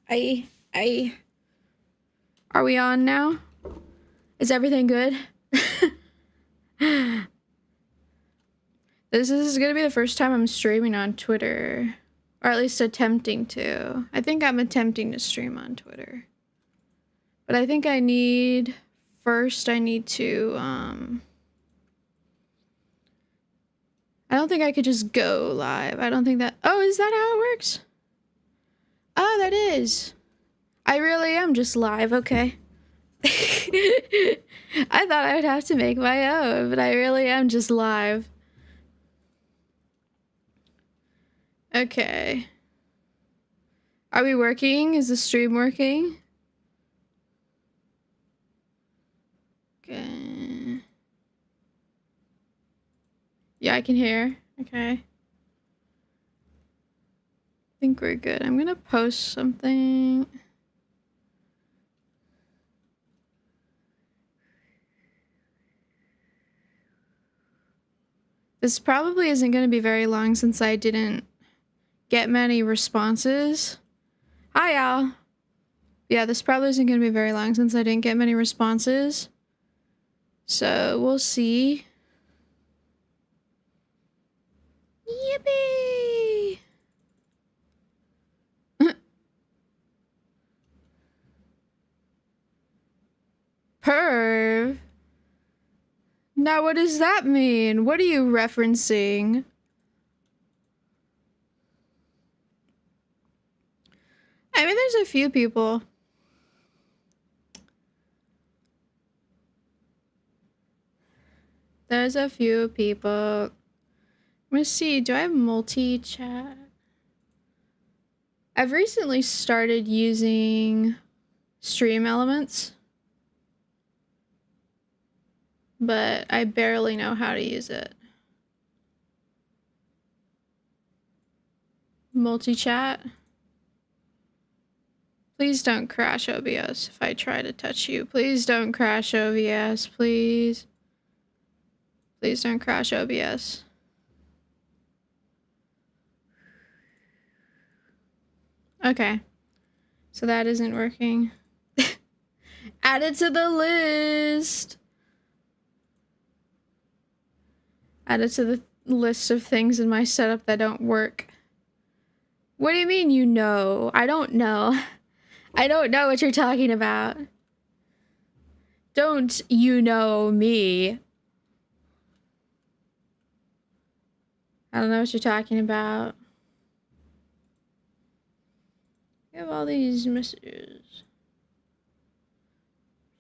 I. Are we on now? Is everything good? This is gonna be the first time I'm streaming on Twitter. Or at least attempting to. I think I'm attempting to stream on Twitter. But I think I need... First, I need to, I don't think I could just go live. I don't think that... Oh, is that how it works? Oh, that is. I really am just live. Okay. I thought I would have to make my own, but I really am just live. Okay. Are we working? Is the stream working? Okay. Yeah, I can hear. Okay. I think we're good. I'm gonna post something. This probably isn't gonna be very long since I didn't get many responses. Hi, Al. Yeah, this probably isn't gonna be very long since I didn't get many responses. So, we'll see. Yippee! Perv? Now, what does that mean? What are you referencing? I mean, there's a few people. There's a few people. I'm gonna see, do I have multi-chat? I've recently started using Stream Elements, but I barely know how to use it. Multi-chat. Please don't crash OBS if I try to touch you. Please don't crash OBS, please. Please don't crash OBS. Okay. So that isn't working. Add it to the list. Add it to the list of things in my setup that don't work. What do you mean you know? I don't know. I don't know what you're talking about. Don't you know me? I don't know what you're talking about. You have all these messages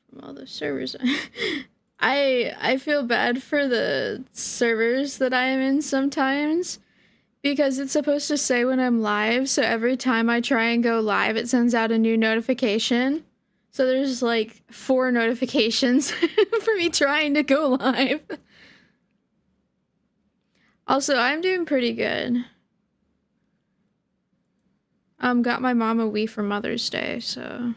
from all the servers. I feel bad for the servers that I am in sometimes because it's supposed to say when I'm live, so every time I try and go live, it sends out a new notification. So there's like 4 notifications for me trying to go live. Also, I'm doing pretty good. Got my mom a Wii for Mother's Day, so...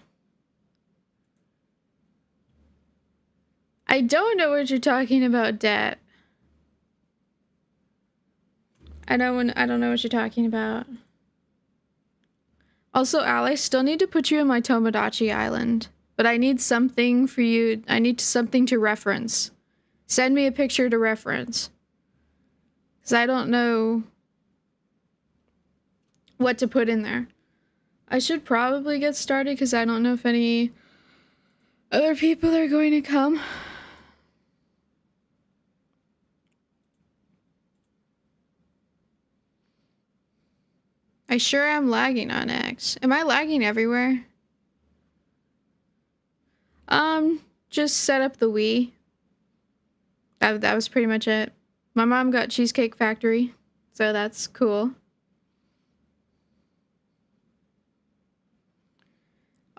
I don't know what you're talking about, Dad. I don't know what you're talking about. Also, Al, I still need to put you in my Tomodachi Island, but I need something for you. I need something to reference. Send me a picture to reference. Because I don't know what to put in there. I should probably get started because I don't know if any other people are going to come. I sure am lagging on X. Am I lagging everywhere? Just set up the Wii. That was pretty much it. My mom got Cheesecake Factory, so that's cool.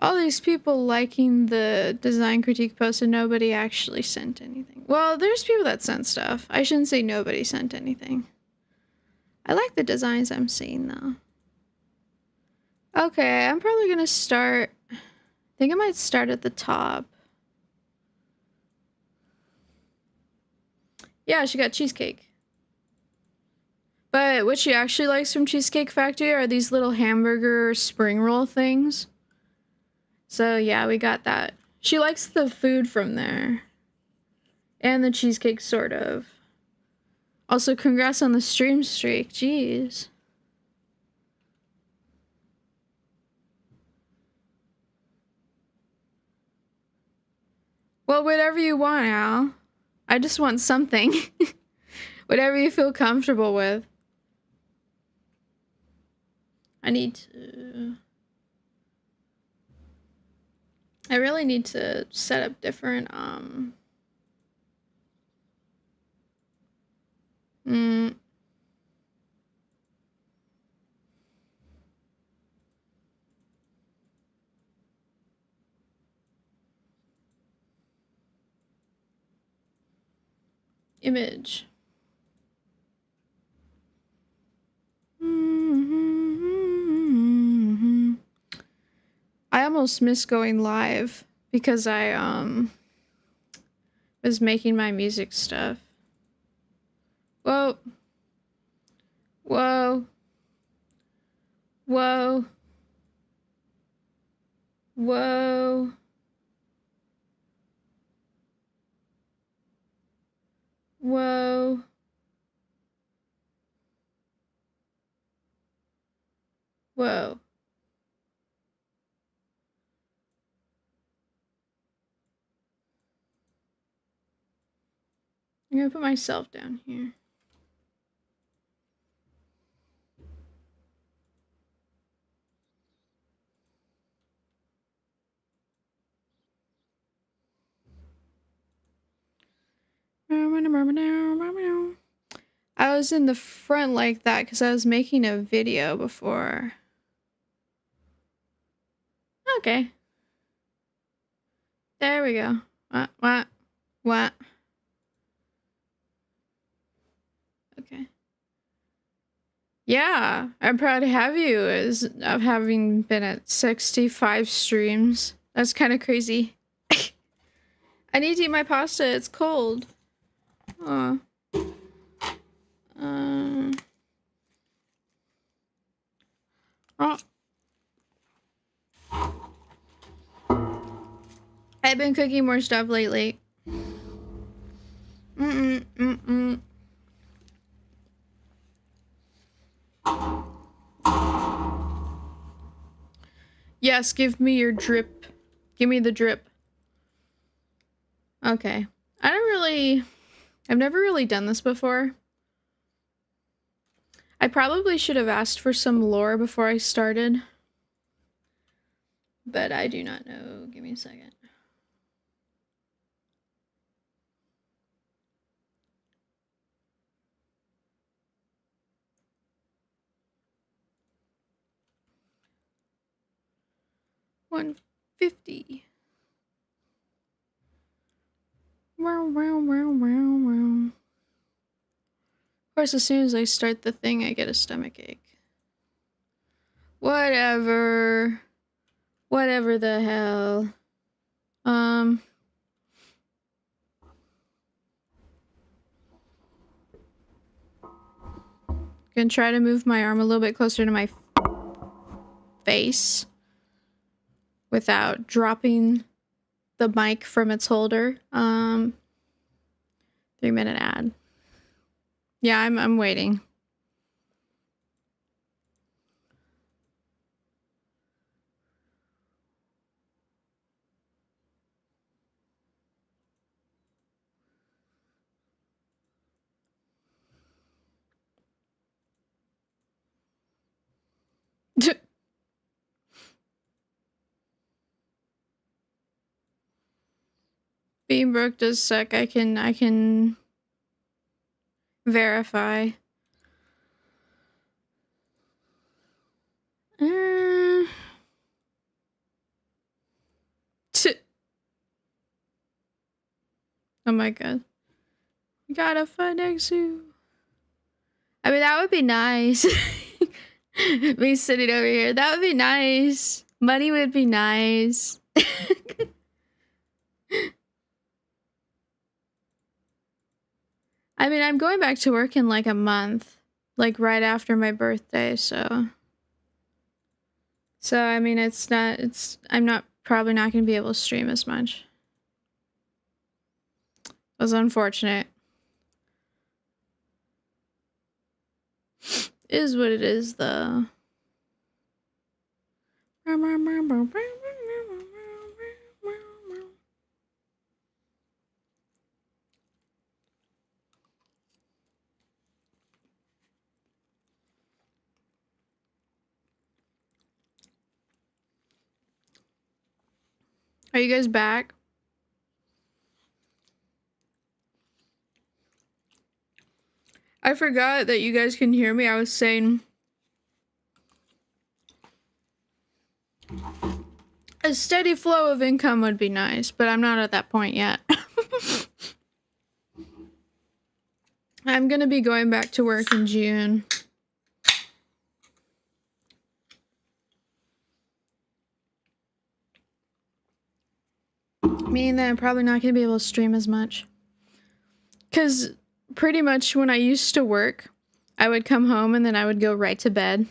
All these people liking the design critique post and nobody actually sent anything. Well, there's people that sent stuff. I shouldn't say nobody sent anything. I like the designs I'm seeing, though. Okay, I'm probably gonna start... I think I might start at the top. Yeah, she got cheesecake. But what she actually likes from Cheesecake Factory are these little hamburger spring roll things. So yeah, we got that. She likes the food from there. And the cheesecake, sort of. Also, congrats on the stream streak. Jeez. Well, whatever you want, Al. I just want something. Whatever you feel comfortable with. I really need to set up different, image. I almost missed going live because I was making my music stuff. Whoa. Whoa. Whoa. Whoa. Whoa. Whoa. I'm gonna put myself down here. I was in the front like that because I was making a video before. Okay. There we go. What? Okay. Yeah, I'm proud to have you of having been at 65 streams. That's kind of crazy. I need to eat my pasta. It's cold. Aw. Oh. I've been cooking more stuff lately. Yes, give me your drip. Give me the drip. Okay. I've never really done this before. I probably should have asked for some lore before I started. But I do not know. Give me a second. $150. Wow. Of course, as soon as I start the thing, I get a stomach ache. Whatever. Whatever the hell. Gonna try to move my arm a little bit closer to my face without dropping the mic from its holder. 3-minute ad. Yeah, I'm waiting. Being broke does suck. I can verify. Oh my god. We got a FedEx zoo. I mean, that would be nice. Me sitting over here. That would be nice. Money would be nice. I mean, I'm going back to work in like a month. Like right after my birthday, so... So, I mean, I'm not probably not going to be able to stream as much. That's unfortunate. Is what it is, though. Are you guys back? I forgot that you guys can hear me. I was saying a steady flow of income would be nice, but I'm not at that point yet. I'm gonna be going back to work in June. Meaning that I'm probably not gonna be able to stream as much. Because pretty much when I used to work, I would come home and then I would go right to bed.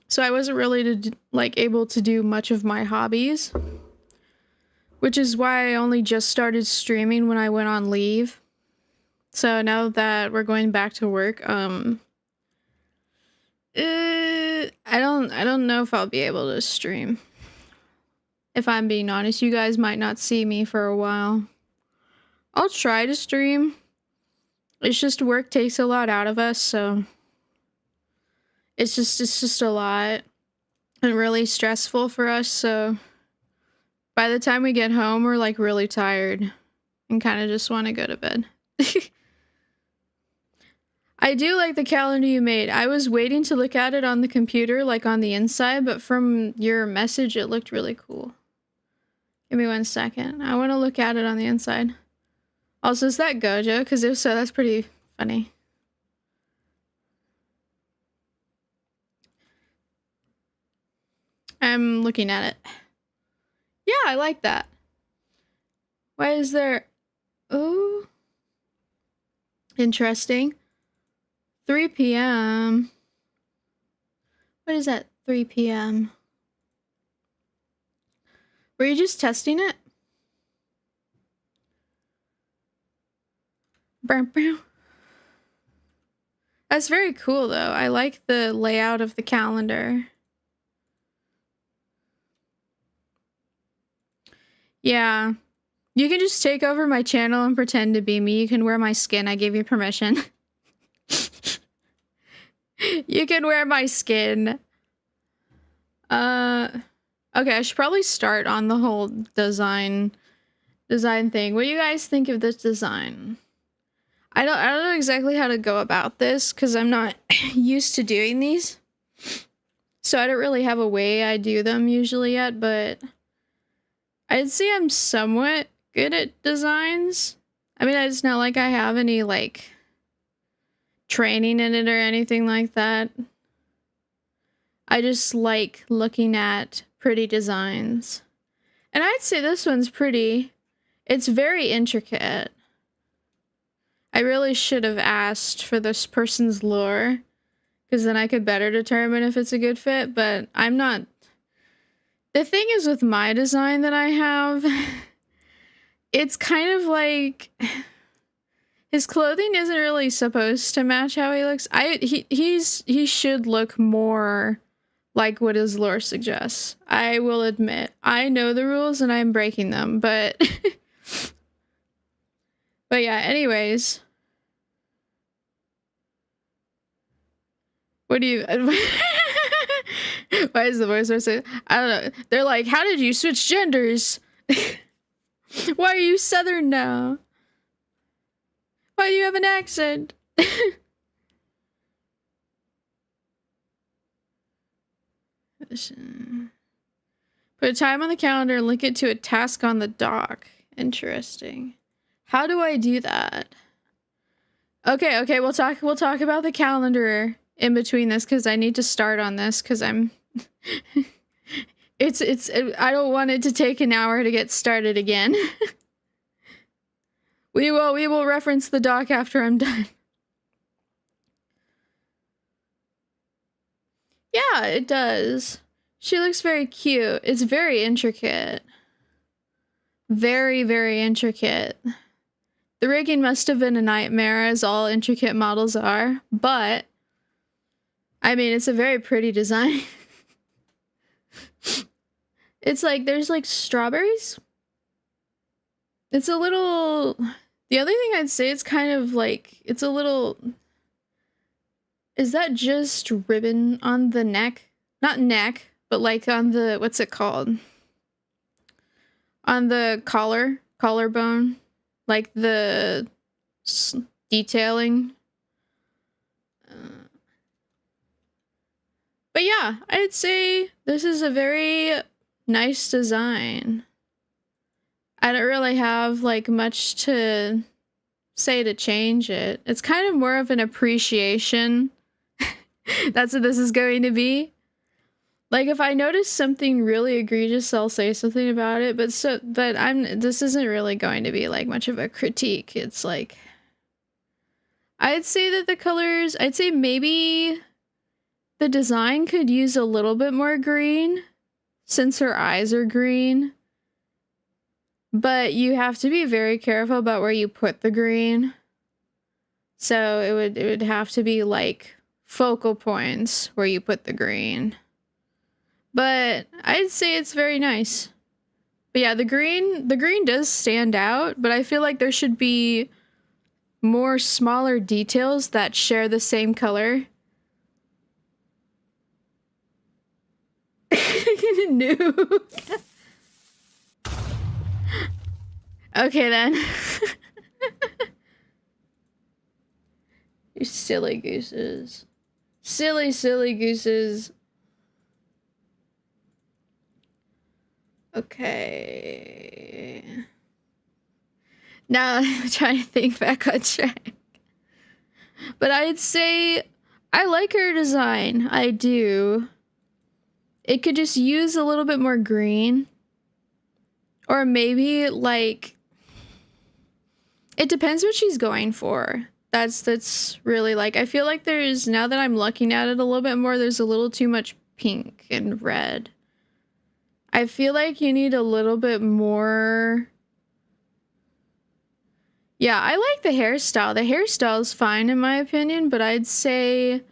So I wasn't really able to do much of my hobbies. Which is why I only just started streaming when I went on leave. So now that we're going back to work, I don't know if I'll be able to stream. If I'm being honest, you guys might not see me for a while. I'll try to stream. It's just work takes a lot out of us, so it's just a lot and really stressful for us, so by the time we get home, we're like really tired and kind of just want to go to bed. I do like the calendar you made. I was waiting to look at it on the computer, like on the inside, but from your message, it looked really cool. Give me 1 second. I want to look at it on the inside. Also, is that Gojo? Because if so, that's pretty funny. I'm looking at it. Yeah, I like that. Why is there... Oh. Interesting. 3 p.m. What is that? 3 p.m. Were you just testing it? That's very cool, though. I like the layout of the calendar. Yeah. You can just take over my channel and pretend to be me. You can wear my skin. I gave you permission. You can wear my skin. Okay, I should probably start on the whole design thing. What do you guys think of this design? I don't know exactly how to go about this because I'm not used to doing these. So I don't really have a way I do them usually yet, but I'd say I'm somewhat good at designs. I mean, it's not like I have any like training in it or anything like that. I just like looking at pretty designs. And I'd say this one's pretty. It's very intricate. I really should have asked for this person's lore, because then I could better determine if it's a good fit, but I'm not. The thing is with my design that I have, it's kind of like his clothing isn't really supposed to match how he looks. He should look more like what his lore suggests. I will admit, I know the rules and I'm breaking them, but but yeah, anyways. What do you why is the voice saying? I don't know. They're like, how did you switch genders? Why are you Southern now? Why do you have an accent? Put a time on the calendar and link it to a task on the dock. Interesting. How do I do that? Okay, we'll talk about the calendar in between this, because I need to start on this, because I'm I don't want it to take an hour to get started again. We will reference the doc after I'm done. Yeah, it does. She looks very cute. It's very intricate. Very, very intricate. The rigging must have been a nightmare, as all intricate models are, but I mean, it's a very pretty design. It's like, there's like strawberries. It's a little, the other thing I'd say, it's kind of like, it's a little, is that just ribbon on the neck? Not neck, but like on the, what's it called? On the collarbone, like the detailing. But yeah, I'd say this is a very nice design. I don't really have like much to say to change it. It's kind of more of an appreciation. That's what this is going to be. Like if I notice something really egregious, I'll say something about it, but this isn't really going to be like much of a critique. It's like, I'd say that the colors, I'd say maybe the design could use a little bit more green since her eyes are green. But you have to be very careful about where you put the green. So it would have to be like focal points where you put the green. But I'd say it's very nice. But yeah, the green does stand out, but I feel like there should be more smaller details that share the same color. No. Okay then. You silly gooses. Silly, silly gooses. Okay. Now I'm trying to think back on track. But I'd say I like her design. I do. It could just use a little bit more green. Or maybe like, it depends what she's going for. That's really like, I feel like there's, now that I'm looking at it a little bit more, there's a little too much pink and red. I feel like you need a little bit more. Yeah, I like the hairstyle. The hairstyle is fine in my opinion, but I'd say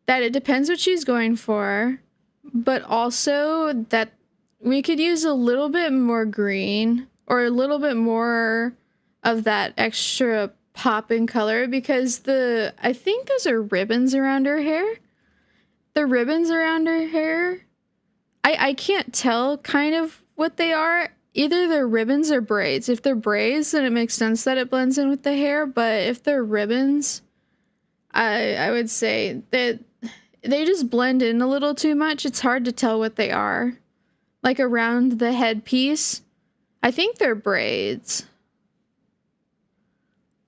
that it depends what she's going for, but also that we could use a little bit more green or a little bit more of that extra pop in color, because I think those are ribbons around her hair. The ribbons around her hair, I can't tell kind of what they are. Either they're ribbons or braids. If they're braids, then it makes sense that it blends in with the hair, but if they're ribbons, I would say that they just blend in a little too much. It's hard to tell what they are. Like around the headpiece, I think they're braids.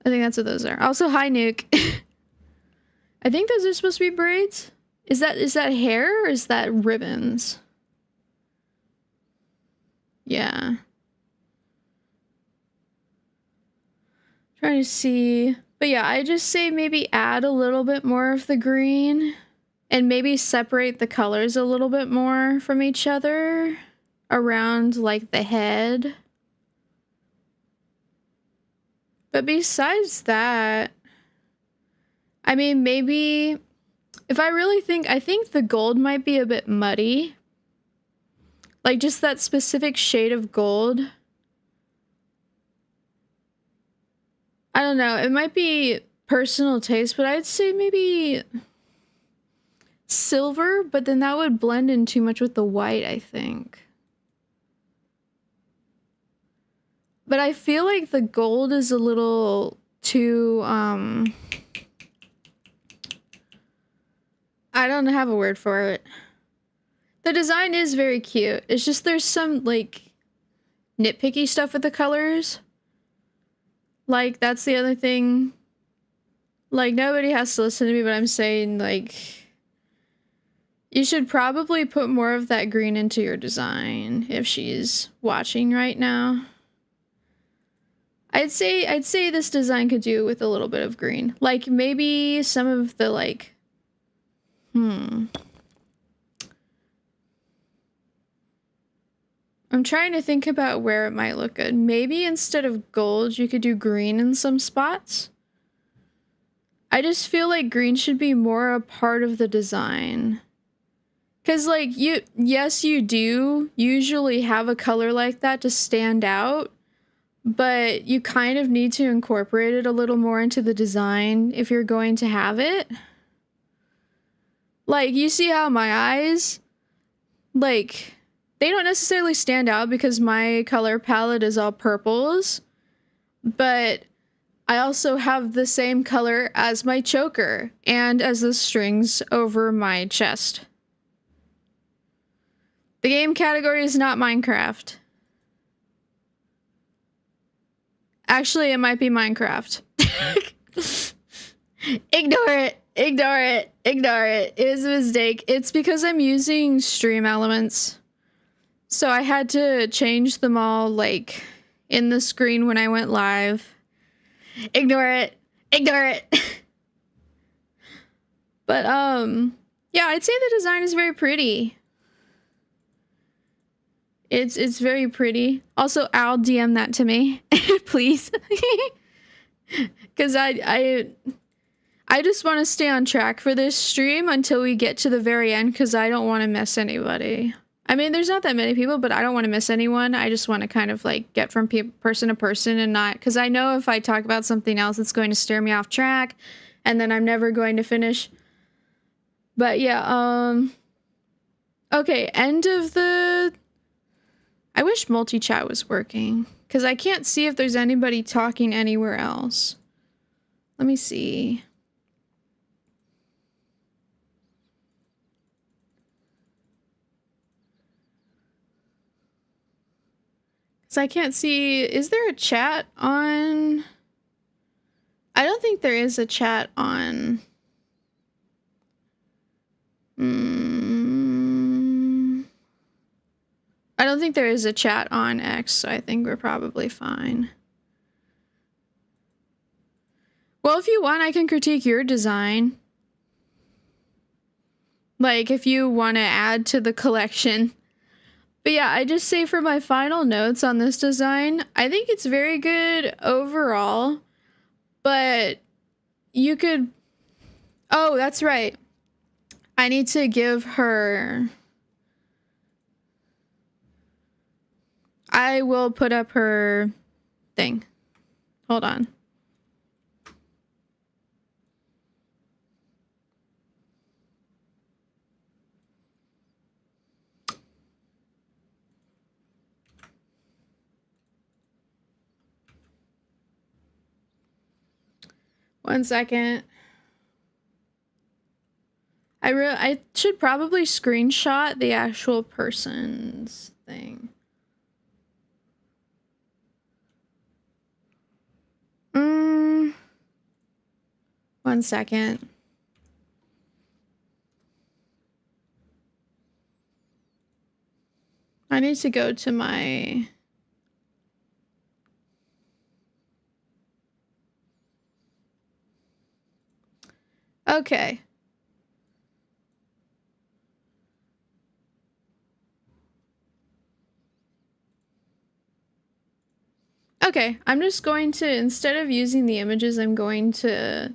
I think that's what those are. Also, hi Nuke. I think those are supposed to be braids. Is that hair or is that ribbons? Yeah. Trying to see. But yeah, I just say maybe add a little bit more of the green and maybe separate the colors a little bit more from each other around like the head. But besides that, I mean, maybe if I really think, I think the gold might be a bit muddy. Like just that specific shade of gold. I don't know. It might be personal taste, but I'd say maybe silver, but then that would blend in too much with the white, I think. But I feel like the gold is a little too, I don't have a word for it. The design is very cute. It's just there's some, like, nitpicky stuff with the colors. Like, that's the other thing. Like, nobody has to listen to me, but I'm saying, like, you should probably put more of that green into your design if she's watching right now. I'd say this design could do with a little bit of green. Like, maybe some of the, like, I'm trying to think about where it might look good. Maybe instead of gold, you could do green in some spots. I just feel like green should be more a part of the design. Cause like yes, you do usually have a color like that to stand out, but you kind of need to incorporate it a little more into the design if you're going to have it. Like, you see how my eyes, like, they don't necessarily stand out because my color palette is all purples, but I also have the same color as my choker and as the strings over my chest. The game category is not Minecraft. Actually, it might be Minecraft. Ignore it. Ignore it. Ignore it. It was a mistake. It's because I'm using stream elements. So I had to change them all, like, in the screen when I went live. Ignore it. Ignore it. But, yeah, I'd say the design is very pretty. It's very pretty. Also, Al, DM that to me, please. Because I just want to stay on track for this stream until we get to the very end, because I don't want to miss anybody. I mean, there's not that many people, but I don't want to miss anyone. I just want to kind of like get from person to person and not, because I know if I talk about something else, it's going to steer me off track, and then I'm never going to finish. But yeah, okay, end of the... I wish multi-chat was working, because I can't see if there's anybody talking anywhere else. Let me see. So I can't see, is there a chat on? I don't think there is a chat on. I don't think there is a chat on X, so I think we're probably fine. Well, if you want, I can critique your design. Like, if you want to add to the collection. But yeah, I just say for my final notes on this design, I think it's very good overall, but you could... Oh, that's right. I need to give her... I will put up her thing. Hold on. One second. I should probably screenshot the actual person's thing. One second. I need to go to my... Okay. Okay, I'm just going to, instead of using the images, I'm going to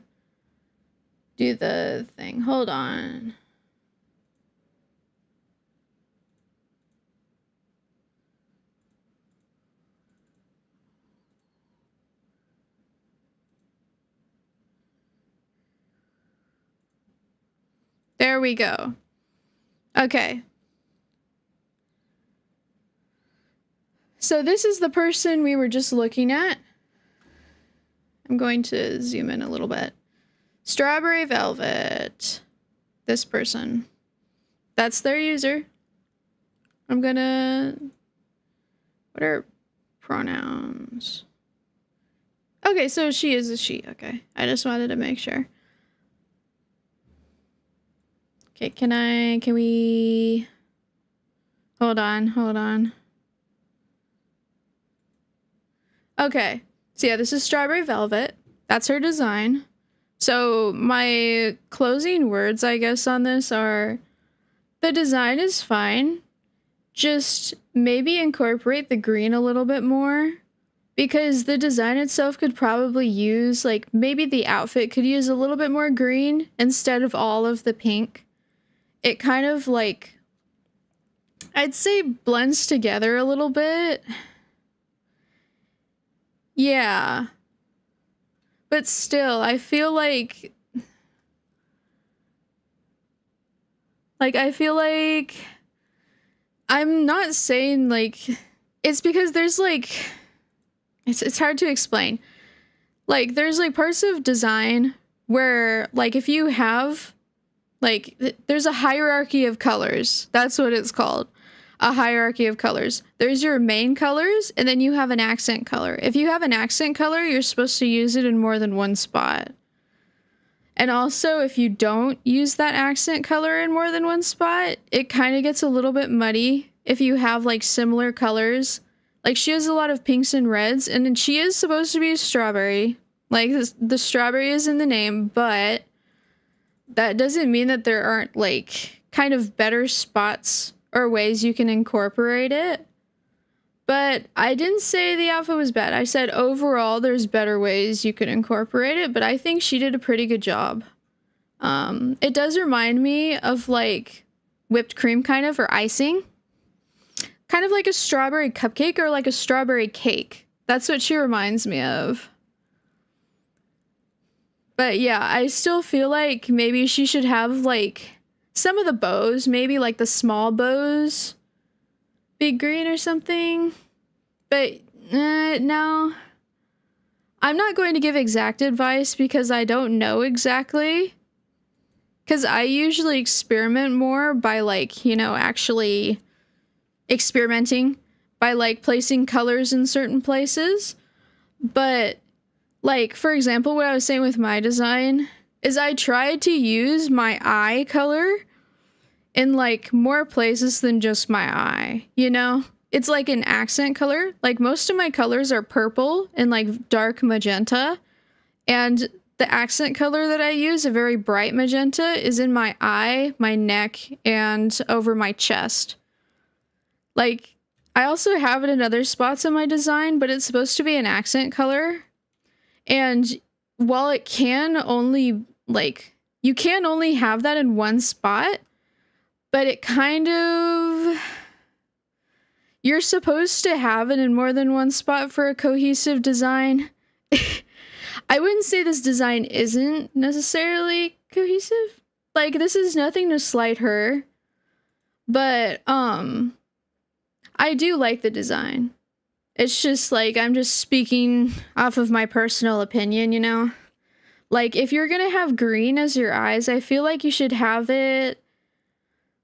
do the thing. Hold on. There we go. Okay. So this is the person we were just looking at. I'm going to zoom in a little bit. Strawberry Velvet. This person. That's their user. I'm gonna... What are pronouns? Okay, so she is a she. Okay. I just wanted to make sure. Okay, can we... Hold on. Okay, so yeah, this is Strawberry Velvet. That's her design. So my closing words, I guess, on this are, the design is fine. just maybe incorporate the green a little bit more, because the design itself could probably use, like, maybe the outfit could use a little bit more green instead of all of the pink. It kind of, like, I'd say blends together a little bit. Yeah. But still, I feel like I feel like I'm not saying, like, it's because there's, like, it's hard to explain. Like, there's, like, parts of design where, like, if you have, like, there's a hierarchy of colors. That's what it's called. A hierarchy of colors. There's your main colors, and then you have an accent color. If you have an accent color, you're supposed to use it in more than one spot. And also, if you don't use that accent color in more than one spot, it kind of gets a little bit muddy if you have, like, similar colors. Like, she has a lot of pinks and reds, and then she is supposed to be a strawberry. Like, the strawberry is in the name, but that doesn't mean that there aren't, like, kind of better spots or ways you can incorporate it. But I didn't say the outfit was bad. I said overall there's better ways you could incorporate it, but I think she did a pretty good job. It does remind me of, like, whipped cream kind of, or icing. Kind of like a strawberry cupcake or like a strawberry cake. That's what she reminds me of. But yeah, I still feel like maybe she should have, like, some of the bows, maybe like the small bows, big green or something. But no, I'm not going to give exact advice because I don't know exactly. Because I usually experiment more by, like, you know, actually experimenting by, like, placing colors in certain places. But, like, for example, what I was saying with my design is I tried to use my eye color in, like, more places than just my eye, you know? It's like an accent color. Like, most of my colors are purple and, like, dark magenta. And the accent color that I use, a very bright magenta, is in my eye, my neck, and over my chest. Like, I also have it in other spots in my design, but it's supposed to be an accent color. And while it can only, like, you can only have that in one spot, but it kind of, you're supposed to have it in more than one spot for a cohesive design. I wouldn't say this design isn't necessarily cohesive. Like, this is nothing to slight her, but I do like the design. It's just, like, I'm just speaking off of my personal opinion, you know? Like, if you're gonna have green as your eyes, I feel like you should have it,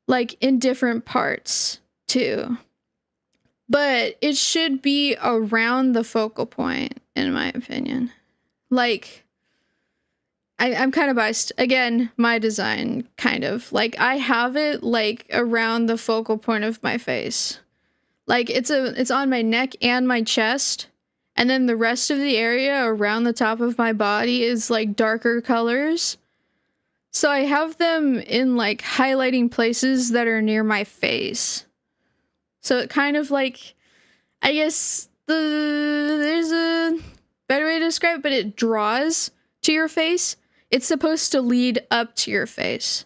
like, in different parts, too. But it should be around the focal point, in my opinion. Like, I'm kind of biased. Again, my design, kind of. Like, I have it, like, around the focal point of my face. Like, it's on my neck and my chest, and then the rest of the area around the top of my body is, like, darker colors. So I have them in, like, highlighting places that are near my face. So it kind of, like, I guess there's a better way to describe it, but it draws to your face. It's supposed to lead up to your face.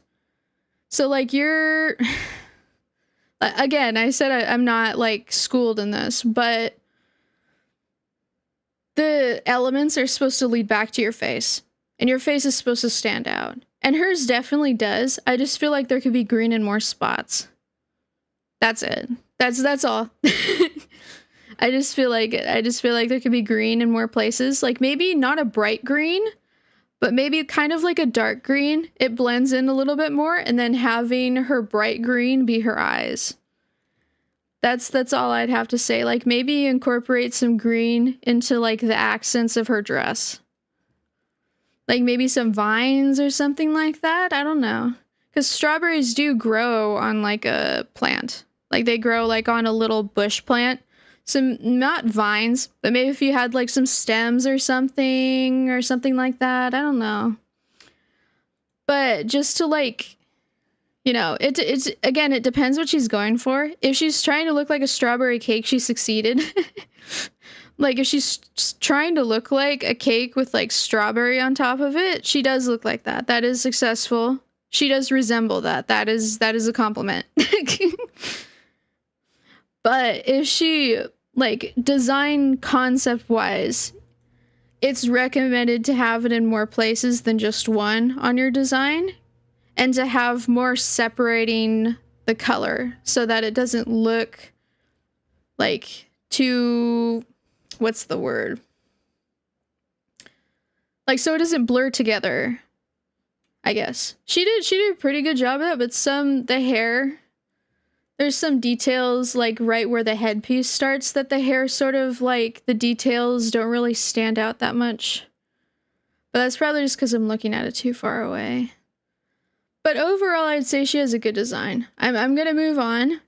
So, like, you're... Again, I said I'm not, like, schooled in this, but the elements are supposed to lead back to your face, and your face is supposed to stand out. And hers definitely does. I just feel like there could be green in more spots. That's it. That's all. I just feel like there could be green in more places. Like, maybe not a bright green, but maybe kind of like a dark green. It blends in a little bit more, and then having her bright green be her eyes. That's all I'd have to say. Like, maybe incorporate some green into, like, the accents of her dress. Like, maybe some vines or something like that. I don't know. Because strawberries do grow on, like, a plant. Like, they grow, like, on a little bush plant. Some, not vines, but maybe if you had, like, some stems or something like that. I don't know. But just to, like, You know, it's again, it depends what she's going for. If she's trying to look like a strawberry cake, she succeeded. Like if she's trying to look like a cake with like strawberry on top of it, she does look like that. That is successful. She does resemble that. That is a compliment. But if she like design concept wise, it's recommended to have it in more places than just one on your design, and to have more separating the color so that it doesn't look like too, what's the word? Like, so it doesn't blur together, I guess. She did a pretty good job of that, but the hair, there's some details like right where the headpiece starts that the hair sort of like, the details don't really stand out that much. But that's probably just because I'm looking at it too far away. But overall, I'd say she has a good design. I'm gonna move on.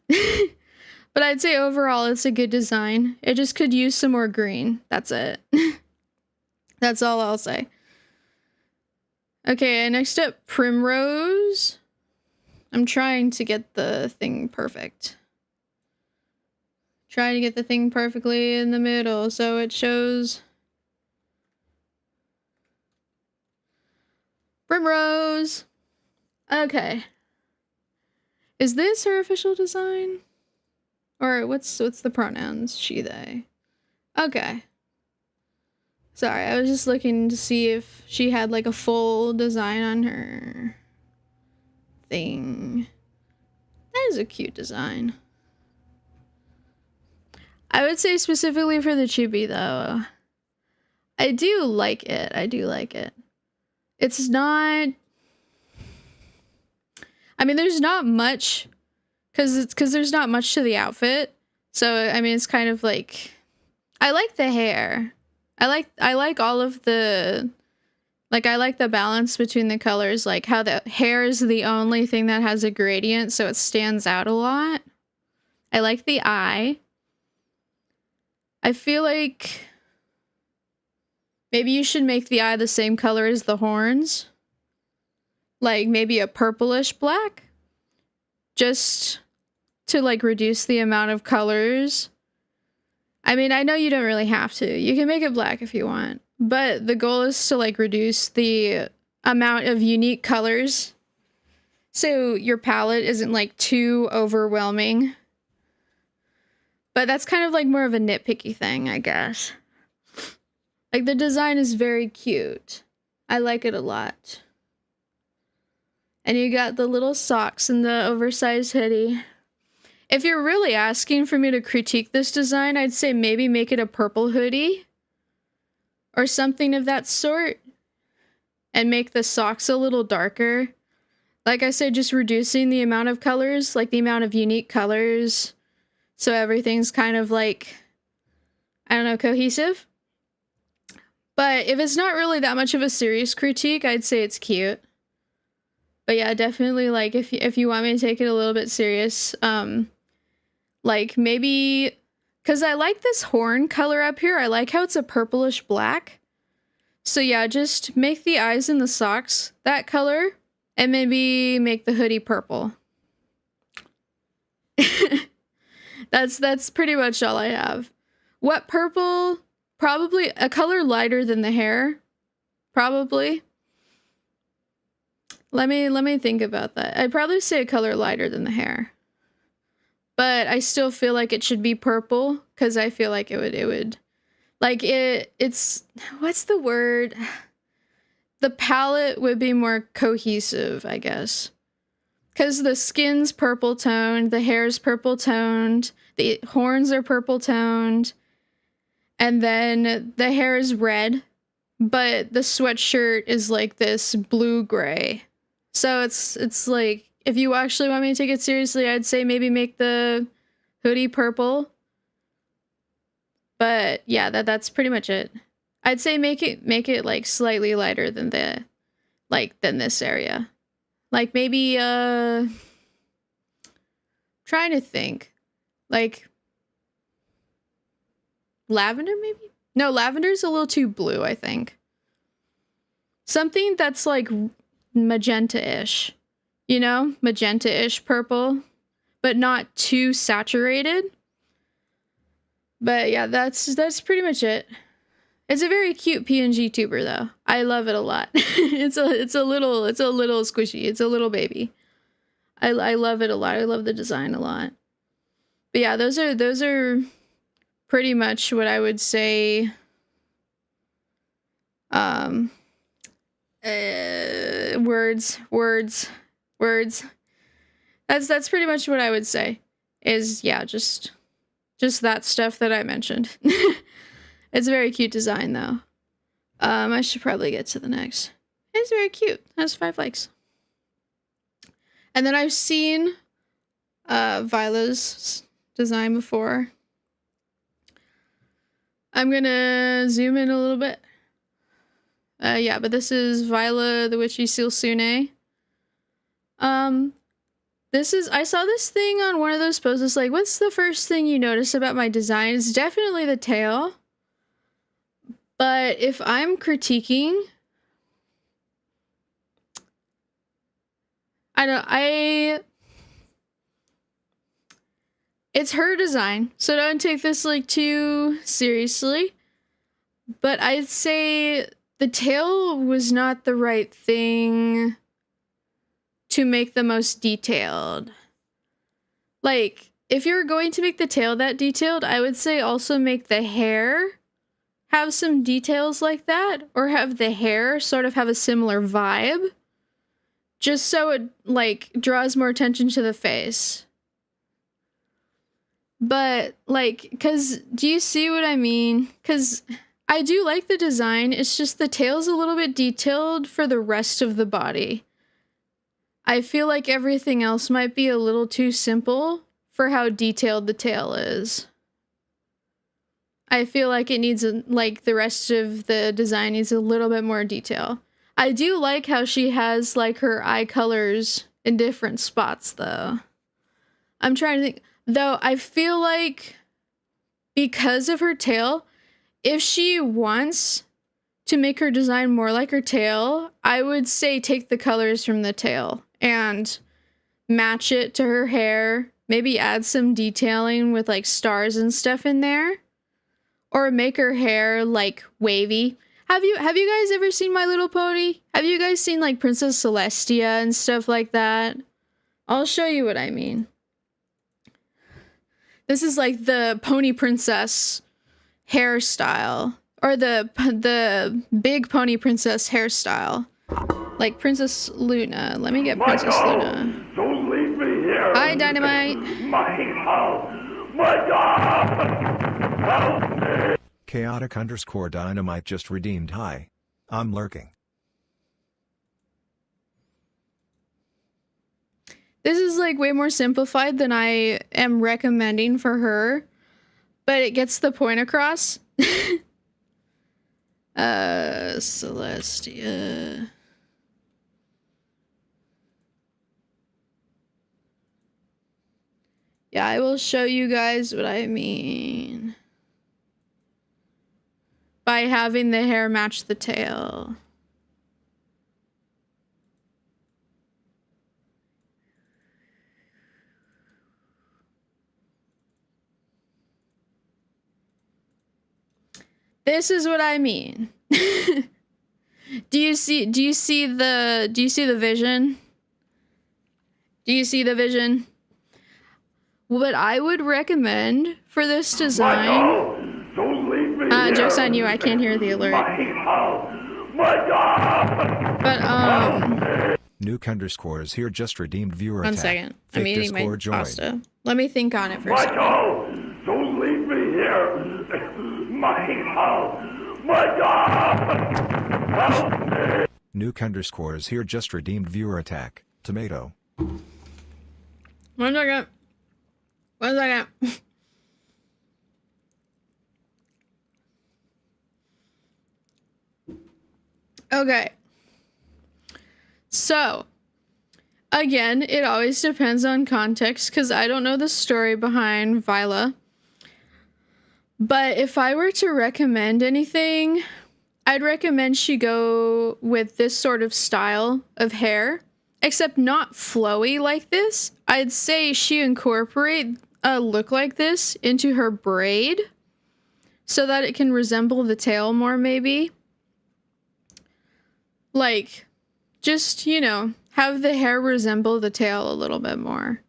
But I'd say overall, it's a good design. It just could use some more green. That's it. That's all I'll say. Okay, next up, Primrose. I'm trying to get the thing perfect. Trying to get the thing perfectly in the middle so it shows. Primrose. Okay. Is this her official design? Or what's the pronouns? She, they. Okay. Sorry, I was just looking to see if she had like a full design on her thing. That is a cute design. I would say specifically for the chibi though, I do like it. I do like it. It's not, I mean, there's not much, because there's not much to the outfit. So, I mean, it's kind of like, I like the hair. I like all of the, like, I like the balance between the colors, like how the hair is the only thing that has a gradient, so it stands out a lot. I like the eye. I feel like maybe you should make the eye the same color as the horns. Like maybe a purplish black. Just to like reduce the amount of colors. I mean, I know you don't really have to. You can make it black if you want. But the goal is to like reduce the amount of unique colors. So your palette isn't like too overwhelming. But that's kind of like more of a nitpicky thing, I guess. Like the design is very cute. I like it a lot. And you got the little socks and the oversized hoodie. If you're really asking for me to critique this design, I'd say maybe make it a purple hoodie. Or something of that sort. And make the socks a little darker. Like I said, just reducing the amount of colors, like the amount of unique colors. So everything's kind of like, I don't know, cohesive. But if it's not really that much of a serious critique, I'd say it's cute. But yeah, definitely like if you want me to take it a little bit serious, like maybe, because I like this horn color up here. I like how it's a purplish black. So yeah, just make the eyes and the socks that color and maybe make the hoodie purple. That's pretty much all I have. What purple? Probably a color lighter than the hair. Probably. Let me think about that. I'd probably say a color lighter than the hair. But I still feel like it should be purple because I feel like it would like it's what's the word? The palette would be more cohesive, I guess. Cuz the skin's purple toned, the hair's purple toned, the horns are purple toned, and then the hair is red, but the sweatshirt is like this blue gray. So it's like, if you actually want me to take it seriously, I'd say maybe make the hoodie purple. But yeah, that's pretty much it. I'd say make it like slightly lighter than than this area. Like maybe trying to think. Like lavender maybe? No, lavender's a little too blue, I think. Something that's like magenta-ish. you know, magenta-ish purple, but not too saturated. But yeah, that's pretty much it. It's a very cute PNG tuber though. I love it a lot. it's a little squishy. It's a little baby. I love it a lot. I love the design a lot. But yeah, those are pretty much what I would say. Words. That's pretty much what I would say. Is yeah, just that stuff that I mentioned. It's a very cute design, though. I should probably get to the next. It's very cute. It has 5 likes. And then I've seen Vila's design before. I'm gonna zoom in a little bit. Yeah, but this is Vila the Witchy Sealsune. I saw this thing on one of those posts, like, what's the first thing you notice about my design? It's definitely the tail. But if I'm critiquing, it's her design, so don't take this like too seriously. But I'd say the tail was not the right thing to make the most detailed. Like, if you're going to make the tail that detailed, I would say also make the hair have some details like that, or have the hair sort of have a similar vibe, just so it like draws more attention to the face. But like, cause do you see what I mean? Cause I do like the design, it's just the tail's a little bit detailed for the rest of the body. I feel like everything else might be a little too simple for how detailed the tail is. I feel like it needs, like, the rest of the design needs a little bit more detail. I do like how she has, like, her eye colors in different spots, though. I'm trying to think. Though, I feel like because of her tail, if she wants to make her design more like her tail, I would say take the colors from the tail and match it to her hair. Maybe add some detailing with, like, stars and stuff in there. Or make her hair, like, wavy. Have you guys ever seen My Little Pony? Have you guys seen, like, Princess Celestia and stuff like that? I'll show you what I mean. This is, like, the Pony Princess hairstyle. Or the big Pony Princess hairstyle. Like Princess Luna. Let me get Princess Luna. Don't leave me here! Hi, Dynamite! My house! My God! Help me! Chaotic_Dynamite just redeemed. Hi. I'm lurking. This is like way more simplified than I am recommending for her, but it gets the point across. Celestia. Yeah, I will show you guys what I mean by having the hair match the tail. This is what I mean. Do you see the vision? Do you see the vision? What I would recommend for this design... Don't leave me here. Joke's on you, I can't hear the alert. My God! But, Nuke_ is here just redeemed viewer one attack. second. Fake I'm eating my Discord joined. pasta. Let me think on it for a second. Don't leave me here. My God! Help me! Nuke_ is here just redeemed viewer attack. Tomato. One second. Okay. So, again, it always depends on context, because I don't know the story behind Vila. But if I were to recommend anything, I'd recommend she go with this sort of style of hair except not flowy like this. I'd say she incorporate a look like this into her braid so that it can resemble the tail more, maybe. Like, just, you know, have the hair resemble the tail a little bit more.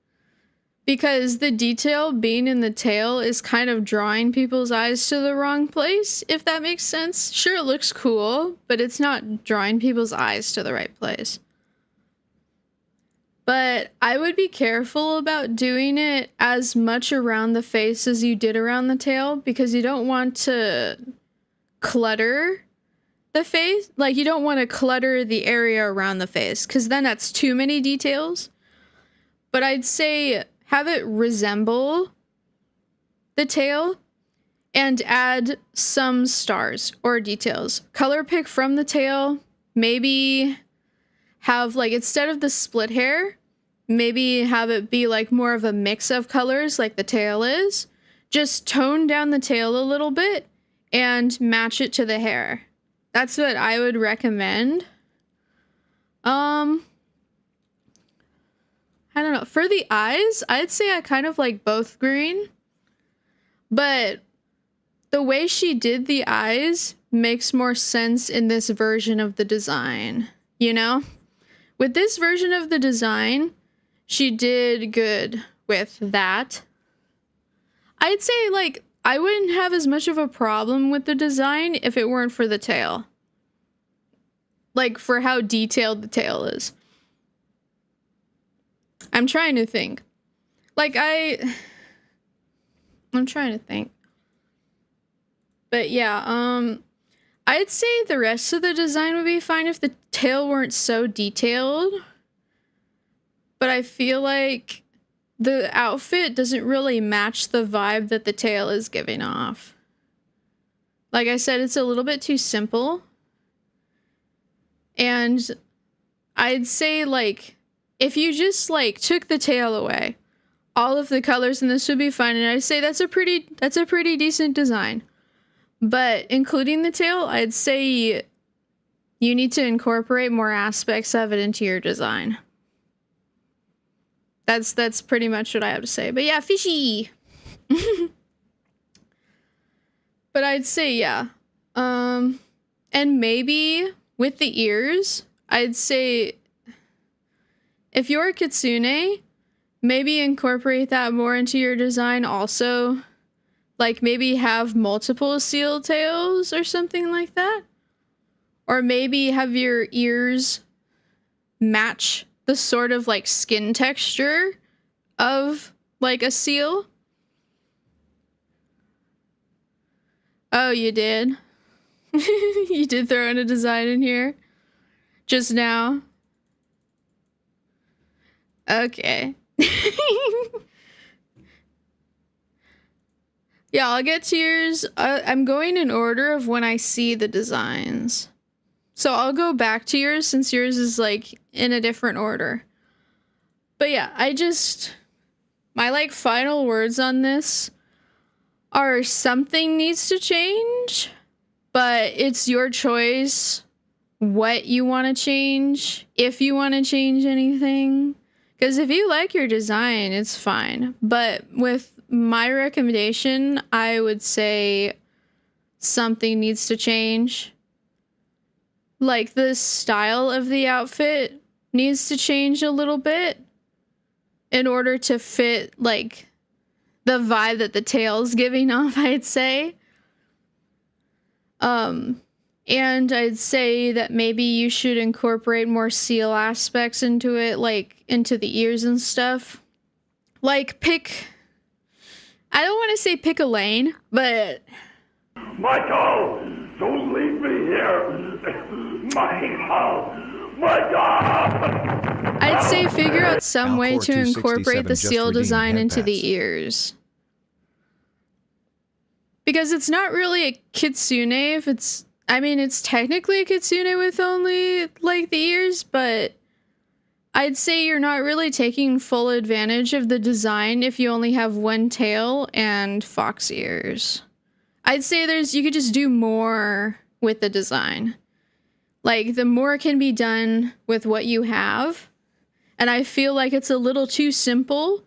Because the detail being in the tail is kind of drawing people's eyes to the wrong place, if that makes sense. Sure, it looks cool, but it's not drawing people's eyes to the right place. But I would be careful about doing it as much around the face as you did around the tail, because you don't want to clutter the face. Like, you don't want to clutter the area around the face, because then that's too many details. But I'd say have it resemble the tail and add some stars or details. Color pick from the tail. Maybe have, like, instead of the split hair, maybe have it be like more of a mix of colors like the tail is. Just tone down the tail a little bit and match it to the hair. That's what I would recommend. I don't know. For the eyes, I'd say I kind of like both green. But the way she did the eyes makes more sense in this version of the design, you know? With this version of the design, she did good with that. I'd say, like, I wouldn't have as much of a problem with the design if it weren't for the tail. Like, for how detailed the tail is. I'm trying to think. Like, I'm trying to think. But yeah, I'd say the rest of the design would be fine if the tail weren't so detailed. But I feel like the outfit doesn't really match the vibe that the tail is giving off. Like I said, it's a little bit too simple. And I'd say, like, if you just, like, took the tail away, all of the colors in this would be fine. And I'd say that's a pretty decent design. But including the tail, I'd say you need to incorporate more aspects of it into your design. That's pretty much what I have to say. But yeah, fishy. But I'd say, yeah. And maybe with the ears, I'd say if you're a kitsune, maybe incorporate that more into your design also. Like, maybe have multiple seal tails or something like that. Or maybe have your ears match the sort of, like, skin texture of, like, a seal. Oh, you did? You did throw in a design in here? Just now? Okay. Yeah, I'll get to yours. I'm going in order of when I see the designs. So I'll go back to yours since yours is, like, in a different order. But yeah, my, like, final words on this are something needs to change, but it's your choice what you want to change, if you want to change anything. Because if you like your design, it's fine. But with my recommendation, I would say something needs to change. Like, the style of the outfit needs to change a little bit in order to fit, like, the vibe that the tail's giving off, I'd say. And I'd say that maybe you should incorporate more seal aspects into it, like, into the ears and stuff. Like, I don't want to say pick a lane, but... Michael, don't leave me here. My God. I'd say figure out some way Alcor to incorporate 267 the just seal redeemed design into headpats. the ears. Because it's not really a kitsune if it's... I mean, it's technically a kitsune with only, like, the ears, but I'd say you're not really taking full advantage of the design if you only have one tail and fox ears. I'd say you could just do more with the design. Like, the more can be done with what you have, and I feel like it's a little too simple.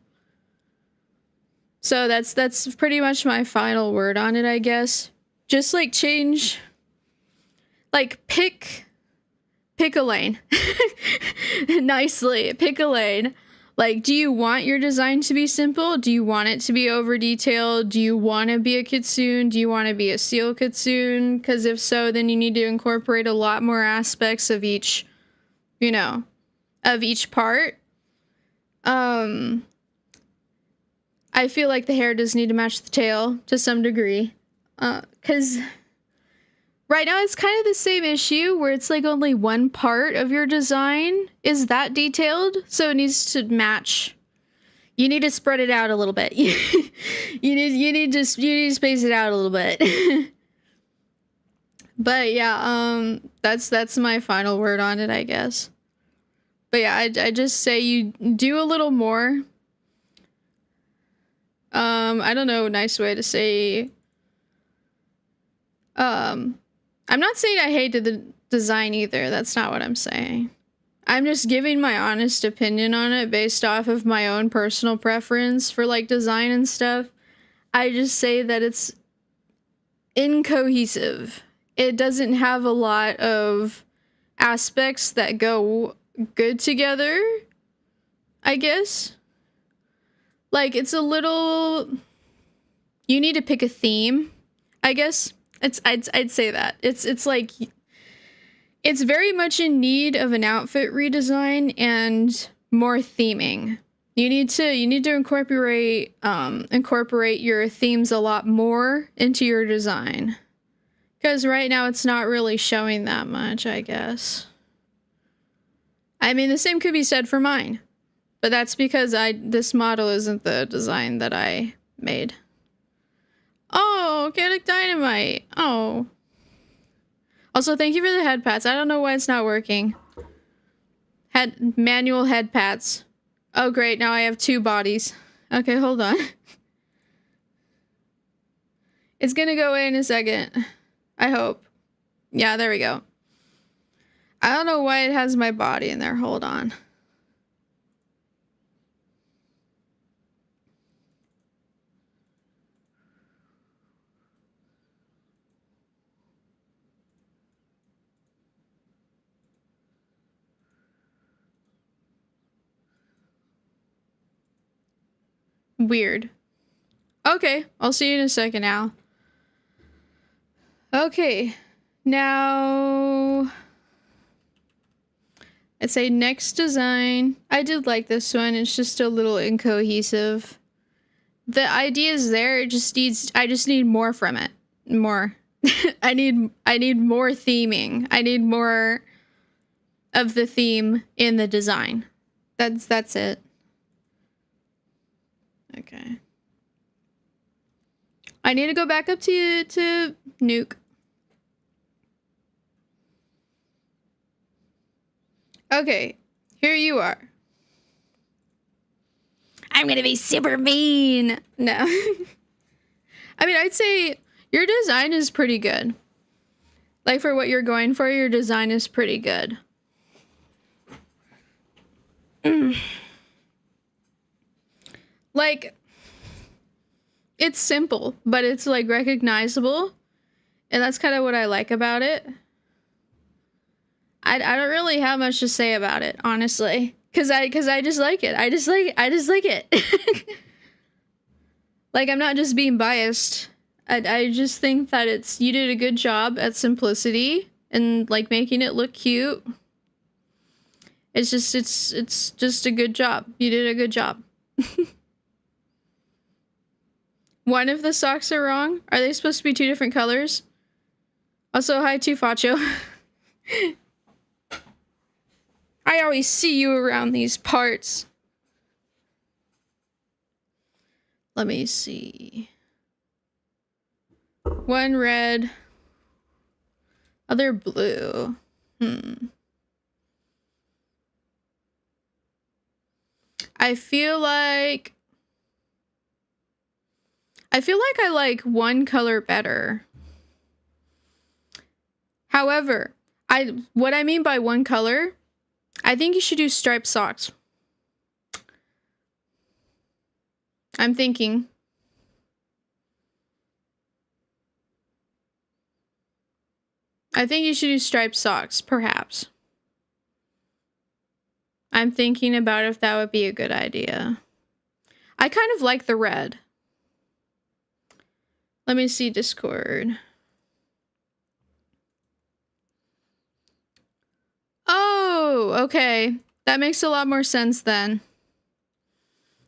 So that's pretty much my final word on it, I guess. Just like change, like pick a lane. Nicely, pick a lane. Like, do you want your design to be simple? Do you want it to be over detailed? Do you want to be a kitsune? Do you want to be a seal kitsune? Because if so, then you need to incorporate a lot more aspects of each, you know, of each part. I feel like the hair does need to match the tail to some degree. Because right now it's kind of the same issue where it's like only one part of your design is that detailed, so it needs to match. You need to spread it out a little bit. you need to space it out a little bit. But yeah, that's my final word on it, I guess. But yeah, I just say you do a little more. I don't know a nice way to say. I'm not saying I hated the design either. That's not what I'm saying. I'm just giving my honest opinion on it based off of my own personal preference for like design and stuff. I just say that it's incohesive. It doesn't have a lot of aspects that go good together, I guess. Like, it's a little... You need to pick a theme, I guess. I'd say that. It's like... It's very much in need of an outfit redesign and more theming. You need to incorporate your themes a lot more into your design. Because right now it's not really showing that much, I guess. I mean, the same could be said for mine. But that's because this model isn't the design that I made. Oh, Organic Dynamite. Oh. Also, thank you for the head pats. I don't know why it's not working. Manual head pats. Oh, great. Now I have 2 bodies. Okay, hold on. It's gonna go away in a second. I hope. Yeah, there we go. I don't know why it has my body in there. Hold on. Weird. Okay, I'll see you in a second now. Okay, now I'd say next design. I did like this one. It's just a little incohesive. The idea is there. I just need more from it. More. I need more theming. I need more of the theme in the design. That's it. Okay. I need to go back up to Nuke. Okay, here you are. I'm gonna be super mean. No. I mean, I'd say your design is pretty good. Like, for what you're going for, your design is pretty good. Like, it's simple, but it's, like, recognizable. And that's kind of what I like about it. I don't really have much to say about it, honestly. Cause I just like it. I just like it. Like, I'm not just being biased. I just think that you did a good job at simplicity and, like, making it look cute. It's just a good job. You did a good job. One of the socks are wrong. Are they supposed to be 2 different colors? Also, hi to Facho. I always see you around these parts. Let me see. One red. Other blue. I feel like I like one color better. However, what I mean by one color, I think you should do striped socks. I'm thinking. I think you should use striped socks, perhaps. I'm thinking about if that would be a good idea. I kind of like the red. Let me see Discord. Oh, okay. That makes a lot more sense then.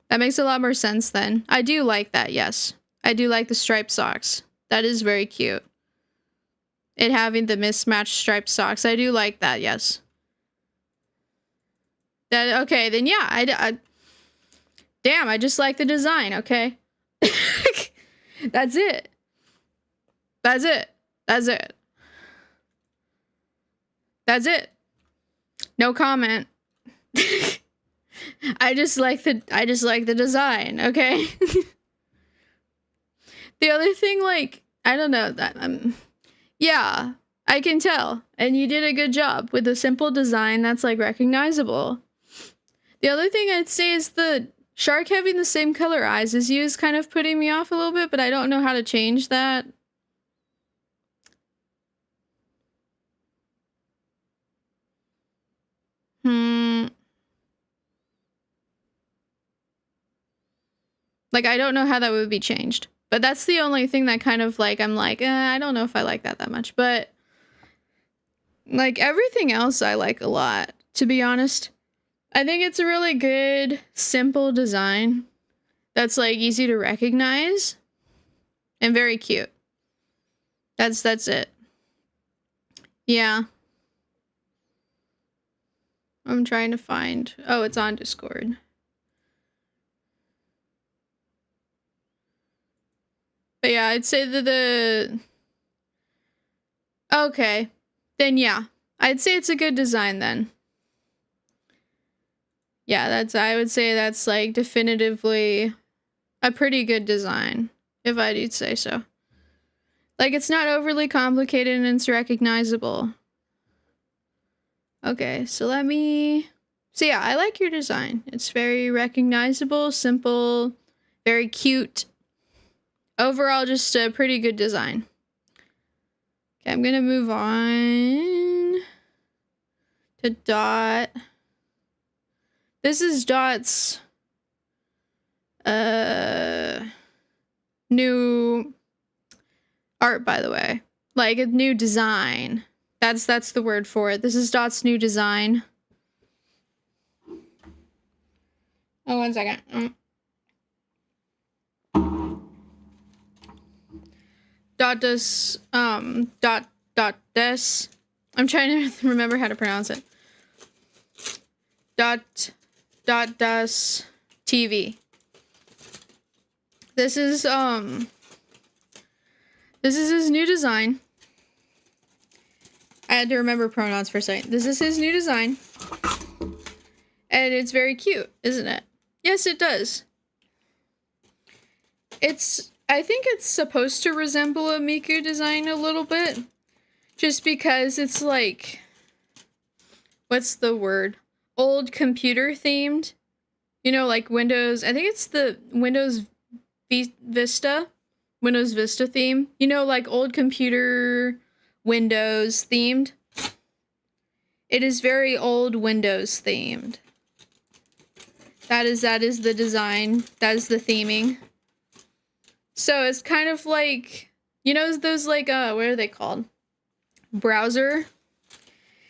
That makes a lot more sense then. I do like that, yes. I do like the striped socks. That is very cute. It having the mismatched striped socks. I do like that, yes. That, okay, then yeah, damn, I just like the design, okay? That's it. That's it. That's it. That's it. No comment. I just like the design, okay? The other thing, like, I don't know, that yeah, I can tell. And you did a good job with a simple design that's like recognizable. The other thing I'd say is the shark having the same color eyes as you is kind of putting me off a little bit, but I don't know how to change that. Like, I don't know how that would be changed. But that's the only thing that kind of, like, I'm like, I don't know if I like that much. But, like, everything else I like a lot, to be honest. I think it's a really good, simple design that's, like, easy to recognize and very cute. That's it. Yeah. I'm trying to find... Oh, it's on Discord. But yeah, I'd say that the... Okay. Then yeah. I'd say it's a good design then. Yeah, I would say that's like definitively a pretty good design, if I did say so. Like, it's not overly complicated and it's recognizable. Okay, so let me... So yeah, I like your design. It's very recognizable, simple, very cute. Overall, just a pretty good design. Okay, I'm gonna move on to Dot. This is Dot's new art, by the way. Like, a new design. That's the word for it. This is Dot's new design. Oh, 1 second. Dot does dot des. I'm trying to remember how to pronounce it. Dot does TV. This is his new design. I had to remember pronouns for a second. This is his new design. And it's very cute, isn't it? Yes, it does. I think it's supposed to resemble a Miku design a little bit. Just because it's like... What's the word? Old computer themed. You know, like Windows... I think it's the Windows Vista. Windows Vista theme. You know, like old computer Windows themed. It is very old Windows themed. That is the design. That is the theming. So it's kind of like, you know, those like, what are they called? Browser.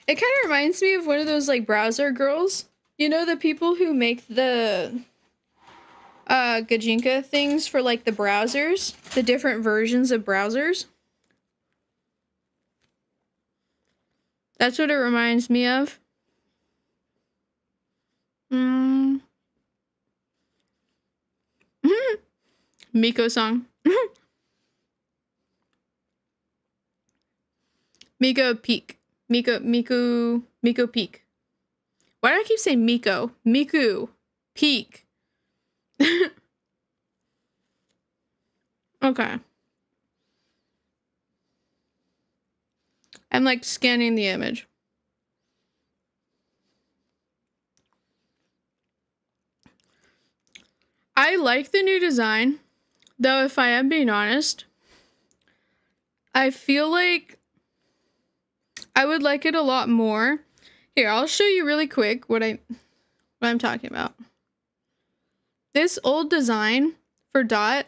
It kind of reminds me of one of those like browser girls. You know, the people who make the Gajinka things for like the browsers, the different versions of browsers. That's what it reminds me of. Miko song. Miko Peak. Miko Peak. Why do I keep saying Miko? Miku Peak. Okay. I'm like scanning the image. I like the new design, though if I am being honest, I feel like I would like it a lot more. Here, I'll show you really quick what I'm talking about. This old design for Dot,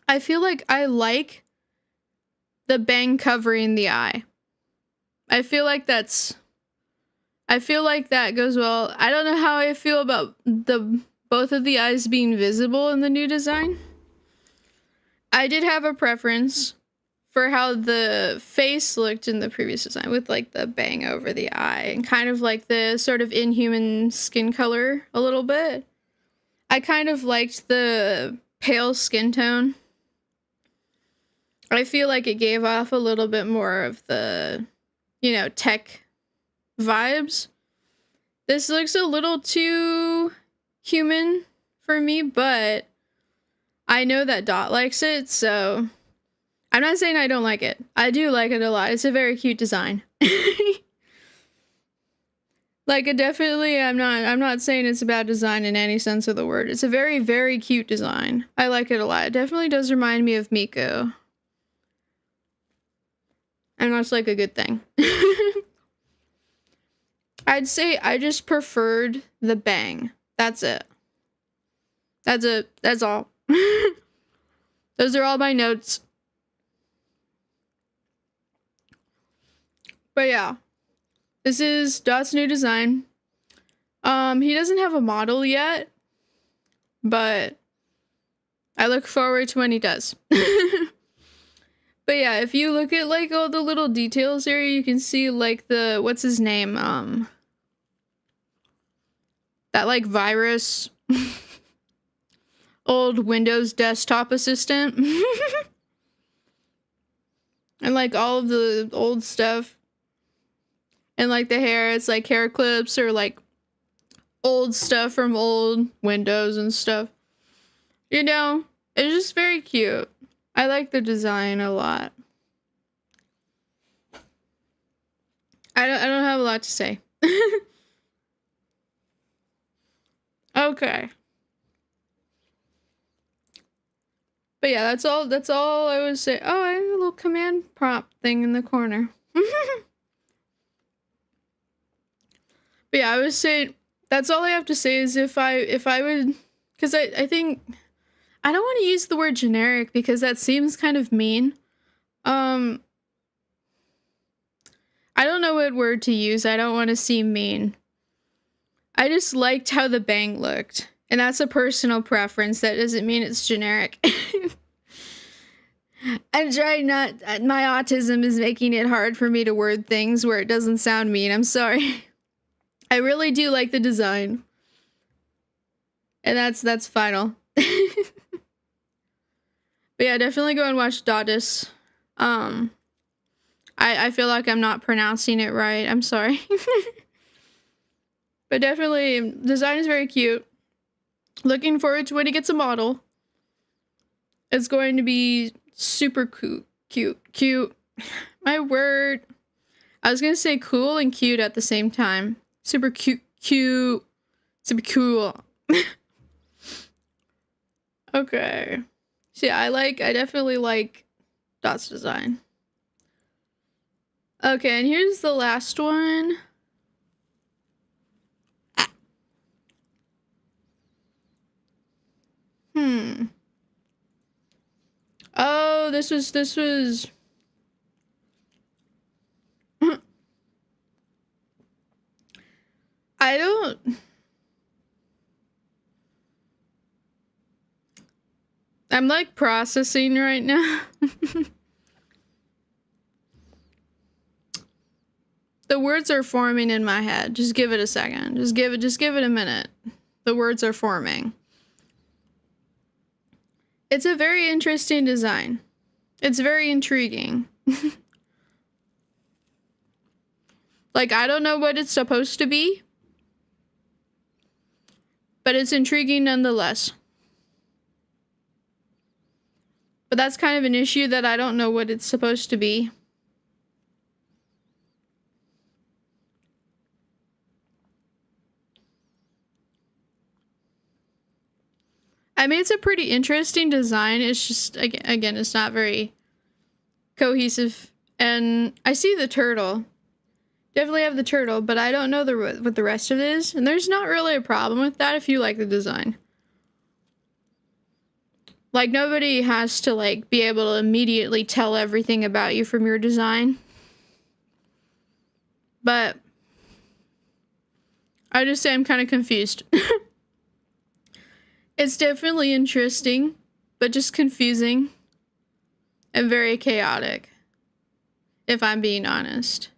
I feel like I like the bang covering the eye. I feel like that goes well. I don't know how I feel about both of the eyes being visible in the new design. I did have a preference for how the face looked in the previous design with like the bang over the eye and kind of like the sort of inhuman skin color a little bit. I kind of liked the pale skin tone. I feel like it gave off a little bit more of the, tech vibes. This looks a little too human for me, but I know that Dot likes it, so I'm not saying I don't like it. I do like it a lot. It's a very cute design. Like, it definitely, I'm not saying it's a bad design in any sense of the word. It's a very, very cute design. I like it a lot. It definitely does remind me of Miko. And that's like a good thing. I'd say I just preferred the bang. That's it. That's it. That's all. Those are all my notes. But yeah. This is Dot's new design. He doesn't have a model yet, but I look forward to when he does. But yeah, if you look at like all the little details here, you can see like the, what's his name? That like virus old Windows desktop assistant. And like all of the old stuff. And like the hair, it's like hair clips or like old stuff from old Windows and stuff. It's just very cute. I like the design a lot. I don't have a lot to say. Okay. But yeah, that's all I would say. Oh, I have a little command prompt thing in the corner. But yeah, I would say that's all I have to say is if I would, because I think I don't want to use the word generic because that seems kind of mean. I don't know what word to use. I don't want to seem mean. I just liked how the bang looked. And that's a personal preference. That doesn't mean it's generic. I'm trying not... My autism is making it hard for me to word things where it doesn't sound mean. I'm sorry. I really do like the design. And that's final. But yeah, definitely go and watch Dottis. I feel like I'm not pronouncing it right. I'm sorry. But definitely, design is very cute. Looking forward to when he gets a model. It's going to be super cute. My word. I was gonna say cool and cute at the same time. Super cute. Super cool. Okay. So yeah, I definitely like Dot's design. Okay, and here's the last one. Oh, this was I don't... I'm like processing right now. The words are forming in my head. Just give it a second. Just give it a minute. The words are forming. It's a very interesting design. It's very intriguing. Like, I don't know what it's supposed to be, but it's intriguing nonetheless. But that's kind of an issue that I don't know what it's supposed to be. I mean, it's a pretty interesting design. It's just, again, it's not very cohesive. And I see the turtle. Definitely have the turtle, but I don't know what the rest of it is. And there's not really a problem with that if you like the design. Like, nobody has to, like, be able to immediately tell everything about you from your design. But I just say I'm kind of confused. It's definitely interesting, but just confusing and very chaotic, if I'm being honest.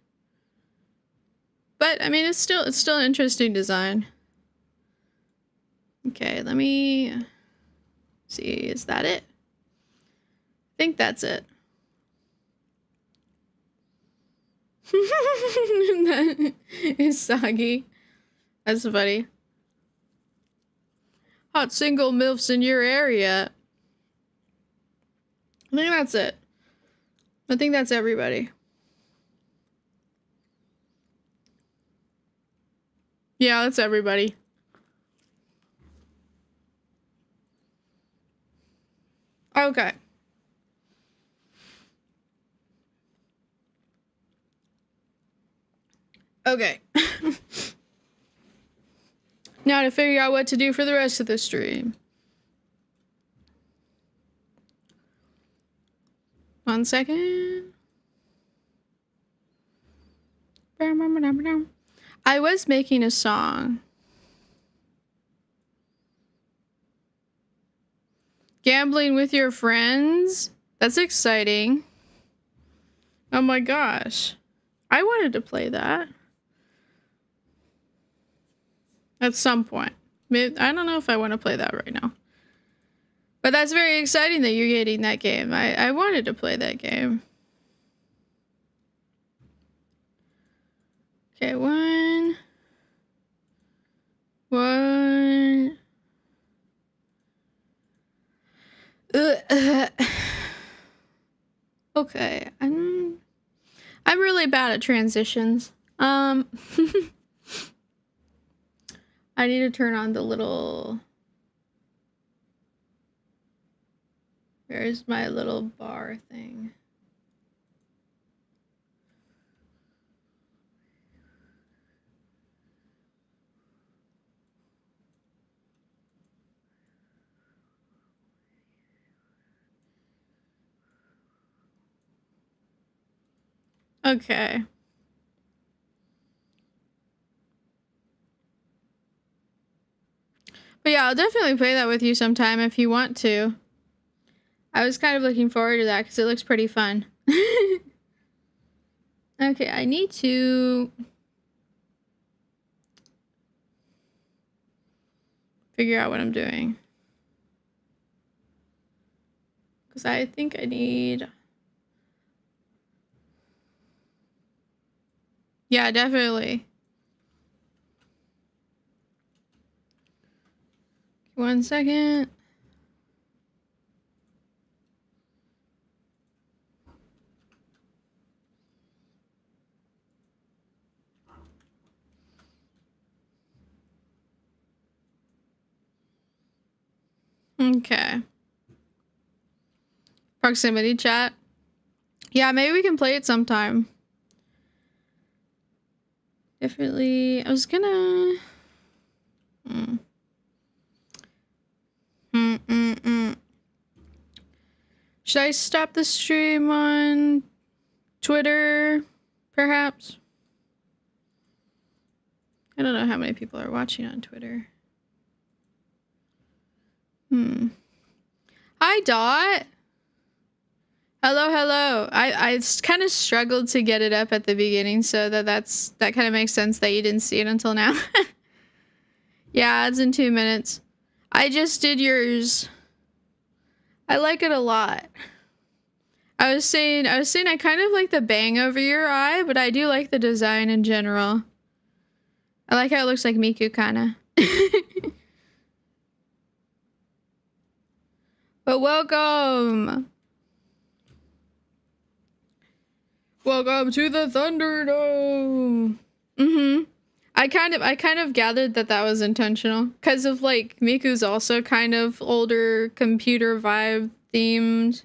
But I mean, it's still an interesting design. Okay, let me see. Is that it? I think that's it. That is soggy. That's funny. Hot single MILFs in your area. I think that's it. I think that's everybody. Yeah, that's everybody. Okay. Okay. Now to figure out what to do for the rest of the stream. 1 second. I was making a song. Gambling with your friends? That's exciting. Oh my gosh. I wanted to play that. At some point. Maybe, I don't know if I want to play that right now. But that's very exciting that you're getting that game. I wanted to play that game. Okay, one. Okay, I'm really bad at transitions. I need to turn on the little... Where's my little bar thing? Okay. But yeah, I'll definitely play that with you sometime if you want to. I was kind of looking forward to that because it looks pretty fun. Okay, I need to figure out what I'm doing. Because I think I need... Yeah, definitely. 1 second. Okay. Proximity chat. Yeah, maybe we can play it sometime. Definitely. I was gonna... Should I stop the stream on Twitter, perhaps? I don't know how many people are watching on Twitter. Hi, Dot. Hello, hello. I kind of struggled to get it up at the beginning, so that kind of makes sense that you didn't see it until now. Yeah, it's in 2 minutes. I just did yours. I like it a lot. I was saying I kind of like the bang over your eye, but I do like the design in general. I like how it looks like Miku, kinda. But welcome! Welcome to the Thunderdome! I kind of gathered that that was intentional because of like Miku's also kind of older computer vibe themed.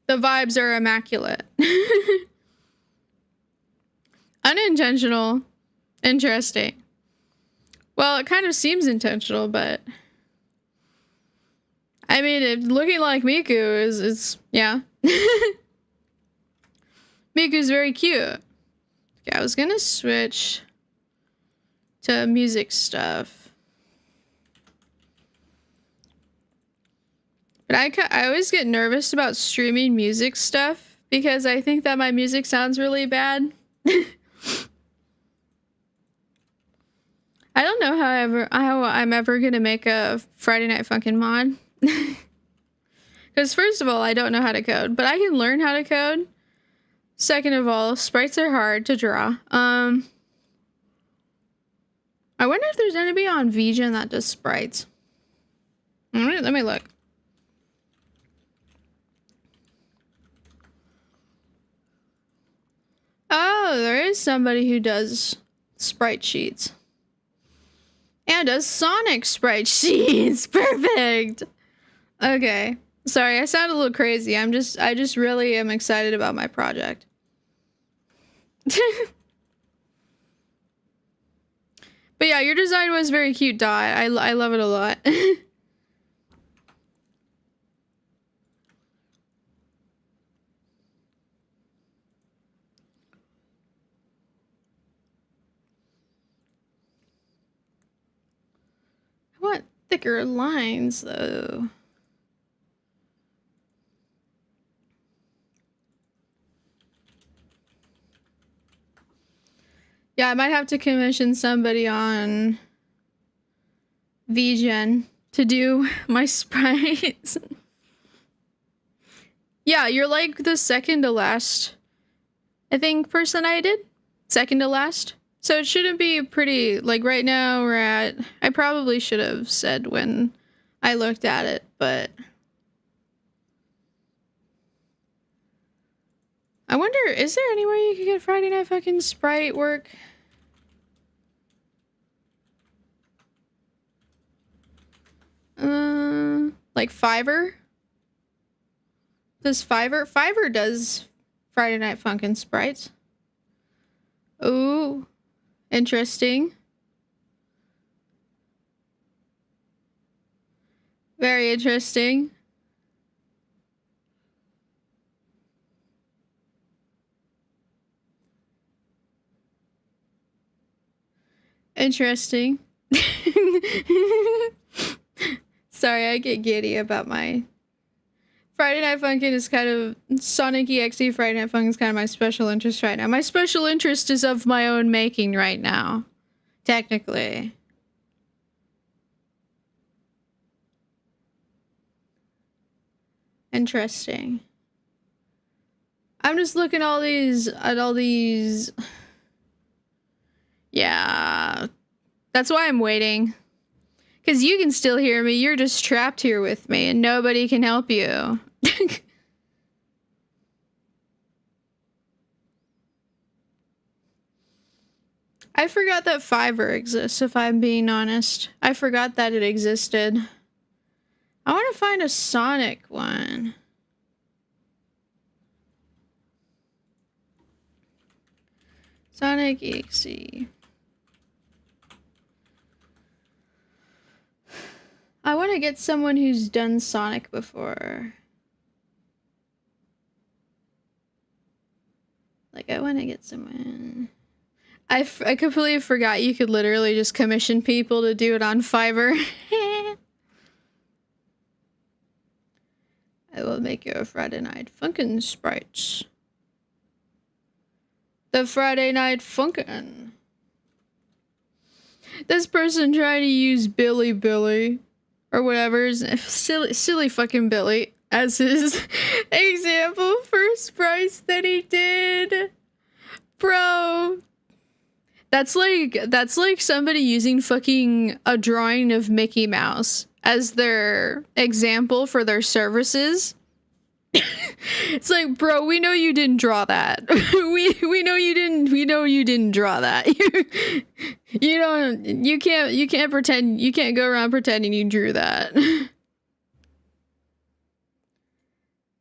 The vibes are immaculate. Unintentional. Interesting. Well, it kind of seems intentional, but I mean, looking like Miku is yeah. Miku's very cute. Okay, I was gonna switch to music stuff. But I always get nervous about streaming music stuff because I think that my music sounds really bad. I don't know how I'm ever gonna make a Friday Night Funkin' mod. Because first of all, I don't know how to code, but I can learn how to code. Second of all, sprites are hard to draw. I wonder if there's anybody on VGen that does sprites. Let me look. Oh, there is somebody who does sprite sheets. And does Sonic sprite sheets. Perfect. Okay. Sorry, I sound a little crazy. I just really am excited about my project. But yeah, your design was very cute, Dot. I love it a lot. I want thicker lines, though. Yeah, I might have to commission somebody on VGen to do my sprites. Yeah, you're like the second to last, I think, person I did. Second to last. So it shouldn't be pretty, like right now we're at, I probably should have said when I looked at it, but I wonder, is there anywhere you could get Friday Night Fucking sprite work? Like Fiverr? Does Fiverr? Fiverr does Friday Night Funkin' sprites. Ooh, interesting. Very interesting. Interesting. Sorry, I get giddy about my Friday Night Funkin' is kind of Sonic EXE. Friday Night Funkin' is kind of my special interest right now. My special interest is of my own making right now, technically. Interesting. I'm just looking at all these. Yeah, that's why I'm waiting. Because you can still hear me. You're just trapped here with me and nobody can help you. I forgot that Fiverr exists, if I'm being honest. I forgot that it existed. I want to find a Sonic one. Sonic EXE. I want to get someone who's done Sonic before. Like, I want to get someone... I completely forgot you could literally just commission people to do it on Fiverr. I will make you a Friday Night Funkin' sprites. The Friday Night Funkin'. This person trying to use Billy. Or whatever, silly fucking Billy as his example for sprites that he did. Bro. That's like somebody using fucking a drawing of Mickey Mouse as their example for their services. It's like, bro, we know you didn't draw that. we know you didn't draw that. You can't pretend, you can't go around pretending you drew that.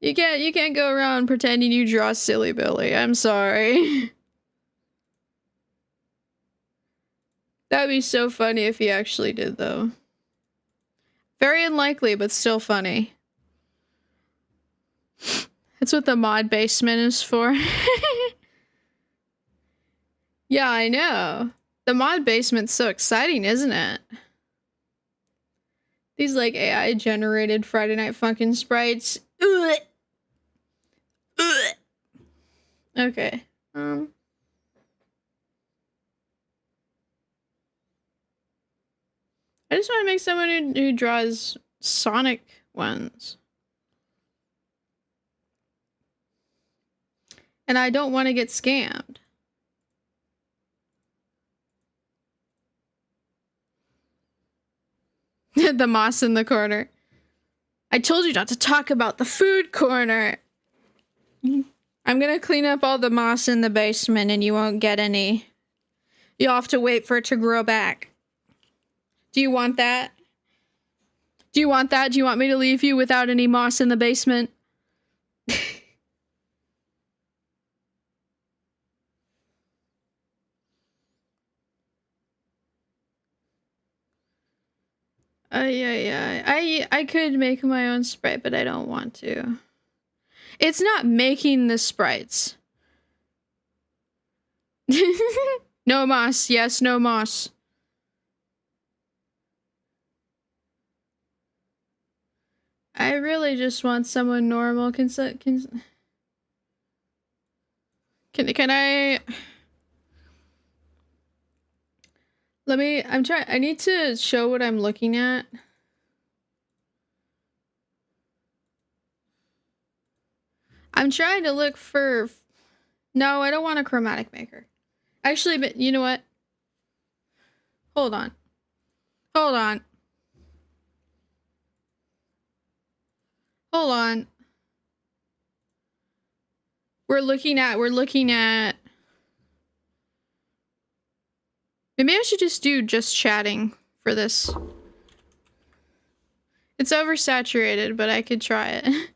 You can't go around pretending you draw Silly Billy. I'm sorry. That'd be so funny if he actually did, though. Very unlikely, but still funny. That's what the mod basement is for. Yeah, I know. The mod basement's so exciting, isn't it? These, like, AI-generated Friday Night Funkin' sprites. Ugh. Ugh. Okay. I just want to make someone who draws Sonic ones. And I don't want to get scammed. The moss in the corner. I told you not to talk about the food corner. I'm gonna clean up all the moss in the basement and you won't get any. You'll have to wait for it to grow back. Do you want that? Do you want that? Do you want me to leave you without any moss in the basement? Yeah. I could make my own sprite, but I don't want to. It's not making the sprites. No moss. Yes, no moss. I really just want someone normal. Can I? Let me, I need to show what I'm looking at. I'm trying to look for, no, I don't want a chromatic maker. Actually, but you know what? Hold on. Hold on. Hold on. We're looking at, maybe I should just do just chatting for this. It's oversaturated, but I could try it.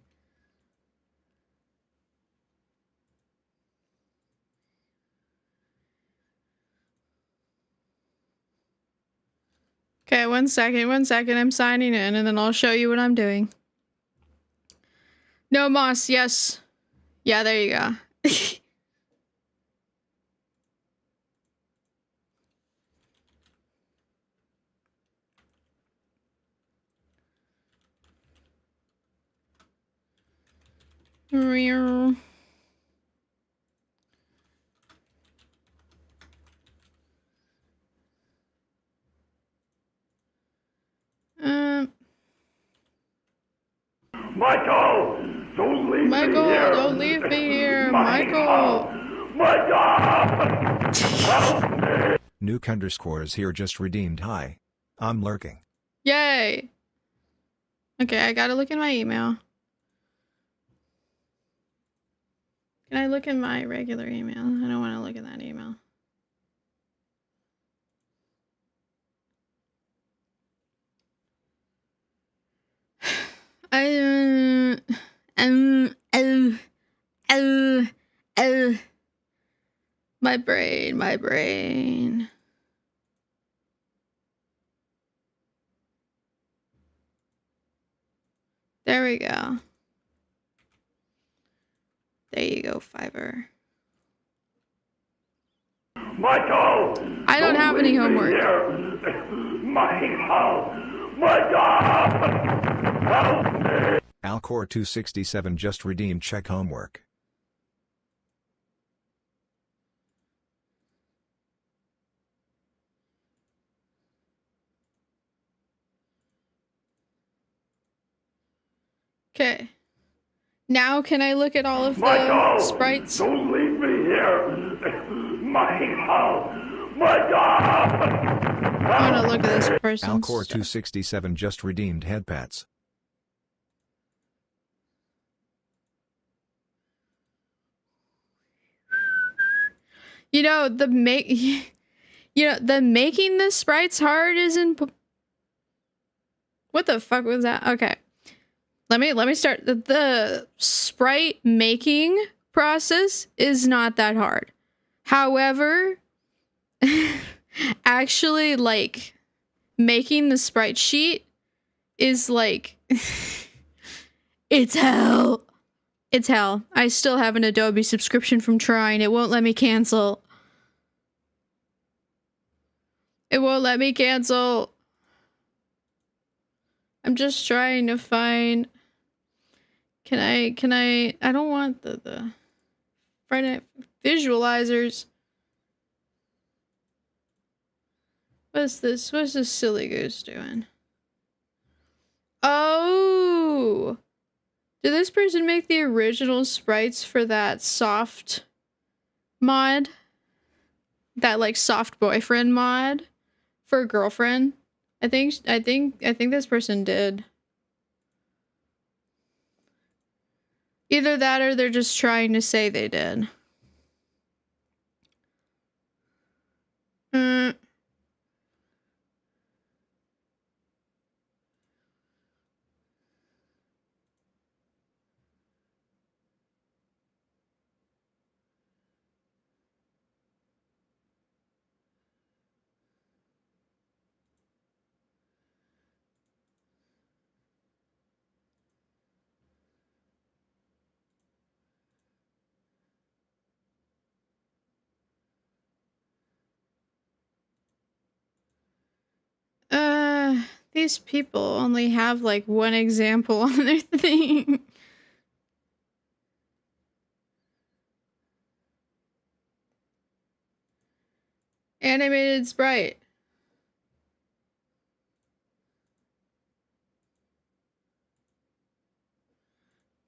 Okay, one second, I'm signing in and then I'll show you what I'm doing. No moss, yes. Yeah, there you go. Michael, don't leave me here. Michael, don't leave me here. Michael. Michael! Help me! Nuke_ is here just redeemed. Hi. I'm lurking. Yay. Okay, I gotta look in my email. Can I look in my regular email? I don't want to look at that email. My brain. There we go. There you go, Fiverr. Michael! I don't have any homework. Michael! Michael! Help me! Alcor 267 just redeemed. Check homework. Okay. Now can I look at all of the Michael! sprites? Don't leave me here! Michael! Michael! I want to look at this person's Alcor stuff. 267 just redeemed headpats. You know, the making the sprites hard isn't. What the fuck was that? Okay. Let me start. The sprite making process is not that hard. However, actually, like, making the sprite sheet is like it's hell. It's hell. I still have an Adobe subscription from trying. It won't let me cancel. It won't let me cancel. I'm just trying to find. Can I don't want the Friday visualizers. What's this? What's this silly goose doing? Oh! Did this person make the original sprites for that soft mod? That like soft boyfriend mod for a girlfriend? I think this person did. Either that or they're just trying to say they did. These people only have like one example on their thing. Animated sprite.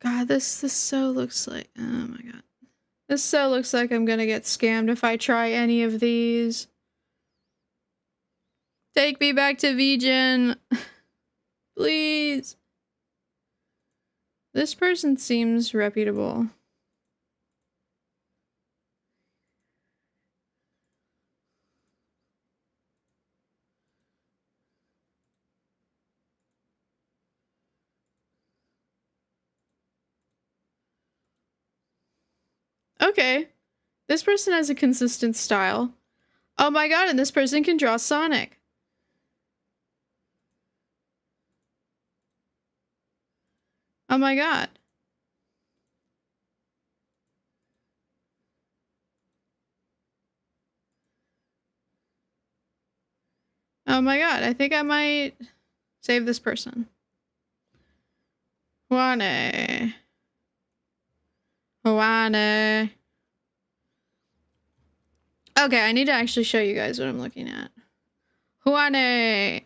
God, this so looks like, oh my god. This so looks like I'm gonna get scammed if I try any of these. Take me back to VGen. Please. This person seems reputable. Okay. This person has a consistent style. Oh my god, and this person can draw Sonic. Oh my god. Oh my god, I think I might save this person. Juane. Juane. Okay, I need to actually show you guys what I'm looking at. Juane.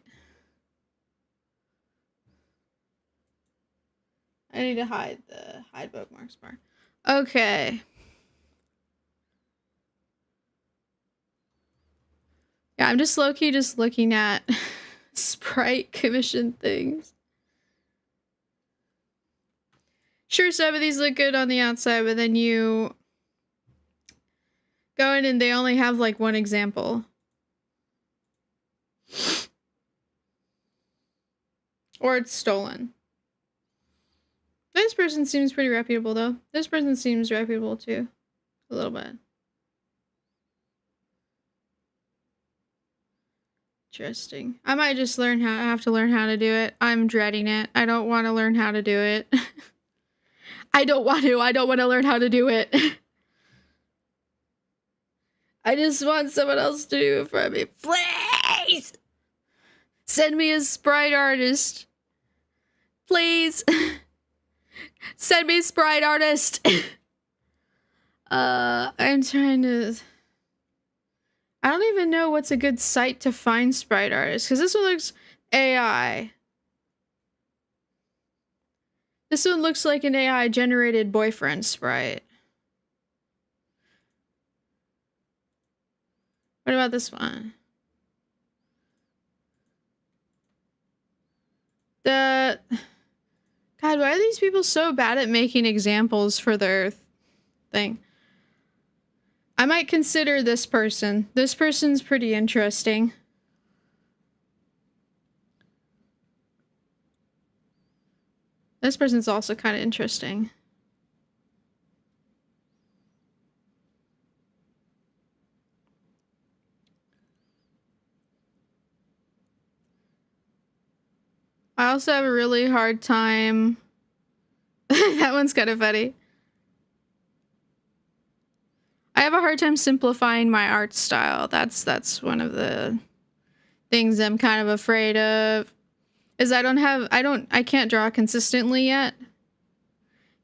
I need to hide bookmarks bar. Okay. Yeah, I'm just low-key just looking at sprite commission things. Sure, some of these look good on the outside, but then you go in and they only have like one example. Or it's stolen. This person seems pretty reputable though. This person seems reputable too. A little bit. Interesting. I might just have to learn how to do it. I'm dreading it. I don't want to learn how to do it. I don't want to learn how to do it. I just want someone else to do it for me. Please! Send me a sprite artist. Please. Send me a sprite artist. I'm trying to... I don't even know what's a good site to find sprite artists, because this one looks AI. This one looks like an AI generated boyfriend sprite. What about this one? The God, why are these people so bad at making examples for their thing? I might consider this person. This person's pretty interesting. This person's also kind of interesting. I also have a really hard time. That one's kind of funny. I have a hard time simplifying my art style. That's one of the things I'm kind of afraid of. Is I can't draw consistently yet.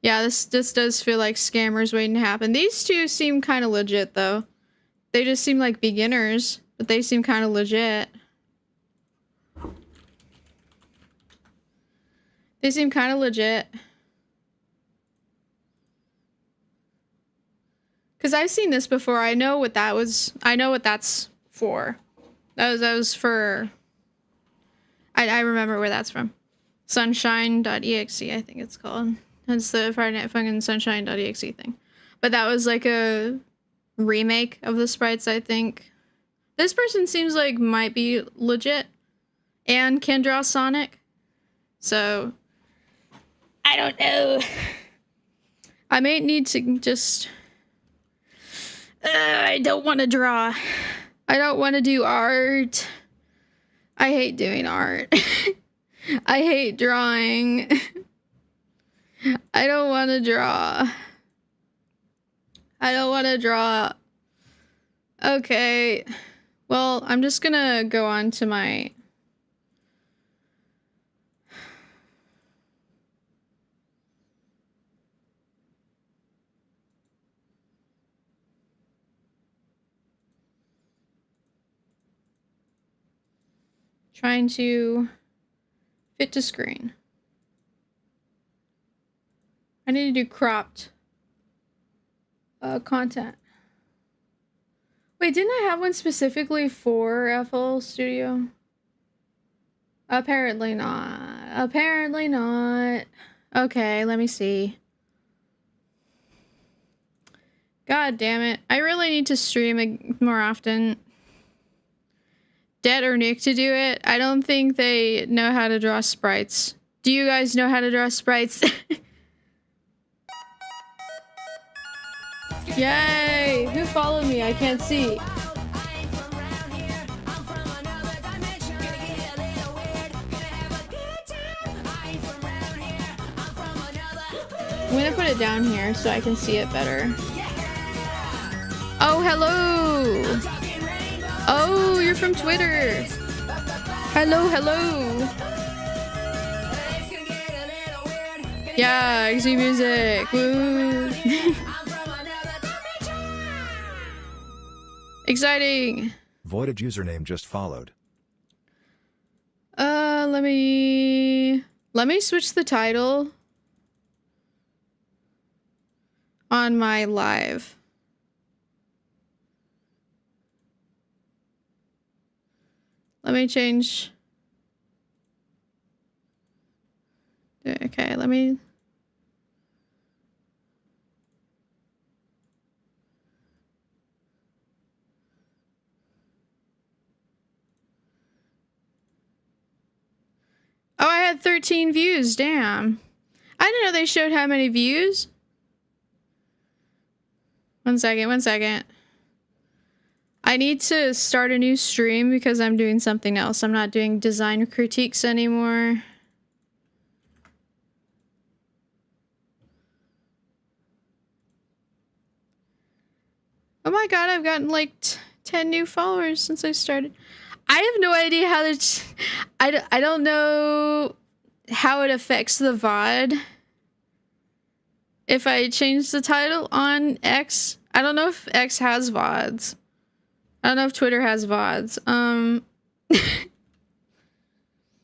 Yeah, this does feel like scammers waiting to happen. These two seem kind of legit though. They just seem like beginners, but they seem kind of legit. They seem kind of legit. Because I've seen this before. I know what that was. I know what that's for. That was for... I remember where that's from. Sunshine.exe, I think it's called. That's the Friday Night Funkin' Sunshine.exe thing. But that was like a remake of the sprites, I think. This person seems like might be legit. And can draw Sonic. So... I don't know. I may need to just... I don't want to draw. I don't want to do art. I hate doing art. I hate drawing. I don't want to draw. I don't want to draw. Okay. Well, I'm just gonna go on to my... Trying to fit to screen. I need to do cropped content. Wait, didn't I have one specifically for FL Studio? Apparently not. Apparently not. Okay, let me see. God damn it. I really need to stream more often. Det or Nick to do it. I don't think they know how to draw sprites. Do you guys know how to draw sprites? Yay! Who followed me? I can't see. I'm gonna put it down here so I can see it better. Oh, hello! Oh, you're from Twitter. Hello, hello. Yeah, XZ music. Woo. Exciting. Voided username just followed. Let me switch the title on my live. Let me change. Okay, let me. Oh, I had 13 views. Damn. I didn't know they showed how many views. One second. I need to start a new stream because I'm doing something else. I'm not doing design critiques anymore. Oh my god, I've gotten like 10 new followers since I started. I have no idea how to... I don't know how it affects the VOD. If I change the title on X. I don't know if X has VODs. I don't know if Twitter has VODs.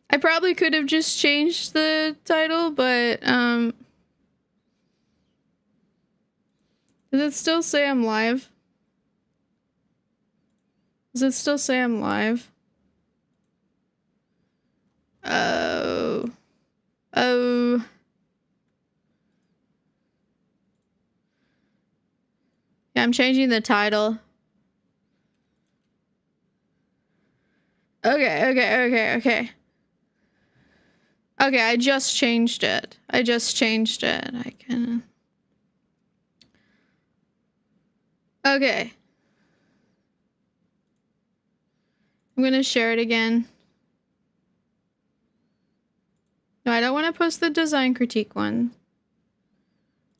I probably could have just changed the title, but does it still say I'm live? Does it still say I'm live? Oh. I'm changing the title. Okay. Okay, I just changed it. I can... Okay. I'm gonna share it again. No, I don't want to post the design critique one.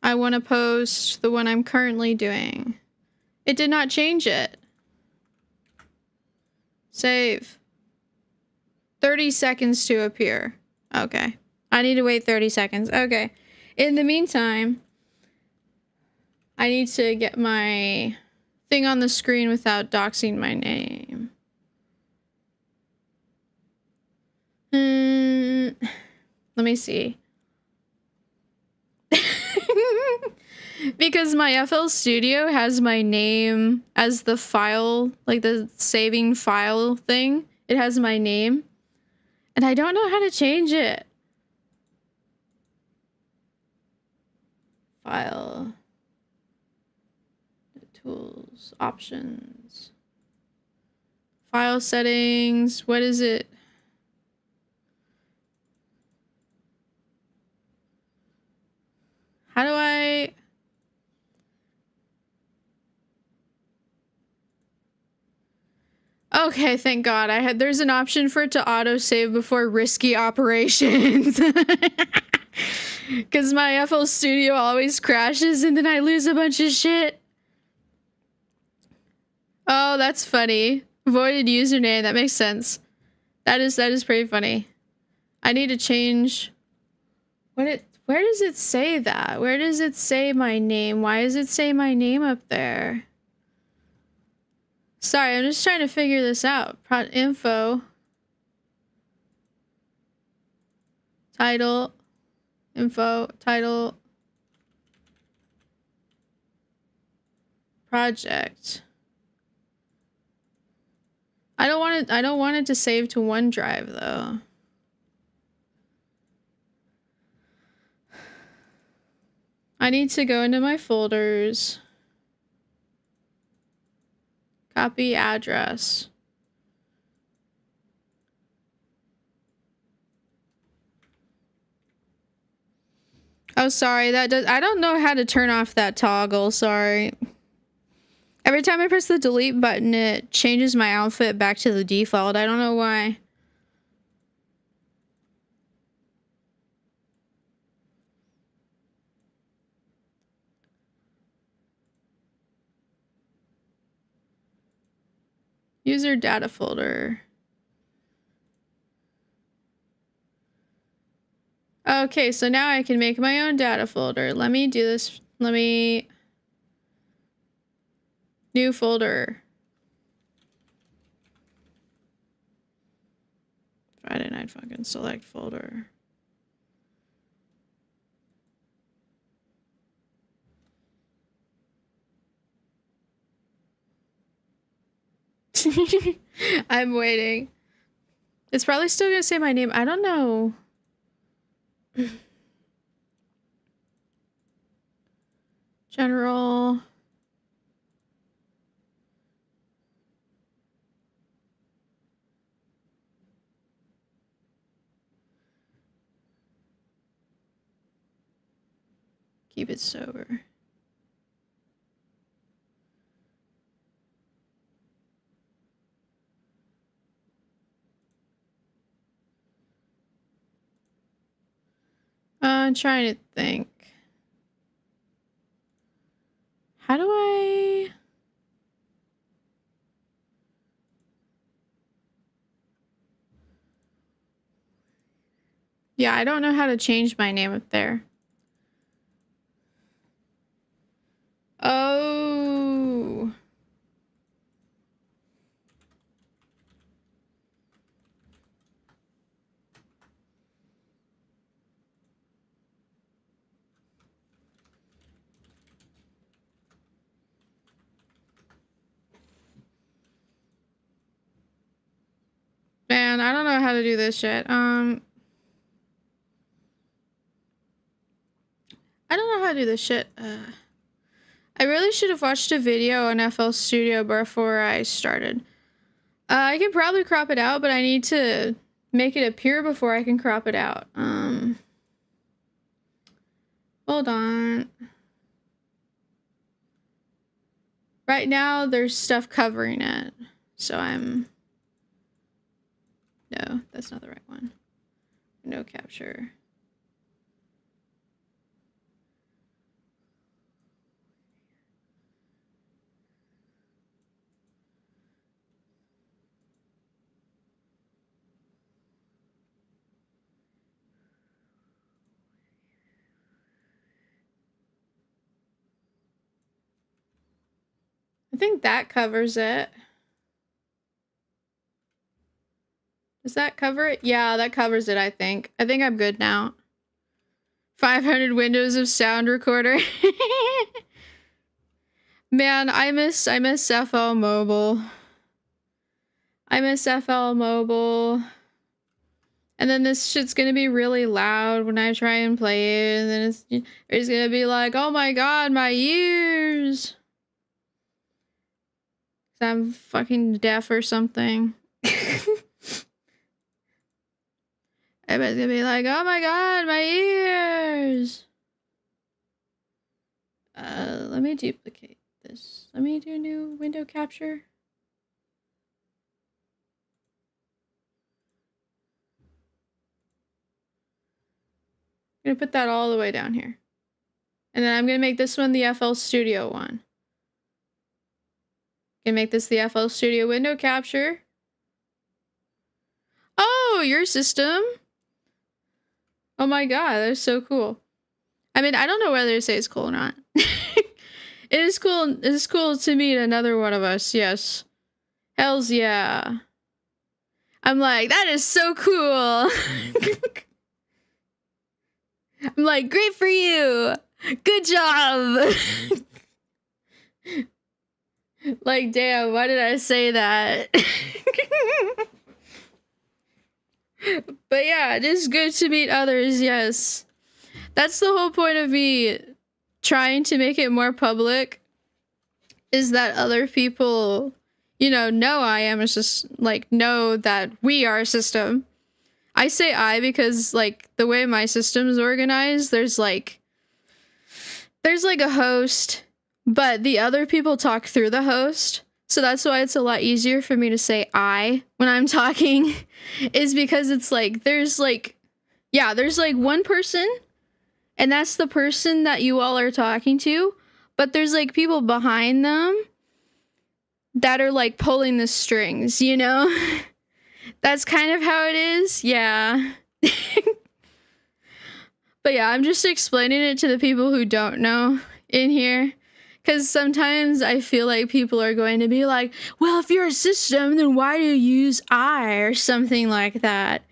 I want to post the one I'm currently doing. It did not change it. Save. 30 seconds to appear. Okay. I need to wait 30 seconds. Okay. In the meantime, I need to get my thing on the screen without doxing my name. Let me see. Because my FL Studio has my name as the file, like the saving file thing. It has my name. And I don't know how to change it. File. Tools. Options. File settings. What is it? How do I... Okay, thank God. There's an option for it to autosave before risky operations. Because my FL Studio always crashes and then I lose a bunch of shit. Oh, that's funny. Voided username, that makes sense. That is pretty funny. I need to change... Where does it say that? Where does it say my name? Why does it say my name up there? Sorry, I'm just trying to figure this out. Info. Title. Info. Title. Project. I don't want it to save to OneDrive though. I need to go into my folders. Copy address. Oh, sorry. I don't know how to turn off that toggle. Sorry. Every time I press the delete button, it changes my outfit back to the default. I don't know why. User data folder. Okay, so now I can make my own data folder. Let me do this. New folder. Friday night fucking select folder. I'm waiting. It's probably still gonna say my name. I don't know. General. Keep it sober. I'm trying to think. How do I... Yeah, I don't know how to change my name up there. Oh. Man, I don't know how to do this shit. I don't know how to do this shit. I really should have watched a video on FL Studio before I started. I can probably crop it out, but I need to make it appear before I can crop it out. Hold on. Right now, there's stuff covering it, so I'm... No, that's not the right one. No capture. I think that covers it. Does that cover it? Yeah, that covers it, I think. I think I'm good now. 500 windows of sound recorder. Man, I miss FL Mobile. I miss FL Mobile. And then this shit's gonna be really loud when I try and play it. And then it's gonna be like, oh my god, my ears. I'm fucking deaf or something. Everybody's gonna be like, oh my god, my ears. Let me duplicate this. Let me do a new window capture. I'm gonna put that all the way down here. And then I'm gonna make this one the FL Studio one. Gonna make this the FL Studio window capture. Oh, your system. Oh my god, that's so cool. I mean, I don't know whether to say it's cool or not. It is cool. It is cool to meet another one of us, yes. Hells yeah. I'm like, that is so cool. I'm like, great for you. Good job. Like, damn, why did I say that? But yeah, it is good to meet others, yes. That's the whole point of me trying to make it more public, is that other people, you know I am a system, like, know that we are a system. I say I because, like, the way my system's organized, there's like a host, but the other people talk through the host. So that's why it's a lot easier for me to say I when I'm talking, is because it's like, there's like one person, and that's the person that you all are talking to, but there's like people behind them that are like pulling the strings, you know? That's kind of how it is, yeah. But yeah, I'm just explaining it to the people who don't know in here. Because sometimes I feel like people are going to be like, well, if you're a system, then why do you use I or something like that?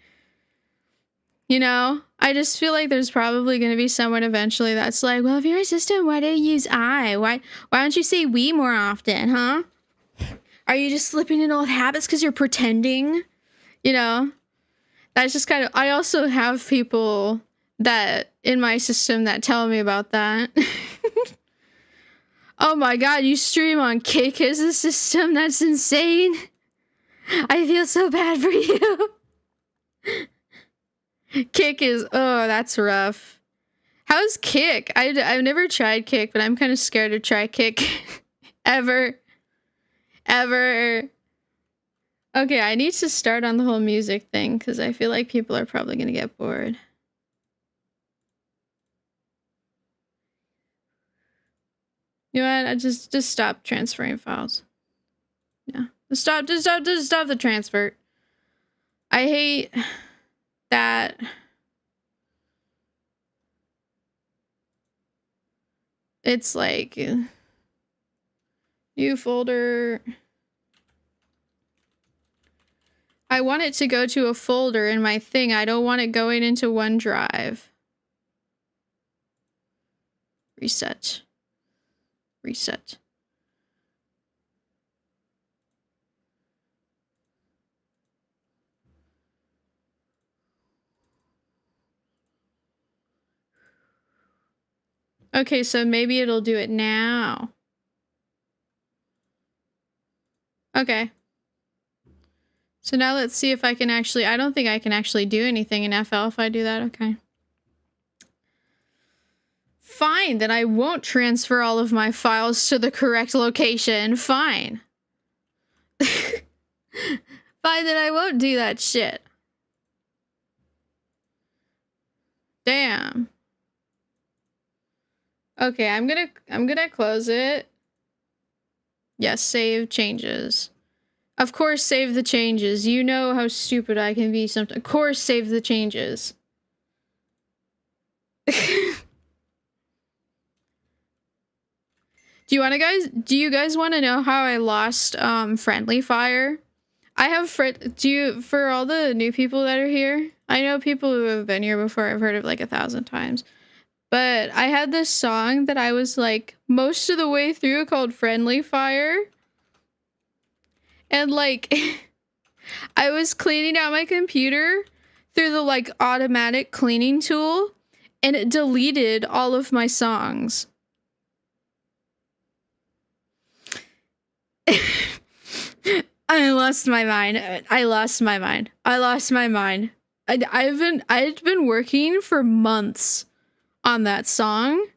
You know? I just feel like there's probably going to be someone eventually that's like, well, if you're a system, why do you use I? Why don't you say we more often, huh? Are you just slipping in old habits because you're pretending? You know? That's just kind of... I also have people that in my system that tell me about that. Oh my god, you stream on Cake as a system? That's insane. I feel so bad for you. Kick is... Oh, that's rough. How's Kick? I've never tried Kick, but I'm kind of scared to try Kick. Ever. Okay, I need to start on the whole music thing, because I feel like people are probably going to get bored. You know what? I just stop transferring files. Yeah. Just stop the transfer. I hate that. It's like new folder. I want it to go to a folder in my thing. I don't want it going into OneDrive. Reset. Okay, so maybe it'll do it now. Okay. So now let's see if I can actually... I don't think I can actually do anything in FL if I do that. Okay. Fine, then I won't transfer all of my files to the correct location. Fine. Fine, then I won't do that shit. Damn. Okay, I'm gonna close it. Yes, save changes. Of course, save the changes. You know how stupid I can be sometimes. Of course, save the changes. Do you guys want to know how I lost friendly fire? I have for all the new people that are here, I know people who have been here before, I've heard it like 1,000 times. But I had this song that I was like most of the way through called Friendly Fire. And like I was cleaning out my computer through the like automatic cleaning tool and it deleted all of my songs. I lost my mind. I'd been working for months on that song.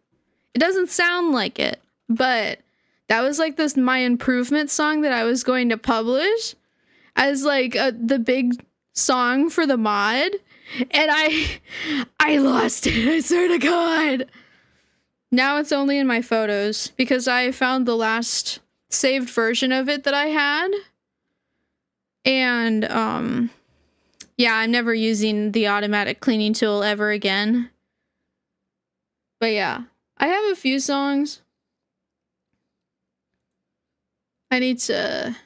It doesn't sound like it, but that was like my improvement song that I was going to publish as like the big song for the mod, and I lost it. I swear to God. Now it's only in my photos because I found the last saved version of it that I had. And yeah, I'm never using the automatic cleaning tool ever again. But yeah, I have a few songs. I need to...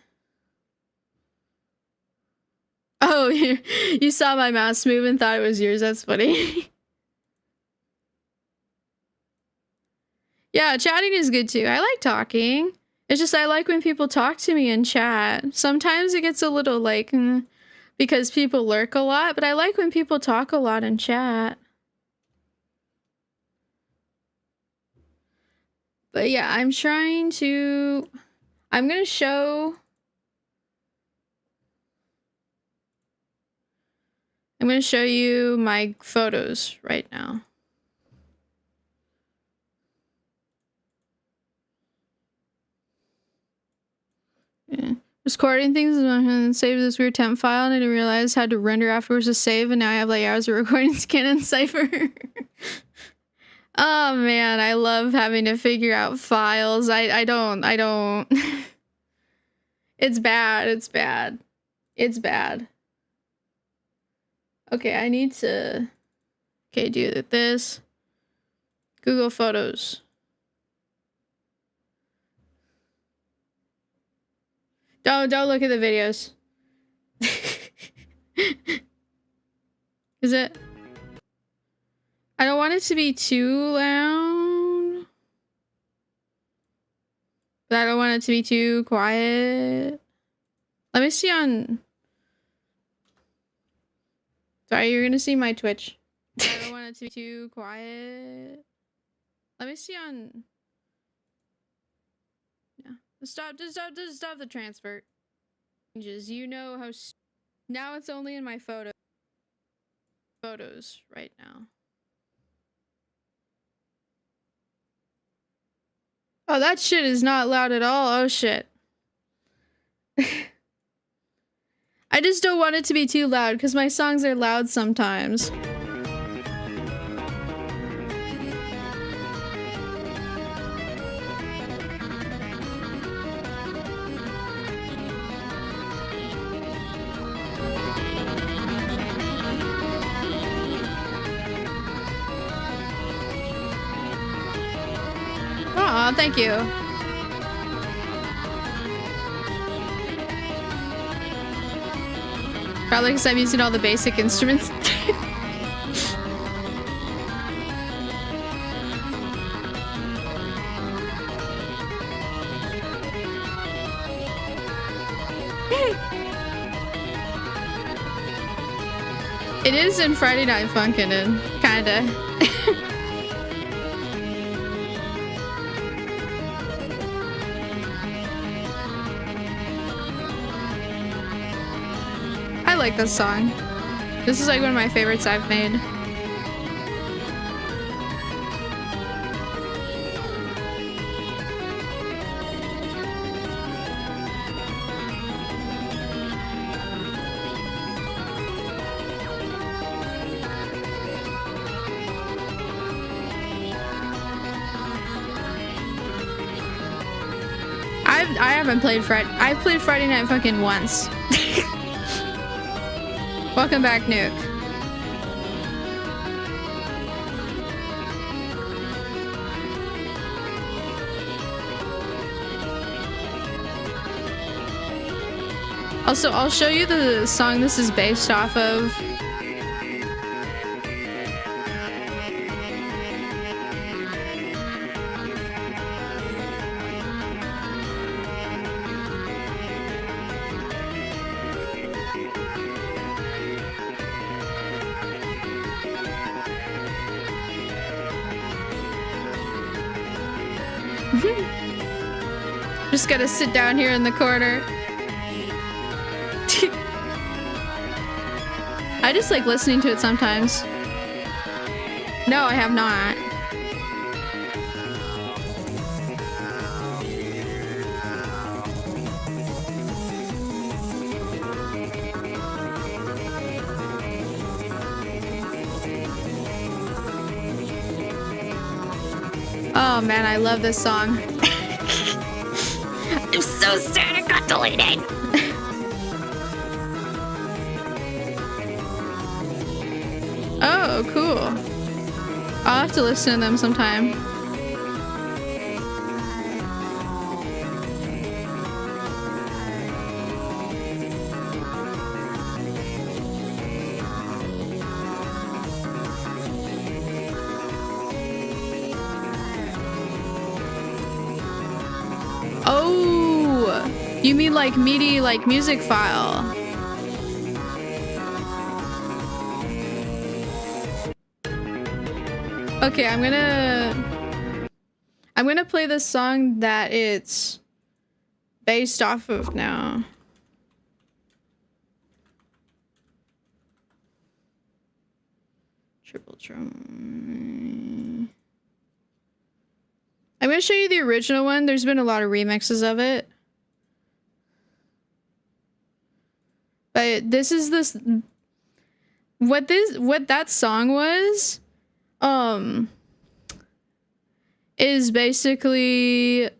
Oh, you saw my mouse move and thought it was yours. That's funny. Yeah, chatting is good too. I like talking. It's just I like when people talk to me in chat. Sometimes it gets a little like... because people lurk a lot, but I like when people talk a lot in chat. But yeah, I'm trying to... I'm gonna show... I'm gonna show you my photos right now. Yeah. Recording things and save this weird temp file, and I didn't realize how to render afterwards to save, and now I have like hours of recording scan and cipher. Oh man, I love having to figure out files. I don't. It's bad. It's bad. Okay, I need to... Okay, do this. Google Photos. Don't look at the videos. Is it? I don't want it to be too loud. But I don't want it to be too quiet. Let me see on... Sorry, you're gonna see my Twitch. I don't want it to be too quiet. Let me see on... Yeah. Just stop the transfer. You know how... Now it's only in my photos right now. Oh, that shit is not loud at all. Oh, shit. I just don't want it to be too loud because my songs are loud sometimes. Aw, thank you. Probably because I'm using all the basic instruments. It is in Friday Night Funkin', and kinda. like this song. This is like one of my favorites I've made. I haven't played Friday. I've played Friday Night fucking once. Welcome back, Nuke. Also, I'll show you the song this is based off of. Just gotta sit down here in the corner. I just like listening to it sometimes. No, I have not. Oh man, I love this song. I'm so sad it got deleted. Oh, cool. I'll have to listen to them sometime. Oh, you mean like MIDI, like music file? Okay, I'm gonna play the song that it's based off of now. Triple drum. I'm gonna show you the original one. There's been a lot of remixes of it. But this is what that song was. Is basically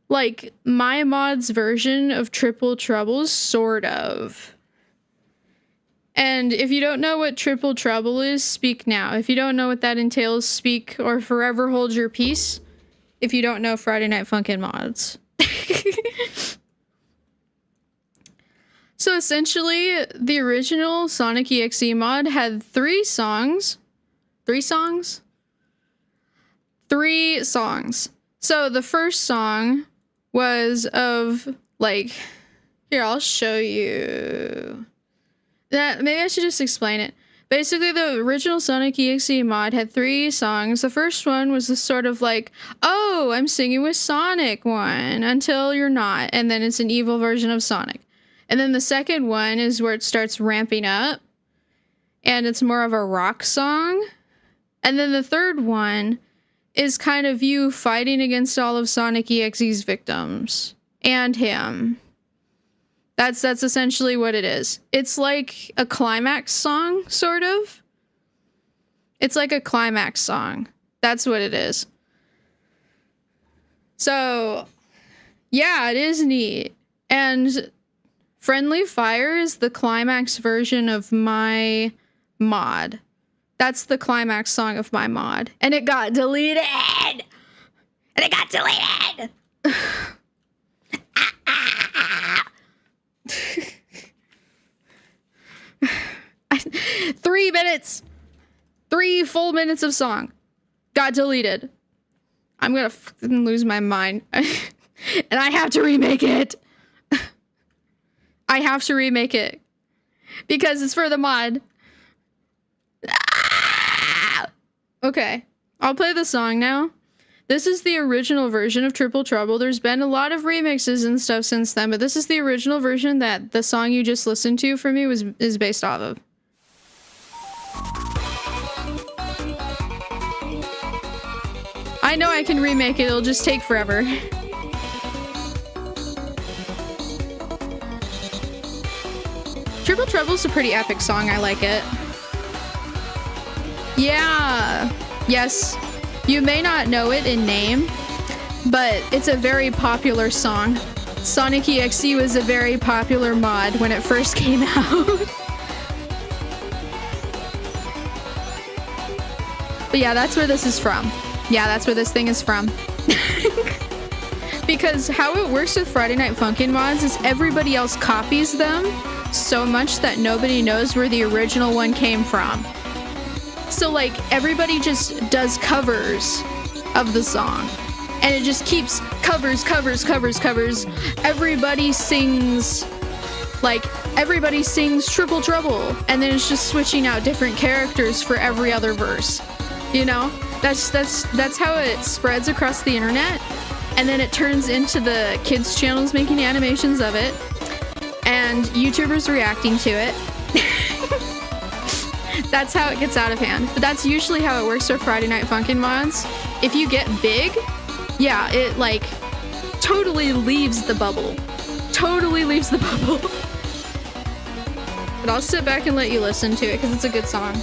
like my mod's version of Triple Trouble, sort of. And if you don't know what Triple Trouble is, speak now. If you don't know what that entails, speak or forever hold your peace. If you don't know Friday Night Funkin' mods. So essentially, the original Sonic EXE mod had three songs. So the first song was of like, here, I'll show you. That maybe I should just explain it. Basically, the original Sonic EXE mod had three songs. The first one was this sort of like, oh, I'm singing with Sonic one until you're not, and then it's an evil version of Sonic. And then the second one is where it starts ramping up, and it's more of a rock song. And then the third one is kind of you fighting against all of Sonic EXE's victims and him. That's essentially what it is. It's like a climax song, sort of. It's like a climax song. That's what it is. So, yeah, it is neat. And Friendly Fire is the climax version of my mod. That's the climax song of my mod. And it got deleted! And it got deleted! 3 minutes! 3 full minutes of song got deleted. I'm gonna fucking lose my mind. And I have to remake it. I have to remake it. Because it's for the mod. Okay. I'll play the song now. This is the original version of Triple Trouble. There's been a lot of remixes and stuff since then, but this is the original version that the song you just listened to from me is based off of. I know I can remake it, it'll just take forever. Triple Trouble's a pretty epic song, I like it. Yeah, yes. You may not know it in name, but it's a very popular song. Sonic EXE was a very popular mod when it first came out. But yeah, that's where this is from. Yeah, that's where this thing is from. Because how it works with Friday Night Funkin' mods is everybody else copies them so much that nobody knows where the original one came from. So like everybody just does covers of the song and it just keeps covers. Everybody sings Triple Trouble and then it's just switching out different characters for every other verse. You know? That's how it spreads across the internet, and then it turns into the kids channels making animations of it and YouTubers reacting to it. That's how it gets out of hand. But that's usually how it works with Friday Night Funkin' mods. If you get big, yeah, it like totally leaves the bubble. Totally leaves the bubble. But I'll sit back and let you listen to it because it's a good song.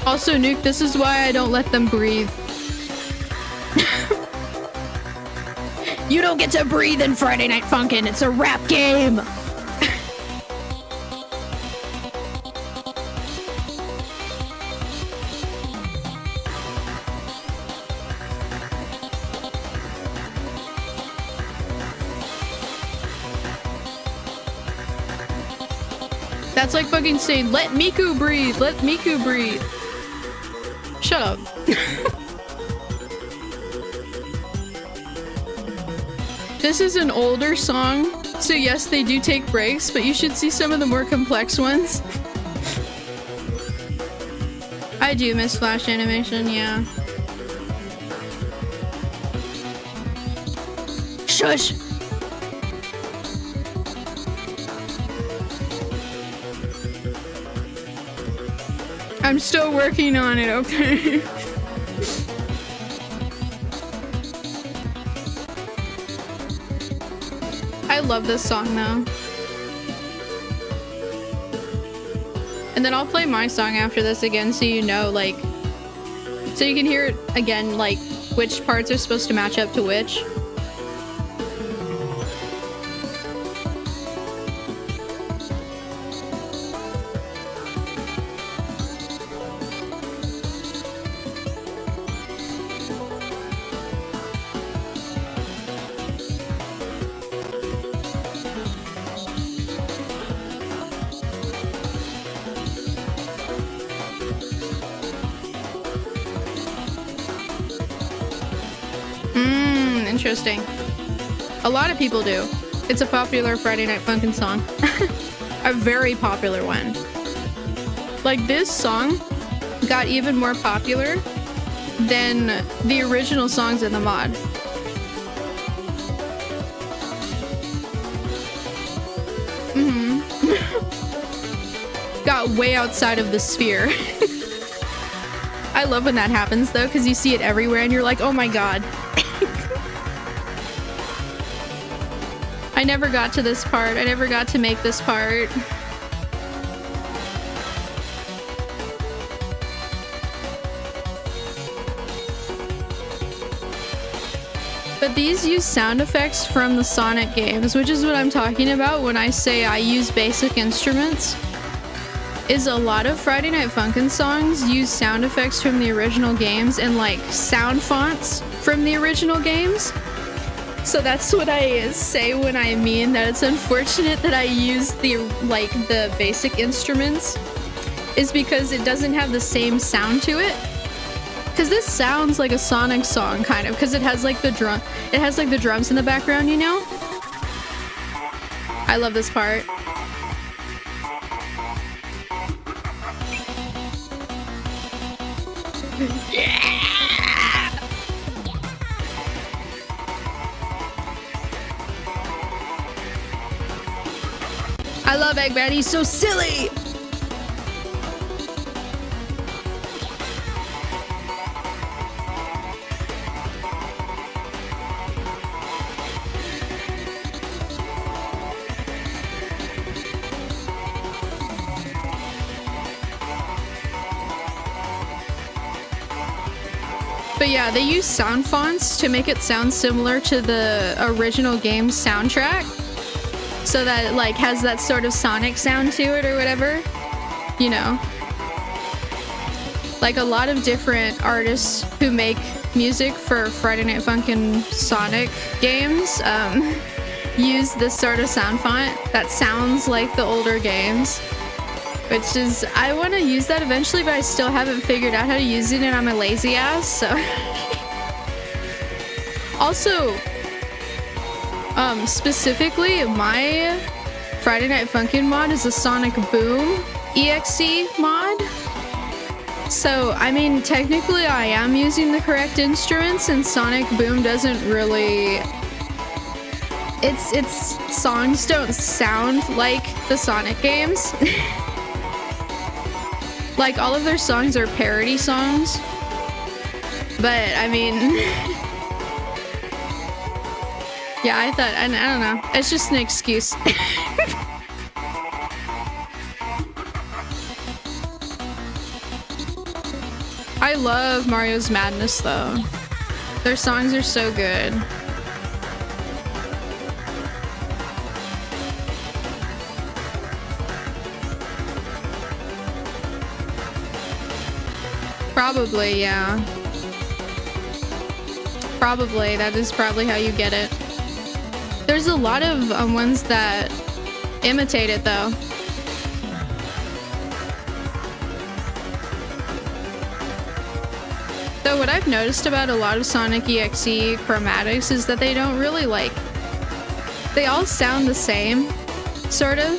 Also, Nuke, this is why I don't let them breathe. You don't get to breathe in Friday Night Funkin'. It's a rap game. That's like fucking saying, let Miku breathe. Let Miku breathe. Shut up. This is an older song, so yes, they do take breaks, but you should see some of the more complex ones. I do miss Flash animation, yeah. Shush! I'm still working on it, okay? I love this song though. And then I'll play my song after this again so you know, like, so you can hear it again, like, which parts are supposed to match up to which. Interesting. A lot of people do. It's a popular Friday Night Funkin' song. A very popular one. Like, this song got even more popular than the original songs in the mod. Got way outside of the sphere. I love when that happens though, because you see it everywhere and you're like, oh my god. I never got to this part. I never got to make this part. But these use sound effects from the Sonic games, which is what I'm talking about when I say I use basic instruments. Is a lot of Friday Night Funkin' songs use sound effects from the original games and like sound fonts from the original games. So that's what I say when I mean that it's unfortunate that I use the basic instruments, is because it doesn't have the same sound to it. Because this sounds like a Sonic song kind of, because it has like the drums in the background, you know? I love this part. Yeah! I love Eggman, he's so silly! But yeah, they use sound fonts to make it sound similar to the original game's soundtrack. So that it like has that sort of Sonic sound to it or whatever. You know. Like a lot of different artists who make music for Friday Night Funkin' Sonic games use this sort of sound font that sounds like the older games. Which is, I want to use that eventually, but I still haven't figured out how to use it and I'm a lazy ass, so. Also, specifically, my Friday Night Funkin' mod is a Sonic Boom EXE mod. So, I mean, technically I am using the correct instruments and Sonic Boom doesn't really... Its songs don't sound like the Sonic games. Like, all of their songs are parody songs. But, I mean... yeah, I thought... I don't know. It's just an excuse. I love Mario's Madness, though. Their songs are so good. Probably, yeah. Probably, that is probably how you get it. There's a lot of ones that imitate it, though. Though what I've noticed about a lot of Sonic EXE chromatics is that they don't really, like... They all sound the same, sort of.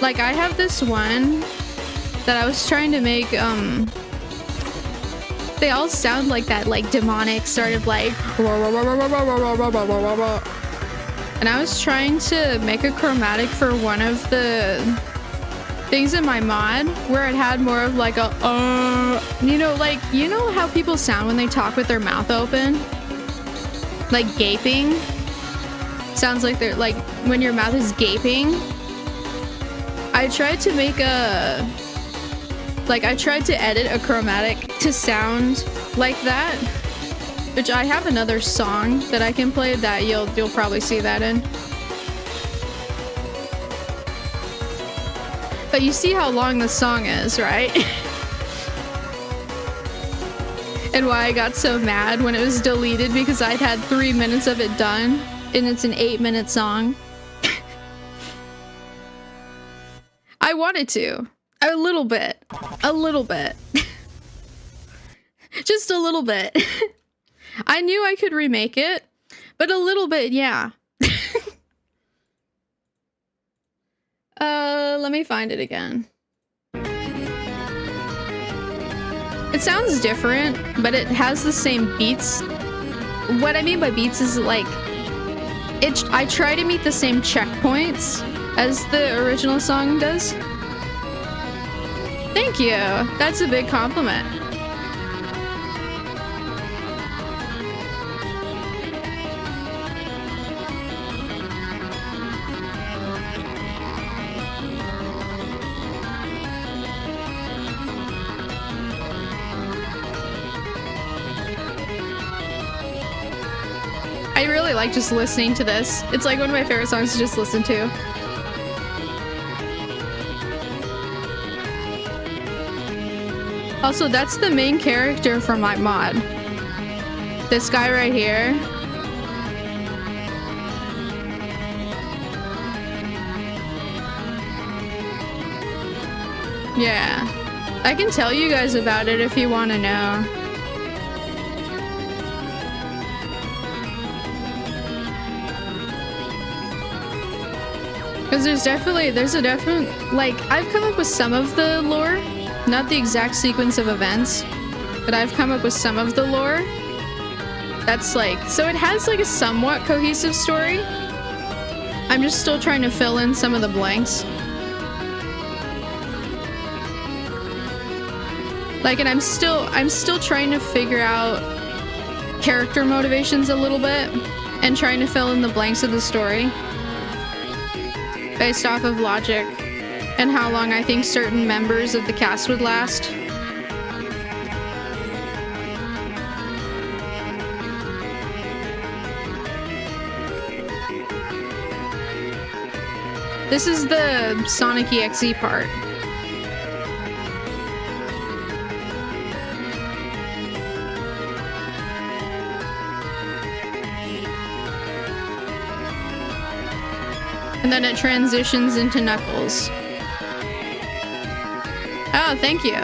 Like, I have this one that I was trying to make, they all sound like that, like, demonic sort of, like, and I was trying to make a chromatic for one of the things in my mod where it had more of like a, you know, like, you know how people sound when they talk with their mouth open? Like gaping? Sounds like they're, like, when your mouth is gaping. I tried to make a... Like, I tried to edit a chromatic to sound like that, which I have another song that I can play that you'll probably see that in. But you see how long the song is, right? And why I got so mad when it was deleted because I'd had 3 minutes of it done, and it's an 8-minute song. I wanted to. A little bit. A little bit. Just a little bit. I knew I could remake it, but a little bit, yeah. Let me find it again. It sounds different, but it has the same beats. What I mean by beats is like, I try to meet the same checkpoints as the original song does. Thank you. That's a big compliment. I really like just listening to this. It's like one of my favorite songs to just listen to. Also, that's the main character from my mod. This guy right here. Yeah. I can tell you guys about it if you want to know. Because there's a definite, like, I've come up with some of the lore, not the exact sequence of events, but I've come up with some of the lore. That's like, so it has like a somewhat cohesive story. I'm just still trying to fill in some of the blanks. Like, and I'm still trying to figure out character motivations a little bit and trying to fill in the blanks of the story based off of logic and how long I think certain members of the cast would last. This is the Sonic EXE part. And then it transitions into Knuckles. Oh, thank you.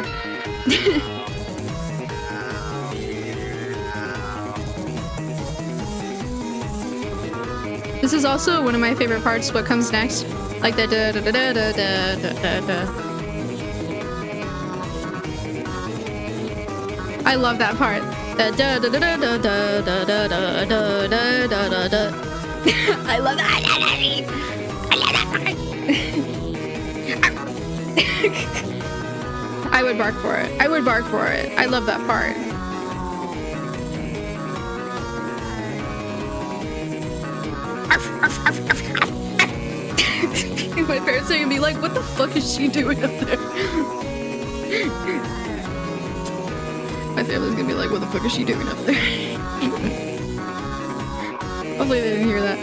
This is also one of my favorite parts, what comes next. Like the da da da da da da da da. I love that part. Da da da da da da da da da da da da da. I love that. I would bark for it. I would bark for it. I love that part. My parents are gonna be like, what the fuck is she doing up there? My family's gonna be like, what the fuck is she doing up there? Hopefully they didn't hear that.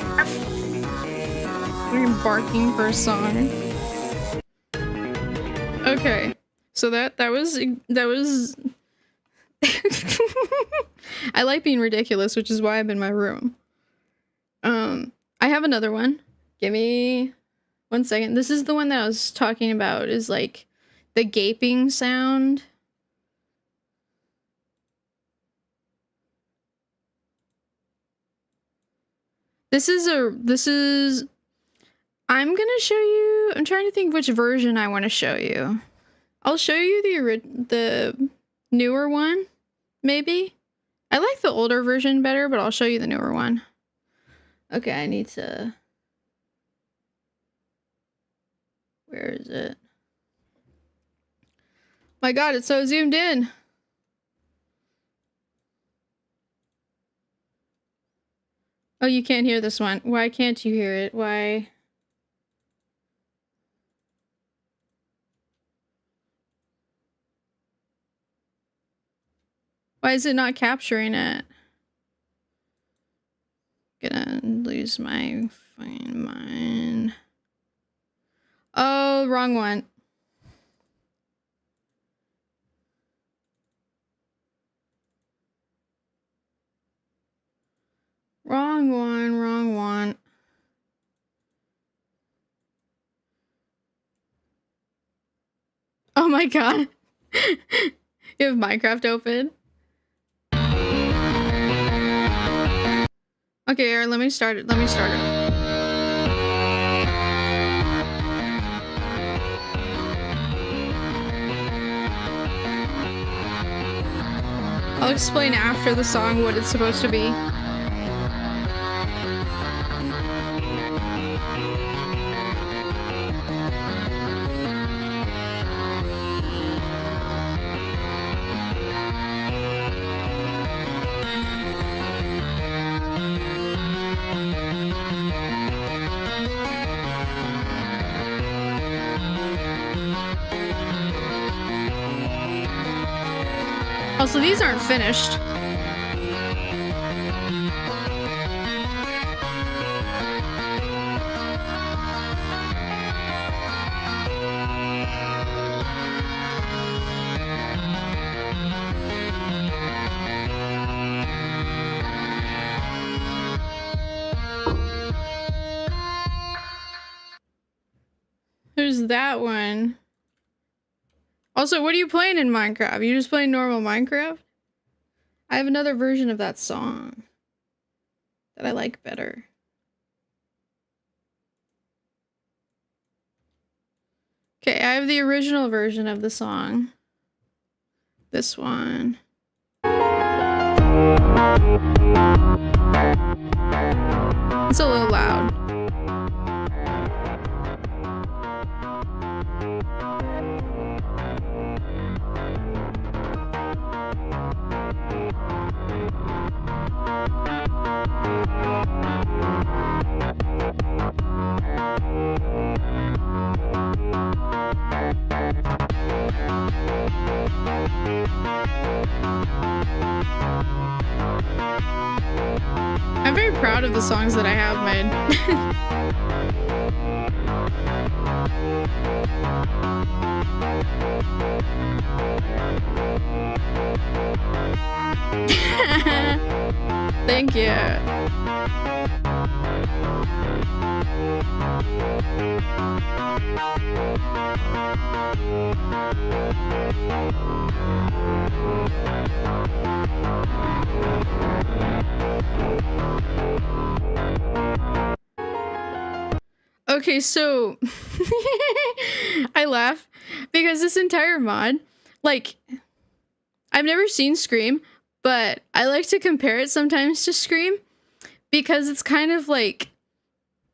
We're barking for a song. Okay, so that was I like being ridiculous, which is why I'm in my room. I have another one. Give me 1 second. This is the one that I was talking about, is like the gaping sound. I'm gonna show you, I'm trying to think which version I want to show you. I'll show you the newer one, maybe. I like the older version better, but I'll show you the newer one. Okay, I need to... Where is it? My god, it's so zoomed in. Oh, you can't hear this one. Why can't you hear it? Why? Why is it not capturing it? Gonna lose my fucking mind. Oh, wrong one. Wrong one, wrong one. Oh my god. You have Minecraft open? Okay, Aaron, let me start it. I'll explain after the song what it's supposed to be. Also, these aren't finished. There's that one. Also, what are you playing in Minecraft? You just playing normal Minecraft? I have another version of that song that I like better. Okay, I have the original version of the song. This one. It's a little loud. I'm very proud of the songs that I have made. Thank you. Okay, so I laugh because this entire mod, like, I've never seen Scream, but I like to compare it sometimes to Scream because it's kind of like,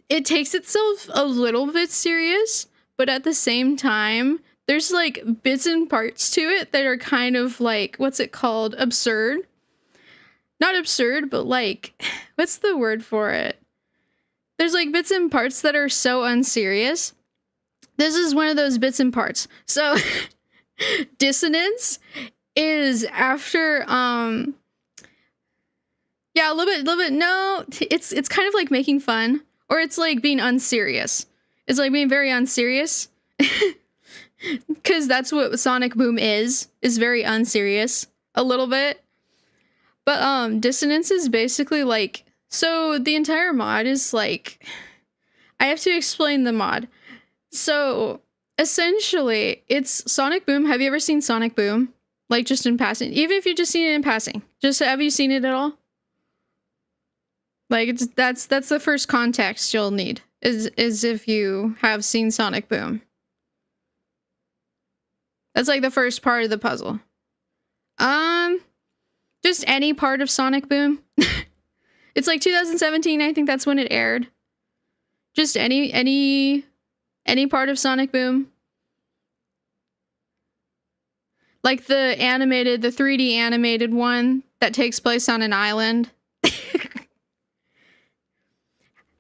it takes itself a little bit serious, but at the same time, there's like bits and parts to it that are kind of like, what's it called? Absurd. Not absurd, but like, what's the word for it? There's like bits and parts that are so unserious. This is one of those bits and parts. So dissonance is after yeah, a little bit no, it's kind of like making fun, or it's like being unserious. It's like being very unserious. Cause that's what Sonic Boom is very unserious. A little bit. But dissonance is basically like, so the entire mod is like, I have to explain the mod. So essentially it's Sonic Boom. Have you ever seen Sonic Boom? Like just in passing, even if you just seen it in passing, just have you seen it at all? Like that's the first context you'll need is if you have seen Sonic Boom. That's like the first part of the puzzle. Just any part of Sonic Boom. It's like 2017, I think that's when it aired. Just any part of Sonic Boom. Like the 3D animated one that takes place on an island.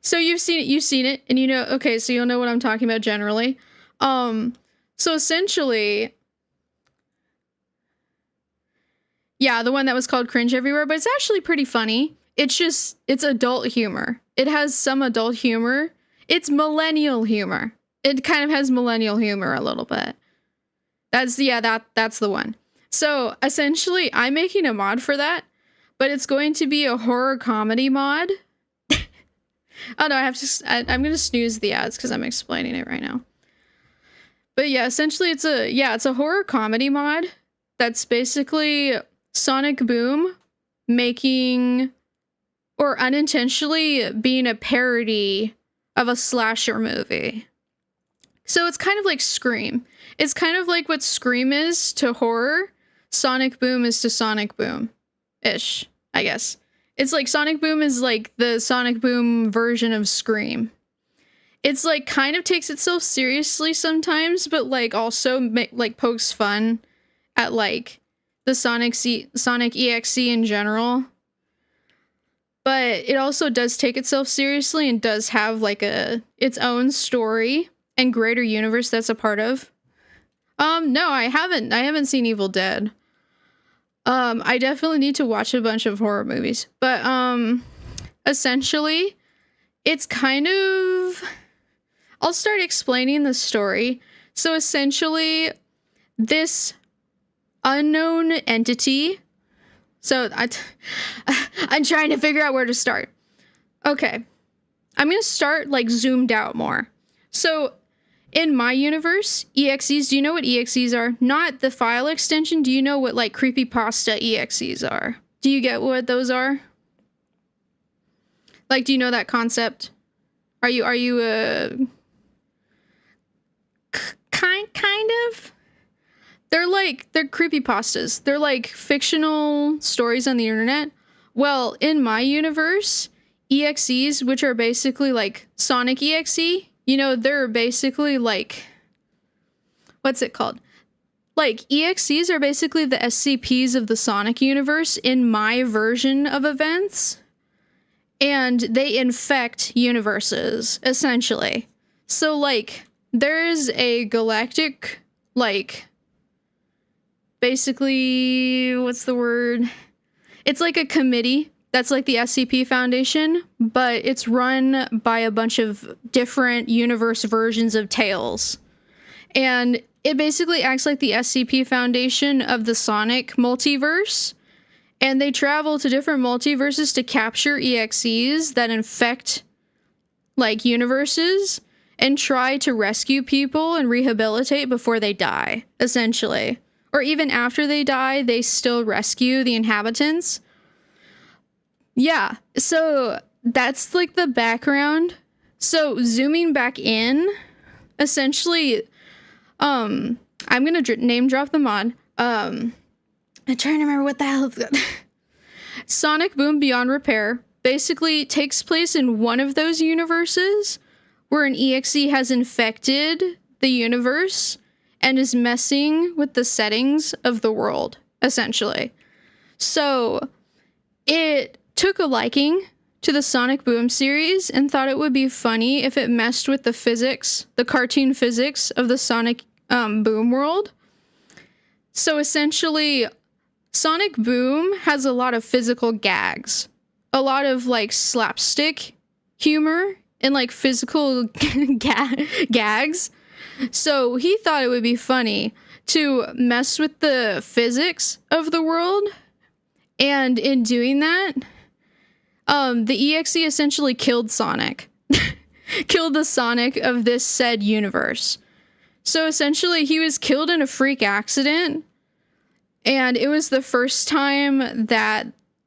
So you've seen it, and you know, okay, so you'll know what I'm talking about generally. So essentially, yeah, the one that was called Cringe Everywhere, but it's actually pretty funny. It's adult humor. It has some adult humor. It's millennial humor. It kind of has millennial humor a little bit. That's the one. So essentially, I'm making a mod for that, but it's going to be a horror comedy mod. Oh no, I'm gonna snooze the ads because I'm explaining it right now. But yeah, essentially it's a horror comedy mod that's basically Sonic Boom making, or unintentionally being, a parody of a slasher movie. So it's kind of like Scream. It's kind of like what Scream is to horror, Sonic Boom is to Sonic Boom-ish, I guess. It's like Sonic Boom is like the Sonic Boom version of Scream. It's like kind of takes itself seriously sometimes, but like also like pokes fun at like the Sonic EXE in general. But it also does take itself seriously and does have like its own story and greater universe that's a part of. No, I haven't seen Evil Dead. I definitely need to watch a bunch of horror movies. But essentially it's kind of, I'll start explaining the story. So essentially this unknown entity, so I'm trying to figure out where to start. Okay. I'm going to start like zoomed out more. So in my universe, EXEs, do you know what EXEs are? Not the file extension. Do you know what like creepypasta EXEs are? Do you get what those are? Like, do you know that concept? Are you kind they're creepypastas. They're like fictional stories on the internet. Well, in my universe, EXEs, which are basically like Sonic EXE, you know, they're basically like, what's it called? Like, EXEs are basically the SCPs of the Sonic universe in my version of events. And they infect universes, essentially. So, like, there's a galactic, like, basically, what's the word? It's like a committee that's like the SCP Foundation, but it's run by a bunch of different universe versions of Tails. And it basically acts like the SCP Foundation of the Sonic multiverse. And they travel to different multiverses to capture EXEs that infect, like, universes and try to rescue people and rehabilitate before they die, essentially. Or even after they die, they still rescue the inhabitants. Yeah, so that's, like, the background. So zooming back in, essentially, I'm gonna name drop the mod. I'm trying to remember what the hell it's got. Sonic Boom Beyond Repair basically takes place in one of those universes where an EXE has infected the universe and is messing with the settings of the world, essentially. So it took a liking to the Sonic Boom series and thought it would be funny if it messed with the physics, the cartoon physics of the Sonic Boom world. So essentially, Sonic Boom has a lot of physical gags, a lot of like slapstick humor and like physical gags. So he thought it would be funny to mess with the physics of the world. And in doing that, the EXE essentially killed Sonic, killed the Sonic of this said universe. So essentially he was killed in a freak accident. And it was the first time that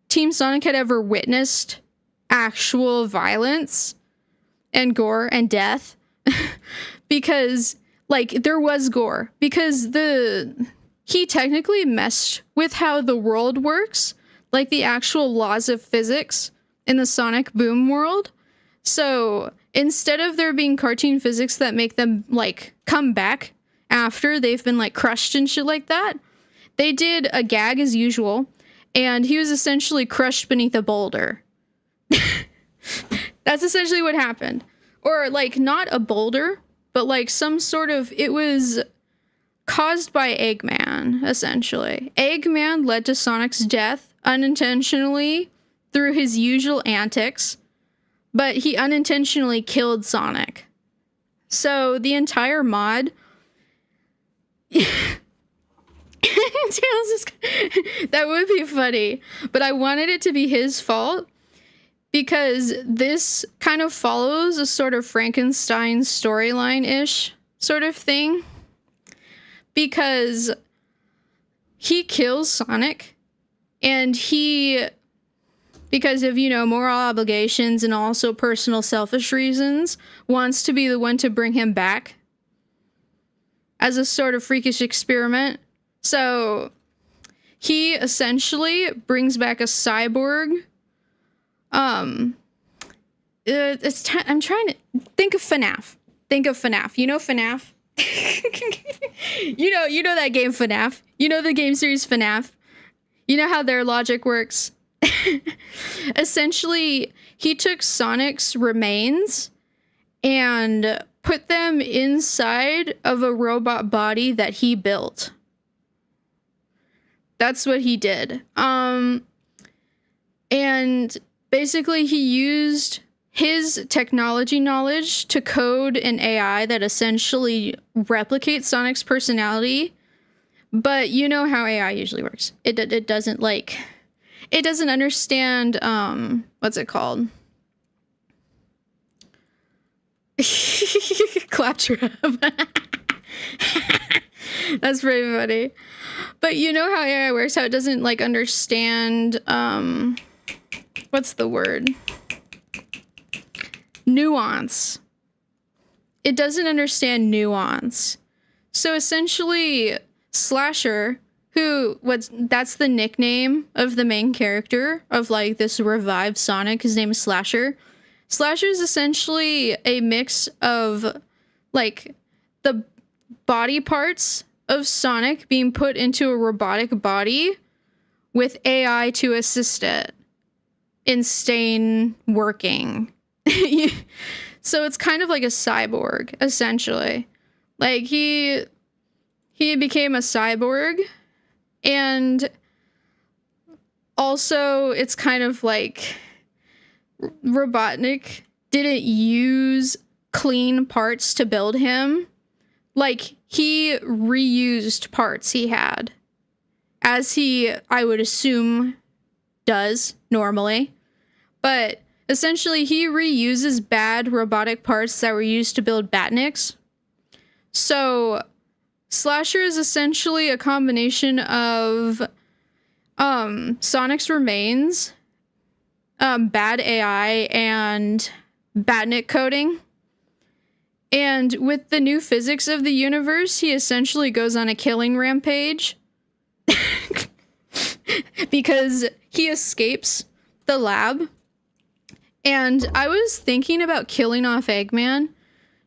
Team Sonic had ever witnessed actual violence and gore and death. Because, like, there was gore. Because he technically messed with how the world works. Like, the actual laws of physics in the Sonic Boom world. So, instead of there being cartoon physics that make them, like, come back after they've been, like, crushed and shit like that, they did a gag as usual, and he was essentially crushed beneath a boulder. That's essentially what happened. Or, like, not a boulder, but, like, some sort of... It was caused by Eggman, essentially. Eggman led to Sonic's death unintentionally through his usual antics, but he unintentionally killed Sonic. So, the entire mod... That would be funny, but I wanted it to be his fault because this kind of follows a sort of Frankenstein storyline-ish sort of thing, because he kills Sonic and he, because of, you know, moral obligations and also personal selfish reasons, wants to be the one to bring him back as a sort of freakish experiment. So he essentially brings back a cyborg. I'm trying to think of FNAF. Think of FNAF. You know FNAF? you know that game FNAF. You know the game series FNAF. You know how their logic works. Essentially, he took Sonic's remains and put them inside of a robot body that he built. That's what he did. And basically he used his technology knowledge to code an AI that essentially replicates Sonic's personality. But you know how AI usually works. It doesn't like... It doesn't understand, what's it called? Claptrap. That's pretty funny. But you know how AI works, how it doesn't, like, understand, what's the word? Nuance. It doesn't understand nuance. So essentially, Slasher, that's the nickname of the main character of like this revived Sonic. His name is Slasher. Slasher is essentially a mix of like the body parts of Sonic being put into a robotic body with AI to assist it in staying working. So it's kind of like a cyborg, essentially. Like he became a cyborg, and also it's kind of like Robotnik didn't use clean parts to build him. Like, he reused parts he had, as he, I would assume, does normally. But essentially, he reuses bad robotic parts that were used to build Batniks. So, Slasher is essentially a combination of Sonic's remains, bad AI, and Batnik coding. And with the new physics of the universe, he essentially goes on a killing rampage. Because he escapes the lab. And I was thinking about killing off Eggman,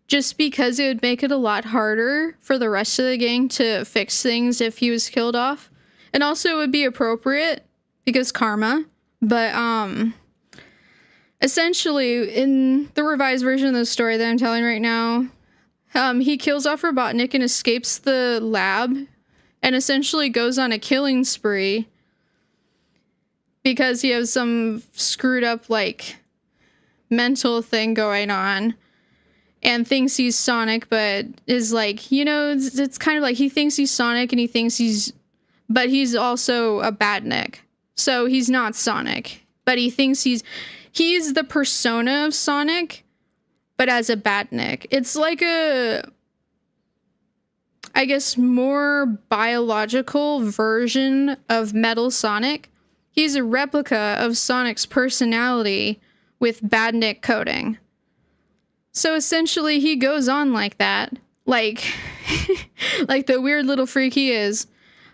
just because it would make it a lot harder for the rest of the gang to fix things if he was killed off. And also it would be appropriate, because karma. But, essentially, in the revised version of the story that I'm telling right now, he kills off Robotnik and escapes the lab, and essentially goes on a killing spree because he has some screwed up, like, mental thing going on, and thinks he's Sonic, but is like, you know, it's kind of like he thinks he's Sonic and he thinks but he's also a Badnik. So he's not Sonic, but he thinks he's the persona of Sonic, but as a Batnik. It's like a, I guess, more biological version of Metal Sonic. He's a replica of Sonic's personality with Batnik coding. So essentially, he goes on like that. Like, like the weird little freak he is.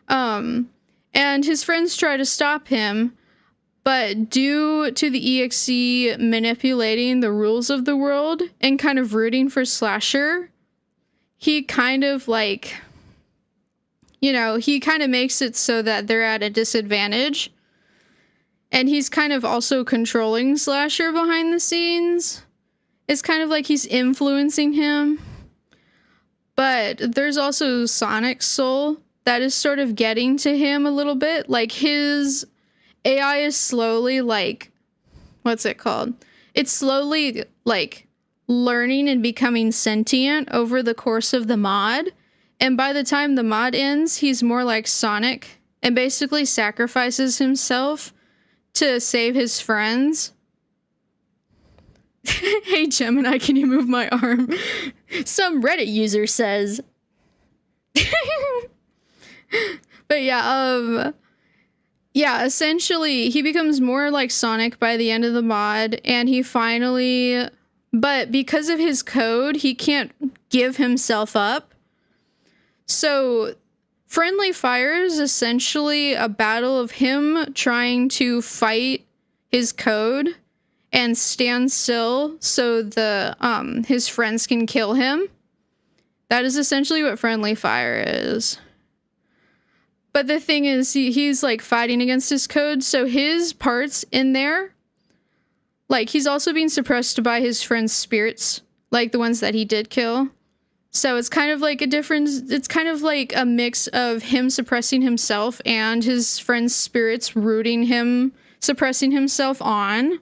And his friends try to stop him, but due to the EXE manipulating the rules of the world and kind of rooting for Slasher, he kind of like, you know, he kind of makes it so that they're at a disadvantage. And he's kind of also controlling Slasher behind the scenes. It's kind of like he's influencing him. But there's also Sonic's soul that is sort of getting to him a little bit. Like, his AI is slowly, like, what's it called? It's slowly, like, learning and becoming sentient over the course of the mod. And by the time the mod ends, he's more like Sonic and basically sacrifices himself to save his friends. Hey, Gemini, can you move my arm? Some Reddit user says. But yeah, essentially, he becomes more like Sonic by the end of the mod, and he finally, but because of his code, he can't give himself up. So, Friendly Fire is essentially a battle of him trying to fight his code and stand still so his friends can kill him. That is essentially what Friendly Fire is. But the thing is, he's like fighting against his code, so his parts in there, like, he's also being suppressed by his friends' spirits, like the ones that he did kill. So it's kind of like it's kind of like a mix of him suppressing himself and his friends' spirits rooting him, suppressing himself on.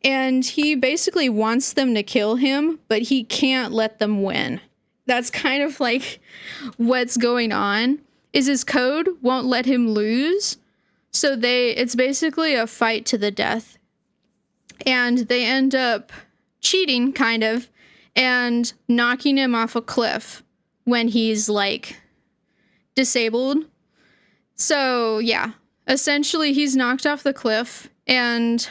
And he basically wants them to kill him, but he can't let them win. That's kind of like what's going on. Is his code won't let him lose. So it's basically a fight to the death. And they end up cheating, kind of, and knocking him off a cliff when he's, like, disabled. So, yeah. Essentially, he's knocked off the cliff and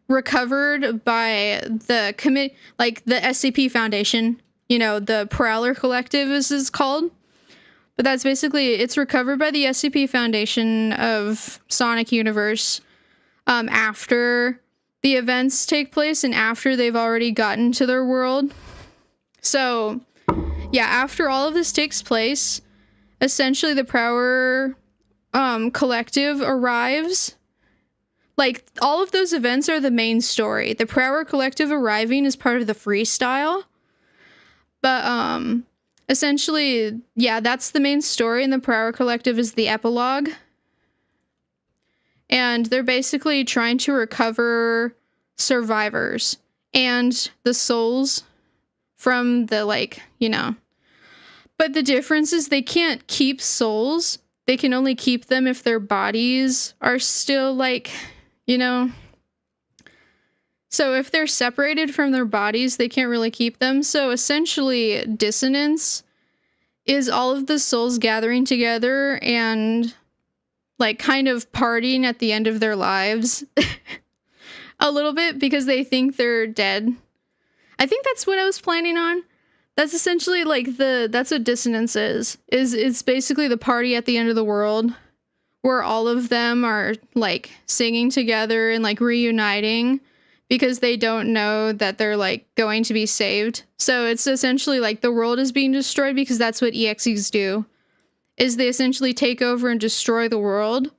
recovered by the the SCP Foundation. You know, the Prowler Collective is called. But that's basically, it's recovered by the SCP Foundation of Sonic Universe after the events take place and after they've already gotten to their world. So, yeah, after all of this takes place, essentially the Prower Collective arrives. Like, all of those events are the main story. The Prower Collective arriving is part of the freestyle. But, essentially, yeah, that's the main story, and the Prower Collective is the epilogue. And they're basically trying to recover survivors and the souls from the, like, you know. But the difference is they can't keep souls. They can only keep them if their bodies are still, like, you know. So if they're separated from their bodies, they can't really keep them. So essentially, dissonance is all of the souls gathering together and, like, kind of partying at the end of their lives a little bit because they think they're dead. I think that's what I was planning on. That's essentially, like, that's what dissonance is. It's basically the party at the end of the world where all of them are, like, singing together and, like, reuniting because they don't know that they're, like, going to be saved. So it's essentially like the world is being destroyed because that's what EXEs do. Is they essentially take over and destroy the world.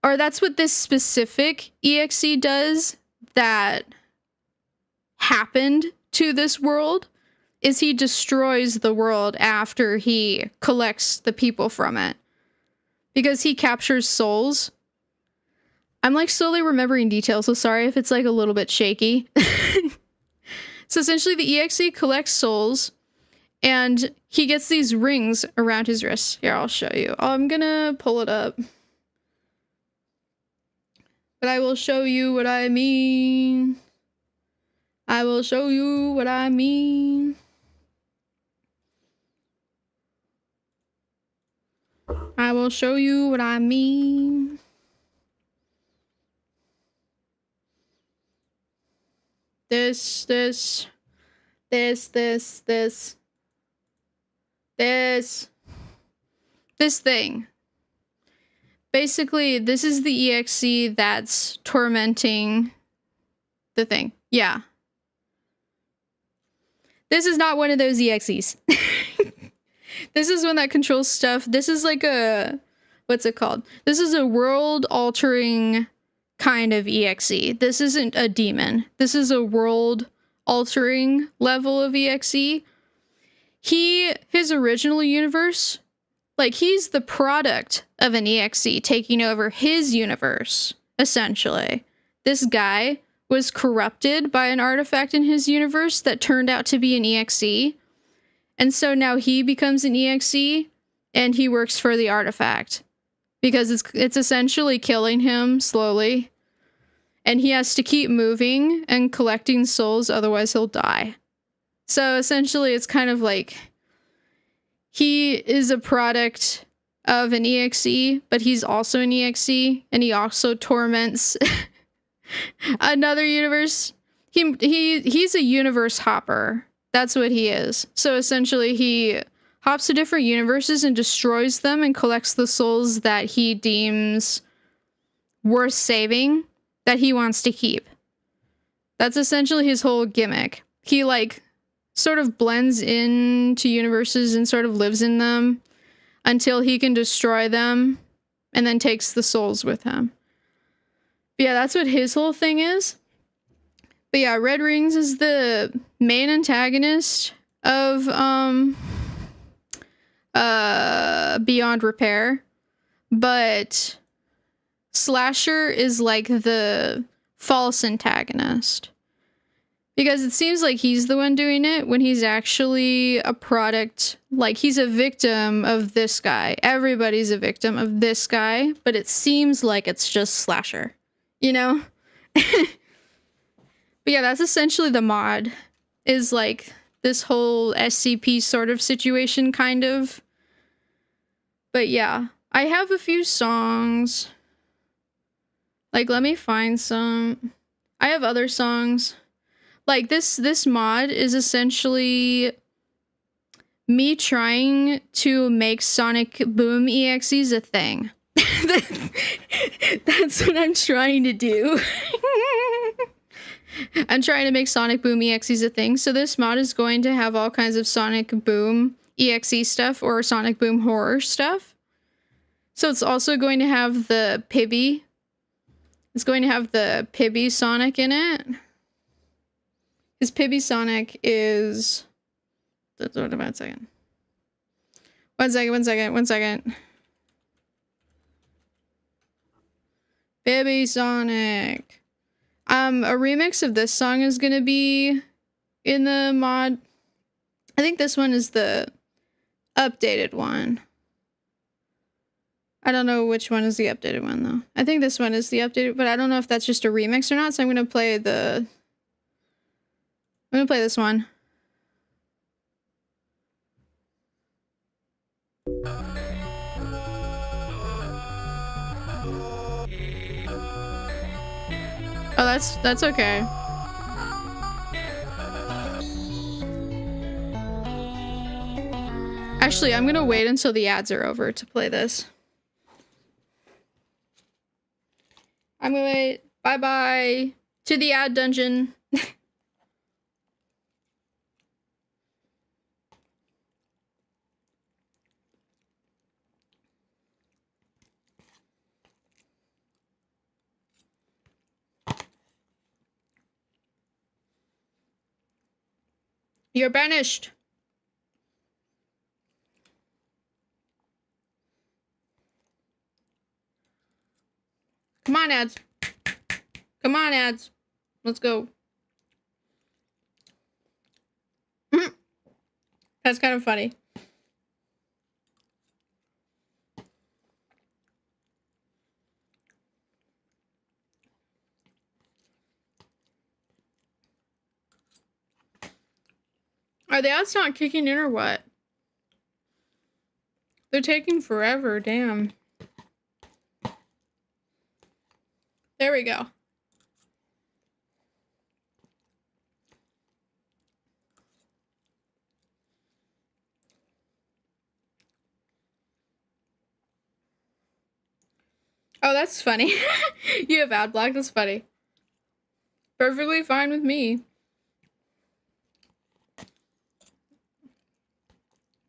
Or that's what this specific EXE does that happened to this world, is he destroys the world after he collects the people from it. Because he captures souls. I'm, like, slowly remembering details, so sorry if it's, like, a little bit shaky. So essentially the EXE collects souls, and he gets these rings around his wrists. Here, I'll show you. I'm gonna pull it up. But I will show you what I mean. I will show you what I mean. I will show you what I mean. This thing. Basically, this is the EXE that's tormenting the thing. Yeah. This is not one of those EXEs. This is one that controls stuff. This is like a... What's it called? This is a world-altering kind of EXE. This isn't a demon. This is a world-altering level of EXE. His original universe, like, he's the product of an EXE taking over his universe, essentially. This guy was corrupted by an artifact in his universe that turned out to be an EXE. And so now he becomes an EXE, and he works for the artifact. Because it's essentially killing him slowly. And he has to keep moving and collecting souls, otherwise he'll die. So essentially it's kind of like he is a product of an EXE, but he's also an EXE, and he also torments another universe. He's a universe hopper. That's what he is. So essentially he hops to different universes and destroys them and collects the souls that he deems worth saving, that he wants to keep. That's essentially his whole gimmick. He, like, sort of blends into universes and sort of lives in them until he can destroy them and then takes the souls with him. But yeah, that's what his whole thing is. But yeah, Red Rings is the main antagonist of Beyond Repair, but Slasher is like the false antagonist. Because it seems like he's the one doing it when he's actually a product, like he's a victim of this guy. Everybody's a victim of this guy, but it seems like it's just Slasher, you know? But yeah, that's essentially the mod, is like this whole SCP sort of situation, kind of. But yeah, I have a few songs. Like, let me find some. I have other songs. Like, this mod is essentially me trying to make Sonic Boom EXEs a thing. That's what I'm trying to do. I'm trying to make Sonic Boom EXEs a thing. So this mod is going to have all kinds of Sonic Boom EXE stuff or Sonic Boom horror stuff. So it's also going to have the Pibby. It's going to have the Pibby Sonic in it. His Pibby Sonic is... Wait a second. One second. Pibby Sonic. A remix of this song is gonna be in the mod. I think this one is the updated one. I don't know which one is the updated one though. I think this one is the updated, but I don't know if that's just a remix or not, so I'm gonna play this one. Oh, that's okay. Actually, I'm gonna wait until the ads are over to play this. I'm gonna wait. Bye-bye to the ad dungeon. You're banished. Come on, ads. Come on, ads. Let's go. That's kind of funny. Are the ads not kicking in or what? They're taking forever, damn. There we go. Oh, that's funny. You have ad block, that's funny. Perfectly fine with me.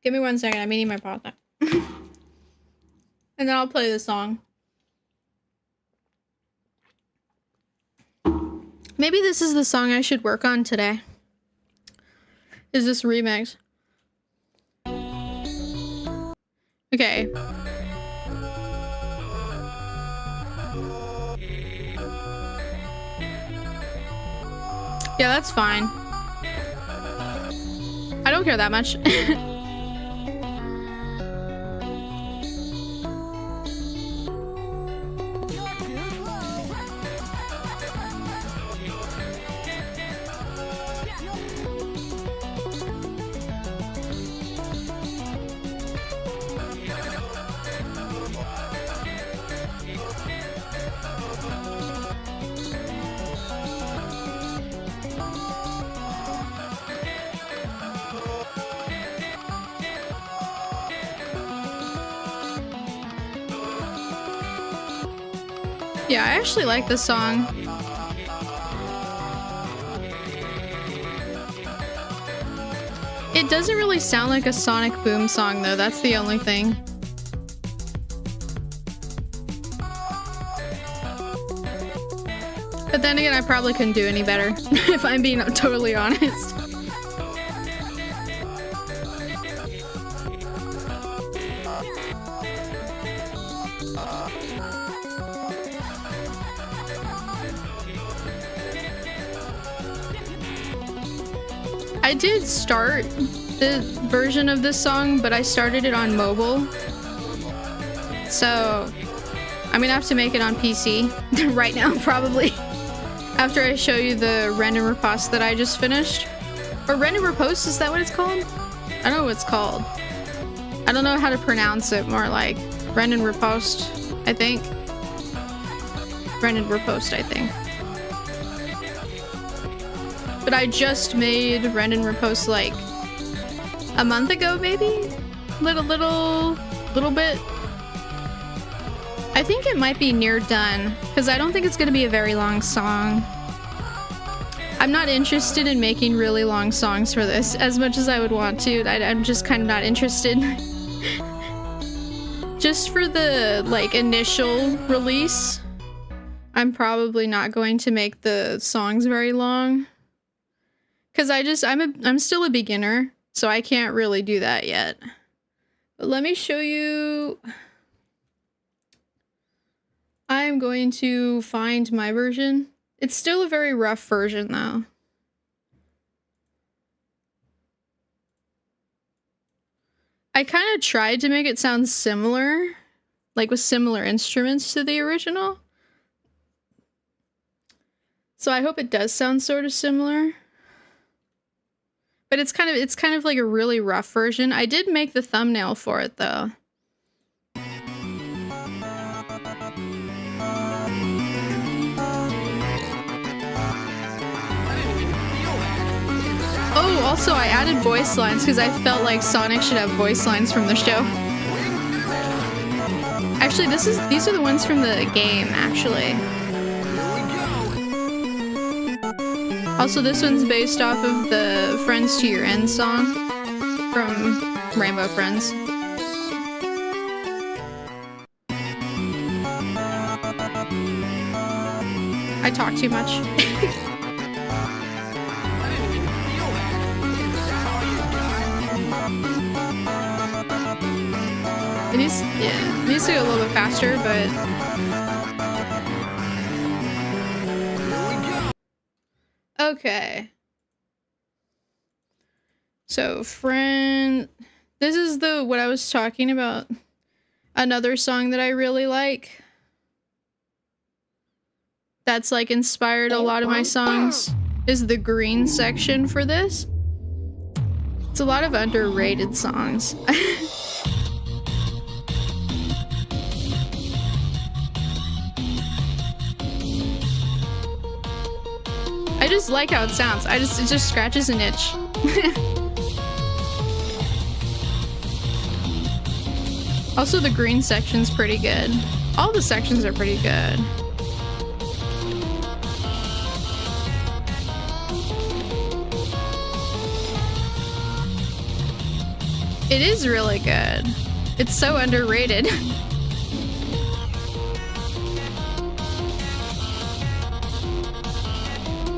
Give me 1 second, I'm eating my pasta. And then I'll play the song. Maybe this is the song I should work on today. Is this remix? Okay. Yeah, that's fine. I don't care that much. Yeah, I actually like this song. It doesn't really sound like a Sonic Boom song though, that's the only thing. But then again, I probably couldn't do any better, if I'm being totally honest. I did start the version of this song, but I started it on mobile. So I'm gonna have to make it on PC right now, probably. After I show you the random riposte that I just finished. Or random riposte, is that what it's called? I don't know what it's called. I don't know how to pronounce it, more like random riposte, I think. Random riposte, I think. But I just made random riposte like a month ago, maybe? Little bit. I think it might be near done, because I don't think it's going to be a very long song. I'm not interested in making really long songs for this, as much as I would want to. I'm just kind of not interested. Just for the, like, initial release, I'm probably not going to make the songs very long. Because I'm still a beginner, so I can't really do that yet. But let me show you. I'm going to find my version. It's still a very rough version, though. I kind of tried to make it sound similar, like with similar instruments to the original. So I hope it does sound sort of similar. But it's kind of like a really rough version. I did make the thumbnail for it, though. Oh, also I added voice lines because I felt like Sonic should have voice lines from the show. Actually, these are the ones from the game, actually. Also, this one's based off of the Friends to Your End song from Rainbow Friends. I talk too much. It needs to go a little bit faster, but okay. So, this is what I was talking about. Another song that I really like. That's like inspired a lot of my songs is the green section for this. It's a lot of underrated songs. I just like how it sounds. It just scratches an itch. Also, the green section's pretty good. All the sections are pretty good. It is really good. It's so underrated.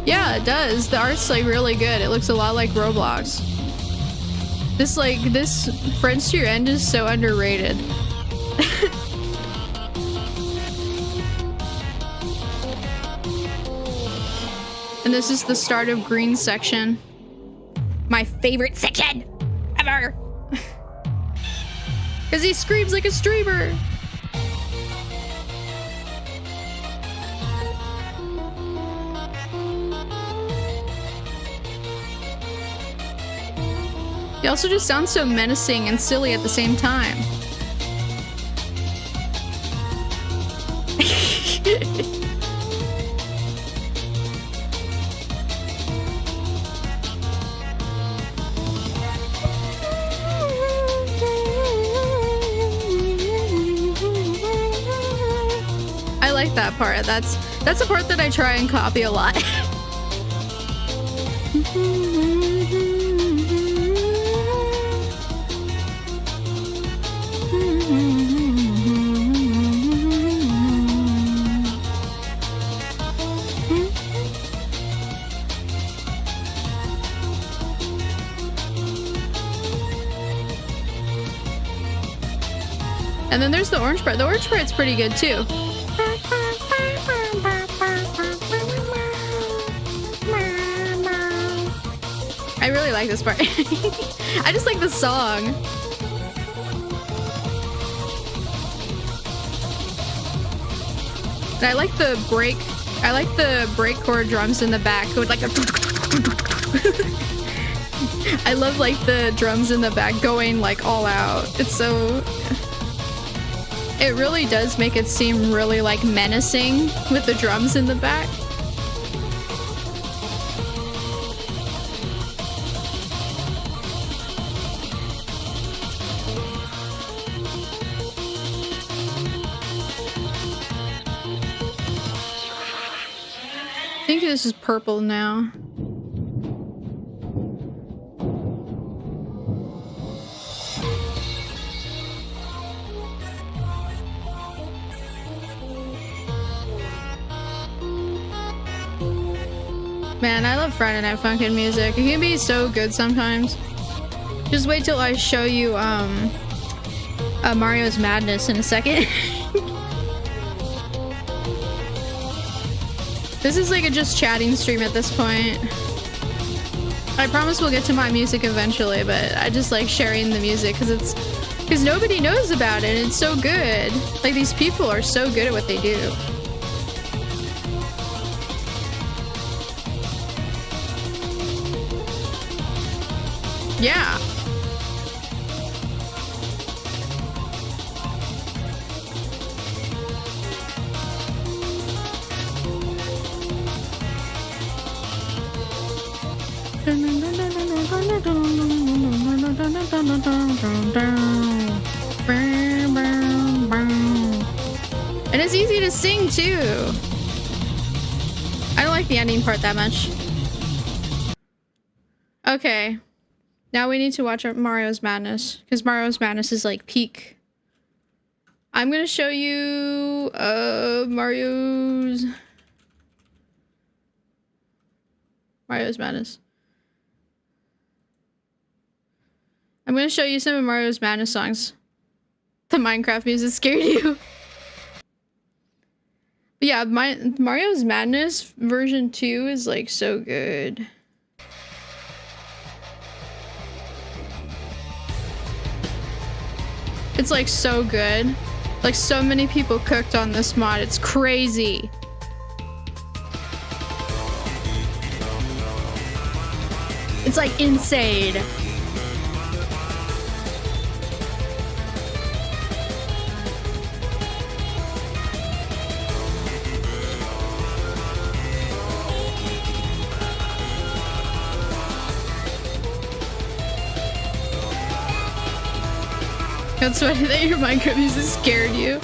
Yeah, it does. The art's like really good. It looks a lot like Roblox. This Friends to Your End is so underrated. And this is the start of green section. My favorite section ever. Because he screams like a streamer. He also just sounds so menacing and silly at the same time. I like that part. That's the part that I try and copy a lot. And then there's the orange part. The orange part's pretty good too. I really like this part. I just like the song. And I like the break chord drums in the back. With like a I love like the drums in the back going like all out. It's so it really does make it seem really like menacing with the drums in the back. think this is purple now. Man, I love Friday Night Funkin' music. It can be so good sometimes. Just wait till I show you Mario's Madness in a second. This is like a just chatting stream at this point. I promise we'll get to my music eventually, but I just like sharing the music because nobody knows about it. It's so good. Like, these people are so good at what they do. Yeah. And it's easy to sing too. I don't like the ending part that much. Okay. Now we need to watch Mario's Madness, because Mario's Madness is like peak. I'm gonna show you Mario's Madness. I'm gonna show you some of Mario's Madness songs. The Minecraft music scared you. But yeah, Mario's Madness version 2 is like so good. It's like so good. Like, so many people cooked on this mod. It's crazy. It's like insane. That's funny that your Minecraft music scared you.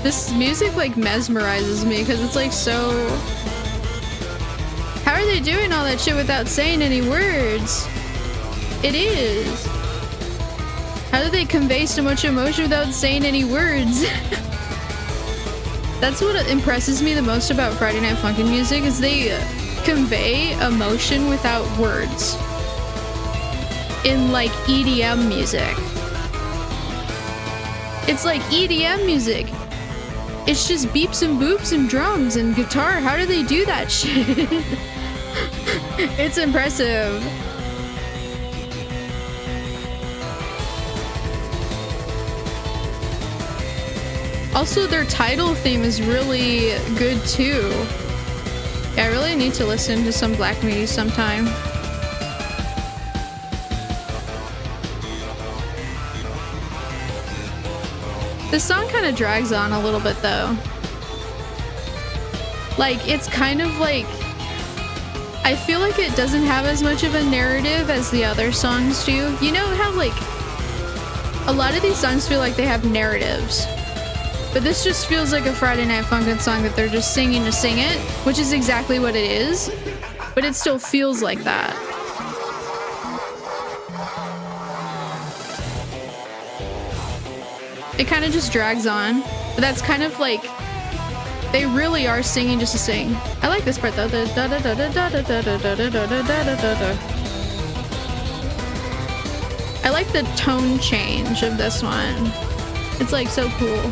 This music like mesmerizes me because it's like so... How are they doing all that shit without saying any words? It is. How do they convey so much emotion without saying any words? That's what impresses me the most about Friday Night Funkin' music, is they convey emotion without words in like EDM music. It's like EDM music. It's just beeps and boops and drums and guitar. How do they do that shit? It's impressive. Also, their title theme is really good too. Yeah, I really need to listen to some Black Midi sometime. This song kind of drags on a little bit though. Like, it's kind of like... I feel like it doesn't have as much of a narrative as the other songs do. You know how like... A lot of these songs feel like they have narratives. But this just feels like a Friday Night Funkin' song that they're just singing to sing it, which is exactly what it is, but it still feels like that. It kind of just drags on, but that's kind of like, they really are singing just to sing. I like this part though. I like the tone change of this one. It's like so cool.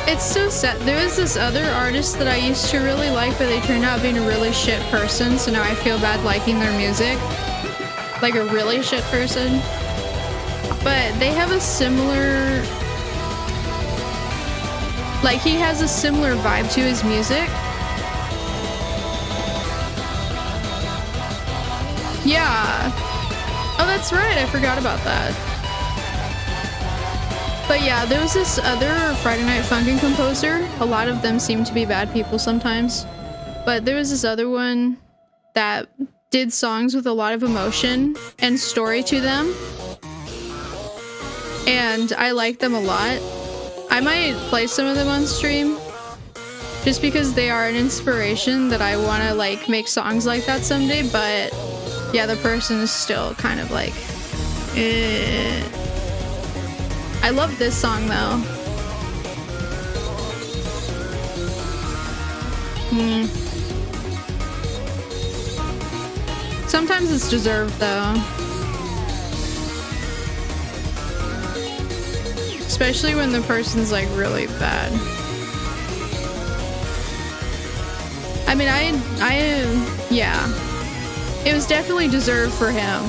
It's so sad. There was this other artist that I used to really like, but they turned out being a really shit person, so now I feel bad liking their music. Like a really shit person. But they have a similar... Like, he has a similar vibe to his music. Yeah. Oh, that's right. I forgot about that. But yeah, there was this other Friday Night Funkin' composer. A lot of them seem to be bad people sometimes. But there was this other one that did songs with a lot of emotion and story to them. And I like them a lot. I might play some of them on stream. Just because they are an inspiration that I want to like make songs like that someday. But yeah, the person is still kind of like... I love this song though. Sometimes it's deserved though. Especially when the person's like really bad. I mean, yeah. It was definitely deserved for him.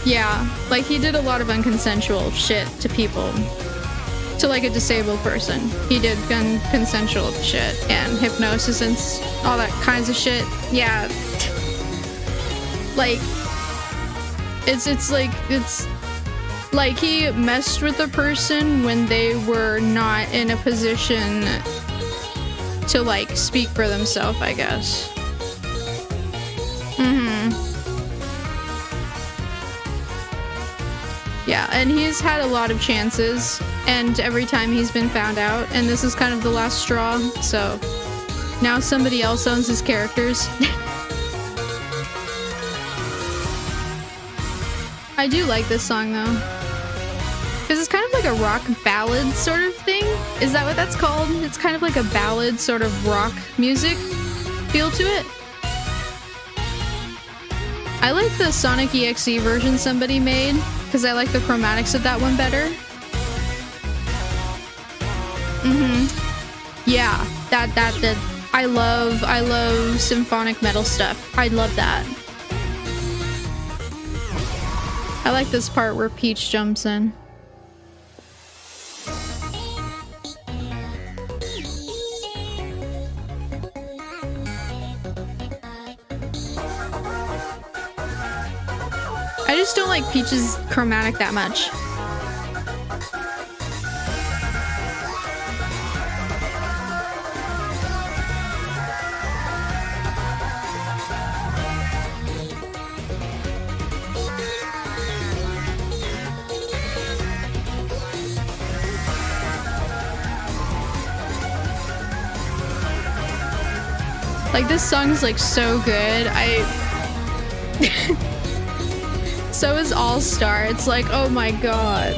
Yeah, like he did a lot of unconsensual shit to people. To like a disabled person. He did consensual shit and hypnosis and all that kinds of shit. Yeah. Like, it's like he messed with the person when they were not in a position to like speak for themselves, I guess. Yeah, and he's had a lot of chances, and every time he's been found out, and this is kind of the last straw, so now somebody else owns his characters. I do like this song though, because it's kind of like a rock ballad sort of thing. Is that what that's called? It's kind of like a ballad sort of rock music feel to it. I like the Sonic EXE version somebody made, because I like the chromatics of that one better. Yeah, that I love symphonic metal stuff. I love that. I like this part where Peach jumps in. I just don't like Peach's chromatic that much. Like, this song's like so good. So is All Star. It's like, oh my god.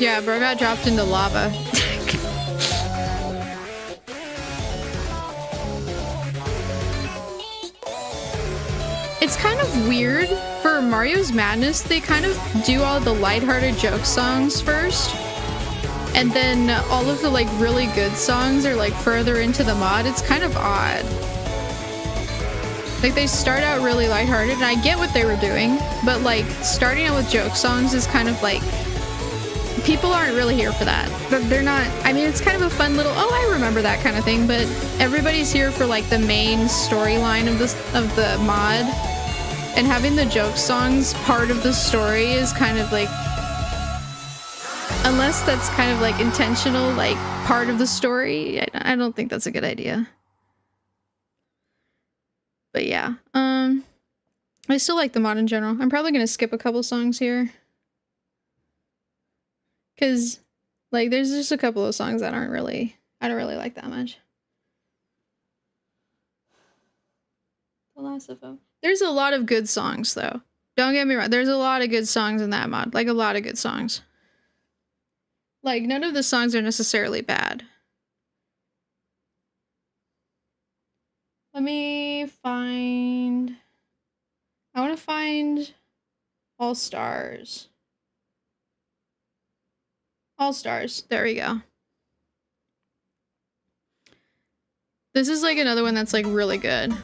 Yeah, bro got dropped into lava. It's kind of weird. For Mario's Madness, they kind of do all the lighthearted joke songs first. And then all of the like really good songs are like further into the mod. It's kind of odd. Like, they start out really lighthearted, and I get what they were doing, but like starting out with joke songs is kind of like, people aren't really here for that. But they're not, I mean, it's kind of a fun little, oh, I remember that kind of thing, but everybody's here for like the main storyline of the mod. And having the joke songs part of the story is kind of like, unless that's kind of like intentional, like part of the story, I don't think that's a good idea. But yeah, I still like the mod in general. I'm probably gonna skip a couple songs here. Cause like there's just a couple of songs that I don't really like that much. The Last of Them. There's a lot of good songs though. Don't get me wrong. There's a lot of good songs in that mod. Like a lot of good songs. Like none of the songs are necessarily bad. Let Let me find... I want to find All Stars. All Stars. There we go. This is like another one that's like really good.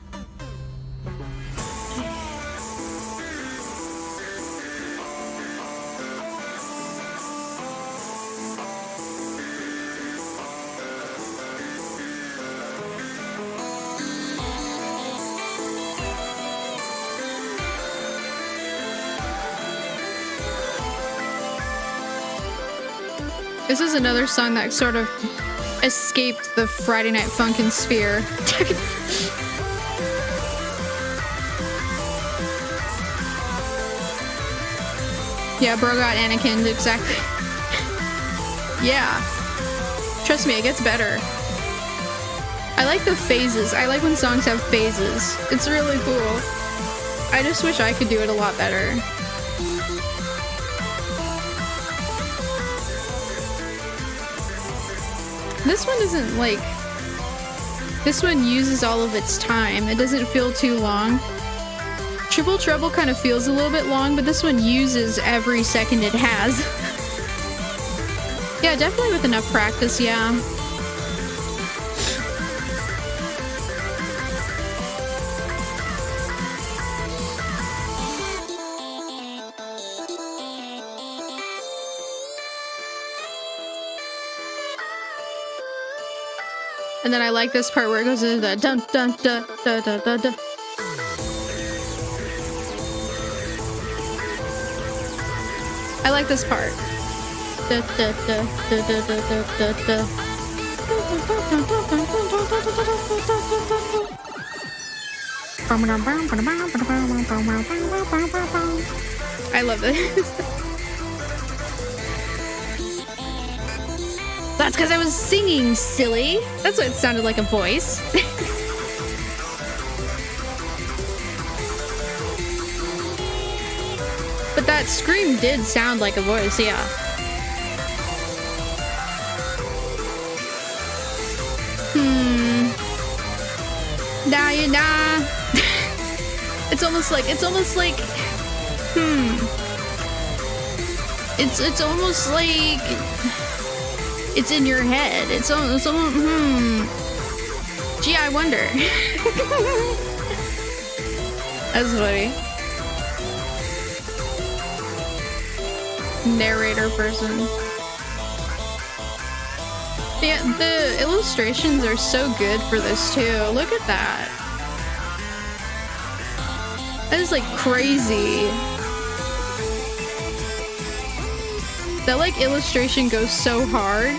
This is another song that sort of escaped the Friday Night Funkin' sphere. Yeah, bro got Anakin, exactly. Yeah. Trust me, it gets better. I like the phases. I like when songs have phases. It's really cool. I just wish I could do it a lot better. This one isn't like... This one uses all of its time. It doesn't feel too long. Triple Trouble kind of feels a little bit long, but this one uses every second it has. Yeah, definitely with enough practice, yeah. And then I like this part where it goes into the dun dun dun dun dun dun dun. I like this part. Da, da, da, da, da, da, da, da. I love this. That's because I was singing, silly. That's what it sounded like, a voice. But that scream did sound like a voice, yeah. Nah, you nah. It's almost like, It's almost like it's in your head. It's almost, Gee, I wonder. That's funny. Narrator person. Yeah, the illustrations are so good for this too. Look at that. That is like crazy. That like illustration goes so hard.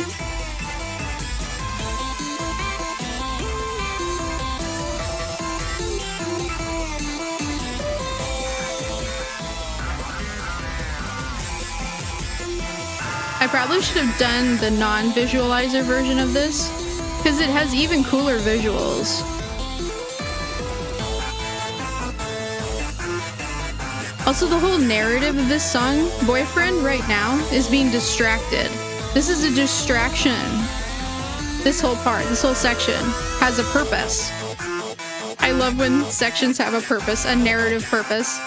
I probably should have done the non-visualizer version of this, because it has even cooler visuals. Also, the whole narrative of this song, Boyfriend, right now, is being distracted. This is a distraction. This whole part, this whole section, has a purpose. I love when sections have a purpose, a narrative purpose.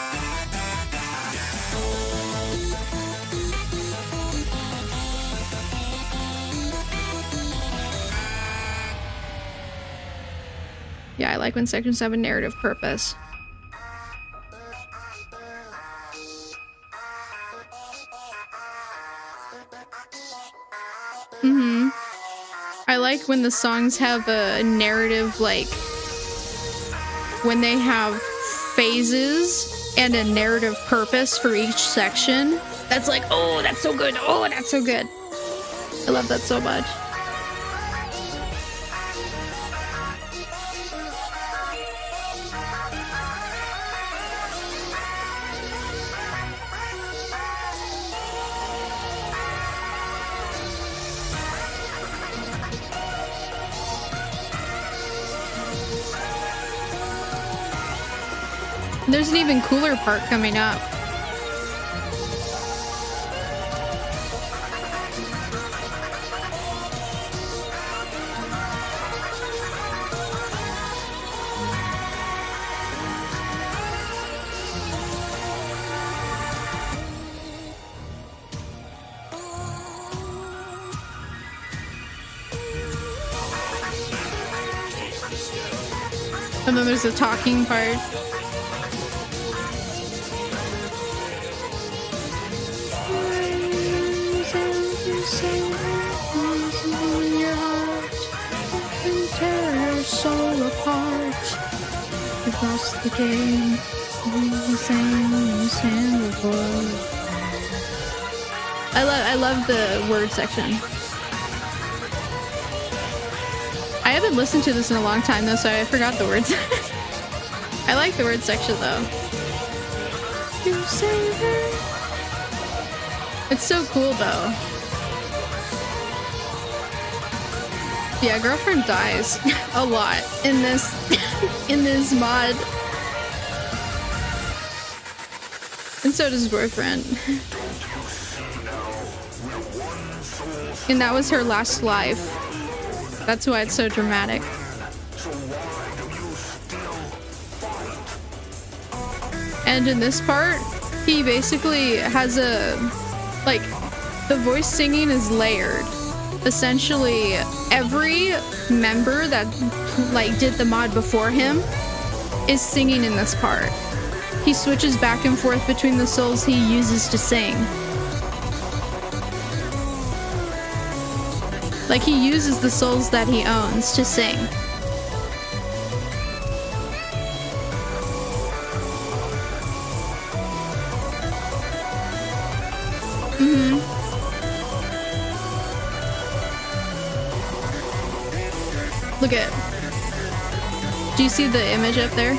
Yeah, I like when sections have a narrative purpose. I like when the songs have a narrative, like when they have phases and a narrative purpose for each section. That's like, oh, that's so good. Oh, that's so good. I love that so much. There's an even cooler part coming up. And then there's the talking part. Tear your soul apart. You've lost the game. The same before. I love the word section. I haven't listened to this in a long time though, so I forgot the words. I like the word section though. You save her. It's so cool though. Yeah, girlfriend dies a lot in this in this mod. And so does boyfriend. And that was her last life. That's why it's so dramatic. And in this part, he basically has a, like, the voice singing is layered. Essentially, every member that, like, did the mod before him is singing in this part. He switches back and forth between the souls he uses to sing. Like, he uses the souls that he owns to sing. Look at it. Do you see the image up there?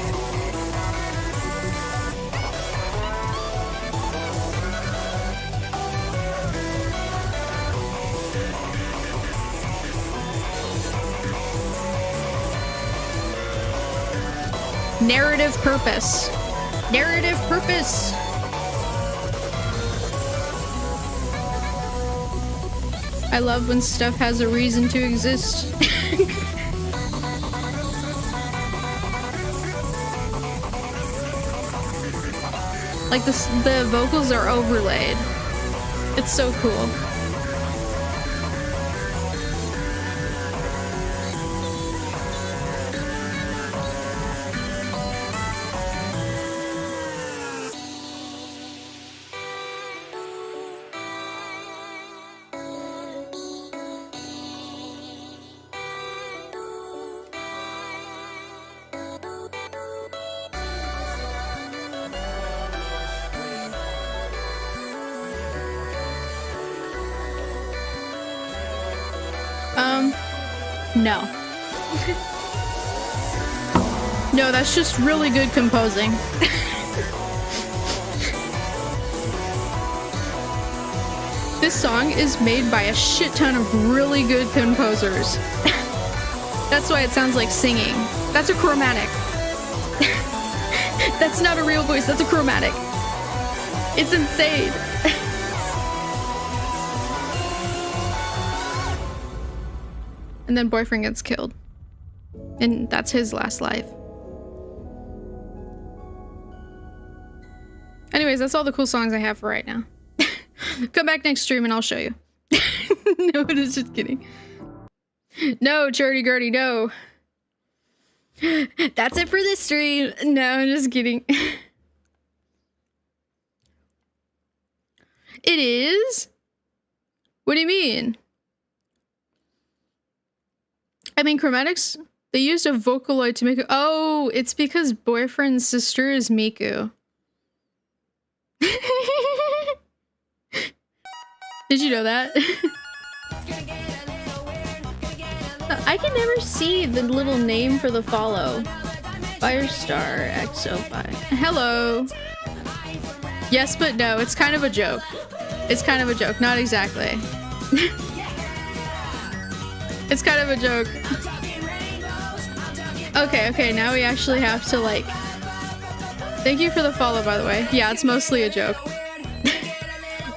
Narrative purpose. Narrative purpose. I love when stuff has a reason to exist. Like the vocals are overlaid. It's so cool. No. No, that's just really good composing. This song is made by a shit ton of really good composers. That's why it sounds like singing. That's a chromatic. That's not a real voice, that's a chromatic. It's insane. And then boyfriend gets killed. And that's his last life. Anyways, that's all the cool songs I have for right now. Come back next stream and I'll show you. No, it's just kidding. No, Charity Gertie, no. That's it for this stream. No, I'm just kidding. It is? What do you mean? I mean, chromatics, they used a Vocaloid to make it. Oh, it's because boyfriend's sister is Miku. Did you know that? I can never see the little name for the follow. Firestar XO5. Hello. Yes, but no, it's kind of a joke. It's kind of a joke, not exactly. It's kind of a joke. Okay, now we actually have to, like... Thank you for the follow, by the way. Yeah, it's mostly a joke.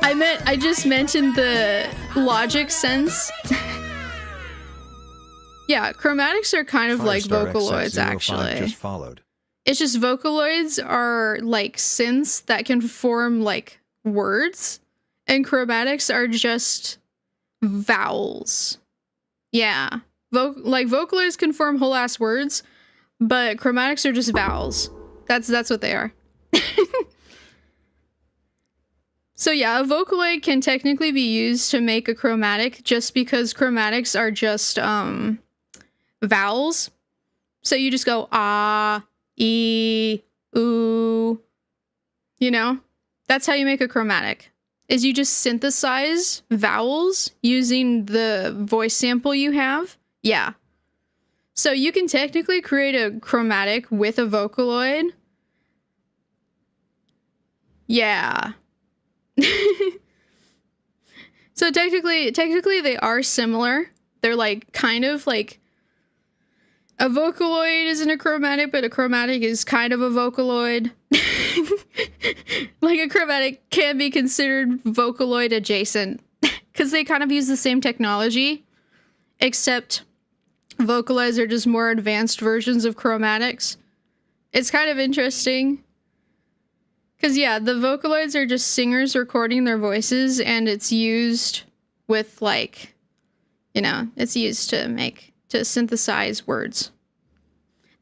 I just mentioned the logic sense. Yeah, chromatics are kind of like Vocaloids, actually. Just followed. It's just Vocaloids are, like, synths that can form, like, words. And chromatics are just vowels. Yeah. Vocaloids can form whole ass words, but chromatics are just vowels. That's what they are. So yeah, a Vocaloid can technically be used to make a chromatic just because chromatics are just vowels. So you just go ah, e, oo, you know? That's how you make a chromatic. Is you just synthesize vowels using the voice sample you have. Yeah. So you can technically create a chromatic with a Vocaloid. Yeah. So technically they are similar. They're like kind of like a Vocaloid isn't a chromatic, but a chromatic is kind of a Vocaloid. Like a chromatic can be considered Vocaloid adjacent because they kind of use the same technology, except Vocaloids are just more advanced versions of chromatics. It's kind of interesting. Because, yeah, the Vocaloids are just singers recording their voices, and it's used with, like, you know, it's used to synthesize words.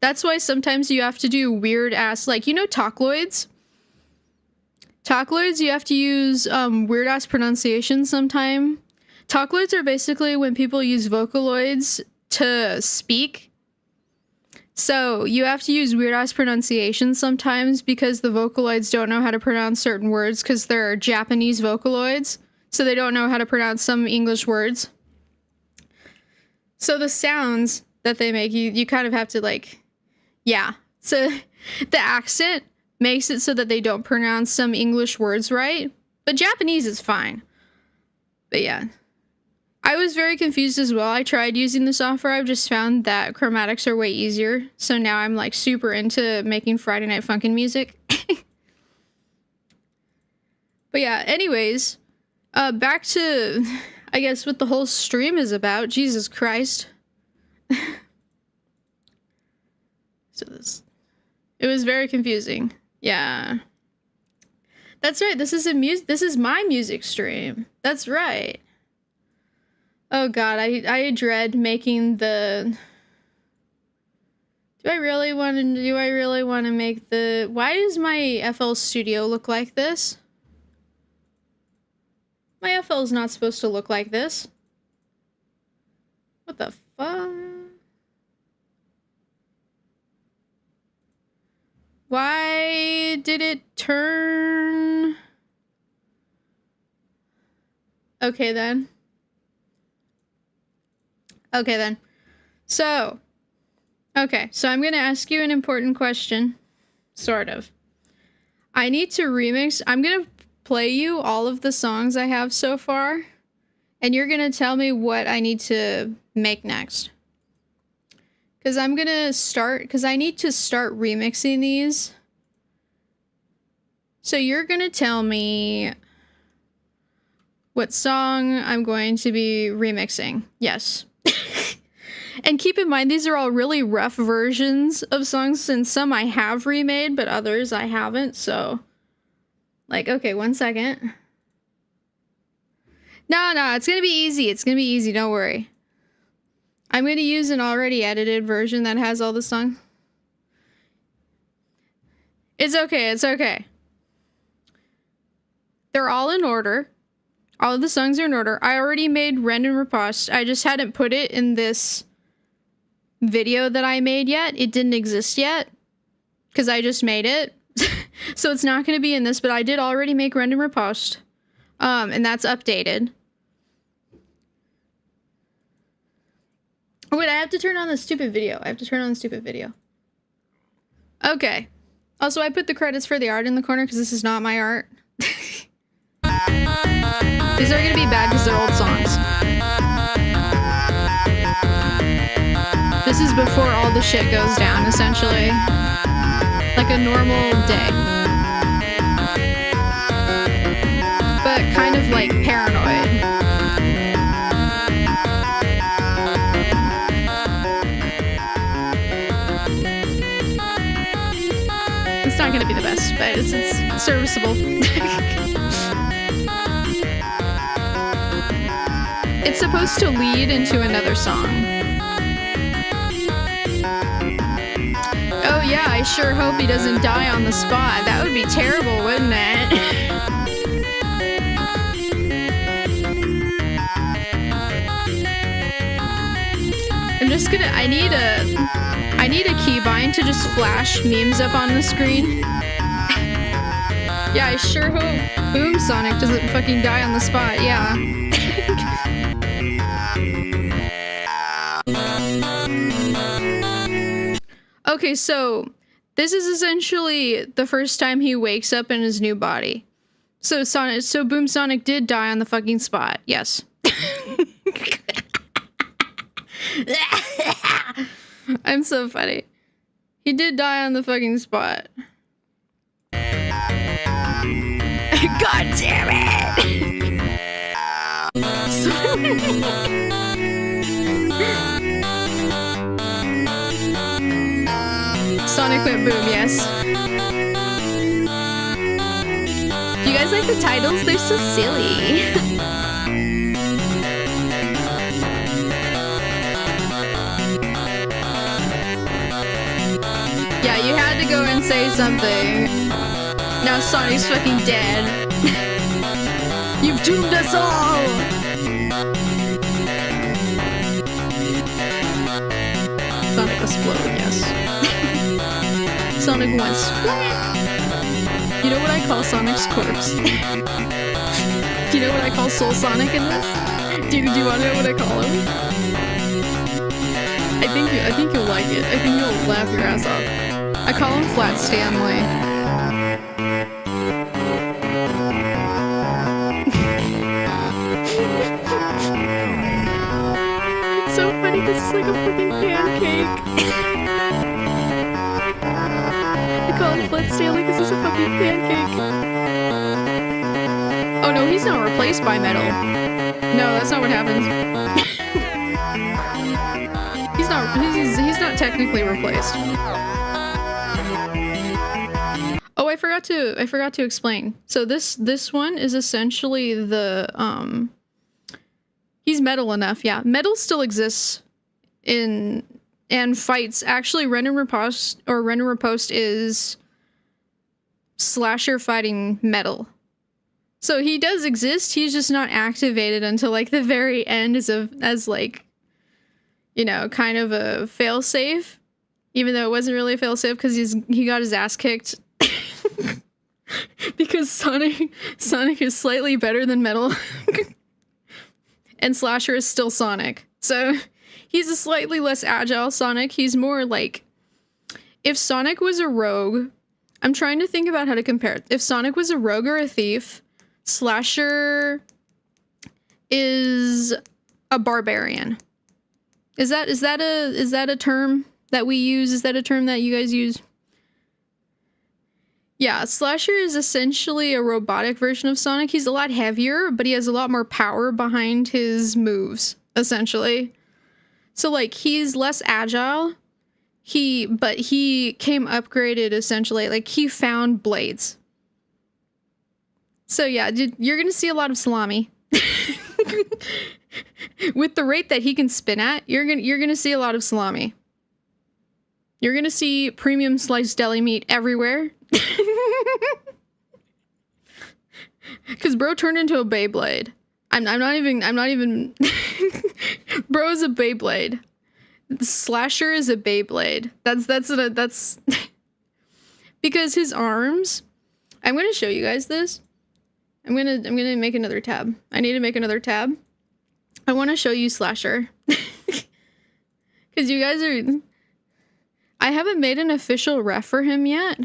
That's why sometimes you have to do weird-ass, like, you know Talkloids? Talkloids, you have to use weird-ass pronunciation sometime. Talkloids are basically when people use Vocaloids to speak. So you have to use weird-ass pronunciation sometimes because the Vocaloids don't know how to pronounce certain words because they're Japanese Vocaloids. So they don't know how to pronounce some English words. So the sounds that they make, you kind of have to like, yeah. So the accent makes it so that they don't pronounce some English words right. But Japanese is fine. But yeah. I was very confused as well. I tried using the software. I've just found that chromatics are way easier. So now I'm like super into making Friday Night Funkin' music. But yeah, anyways, back to, I guess, what the whole stream is about. Jesus Christ. It was very confusing. Yeah. That's right. This is my music stream. That's right. Oh god, I dread making the... Do I really want to make the... Why does my FL Studio look like this? My FL is not supposed to look like this. What the fuck? Why did it turn... Okay then. So I'm gonna ask you an important question. Sort of. I need to remix. I'm gonna play you all of the songs I have so far, and you're gonna tell me what I need to make next. Because I need to start remixing these. So you're gonna tell me what song I'm going to be remixing. Yes. And keep in mind, these are all really rough versions of songs, and some I have remade, but others I haven't, so... Like, okay, 1 second. No, it's gonna be easy. It's gonna be easy, don't worry. I'm gonna use an already edited version that has all the songs. It's okay. They're all in order. All of the songs are in order. I already made Rend and Riposte. I just hadn't put it in this video that I made yet. It didn't exist yet because I just made it. So it's not going to be in this, but I did already make Rend and Riposte. And that's updated. Oh wait, I have to turn on the stupid video. Okay. Also, I put the credits for the art in the corner because this is not my art. These are gonna be bad because they're old songs. This is before all the shit goes down, essentially. Like a normal day. But kind of like paranoid. It's not gonna be the best, but it's serviceable. It's supposed to lead into another song. Yeah, I sure hope he doesn't die on the spot. That would be terrible, wouldn't it? I'm just gonna, I need a keybind to just flash memes up on the screen. Yeah, I sure hope Boom Sonic doesn't fucking die on the spot, yeah. Okay, so this is essentially the first time he wakes up in his new body. So Boom Sonic did die on the fucking spot, yes. I'm so funny. He did die on the fucking spot. God damn it! Sonic went boom, yes. Do you guys like the titles? They're so silly. Yeah, you had to go and say something. Now Sonic's fucking dead. You've doomed us all! Sonic exploded, yes. Sonic went splat! You know what I call Sonic's corpse? Do you know what I call Soul Sonic in this? Do you want to know what I call him? I think you'll like it. I think you'll laugh your ass off. I call him Flat Stanley. It's so funny because it's like a fucking pancake. I call him Flat Stanley because he's a fucking pancake. Oh no, he's not replaced by metal. No, that's not what happens. He's not technically replaced. Oh, I forgot to explain. So this one is essentially the he's metal enough. Yeah, metal still exists and fights. Actually, Ren and Riposte is Slasher fighting metal. So he does exist. He's just not activated until like the very end as like, you know, kind of a failsafe. Even though it wasn't really a failsafe because he got his ass kicked. Because Sonic is slightly better than Metal. And Slasher is still Sonic. So he's a slightly less agile Sonic. He's more like, if Sonic was a rogue, I'm trying to think about how to compare it. If Sonic was a rogue or a thief, Slasher is a barbarian. Is that a term that we use? Is that a term that you guys use? Yeah, Slasher is essentially a robotic version of Sonic. He's a lot heavier, but he has a lot more power behind his moves, essentially. So like he's less agile. But he came upgraded essentially. Like he found blades. So yeah, you're gonna see a lot of salami. With the rate that he can spin at, you're gonna see a lot of salami. You're gonna see premium sliced deli meat everywhere. Cause bro turned into a Beyblade. I'm not even Bro's a Beyblade. Slasher is a Beyblade. That's because his arms. I'm gonna show you guys this. I'm gonna make another tab. I need to make another tab. I want to show you Slasher. Because you guys are... I haven't made an official ref for him yet.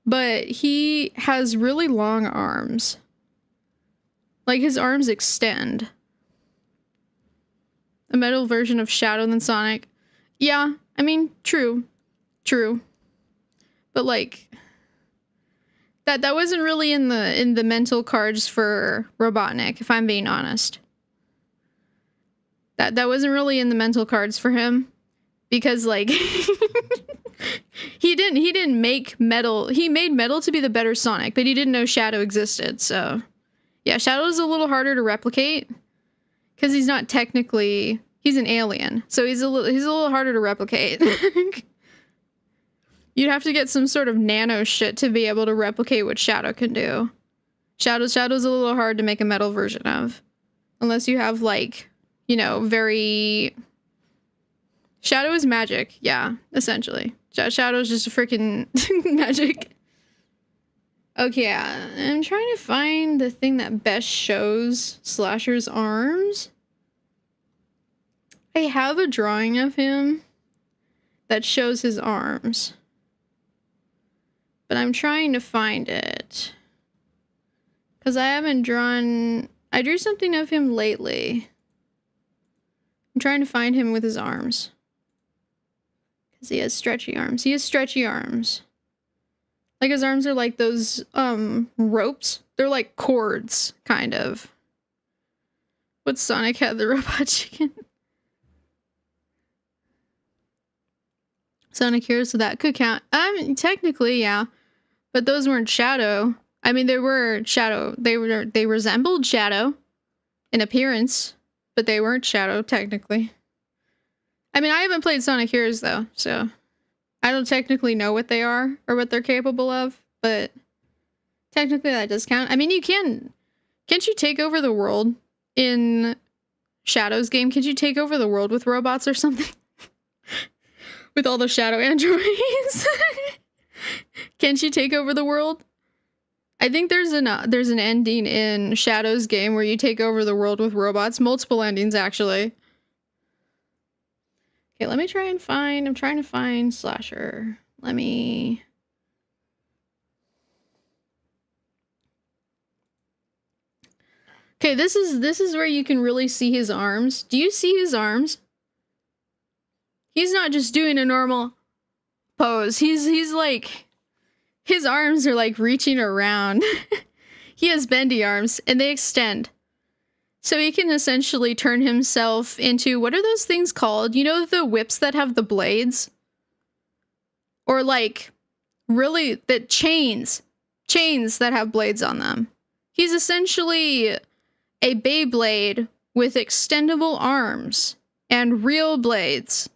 But he has really long arms. Like, his arms extend. A metal version of Shadow than Sonic. Yeah, I mean, true. True. But, like... That wasn't really in the mental cards for Robotnik, if I'm being honest. That wasn't really in the mental cards for him. Because, like... he didn't make Metal... He made Metal to be the better Sonic, but he didn't know Shadow existed, so... Yeah, Shadow's a little harder to replicate. Because he's not technically... He's an alien, so he's a little harder to replicate. You'd have to get some sort of nano shit to be able to replicate what Shadow can do. Shadow's a little hard to make a metal version of. Unless you have, like, you know, very... Shadow is magic, yeah, essentially. Shadow's just a freaking magic. Okay, yeah, I'm trying to find the thing that best shows Slasher's arms. I have a drawing of him that shows his arms. But I'm trying to find it. Because I haven't drawn... I drew something of him lately. I'm trying to find him with his arms. Because he has stretchy arms. He has stretchy arms. Like his arms are like those ropes. They're like cords, kind of. What Sonic had the robot chicken? Sonic Heroes, so that could count. Technically, yeah. But those weren't Shadow. I mean, they were Shadow. They resembled Shadow in appearance, but they weren't Shadow, technically. I mean, I haven't played Sonic Heroes, though, so I don't technically know what they are or what they're capable of, but technically that does count. I mean, you can... Can't you take over the world in Shadow's game? Can't you take over the world with robots or something? With all the Shadow androids? Can't you take over the world? I think there's an ending in Shadow's game where you take over the world with robots. Multiple endings, actually. Okay, let me try and find... I'm trying to find Slasher. Let me... Okay, this is where you can really see his arms. Do you see his arms? He's not just doing a normal pose. He's like... His arms are like reaching around. He has bendy arms and they extend. So he can essentially turn himself into, what are those things called? You know, the whips that have the blades? Or like, really, the chains that have blades on them. He's essentially a Beyblade with extendable arms and real blades.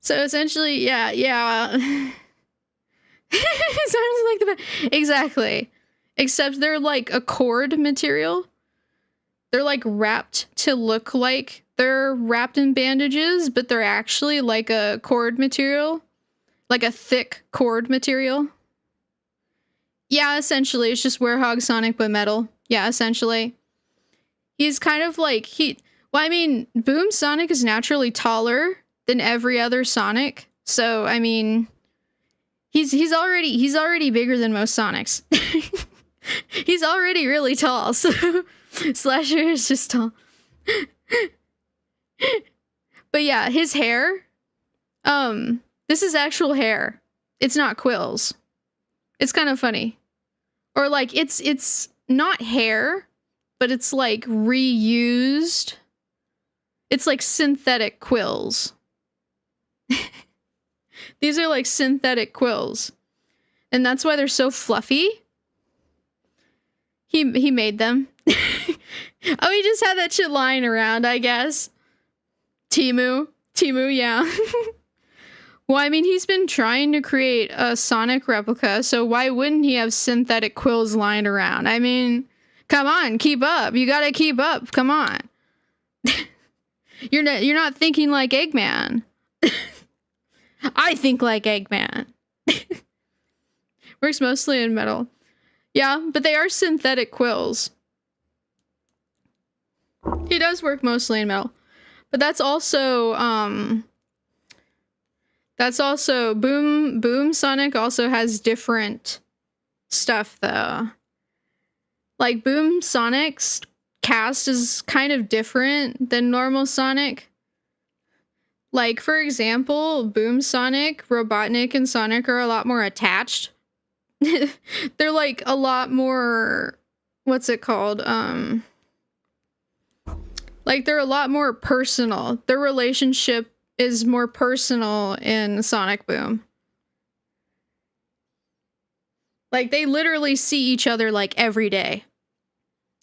So essentially, yeah. His arms are like the... Exactly. Except they're like a cord material. They're like wrapped to look like they're wrapped in bandages, but they're actually like a cord material. Like a thick cord material. Yeah, essentially. It's just Werehog Sonic but metal. Yeah, essentially. He's kind of like... Well, I mean, Boom Sonic is naturally taller than every other Sonic. So, I mean... He's already bigger than most Sonics. He's already really tall, so Slasher is just tall. But yeah, his hair, this is actual hair. It's not quills. It's kind of funny. Or like it's not hair, but it's like reused. It's like synthetic quills. These are like synthetic quills. And that's why they're so fluffy. He made them. Oh, he just had that shit lying around, I guess. Timu, yeah. Well, I mean, he's been trying to create a Sonic replica, so why wouldn't he have synthetic quills lying around? I mean, come on, keep up. You gotta keep up. Come on. You're not thinking like Eggman. I think like Eggman. Works mostly in metal. Yeah, but they are synthetic quills. He does work mostly in metal. But that's also Boom Sonic also has different stuff though. Like Boom Sonic's cast is kind of different than normal Sonic. Like, for example, Boom Sonic, Robotnik, and Sonic are a lot more attached. They're like a lot more... What's it called? Like, they're a lot more personal. Their relationship is more personal in Sonic Boom. Like, they literally see each other, like, every day.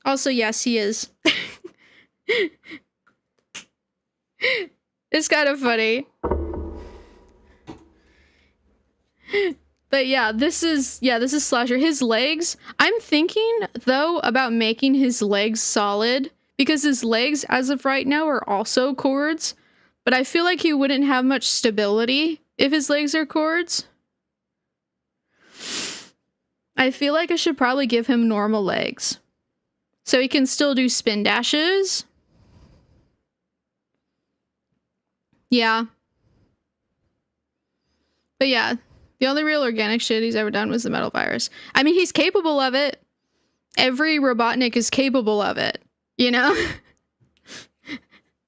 Also, yes, he is. It's kind of funny. But yeah, this is Slasher. His legs, I'm thinking though about making his legs solid because his legs as of right now are also cords, but I feel like he wouldn't have much stability if his legs are cords. I feel like I should probably give him normal legs so he can still do spin dashes. Yeah. But yeah, the only real organic shit he's ever done was the metal virus. I mean, he's capable of it. Every Robotnik is capable of it, you know?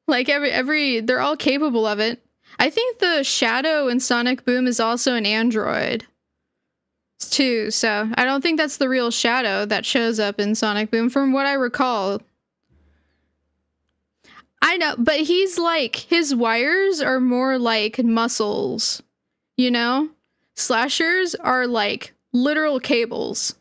Like they're all capable of it. I think the Shadow in Sonic Boom is also an android too, so I don't think that's the real Shadow that shows up in Sonic Boom from what I recall. I know, but he's like, his wires are more like muscles, you know? Slashers are like literal cables.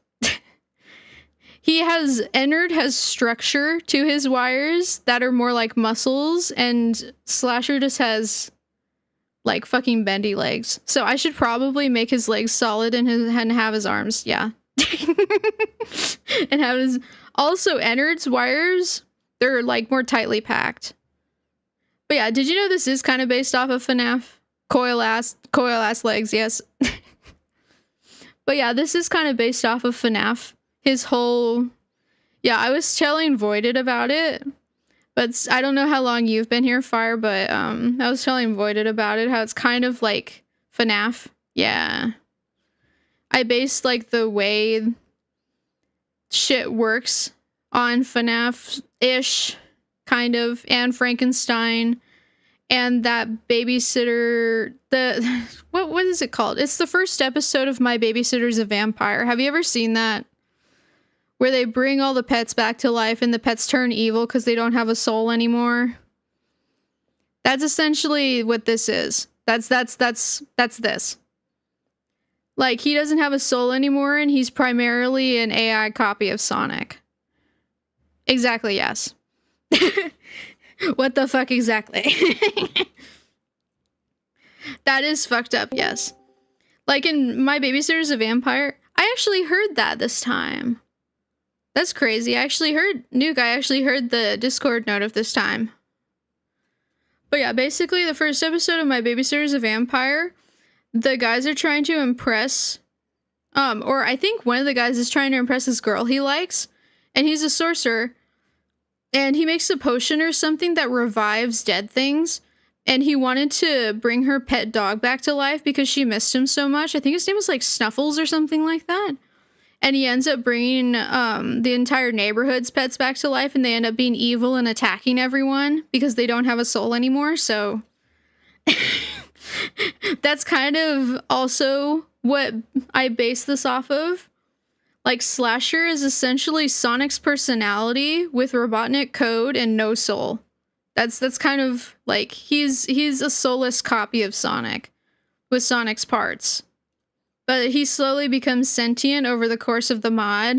Ennard has structure to his wires that are more like muscles, and Slasher just has like fucking bendy legs. So I should probably make his legs solid and have his arms, yeah. And have his, also Ennard's wires, they're like more tightly packed. But yeah, did you know this is kind of based off of FNAF? Coil ass legs, yes. But yeah, this is kind of based off of FNAF. His whole... Yeah, I was telling Voided about it. But I don't know how long you've been here, Fire, but I was telling Voided about it, how it's kind of like FNAF. Yeah. I based like the way shit works on FNAF-ish, kind of, and Frankenstein. And that babysitter, what is it called? It's the first episode of My Babysitter's a Vampire. Have you ever seen that? Where they bring all the pets back to life and the pets turn evil because they don't have a soul anymore. That's essentially what this is. That's this. Like, he doesn't have a soul anymore and he's primarily an AI copy of Sonic. Exactly, yes. What the fuck exactly? That is fucked up, yes. Like in My Babysitter's a Vampire, I actually heard that this time. That's crazy. I actually heard the Discord note of this time. But yeah, basically the first episode of My Babysitter's a Vampire, the guys are trying to impress, or I think one of the guys is trying to impress this girl he likes, and he's a sorcerer. And he makes a potion or something that revives dead things. And he wanted to bring her pet dog back to life because she missed him so much. I think his name was like Snuffles or something like that. And he ends up bringing the entire neighborhood's pets back to life. And they end up being evil and attacking everyone because they don't have a soul anymore. So that's kind of also what I base this off of. Like, Slasher is essentially Sonic's personality with Robotnik code and no soul. That's kind of like, he's a soulless copy of Sonic with Sonic's parts. But he slowly becomes sentient over the course of the mod.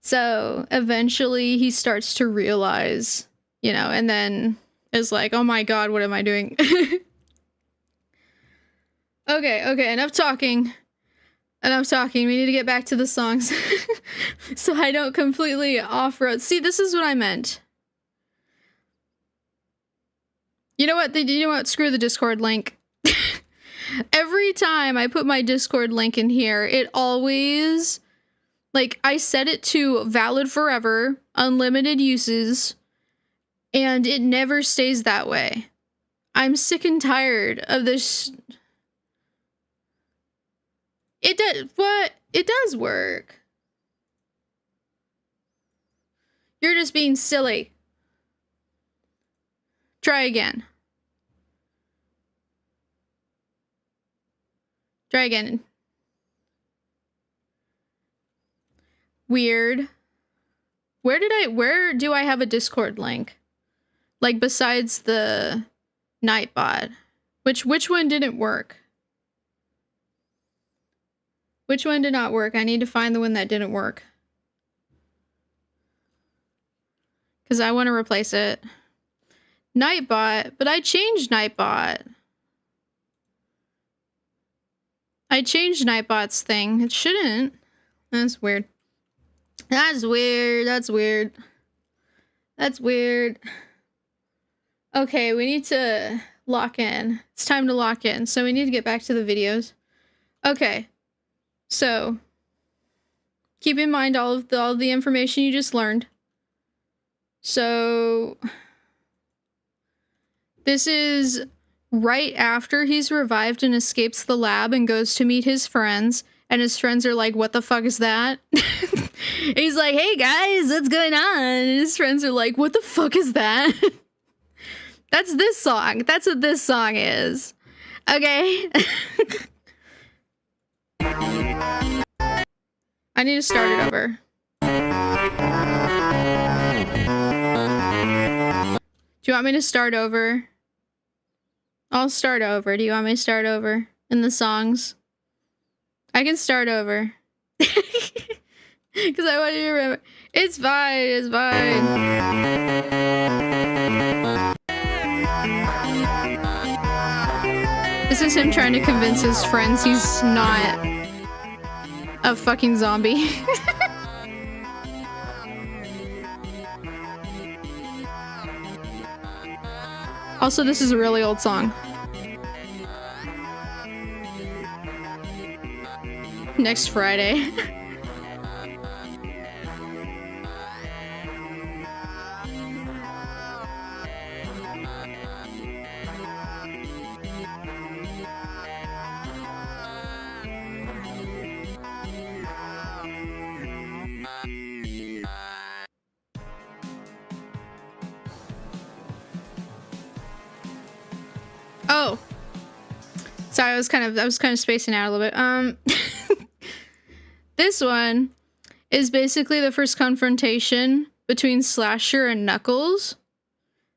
So eventually he starts to realize, you know, and then is like, oh my god, what am I doing? Okay, enough talking. We need to get back to the songs. So I don't completely off-road. See, this is what I meant. You know what? Screw the Discord link. Every time I put my Discord link in here, it always... Like, I set it to valid forever, unlimited uses, and it never stays that way. I'm sick and tired of this... It does, what? It does work. You're just being silly. Try again. Try again. Weird. Where do I have a Discord link? Like, besides the Nightbot. Which one didn't work? Which one did not work? I need to find the one that didn't work. Because I want to replace it. Nightbot, but I changed Nightbot. I changed Nightbot's thing. It shouldn't. That's weird. That's weird. That's weird. That's weird. Okay, we need to lock in. It's time to lock in. So we need to get back to the videos. Okay. So keep in mind all of the information you just learned. So this is right after he's revived and escapes the lab and goes to meet his friends. And his friends are like, what the fuck is that? He's like, hey guys, what's going on? And his friends are like, what the fuck is that? That's this song. That's what this song is. Okay. I need to start it over. Do you want me to start over? I'll start over. Do you want me to start over in the songs? I can start over. Because I want you to remember. It's fine. It's fine. This is him trying to convince his friends he's not a fucking zombie. Also, this is a really old song. Next Friday. Oh. Sorry, I was kind of spacing out a little bit. This one is basically the first confrontation between Slasher and Knuckles.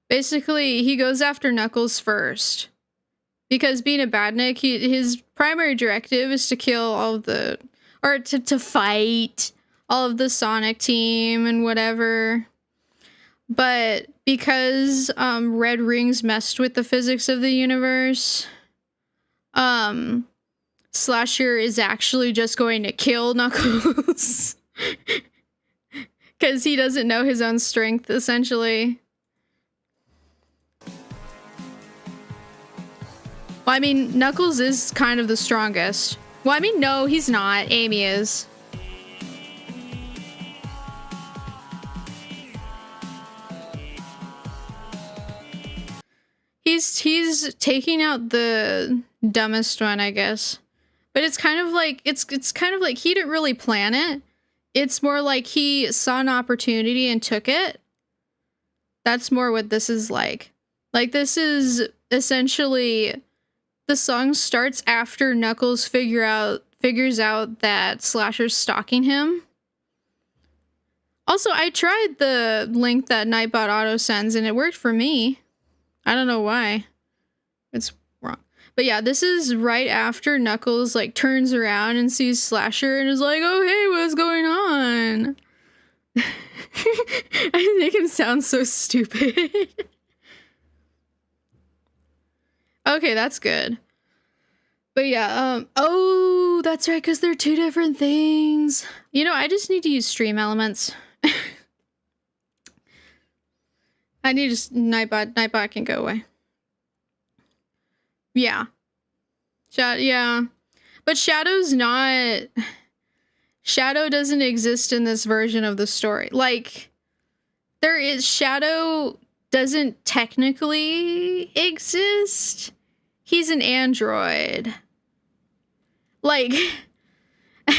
Basically, he goes after Knuckles first. Because being a badnik, his primary directive is to kill all of the... Or to fight all of the Sonic team and whatever. But because red rings messed with the physics of the universe... Slasher is actually just going to kill Knuckles. Because he doesn't know his own strength, essentially. Well, I mean, Knuckles is kind of the strongest. Well, I mean, no, he's not. Amy is. He's taking out the dumbest one, I guess. But it's kind of like it's kind of like he didn't really plan it. It's more like he saw an opportunity and took it. That's more what this is like. Like, this is essentially the song starts after Knuckles figures out that Slasher's stalking him. Also, I tried the link that Nightbot auto sends and it worked for me. I don't know why. It's wrong. But yeah, this is right after Knuckles like turns around and sees Slasher and is like, oh hey, what's going on? I make him sound so stupid. Okay, that's good. But yeah, oh, that's right, because they're two different things. You know, I just need to use stream elements. I need to Nightbot can go away. Yeah. Yeah. But Shadow's not... Shadow doesn't exist in this version of the story. Like, there is... Shadow doesn't technically exist. He's an android. Like,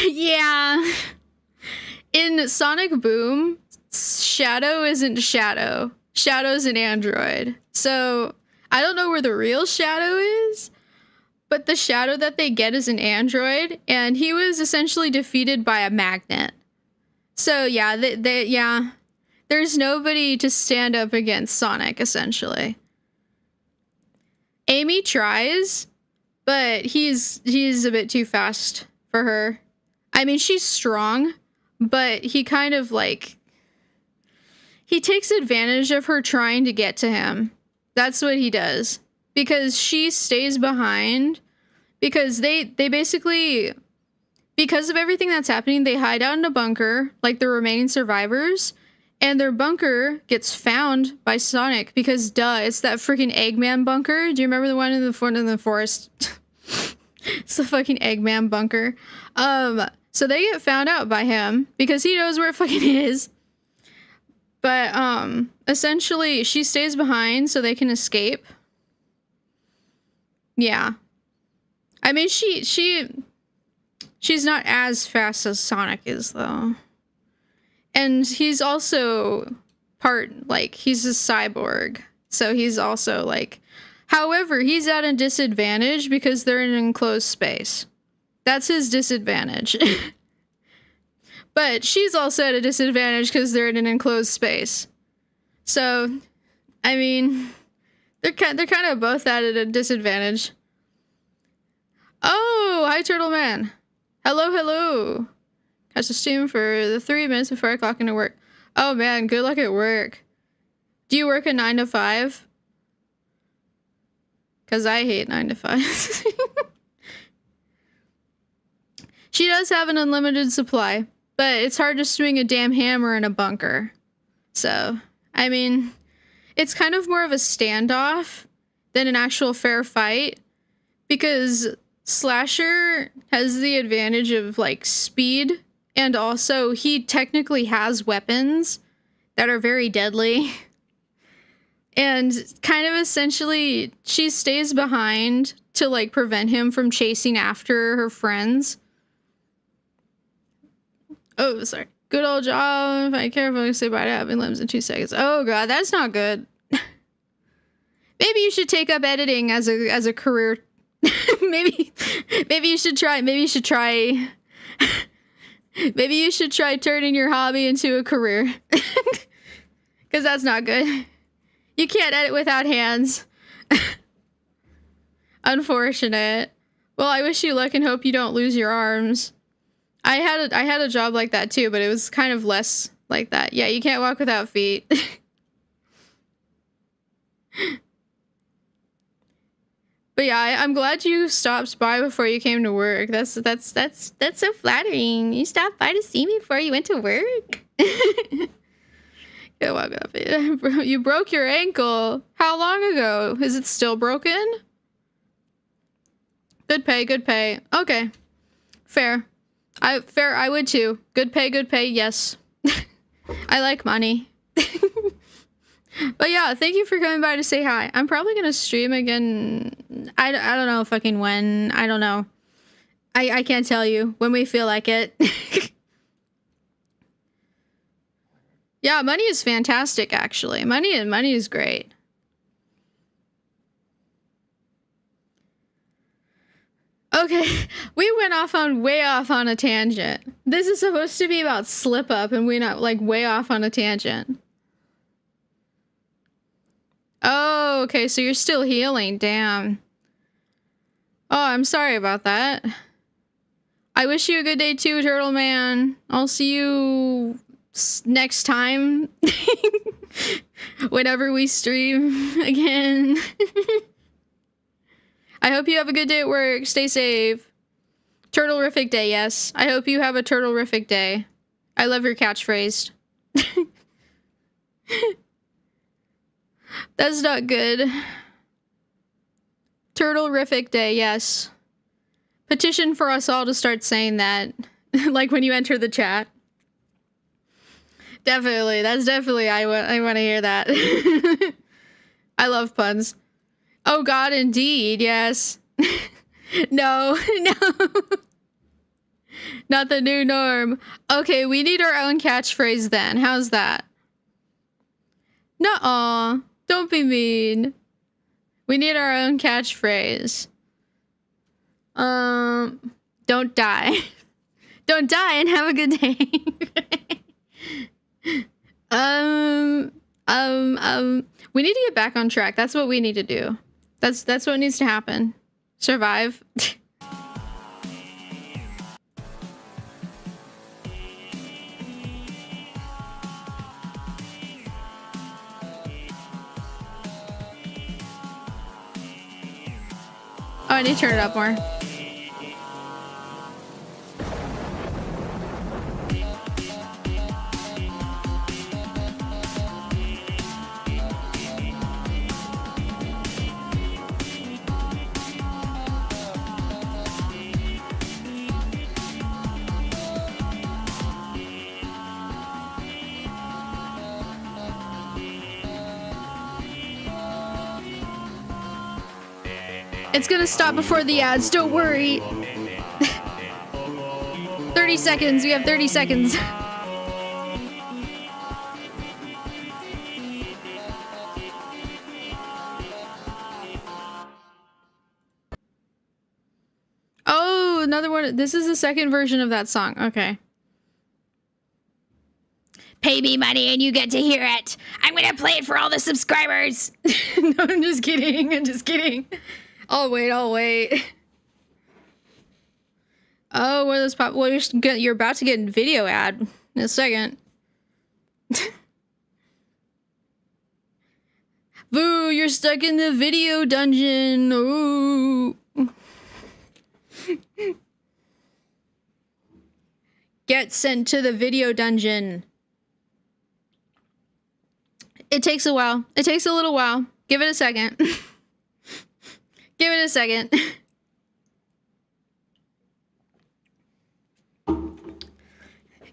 yeah. In Sonic Boom, Shadow isn't Shadow. Shadow's an android. So, I don't know where the real Shadow is, but the Shadow that they get is an android, and he was essentially defeated by a magnet. So, yeah, yeah. There's nobody to stand up against Sonic, essentially. Amy tries, but he's a bit too fast for her. I mean, she's strong, but he kind of, like... He takes advantage of her trying to get to him. That's what he does. Because she stays behind because they basically, because of everything that's happening, they hide out in a bunker, like the remaining survivors, and their bunker gets found by Sonic because, duh, it's that freaking Eggman bunker. Do you remember the one in the forest? It's the fucking Eggman bunker. So they get found out by him because he knows where it fucking is. But essentially, she stays behind so they can escape. Yeah. I mean, she's not as fast as Sonic is, though. And he's also he's a cyborg. So he's also, like... However, he's at a disadvantage because they're in an enclosed space. That's his disadvantage. But she's also at a disadvantage because they're in an enclosed space. So, I mean, they're kind of both at a disadvantage. Oh, hi, Turtle Man. Hello, hello. Catch the stream for the 3 minutes before I clock into work. Oh, man, good luck at work. Do you work a 9 to 5? Because I hate 9 to 5. She does have an unlimited supply, but it's hard to swing a damn hammer in a bunker. So, I mean, it's kind of more of a standoff than an actual fair fight, because Slasher has the advantage of, like, speed, and also he technically has weapons that are very deadly. And kind of essentially, she stays behind to, like, prevent him from chasing after her friends. Oh, sorry. Good old job. If I carefully say bye to having limbs in 2 seconds. Oh, God, that's not good. Maybe you should take up editing as a career. maybe you should try. Maybe you should try turning your hobby into a career. Because that's not good. You can't edit without hands. Unfortunate. Well, I wish you luck and hope you don't lose your arms. I had a job like that too, but it was kind of less like that. Yeah, you can't walk without feet. But yeah, I'm glad you stopped by before you came to work. That's so flattering. You stopped by to see me before you went to work. Can't walk without feet. You broke your ankle. How long ago? Is it still broken? Good pay, good pay. Okay. Fair. I would too. Good pay, yes. I like money. But yeah, thank you for coming by to say hi. I'm probably gonna stream again. I don't know fucking when. I don't know. I can't tell you. When we feel like it. Yeah, money is fantastic, actually. Money is great. Okay, we went way off on a tangent. This is supposed to be about slip up, and we're not, like, way off on a tangent. Oh, okay, so you're still healing. Damn. Oh, I'm sorry about that. I wish you a good day too, Turtle Man. I'll see you next time. Whenever we stream again. I hope you have a good day at work. Stay safe. Turtle-rific day, yes. I hope you have a turtle-rific day. I love your catchphrase. That's not good. Turtle-rific day, yes. Petition for us all to start saying that. Like when you enter the chat. Definitely. That's definitely, I want to hear that. I love puns. Oh God, indeed, yes. No. Not the new norm. Okay, we need our own catchphrase then. How's that? Nuh-uh. Don't be mean. We need our own catchphrase. Don't die. Don't die and have a good day. We need to get back on track. That's what we need to do. That's what needs to happen. Survive. Oh, I need to turn it up more. It's gonna stop before the ads, don't worry. 30 seconds, we have 30 seconds. Oh, another one. This is the second version of that song. Okay. Pay me money and you get to hear it. I'm gonna play it for all the subscribers. No, I'm just kidding. I'm just kidding. I'll wait. I'll wait. Oh, what are those pop? Well, you're about to get a video ad in a second. Boo! You're stuck in the video dungeon. Ooh. Get sent to the video dungeon. It takes a while. It takes a little while. Give it a second. Give it a second.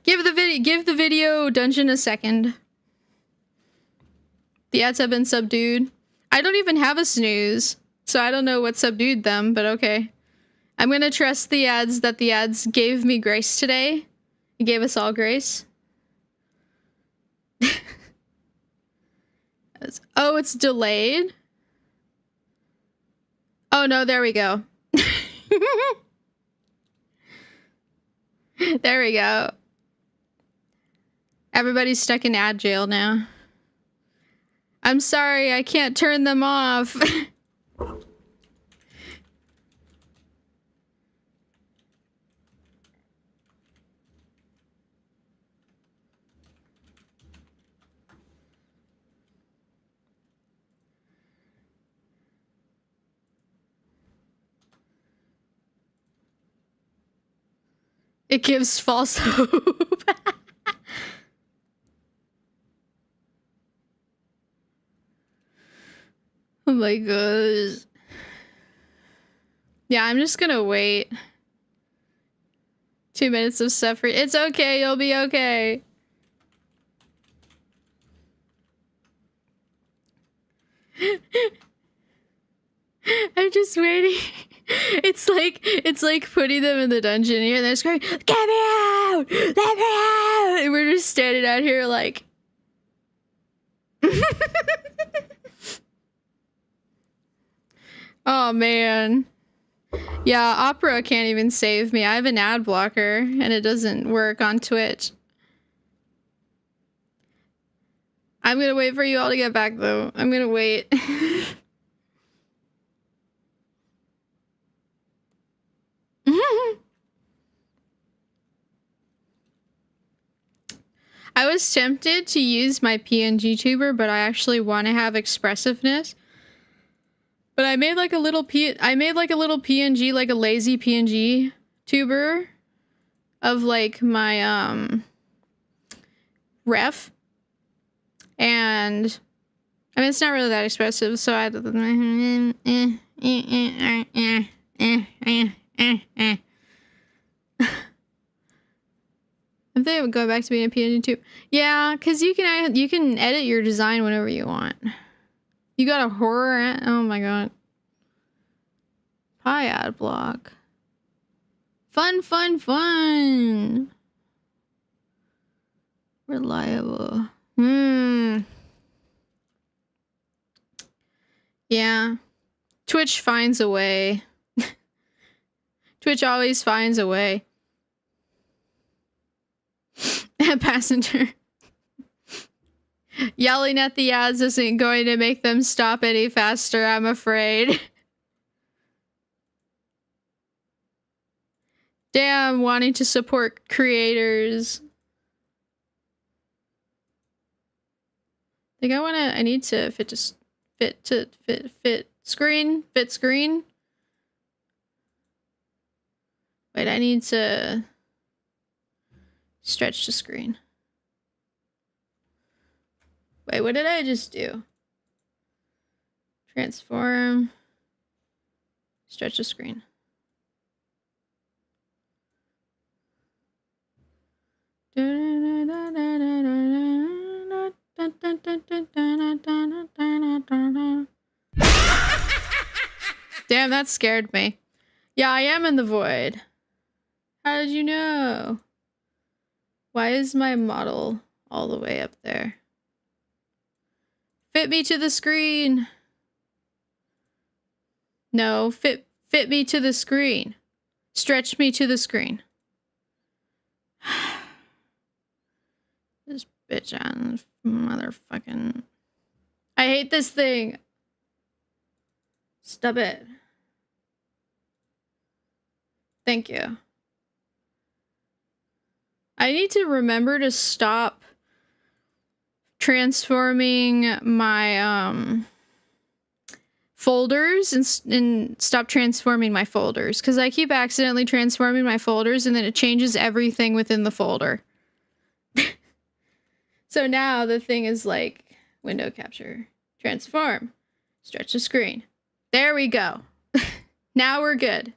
Give the video dungeon a second. The ads have been subdued. I don't even have a snooze, so I don't know what subdued them, but okay. I'm gonna trust the ads that the ads gave me grace today. It gave us all grace. Oh, it's delayed? Oh no, there we go. There we go. Everybody's stuck in ad jail now. I'm sorry, I can't turn them off. It gives false hope. Oh my gosh. Yeah, I'm just gonna wait. 2 minutes of suffering. It's okay, you'll be okay. I'm just waiting. It's like putting them in the dungeon here and they're screaming, "Get me out! Let me out!" And we're just standing out here like oh man. Yeah, Opera can't even save me. I have an ad blocker and it doesn't work on Twitch. I'm gonna wait for you all to get back though. I'm gonna wait. I was tempted to use my PNG tuber, but I actually want to have expressiveness. But I made like a little PNG, like a lazy PNG tuber of like my ref. And I mean it's not really that expressive, so I I think I would go back to being a PNG too. Yeah, because you can edit your design whenever you want. You got a horror ad? Oh my god. Pie ad block. Fun, fun, fun. Reliable. Yeah. Twitch finds a way. Twitch always finds a way. Passenger. Yelling at the ads isn't going to make them stop any faster, I'm afraid. Damn, wanting to support creators. I think I need to fit screen. Wait, I need to stretch the screen. Wait, what did I just do? Transform. Stretch the screen. Damn, that scared me. Yeah, I am in the void. How did you know? Why is my model all the way up there? Fit me to the screen. No, fit me to the screen. Stretch me to the screen. This bitch on motherfucking... I hate this thing. Stop it. Thank you. I need to remember to stop transforming my folders and stop transforming my folders, because I keep accidentally transforming my folders and then it changes everything within the folder. So now the thing is like window capture, transform, stretch the screen. There we go. Now we're good.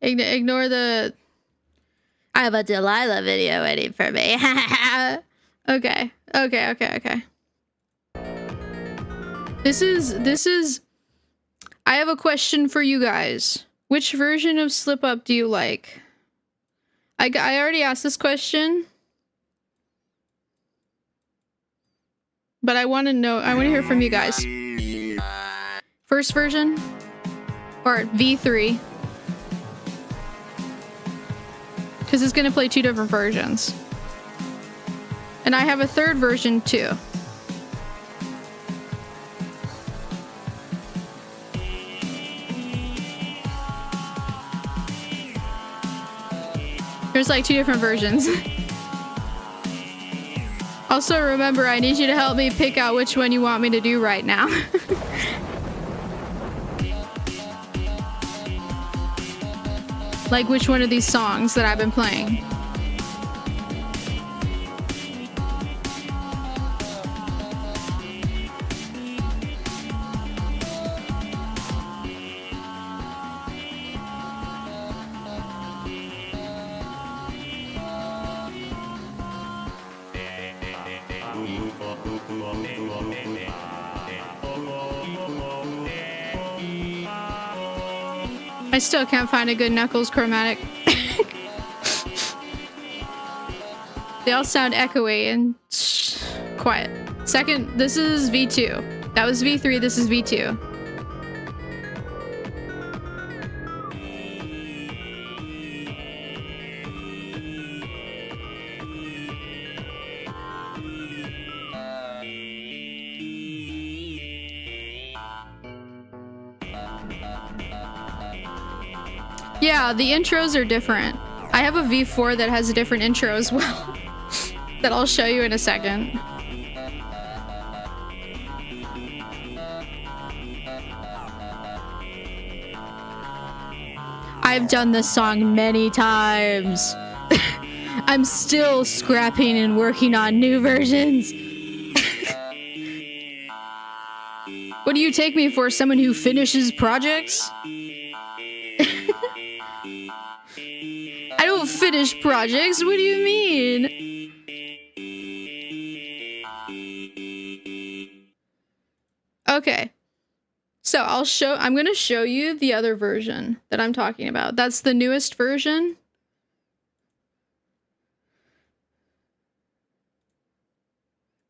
Ignore the... I have a Delilah video waiting for me. Okay. This is... I have a question for you guys. Which version of Slip Up do you like? I already asked this question. But I want to know... I want to hear from you guys. First version? Or V3? Because it's going to play two different versions. And I have a third version too. There's like two different versions. Also remember, I need you to help me pick out which one you want me to do right now. Like which one of these songs that I've been playing. I still can't find a good Knuckles chromatic. They all sound echoey and quiet. Second, this is V2. That was V3, this is V2. Yeah, the intros are different. I have a V4 that has a different intro as well. That I'll show you in a second. I've done this song many times. I'm still scrapping and working on new versions. What do you take me for, someone who finishes projects? I don't finish projects. What do you mean? Okay. So I'm going to show you the other version that I'm talking about. That's the newest version.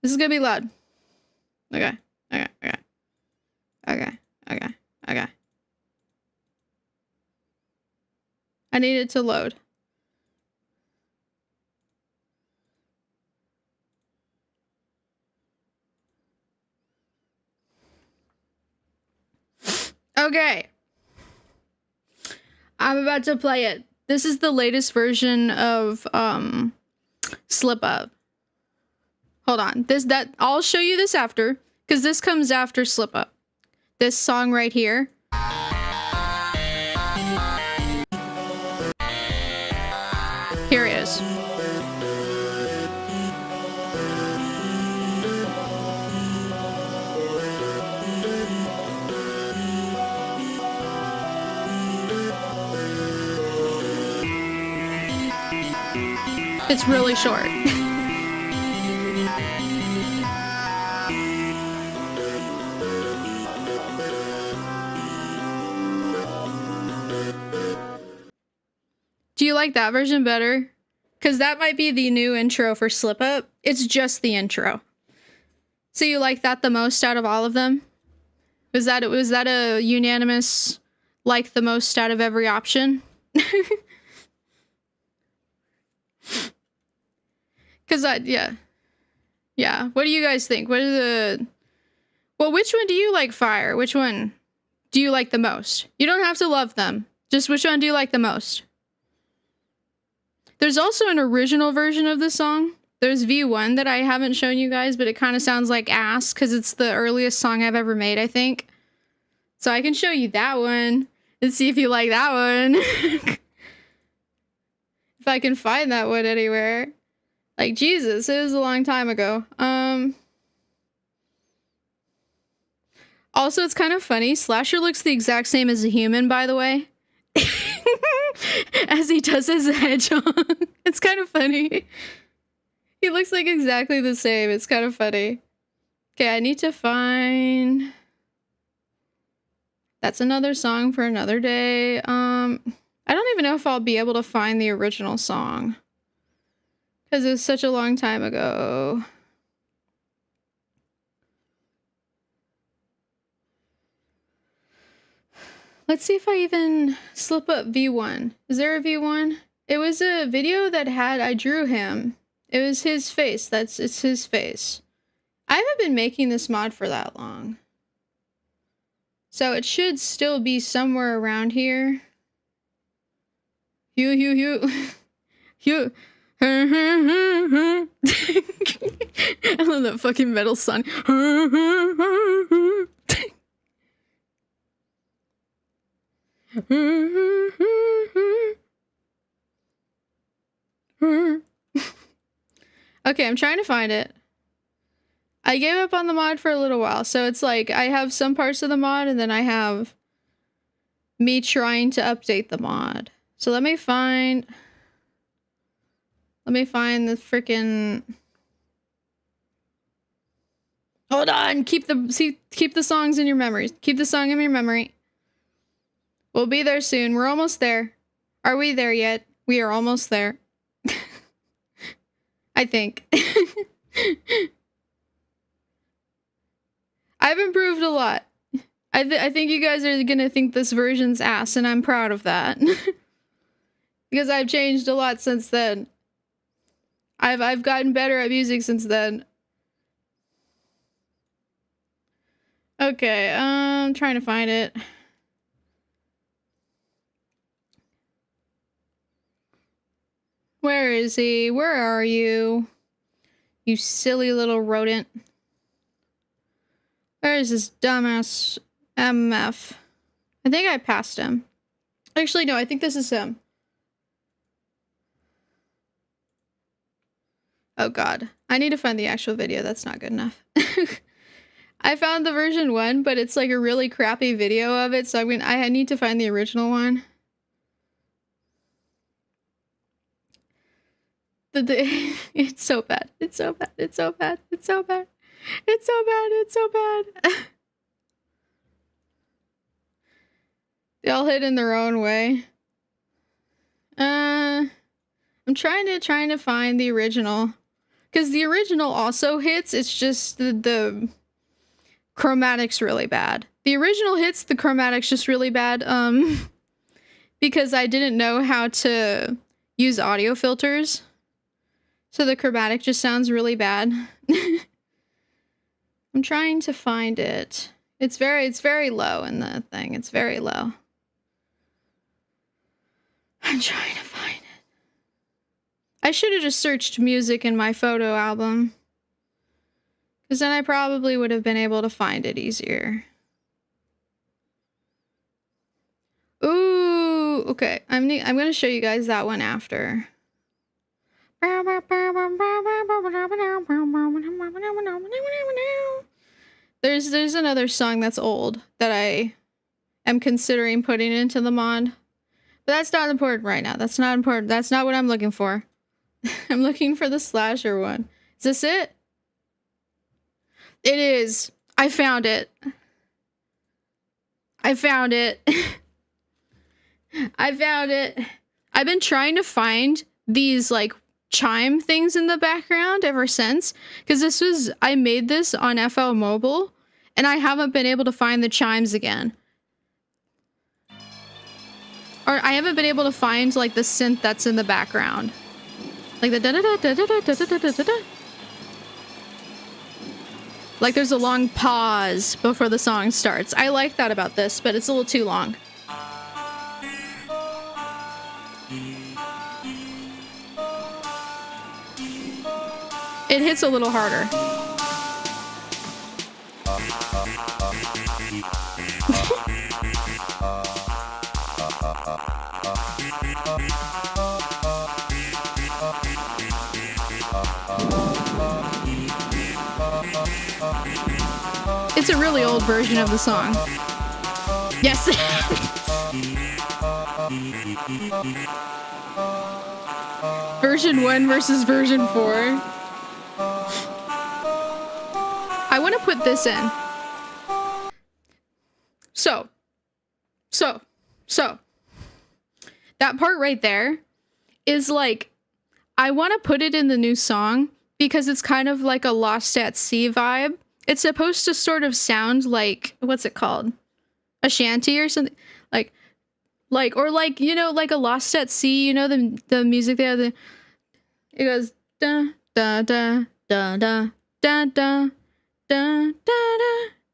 This is going to be loud. Okay. I need it to load. Okay. I'm about to play it. This is the latest version of Slip Up. Hold on. I'll show you this after, because this comes after Slip Up. This song right here. Here it is. It's really short. Do you like that version better? Because that might be the new intro for Slip Up. It's just the intro. So you like that the most out of all of them? Was that a unanimous like the most out of every option? Because yeah. What do you guys think? What are the... Well, which one do you like, Fire? Which one do you like the most? You don't have to love them. Just which one do you like the most? There's also an original version of the song. There's V1 that I haven't shown you guys, but it kind of sounds like ass because it's the earliest song I've ever made, I think. So I can show you that one and see if you like that one. If I can find that one anywhere. Like, Jesus, it was a long time ago. Also, it's kind of funny. Slasher looks the exact same as a human, by the way. As he does as a hedgehog. It's kind of funny. He looks like exactly the same. It's kind of funny. Okay, I need to find... That's another song for another day. I don't even know if I'll be able to find the original song. Because it was such a long time ago. Let's see if I even slip up V1. Is there a V1? It was a video that had, I drew him. It was his face. It's his face. I haven't been making this mod for that long. So it should still be somewhere around here. Hugh. I love that fucking metal song. Okay, I'm trying to find it. I gave up on the mod for a little while, so it's like I have some parts of the mod and then I have me trying to update the mod. So let me find the freaking... Hold on, keep the songs in your memories. Keep the song in your memory. We'll be there soon. We're almost there. Are we there yet? We are almost there. I think. I've improved a lot. I think you guys are gonna think this version's ass, and I'm proud of that. Because I've changed a lot since then. I've gotten better at music since then. Okay, I'm trying to find it. Where is he? Where are you? You silly little rodent. Where is this dumbass MF? I think I passed him. Actually, no, I think this is him. Oh god. I need to find the actual video. That's not good enough. I found the version 1, but it's like a really crappy video of it, so I need to find the original one. It's so bad. It's so bad. It's so bad. It's so bad. It's so bad. It's so bad. They all hit in their own way. I'm trying to find the original. Because the original also hits, it's just the chromatic's really bad. The original hits, the chromatic's just really bad. Because I didn't know how to use audio filters. So the chromatic just sounds really bad. I'm trying to find it. It's very low in the thing. It's very low. I'm trying to find it. I should have just searched music in my photo album. Because then I probably would have been able to find it easier. Ooh, okay. I'm going to show you guys that one after. There's another song that's old that I am considering putting into the mod. But that's not important right now. That's not important. That's not what I'm looking for. I'm looking for the slasher one. Is this it? It is. I found it. I found it. I found it. I've been trying to find these like chime things in the background ever since, because I made this on FL Mobile and I haven't been able to find the chimes again. Or I haven't been able to find like the synth that's in the background. Like the da-da-da-da-da-da-da-da-da-da. Like there's a long pause before the song starts. I like that about this, but it's a little too long. It hits a little harder. It's a really old version of the song. Yes. Version 1 versus version 4. I want to put this in. So. That part right there is like, I want to put it in the new song because it's kind of like a Lost at Sea vibe. It's supposed to sort of sound like, what's it called? A shanty or something? Or you know, like a Lost at Sea, you know, the music there, it goes da da da da da da da da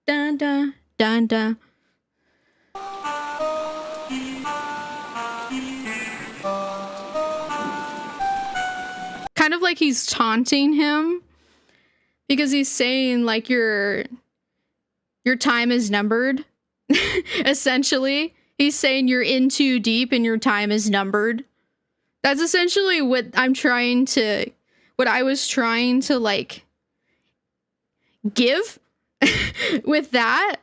da da da da. Kind of like he's taunting him because he's saying like your time is numbered. Essentially, he's saying you're in too deep and your time is numbered. That's essentially what I was trying to like give with that,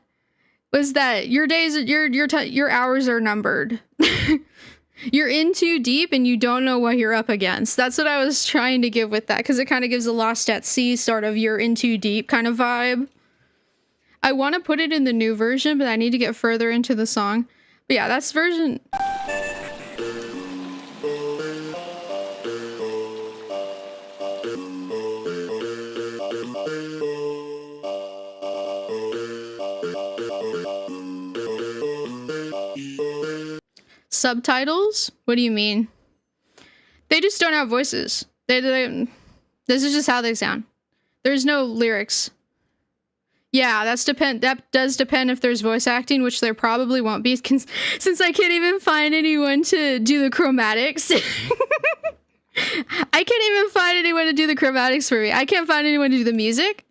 was that your hours are numbered. You're in too deep and you don't know what you're up against. That's what I was trying to give with that, because it kind of gives a Lost at Sea sort of you're in too deep kind of vibe. I want to put it in the new version, but I need to get further into the song. But yeah, that's version... Subtitles? What do you mean? They just don't have voices. This is just how they sound. There's no lyrics. Yeah, that does depend if there's voice acting, which there probably won't be, since I can't even find anyone to do the chromatics. I can't even find anyone to do the chromatics for me. I can't find anyone to do the music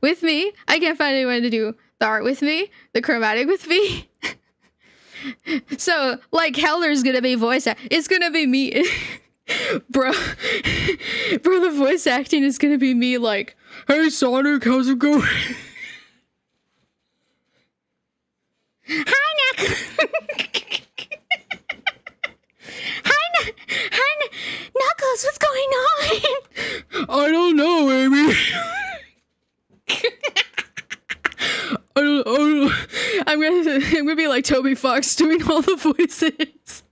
with me. I can't find anyone to do the art with me, the chromatic with me. So, like, Heller's gonna be it's gonna be me. Bro, the voice acting is gonna be me like, hey Sonic, how's it going? Hi, Knuckles, what's going on? I don't know, Amy. I'm gonna be like Toby Fox doing all the voices.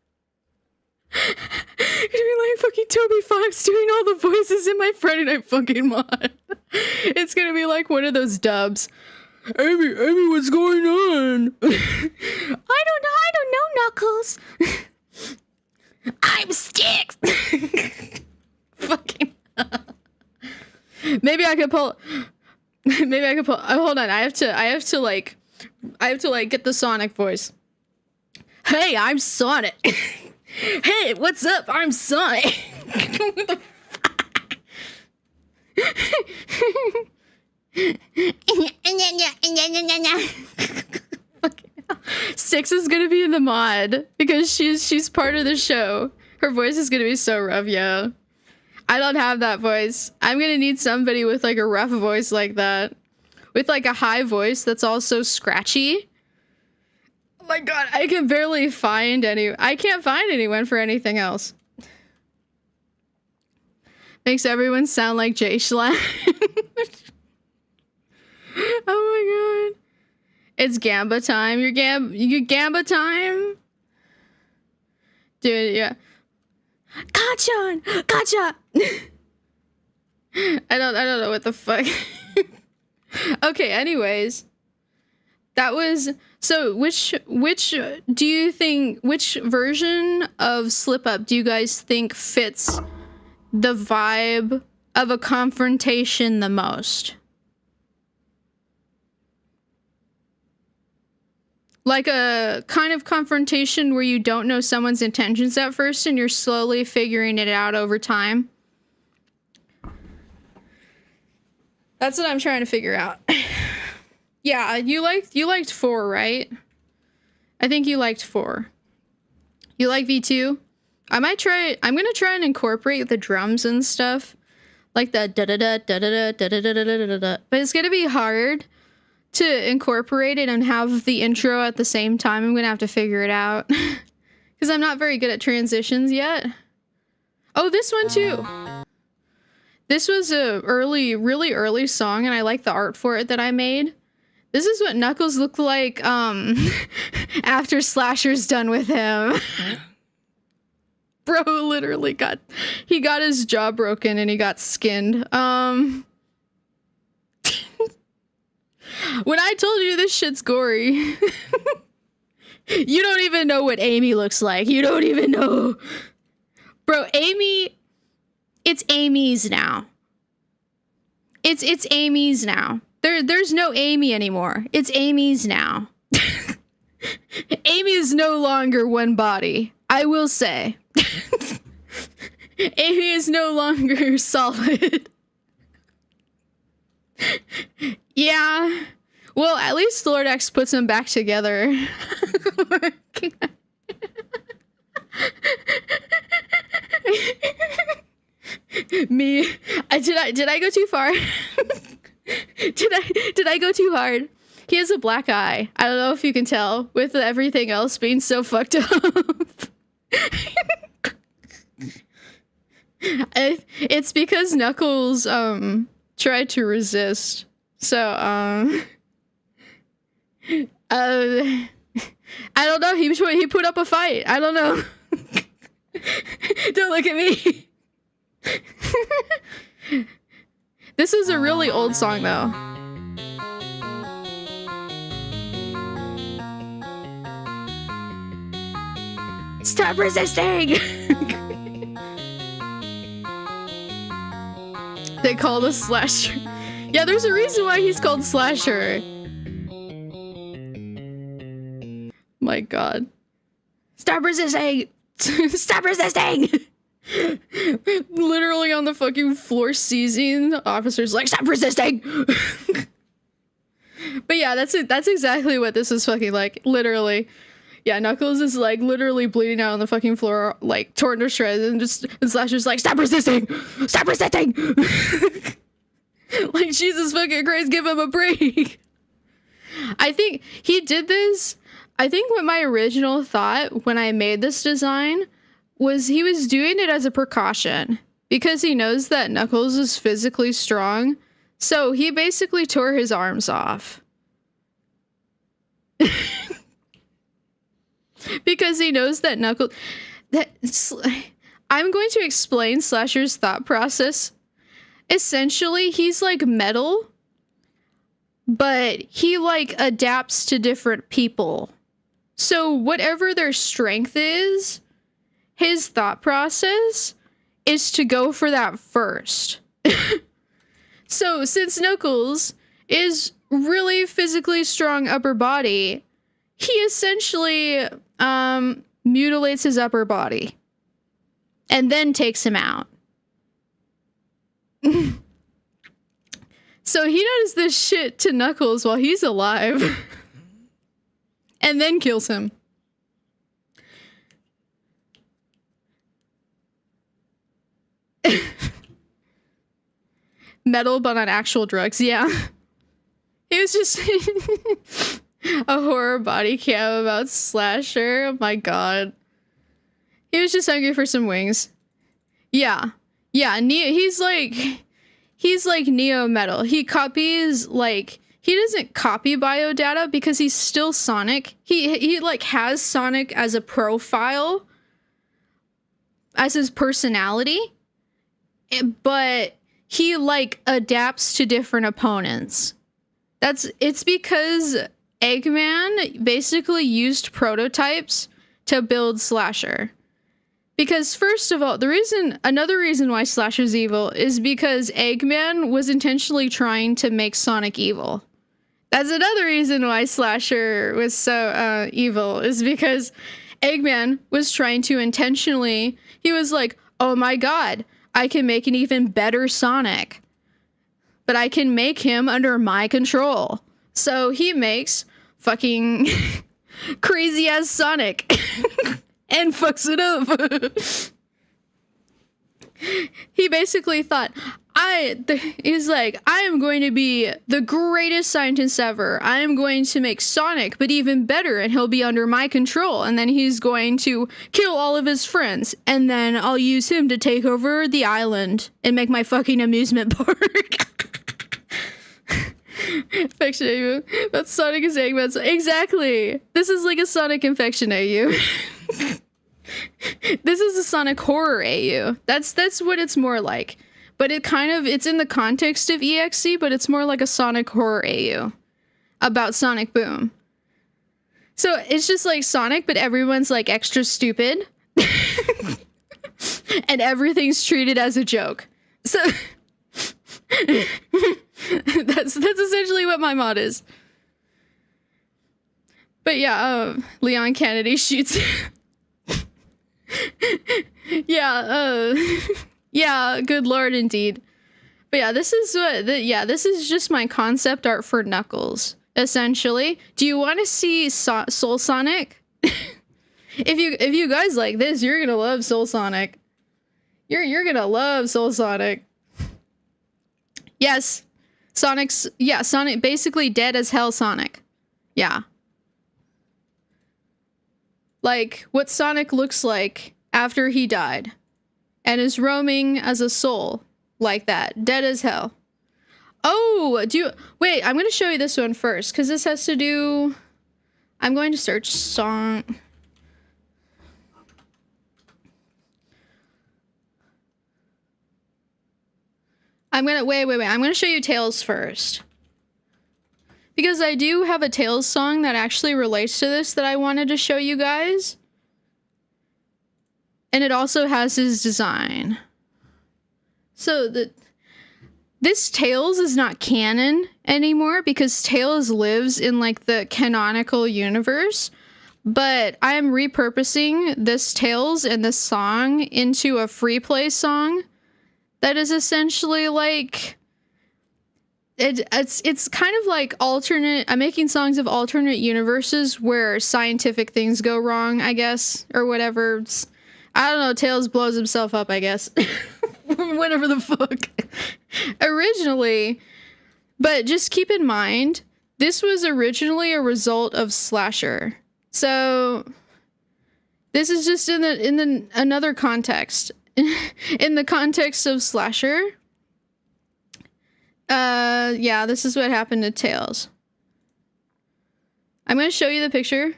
I'm gonna be like fucking Toby Fox doing all the voices in my Friday Night fucking mod. It's gonna be like one of those dubs. Amy, what's going on? I don't know, Knuckles. I'm Sticks. Fucking. Maybe I could pull. Hold on. I have to like get the Sonic voice. Hey, I'm Sonic. Hey, what's up? I'm Sonic. What the Six is gonna be in the mod because she's part of the show. Her voice is gonna be so rough, yo. I don't have that voice. I'm gonna need somebody with like a rough voice like that. With like a high voice that's also scratchy. Oh my god, I can barely find I can't find anyone for anything else. Makes everyone sound like Jay Schlatt. Oh my god. It's Gamba time. You Gamba time? Dude, yeah. Gotcha! Gotcha! I don't know what the fuck. Okay, anyways. That was so which do you think, which version of Slip Up do you guys think fits the vibe of a confrontation the most? Like a kind of confrontation where you don't know someone's intentions at first and you're slowly figuring it out over time. That's what I'm trying to figure out. Yeah, you liked 4, right? I think you liked 4. You like V2? I'm gonna try and incorporate the drums and stuff. Like the da-da-da, da-da-da, da-da-da-da-da-da-da. But it's gonna be hard to incorporate it and have the intro at the same time. I'm gonna have to figure it out. Because I'm not very good at transitions yet. Oh, this one too. This was a really early song, and I like the art for it that I made. This is what Knuckles looked like after Slasher's done with him. Bro literally got his jaw broken and he got skinned. When I told you this shit's gory, you don't even know what Amy looks like. You don't even know. Bro, Amy, it's Amy's now. It's Amy's now. There's no Amy anymore. It's Amy's now. Amy is no longer one body. I will say. Amy is no longer solid. Yeah. Well, at least Lord X puts them back together. Me. Did I go too far? Did I go too hard? He has a black eye. I don't know if you can tell with everything else being so fucked up. It's because Knuckles tried to resist. So I don't know. He put up a fight. I don't know. Don't look at me. This is a really old song though. Stop resisting. They call the Slasher. Yeah, there's a reason why he's called Slasher. My god. Stop resisting! Stop resisting! Literally on the fucking floor seizing. The officer's like, stop resisting! But yeah, that's exactly what this is fucking like. Literally. Yeah, Knuckles is like literally bleeding out on the fucking floor, like torn to shreds, and Slasher's like, stop resisting! Stop resisting! Like, Jesus fucking Christ, give him a break. I think he did this. I think what my original thought when I made this design was he was doing it as a precaution because he knows that Knuckles is physically strong. So he basically tore his arms off. Because he knows that Knuckles... I'm going to explain Slasher's thought process. Essentially, he's like metal, but he like adapts to different people. So whatever their strength is, his thought process is to go for that first. So since Knuckles is really physically strong upper body, he essentially mutilates his upper body and then takes him out. So he does this shit to Knuckles while he's alive and then kills him. Metal, but on actual drugs. Yeah. He was just a horror body cam about Slasher. Oh my god. He was just hungry for some wings. Yeah. Yeah, he's like Neo Metal. He copies, like, he doesn't copy biodata because he's still Sonic. He like has Sonic as a profile, personality, but he like adapts to different opponents. It's because Eggman basically used prototypes to build Slasher. Because first of all, another reason why Slasher's evil is because Eggman was intentionally trying to make Sonic evil. That's another reason why Slasher was so evil, is because Eggman was trying to intentionally, he was like, oh my god, I can make an even better Sonic, but I can make him under my control. So he makes fucking crazy ass Sonic and fucks it up. He basically thought, he's like, I am going to be the greatest scientist ever. I am going to make Sonic, but even better, and he'll be under my control. And then he's going to kill all of his friends. And then I'll use him to take over the island and make my fucking amusement park. Infection AU. That's Sonic is Eggman. Exactly. This is like a Sonic infection AU. This is a Sonic horror AU. That's what it's more like. But it's in the context of EXE, but it's more like a Sonic horror AU about Sonic Boom. So it's just like Sonic, but everyone's like extra stupid. And everything's treated as a joke. So that's essentially what my mod is. But yeah, Leon Kennedy shoots. Yeah, good lord indeed. But yeah, this is just my concept art for Knuckles, essentially. Do you want to see Soul Sonic? If you guys like this, you're gonna love Soul Sonic. You're gonna love Soul Sonic. Yes, Sonic, basically dead as hell Sonic. Yeah. Like what Sonic looks like after he died and is roaming as a soul like that, dead as hell. Oh, wait, I'm going to show you this one first because this has to do, I'm going to search song. I'm going to show you Tails first. Because I do have a Tails song that actually relates to this that I wanted to show you guys. And it also has his design. So this Tails is not canon anymore because Tails lives in like the canonical universe. But I am repurposing this Tails and this song into a free play song that is essentially like it's kind of like alternate. I'm making songs of alternate universes where scientific things go wrong, I guess, or whatever. I don't know. Tails blows himself up, I guess. Whatever the fuck. Originally, but just keep in mind, this was originally a result of Slasher. So this is just in the another context. In the context of Slasher. Yeah, this is what happened to Tails. I'm gonna show you the picture.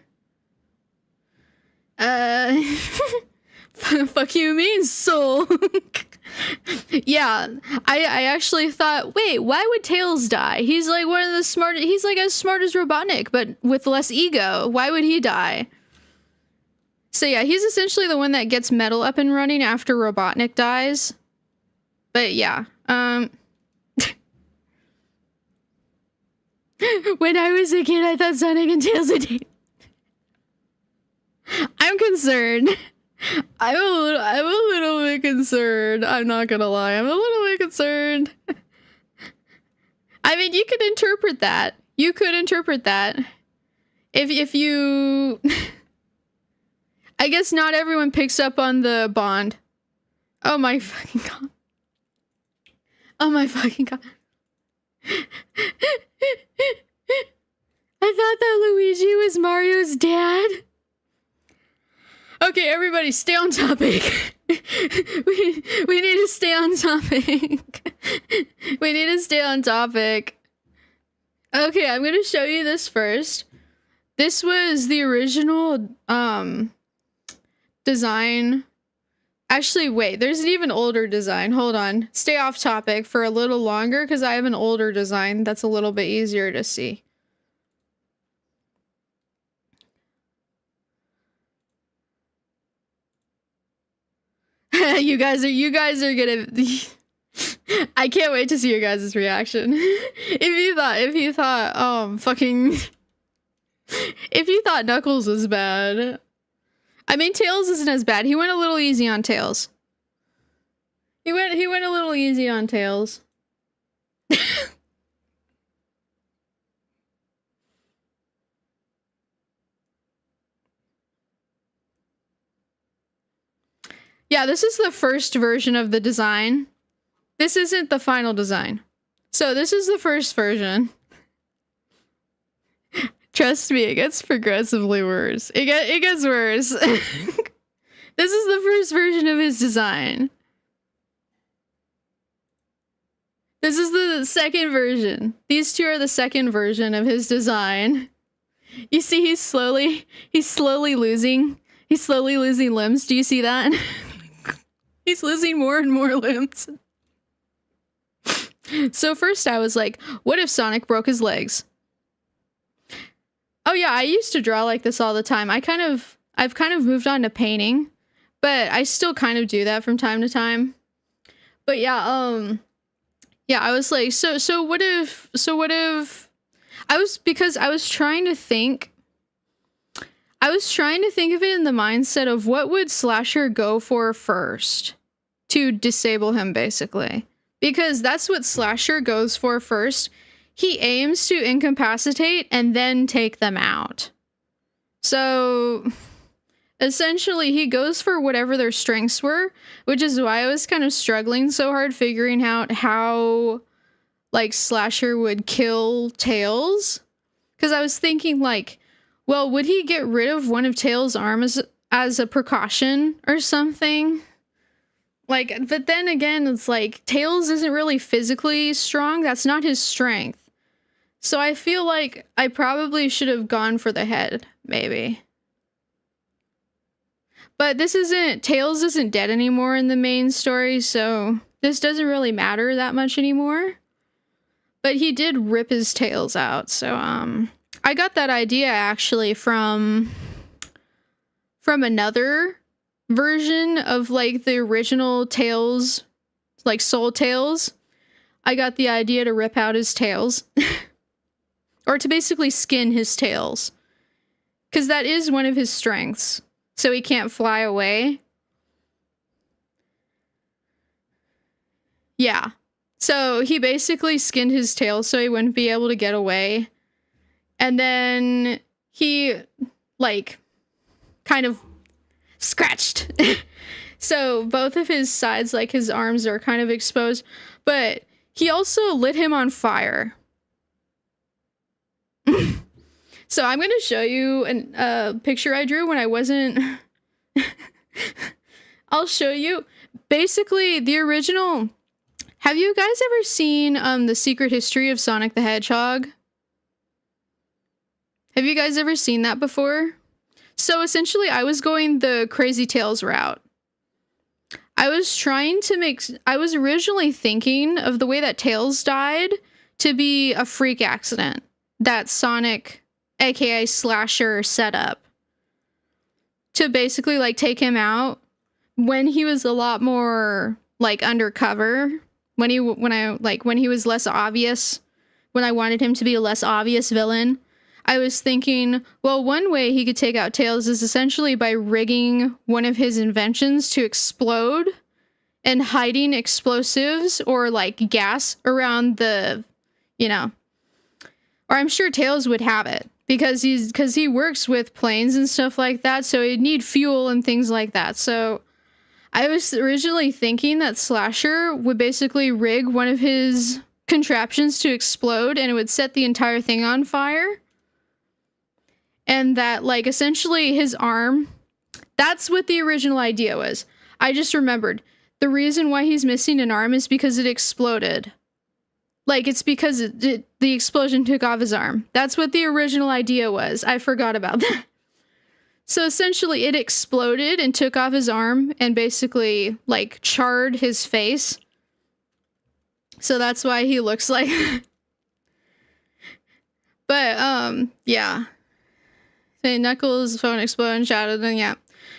Fuck you mean, soul? Yeah, I actually thought, wait, why would Tails die? He's like one of the smartest, he's like as smart as Robotnik, but with less ego. Why would he die? So yeah, he's essentially the one that gets Metal up and running after Robotnik dies. But yeah, when I was a kid, I thought Sonic and Tails would date. I'm concerned. I'm a little bit concerned. I'm not gonna lie. I'm a little bit concerned. I mean, you could interpret that. You could interpret that. If you... I guess not everyone picks up on the bond. Oh my fucking god. Oh my fucking god. I thought that Luigi was Mario's dad. Okay, everybody, stay on topic. we need to stay on topic. We need to stay on topic. Okay, I'm gonna show you this first. This was the original design Actually, wait, there's an even older design. Hold on. Stay off topic for a little longer because I have an older design that's a little bit easier to see. You guys are gonna I can't wait to see your guys' reaction. if you thought fucking if you thought Knuckles was bad. I mean, Tails isn't as bad. He went a little easy on Tails. He went a little easy on Tails. Yeah, this is the first version of the design. This isn't the final design. So this is the first version. Trust me, it gets progressively worse. It gets worse. This is the first version of his design. This is the second version. These two are the second version of his design. You see he's slowly losing limbs. Do you see that? He's losing more and more limbs. So first I was like, what if Sonic broke his legs? Oh yeah, I used to draw like this all the time. I've kind of moved on to painting, but I still kind of do that from time to time. But yeah, yeah, I was like, so what if I was trying to think of it in the mindset of what would Slasher go for first to disable him, basically. Because that's what Slasher goes for first. He aims to incapacitate and then take them out. So essentially he goes for whatever their strengths were, which is why I was kind of struggling so hard figuring out how like Slasher would kill Tails. Because I was thinking like, well, would he get rid of one of Tails' arms as a precaution or something? Like, but then again, it's like Tails isn't really physically strong. That's not his strength. So I feel like I probably should have gone for the head, maybe. But Tails isn't dead anymore in the main story, so this doesn't really matter that much anymore. But he did rip his tails out, so I got that idea actually from another version of like the original Tails, like Soul Tails. I got the idea to rip out his tails. Or to basically skin his tails. Because that is one of his strengths. So he can't fly away. Yeah. So he basically skinned his tail so he wouldn't be able to get away. And then he, like, kind of scratched. So both of his sides, like his arms, are kind of exposed. But he also lit him on fire. So I'm going to show you a picture I drew when I wasn't... I'll show you. Basically, the original... Have you guys ever seen The Secret History of Sonic the Hedgehog? Have you guys ever seen that before? So essentially, I was going the Crazy Tails route. I was originally thinking of the way that Tails died to be a freak accident that Sonic, aka Slasher, set up to basically like take him out when he was a lot more like undercover, when he was less obvious, when I wanted him to be a less obvious villain. I was thinking, well, one way he could take out Tails is essentially by rigging one of his inventions to explode and hiding explosives or like gas around the, you know, or I'm sure Tails would have it because he works with planes and stuff like that. So he'd need fuel and things like that. So I was originally thinking that Slasher would basically rig one of his contraptions to explode and it would set the entire thing on fire. And that, like, essentially his arm, that's what the original idea was. I just remembered. The reason why he's missing an arm is because it exploded. Like, it's because the explosion took off his arm. That's what the original idea was. I forgot about that. So essentially it exploded and took off his arm and basically like charred his face. So that's why he looks like But yeah. Say Knuckles' phone explode and Shadow, then yeah.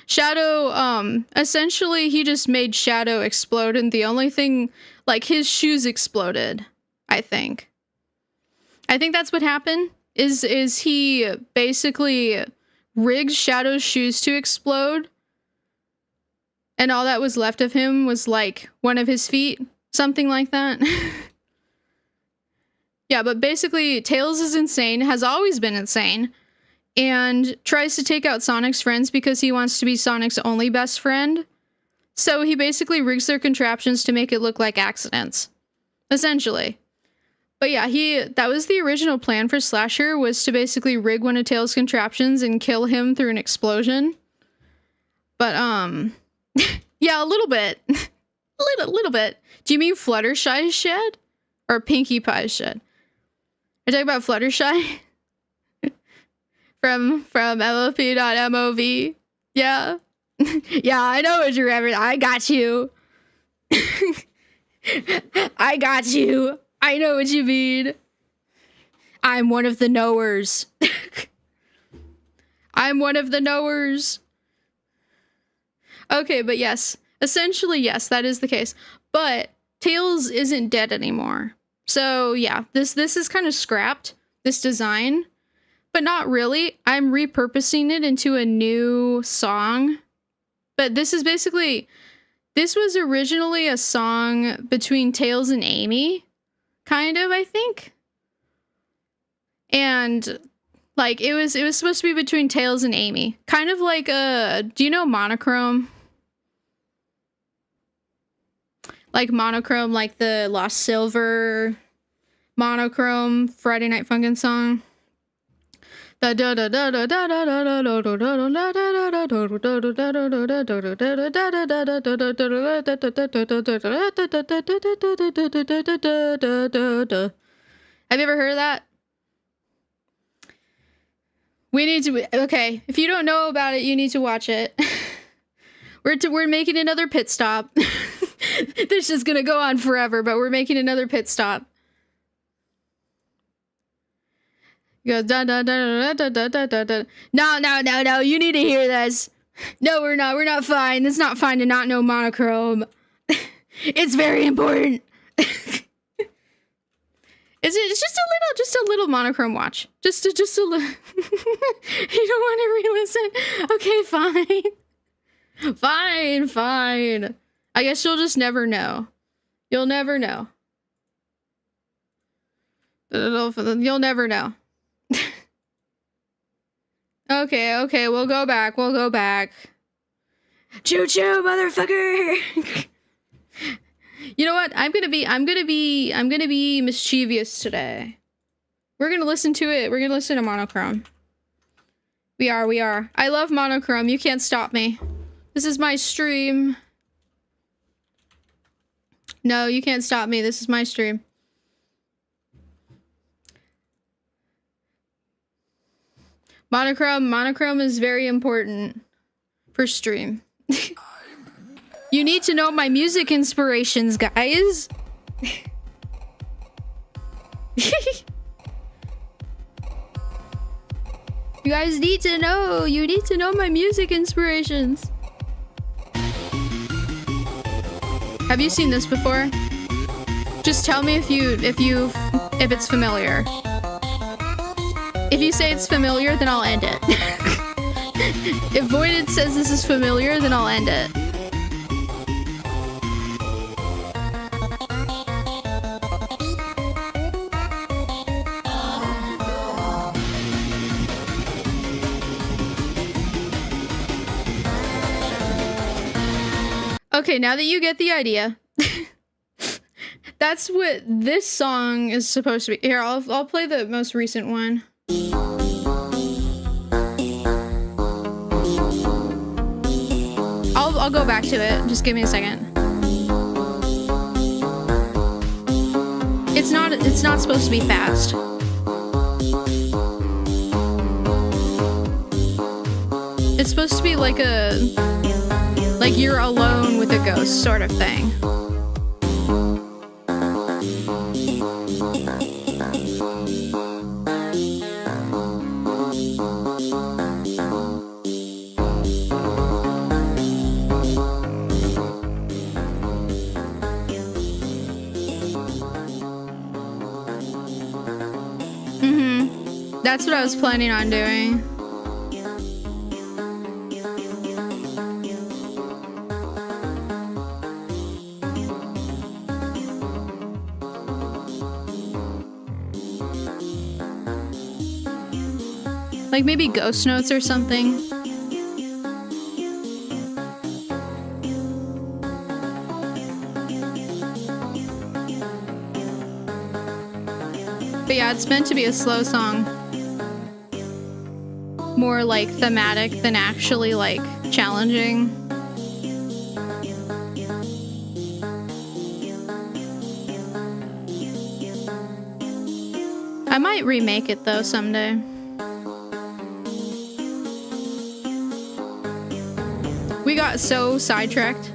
Shadow, essentially he just made Shadow explode, and the only thing, like, his shoes exploded, I think. I think that's what happened, is he basically rigged Shadow's shoes to explode, and all that was left of him was, like, one of his feet, something like that. Yeah, but basically, Tails is insane, has always been insane, and tries to take out Sonic's friends because he wants to be Sonic's only best friend. So he basically rigs their contraptions to make it look like accidents, essentially. But yeah, that was the original plan for Slasher, was to basically rig one of Tails' contraptions and kill him through an explosion. But, yeah, a little bit. little bit. Do you mean Fluttershy's shed? Or Pinkie Pie's shed? Are you talking about Fluttershy? from MOP.MOV. Yeah. Yeah, I know what you're ever. I got you. I got you. I know what you mean. I'm one of the knowers. I'm one of the knowers. Okay, but yes. Essentially, yes, that is the case. But Tails isn't dead anymore. So, yeah, this is kind of scrapped, this design. But not really. I'm repurposing it into a new song. But this is basically... This was originally a song between Tails and Amy. Kind of, I think. And, like, it was supposed to be between Tails and Amy. Kind of like do you know Monochrome? Like Monochrome, like the Lost Silver Monochrome Friday Night Funkin' song. Have you ever heard of that? We need to, okay, if you don't know about it, you need to watch it. We're making another pit stop. This is gonna go on forever, but we're making another pit stop. You go da da da da da da da da. No, you need to hear this. No, we're not fine. It's not fine to not know Monochrome. It's very important. It's just a little Monochrome watch. Just a little. You don't want to re-listen? Okay, fine. Fine. I guess you'll just never know. You'll never know. You'll never know. Okay, we'll go back. Choo-choo, motherfucker! You know what? I'm gonna be mischievous today. We're gonna listen to it. We're gonna listen to Monochrome. We are. I love Monochrome. You can't stop me. This is my stream. No, you can't stop me. This is my stream. Monochrome is very important for stream. You need to know my music inspirations, guys. You guys need to know. You need to know my music inspirations. Have you seen this before? Just tell me if it's familiar. If you say it's familiar, then I'll end it. If Voided says this is familiar, then I'll end it. Okay, now that you get the idea, that's what this song is supposed to be. Here, I'll play the most recent one. I'll go back to it. Just give me a second. It's not supposed to be fast. It's supposed to be like you're alone with a ghost sort of thing. That's what I was planning on doing. Like maybe ghost notes or something. But yeah, it's meant to be a slow song. More like thematic than actually like challenging. I might remake it though someday. We got so sidetracked.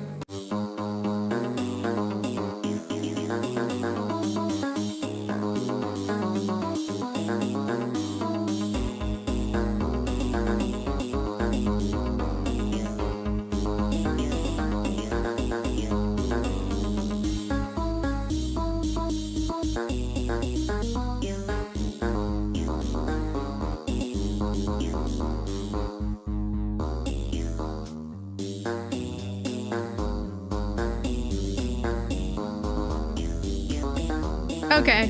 Okay.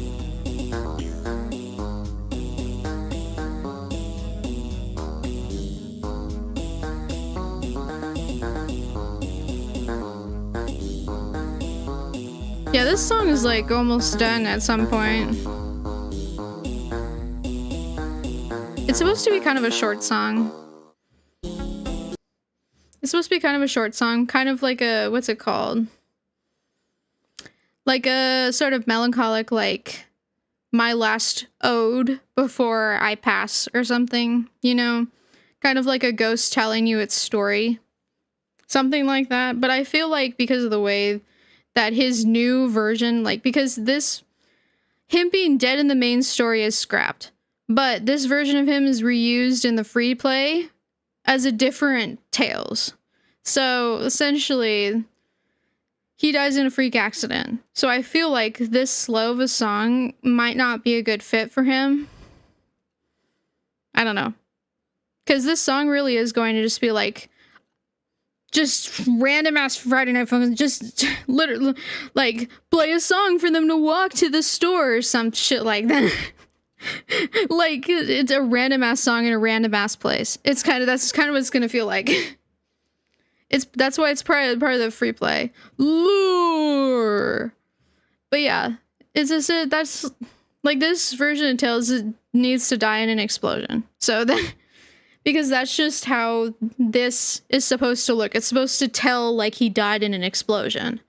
Yeah, this song is like almost done at some point. It's supposed to be kind of a short song. It's supposed to be kind of a short song, kind of like a, what's it called? Like a sort of melancholic, like my last ode before I pass or something, you know? Kind of like a ghost telling you its story. Something like that. But I feel like because of the way that his new version, like, because him being dead in the main story is scrapped. But this version of him is reused in the free play as a different Tales. So essentially, he dies in a freak accident. So I feel like this slow of a song might not be a good fit for him. I don't know. Because this song really is going to just be like, just random ass Friday Night Funkin', just literally, like, play a song for them to walk to the store or some shit like that. Like, it's a random ass song in a random ass place. That's kind of what it's gonna feel like. That's why it's part of the free play. Lure. But yeah, it's just that's like this version of Tales needs to die in an explosion. So that, because that's just how this is supposed to look. It's supposed to tell like he died in an explosion.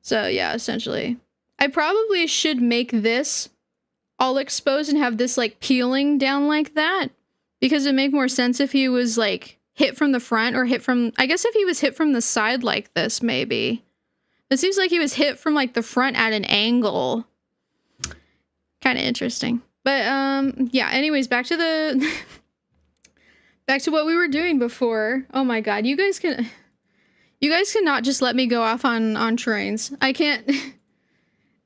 So yeah, essentially, I probably should make this all exposed and have this like peeling down like that, because it'd make more sense if he was like hit from the front or hit from, I guess if he was hit from the side like this, maybe. It seems like he was hit from like the front at an angle. Kind of interesting. But yeah, anyways, back to what we were doing before. Oh my god, you guys cannot just let me go off on trains. I can't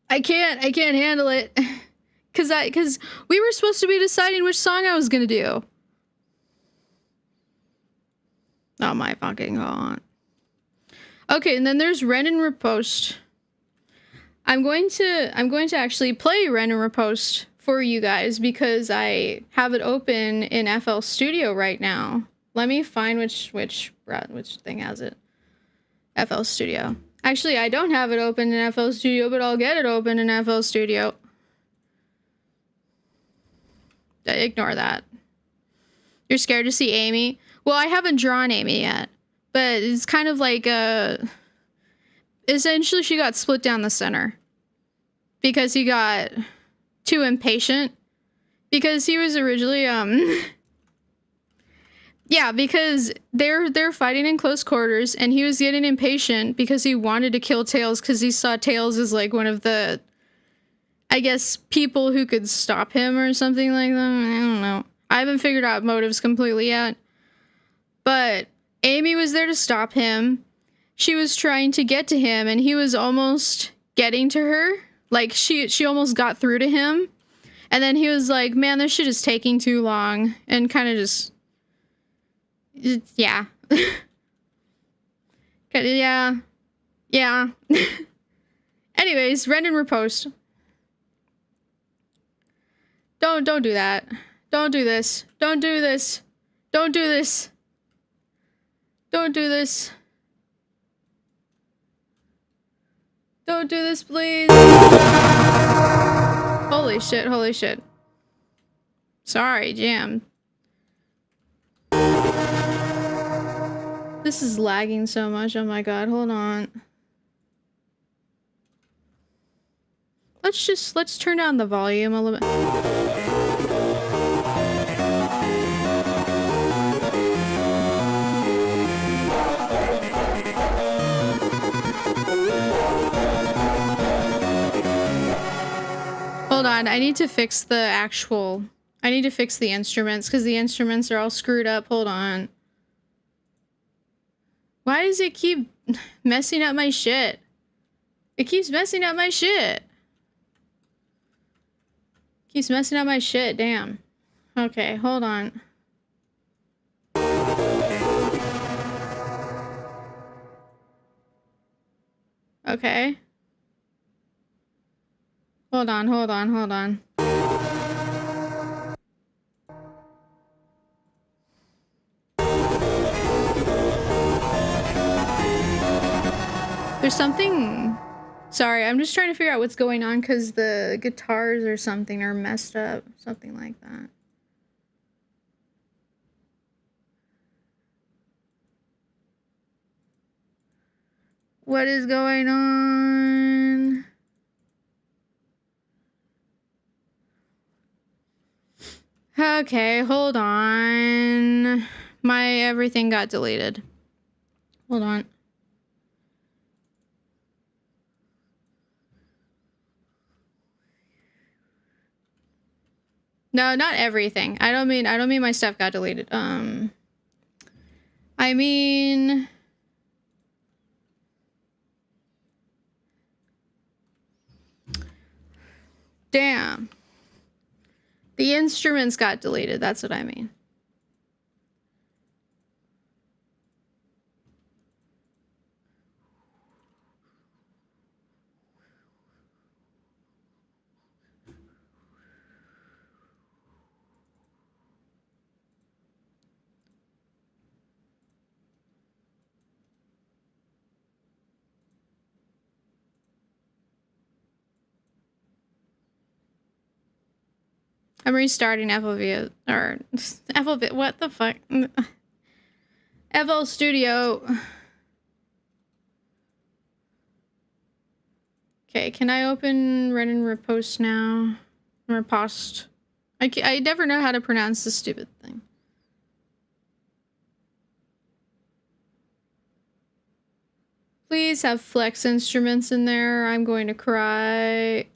handle it. Cause we were supposed to be deciding which song I was gonna do. Oh my fucking god. Okay, and then there's Ren and Riposte. I'm going to actually play Ren and Riposte for you guys because I have it open in FL Studio right now. Let me find which thing has it. FL Studio. Actually, I don't have it open in FL Studio, but I'll get it open in FL Studio. Ignore that. You're scared to see Amy? Well, I haven't drawn Amy yet, but it's kind of like essentially she got split down the center because he got too impatient, because he was originally Yeah, because they're fighting in close quarters, and he was getting impatient because he wanted to kill Tails because he saw Tails as like one of the, I guess, people who could stop him or something like that. I don't know. I haven't figured out motives completely yet. But Amy was there to stop him. She was trying to get to him, and he was almost getting to her. Like, she almost got through to him. And then he was like, man, this shit is taking too long. And kind of just... yeah. Yeah. Yeah. Anyways, Rendon repost. Don't do that. Don't do this. Don't do this. Don't do this. Don't do this. Don't do this, please. Holy shit, holy shit. Sorry, Jam. This is lagging so much. Oh my god, hold on. Let's turn down the volume a little bit. Hold on, I need to fix the instruments because the instruments are all screwed up. Hold on. Why does it keep messing up my shit? It keeps messing up my shit. Keeps messing up my shit, damn. Okay, hold on. Okay. Hold on, hold on, hold on. There's something... Sorry, I'm just trying to figure out what's going on because the guitars or something are messed up. Something like that. What is going on? Okay, hold on. My everything got deleted. Hold on. No, not everything. I don't mean my stuff got deleted. I mean... Damn. The instruments got deleted, that's what I mean. I'm restarting FLV, or FLV, what the fuck? FL Studio. Okay, can I open Reddit Repost now? Repost. I never know how to pronounce this stupid thing. Please have flex instruments in there. I'm going to cry.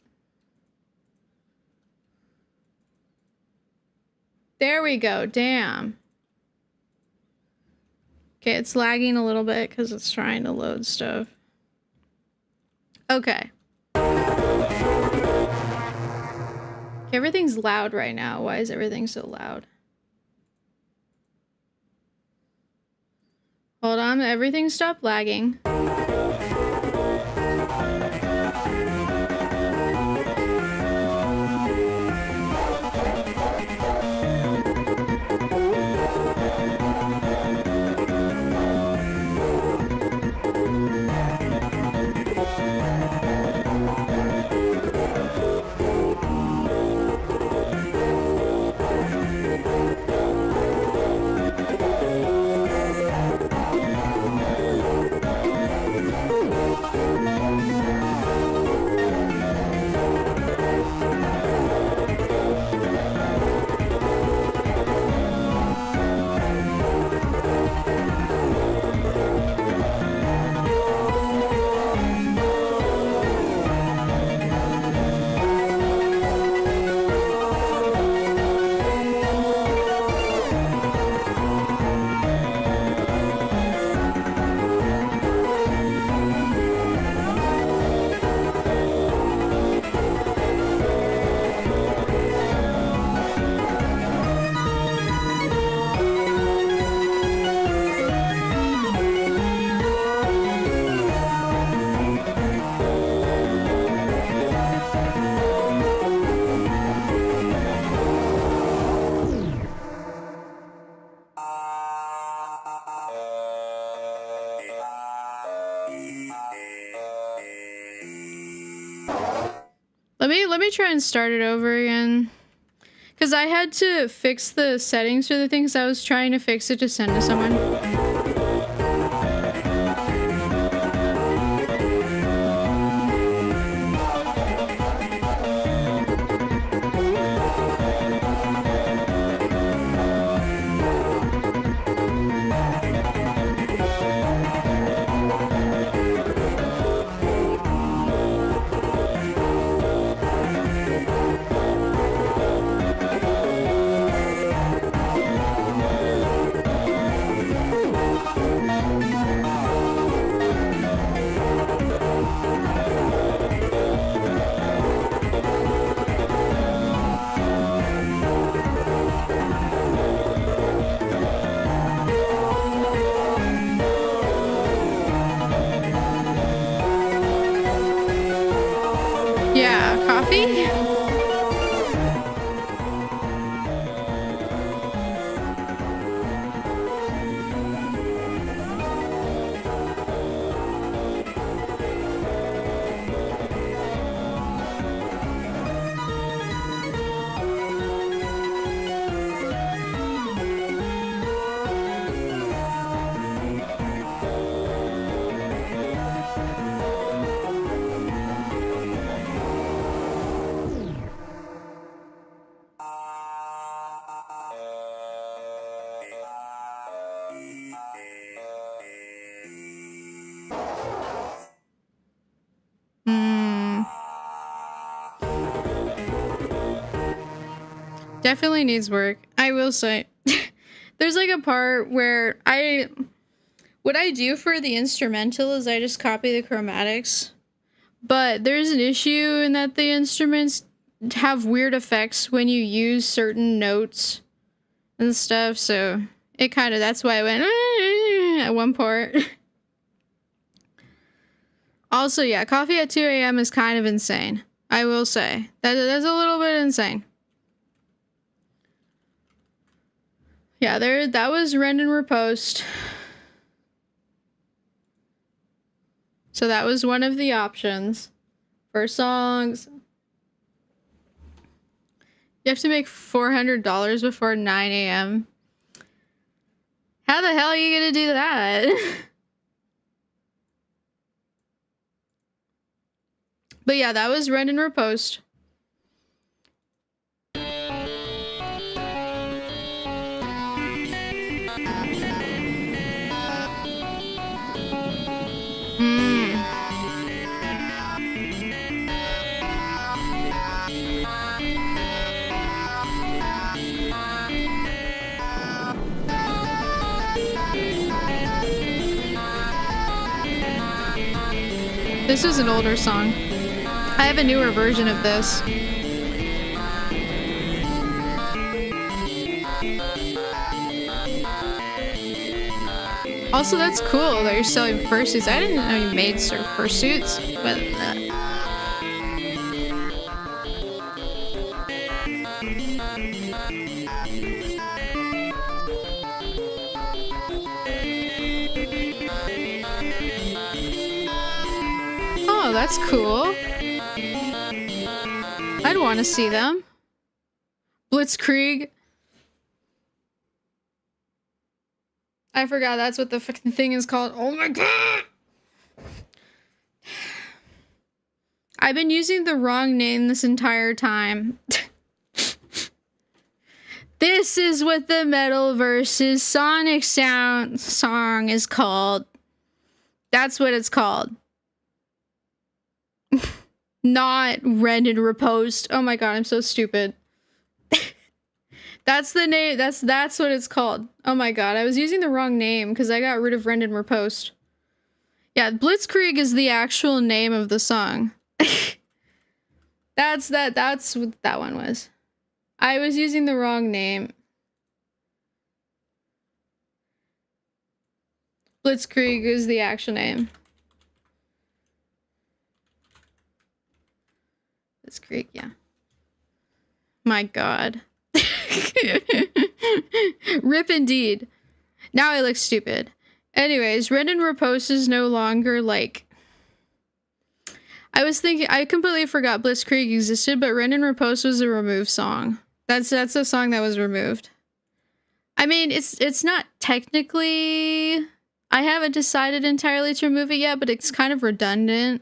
There we go, damn. Okay, it's lagging a little bit because it's trying to load stuff. Okay. Everything's loud right now. Why is everything so loud? Hold on, everything stopped lagging. Let me try and start it over again. Cause I had to fix the settings for the things I was trying to fix it to send to someone. Yeah, coffee? Definitely needs work. I will say. There's like a part where what I do for the instrumental is I just copy the chromatics. But there's an issue in that the instruments have weird effects when you use certain notes and stuff, so it kind of, that's why I went at one part. Also, yeah, coffee at 2 a.m. is kind of insane. I will say. That's a little bit insane. Yeah, that was Rend and Repost. So that was one of the options for songs. You have to make $400 before 9 a.m. How the hell are you gonna do that? But yeah, that was Rend and Repost. This is an older song. I have a newer version of this. Also, that's cool that you're selling fursuits. I didn't know you made fursuits, but oh, that's cool. I'd want to see them. Blitzkrieg. I forgot that's what the fucking thing is called. Oh my god! I've been using the wrong name this entire time. This is what the Metal versus Sonic song is called. That's what it's called. Not Rend and Repost. Oh my god, I'm so stupid. That's the name. That's what it's called. Oh my god, I was using the wrong name because I got rid of Rend and Repost. Yeah, Blitzkrieg is the actual name of the song. That's what that one was. I was using the wrong name. Blitzkrieg is the actual name. Blitzkrieg, yeah. My god. Rip indeed. Now I look stupid. Anyways, Rend and Repost is no longer like... I was thinking, I completely forgot Blitzkrieg existed, but Ren and Repose was a removed song. That's a song that was removed. I mean, it's not technically, I haven't decided entirely to remove it yet, but it's kind of redundant.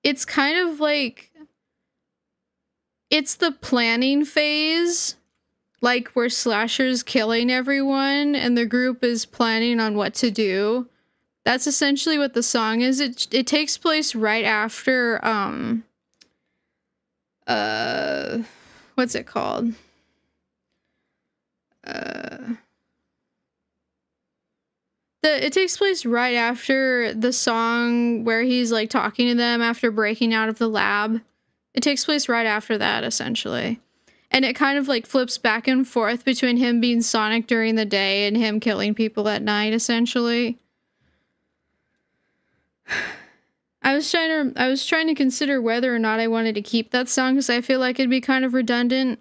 It's kind of like, it's the planning phase, like where Slasher's killing everyone and the group is planning on what to do. That's essentially what the song is. It takes place right after what's it called? It takes place right after the song where he's like talking to them after breaking out of the lab. It takes place right after that, essentially. And it kind of like flips back and forth between him being Sonic during the day and him killing people at night, essentially. I was trying to consider whether or not I wanted to keep that song because I feel like it'd be kind of redundant.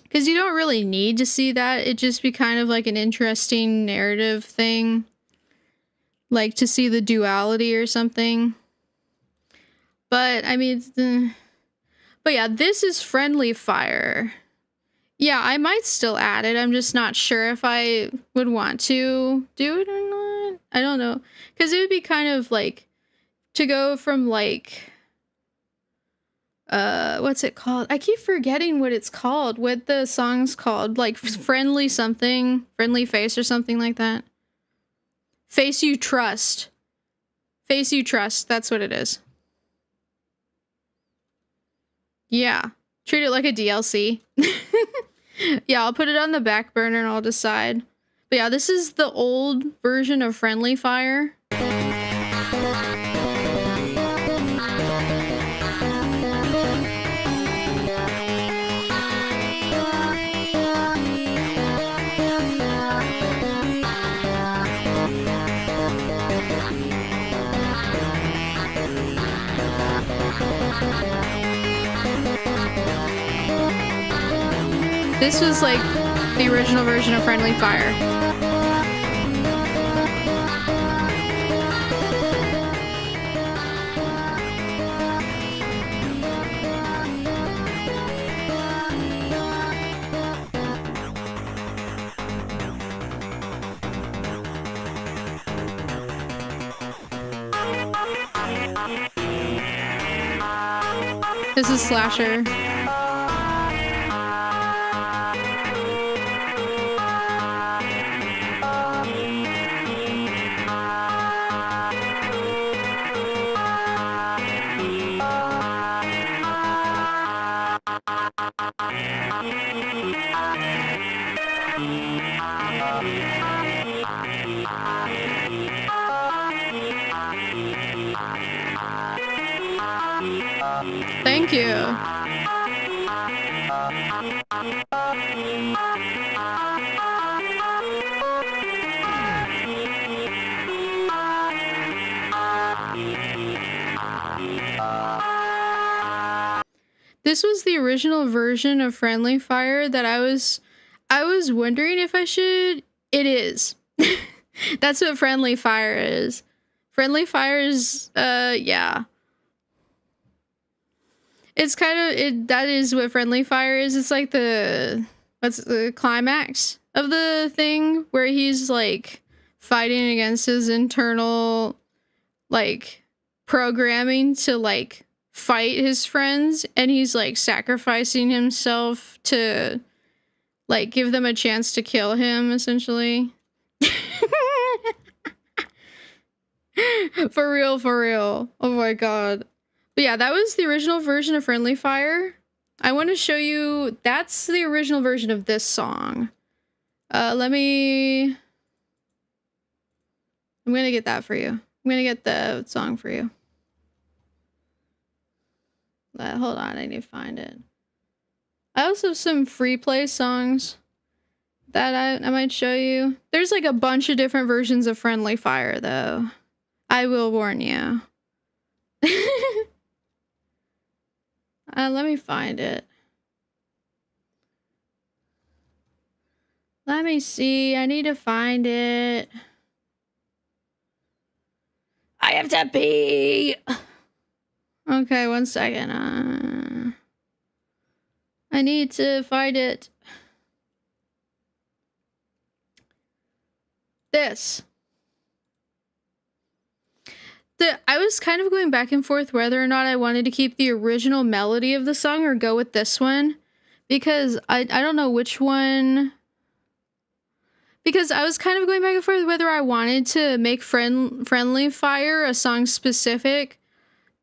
Because you don't really need to see that. It'd just be kind of like an interesting narrative thing. Like to see the duality or something. But, I mean, but yeah, this is Friendly Fire. Yeah, I might still add it. I'm just not sure if I would want to do it or not. I don't know. Because it would be kind of like, to go from like, what's it called? I keep forgetting what it's called, what the song's called. Like, Friendly something, Friendly Face or something like that. Face You Trust. Face You Trust, that's what it is. Yeah, treat it like a DLC. Yeah, I'll put it on the back burner and I'll decide. But yeah, this is the old version of Friendly Fire. This was like the original version of Friendly Fire. This is Slasher. Thank you. This was the original version of Friendly Fire that I was wondering if I should. It is. That's what Friendly Fire is. Friendly Fire is, yeah. It's kind of, that is what Friendly Fire is. It's like what's the climax of the thing where he's like fighting against his internal like programming to like fight his friends, and he's like sacrificing himself to like give them a chance to kill him, essentially. For real, for real. Oh my god. But yeah, that was the original version of Friendly Fire. I want to show you, that's the original version of this song. I'm gonna get that for you. I'm gonna get the song for you. Hold on, I need to find it. I also have some free play songs that I might show you. There's like a bunch of different versions of Friendly Fire though. I will warn you. Let me find it. Let me see. I need to find it. I have to pee. Okay, 1 second. I need to find it. This. I was kind of going back and forth whether or not I wanted to keep the original melody of the song or go with this one. Because I don't know which one. Because I was kind of going back and forth whether I wanted to make Friendly Fire a song specific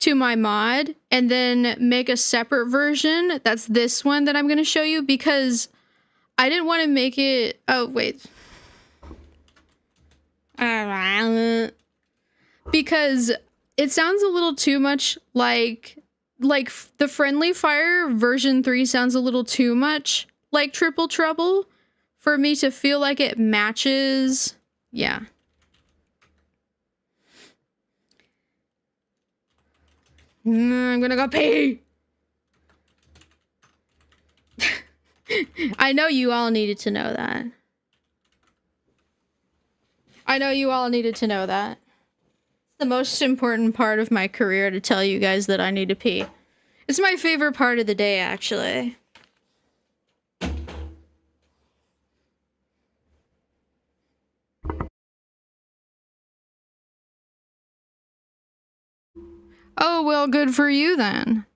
to my mod and then make a separate version that's this one that I'm going to show you, because I didn't want to make it. Oh, wait. Because it sounds a little too much like the Friendly Fire version 3 sounds a little too much like Triple Trouble for me to feel like it matches. Yeah. I'm gonna go pee. I know you all needed to know that. I know you all needed to know that. It's the most important part of my career to tell you guys that I need to pee. It's my favorite part of the day, actually. Oh, well, good for you then.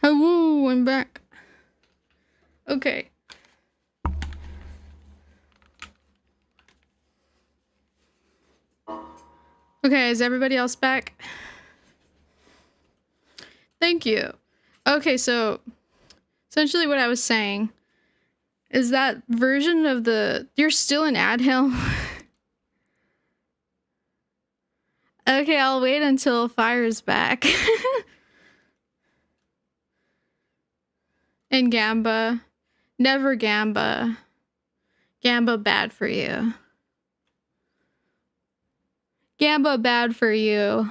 Oh, I'm back. Okay. Okay, is everybody else back? Thank you. Okay, so essentially what I was saying is that version of the... You're still in Adhill? Okay, I'll wait until Fire's back. And Gamba. Never Gamba. Gamba bad for you. Gamba bad for you.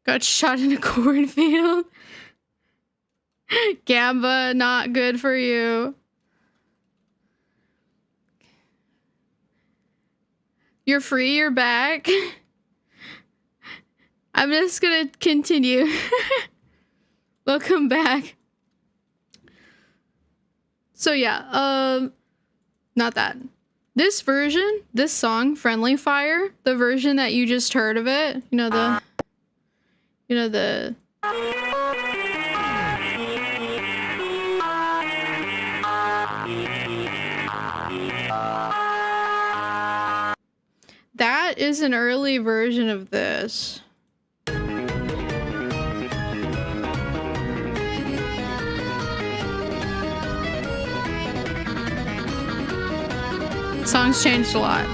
Got shot in a cornfield. Gamba, not good for you. You're free, you're back. I'm just gonna continue. Welcome back. So yeah, not that. This version, this song, Friendly Fire, the version that you just heard of it, you know the that is an early version of this. Songs changed a lot.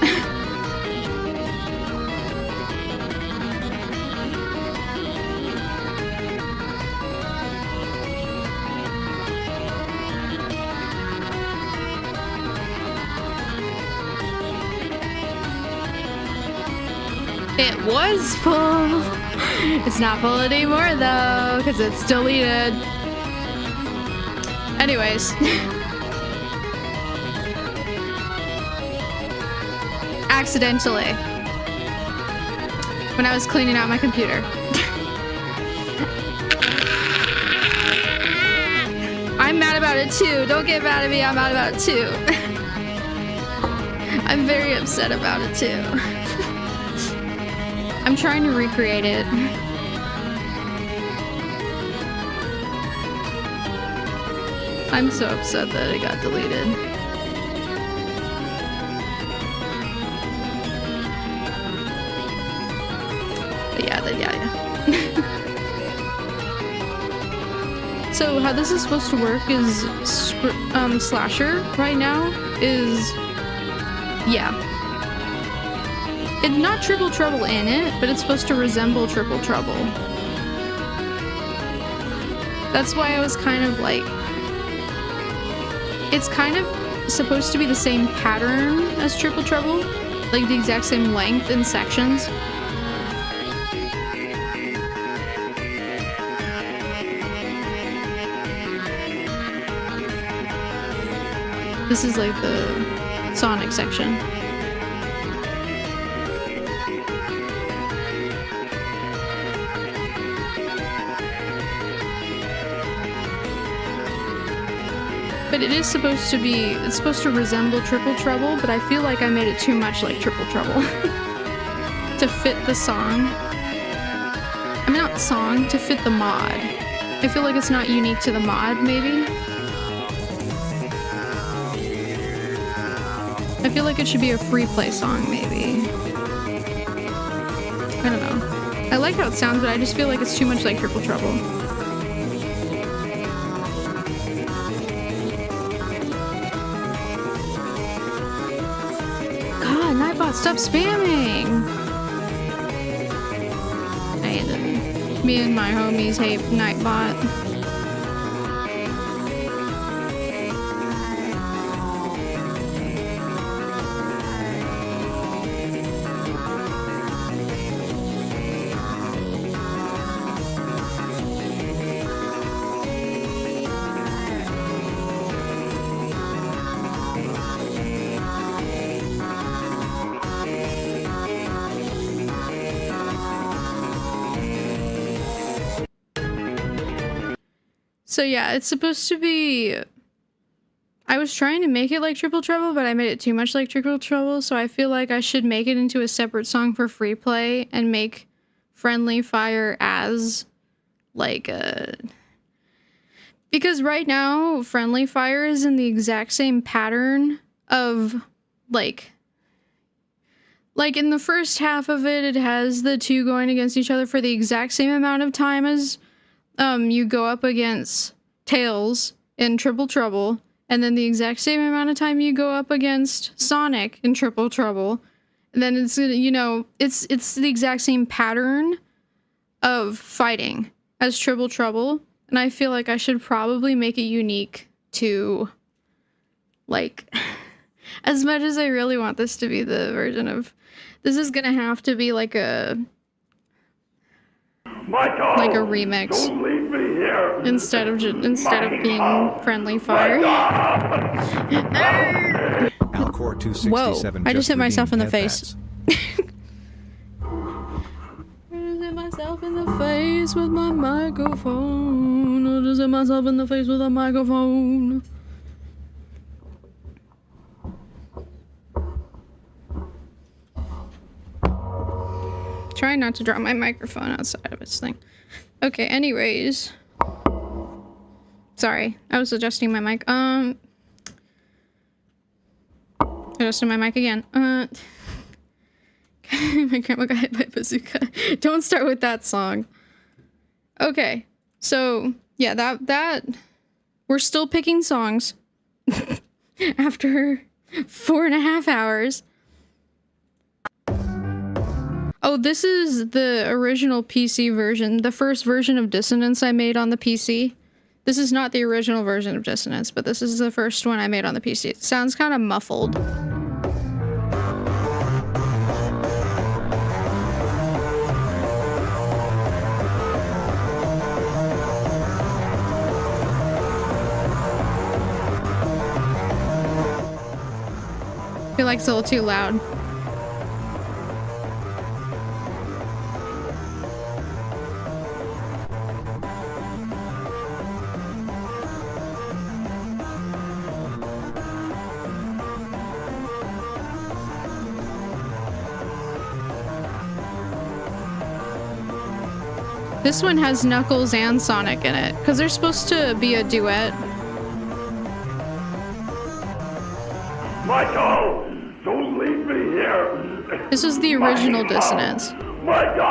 It was full. It's not full anymore though, because it's deleted. Anyways. Accidentally. When I was cleaning out my computer. I'm mad about it too. Don't get mad at me, I'm mad about it too. I'm very upset about it too. I'm trying to recreate it. I'm so upset that it got deleted. But yeah. So how this is supposed to work is Slasher right now is, yeah. It's not Triple Trouble in it, but it's supposed to resemble Triple Trouble. That's why I was kind of like, it's kind of supposed to be the same pattern as Triple Trouble, like the exact same length and sections. This is like the Sonic section. But it is supposed to be, it's supposed to resemble Triple Trouble, but I feel like I made it too much like Triple Trouble to fit the song. I mean, not song, to fit the mod. I feel like it's not unique to the mod, maybe. I feel like it should be a free play song, maybe. I don't know. I like how it sounds, but I just feel like it's too much like Triple Trouble. God, Nightbot, stop spamming! I hate them. Me and my homies hate Nightbot. So yeah, it's supposed to be, I was trying to make it like Triple Trouble, but I made it too much like Triple Trouble, so I feel like I should make it into a separate song for free play and make Friendly Fire as like a, because right now Friendly Fire is in the exact same pattern of like in the first half of it, it has the two going against each other for the exact same amount of time as you go up against Tails in Triple Trouble, and then the exact same amount of time you go up against Sonic in Triple Trouble, and then it's, you know, it's the exact same pattern of fighting as Triple Trouble, and I feel like I should probably make it unique to, like, as much as I really want this to be the version of, this is gonna have to be like a, Michael! like a remix Don't leave me here! instead of being friendly fire. Alcor 267 Whoa! I just hit myself in the face. headbats. I just hit myself in the face with my microphone. I just hit myself in the face with a microphone. Trying not to drop my microphone outside of its thing. Okay, anyways. Sorry, I was adjusting my mic. Adjusting my mic again. My grandma got hit by a bazooka. Don't start with that song. Okay, so yeah, that we're still picking songs after 4.5 hours. Oh, this is the original PC version, the first version of Dissonance I made on the PC. This is not the original version of Dissonance, but this is the first one I made on the PC. It sounds kind of muffled. I feel like it's a little too loud. This one has Knuckles and Sonic in it, because they're supposed to be a duet. Michael! Don't leave me here! This is the original Dissonance. Michael!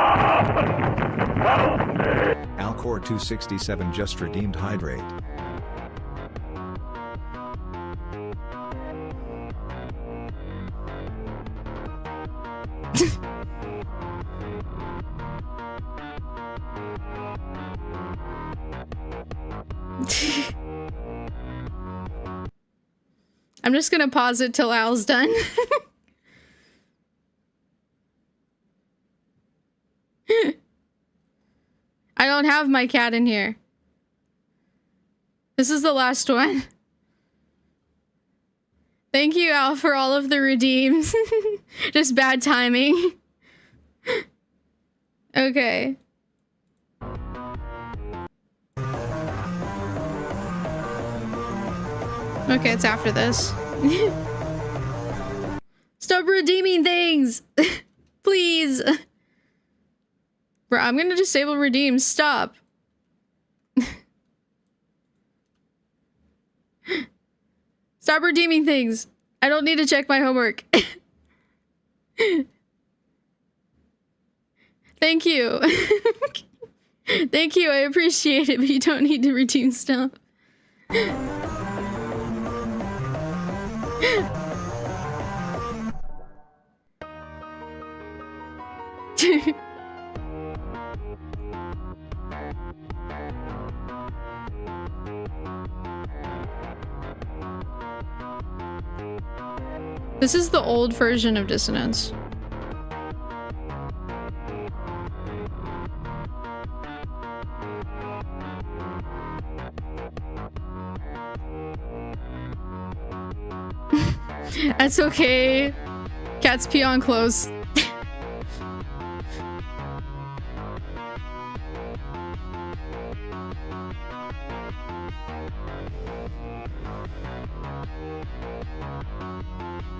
Help me! Alcor 267 just redeemed hydrate. I'm just gonna pause it till Al's done. I don't have my cat in here. This is the last one. Thank you, Al, for all of the redeems. Just bad timing. Okay. Okay, it's after this. Stop redeeming things! Please! Bro, I'm gonna disable redeem. Stop. Stop redeeming things. I don't need to check my homework. Thank you. Thank you, I appreciate it, but you don't need to redeem stuff. This is the old version of Dissonance. That's okay. Cats pee on clothes.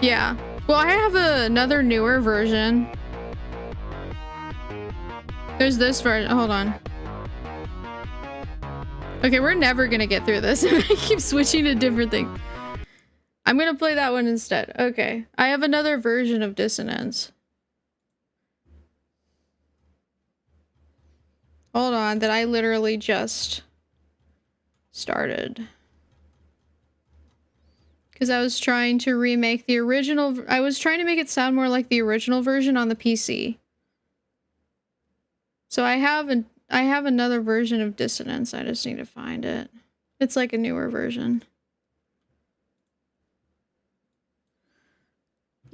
Yeah. Well, I have another newer version. There's this version. Hold on. Okay, we're never gonna get through this. I keep switching to different things. I'm gonna play that one instead. Okay. I have another version of Dissonance. Hold on, that I literally just started. Because I was trying to remake the original. I was trying to make it sound more like the original version on the PC. So I have another version of Dissonance. I just need to find it. It's like a newer version.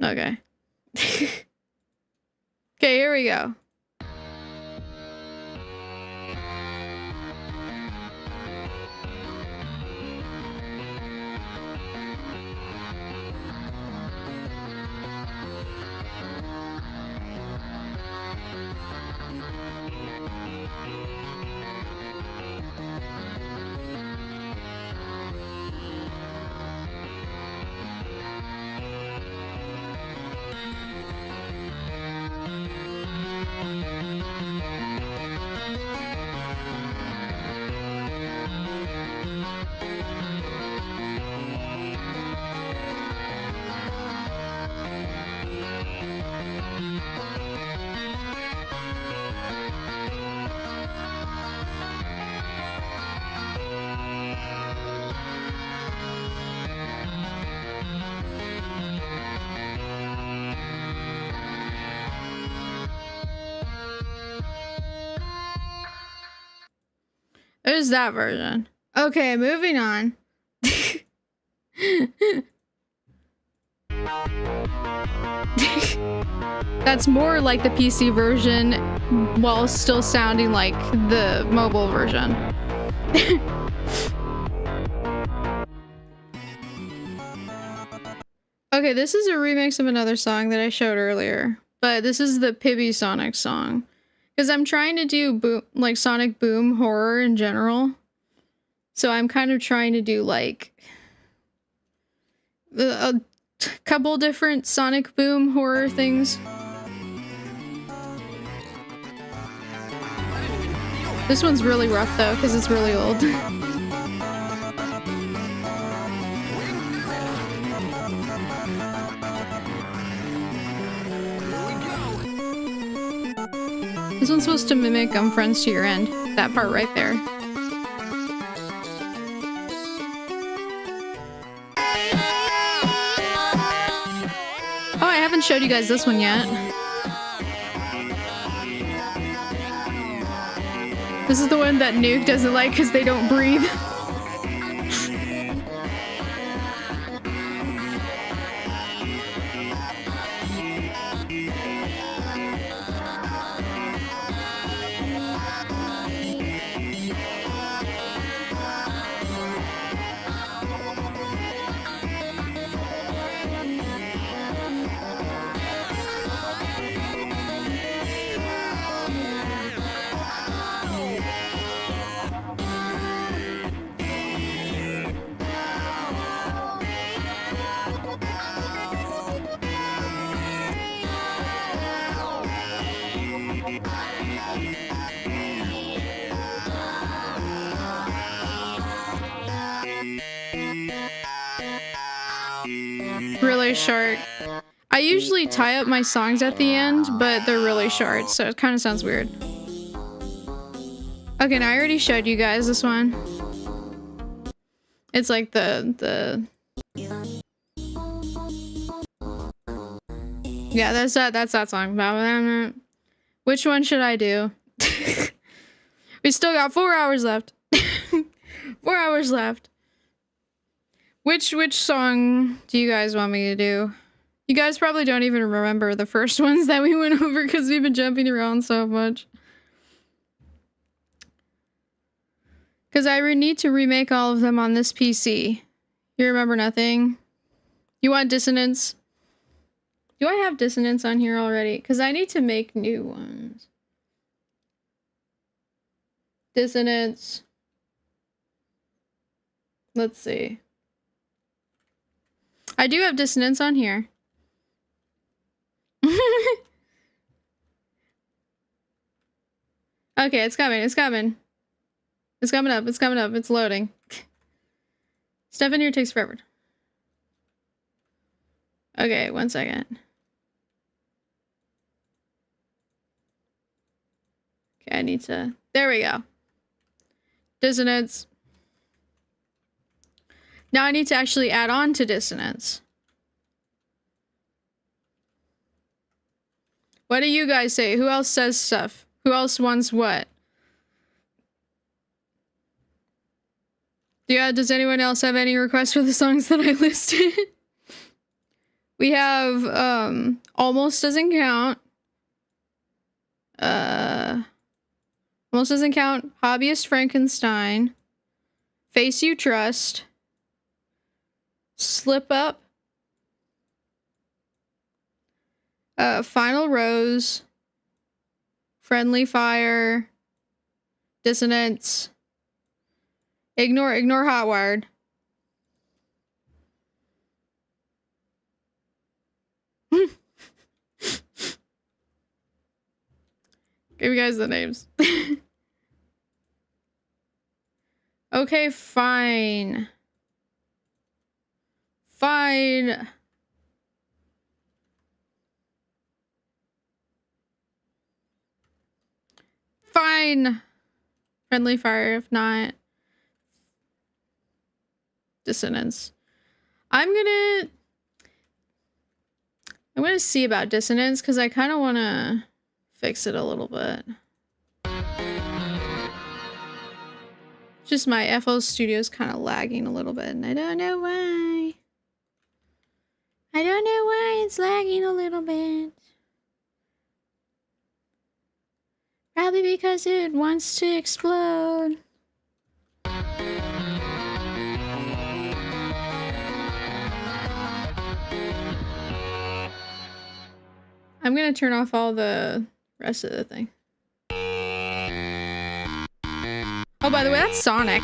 Okay. Okay, here we go. There's that version. Okay, moving on. That's more like the PC version while still sounding like the mobile version. Okay, this is a remix of another song that I showed earlier, but this is the Pibby Sonic song. Because I'm trying to do like Sonic Boom horror in general. So I'm kind of trying to do like a couple different Sonic Boom horror things. This one's really rough though, because it's really old. This one's supposed to mimic Friends to Your End. That part right there. Oh, I haven't showed you guys this one yet. This is the one that Nuke doesn't like because they don't breathe. Really short. I usually tie up my songs at the end, but they're really short, so it kind of sounds weird. Okay, now I already showed you guys this one. It's like the yeah, that's that song. Which one should I do? We still got 4 hours left. 4 hours left. Which song do you guys want me to do? You guys probably don't even remember the first ones that we went over because we've been jumping around so much. Because I need to remake all of them on this PC. You remember nothing? You want Dissonance? Do I have Dissonance on here already? Because I need to make new ones. Dissonance. Let's see. I do have Dissonance on here. Okay, it's coming. It's coming. It's coming up. It's coming up. It's loading. Stuff in here takes forever. Okay, 1 second. Okay, I need to... There we go. Dissonance. Now I need to actually add on to Dissonance. What do you guys say? Who else says stuff? Who else wants what? Yeah, does anyone else have any requests for the songs that I listed? We have, Almost Doesn't Count. Almost Doesn't Count. Hobbyist Frankenstein. Face You Trust. Slip Up. Final Rose. Friendly Fire. Dissonance. Ignore Hotwired. Give you guys the names. Okay, fine. Fine. Fine. Friendly Fire, if not. Dissonance. I'm gonna see about Dissonance because I kind of want to fix it a little bit. Just my FL Studio's kind of lagging a little bit, and I don't know why. I don't know why it's lagging a little bit. Probably because it wants to explode. I'm gonna turn off all the rest of the thing. Oh, by the way, that's Sonic.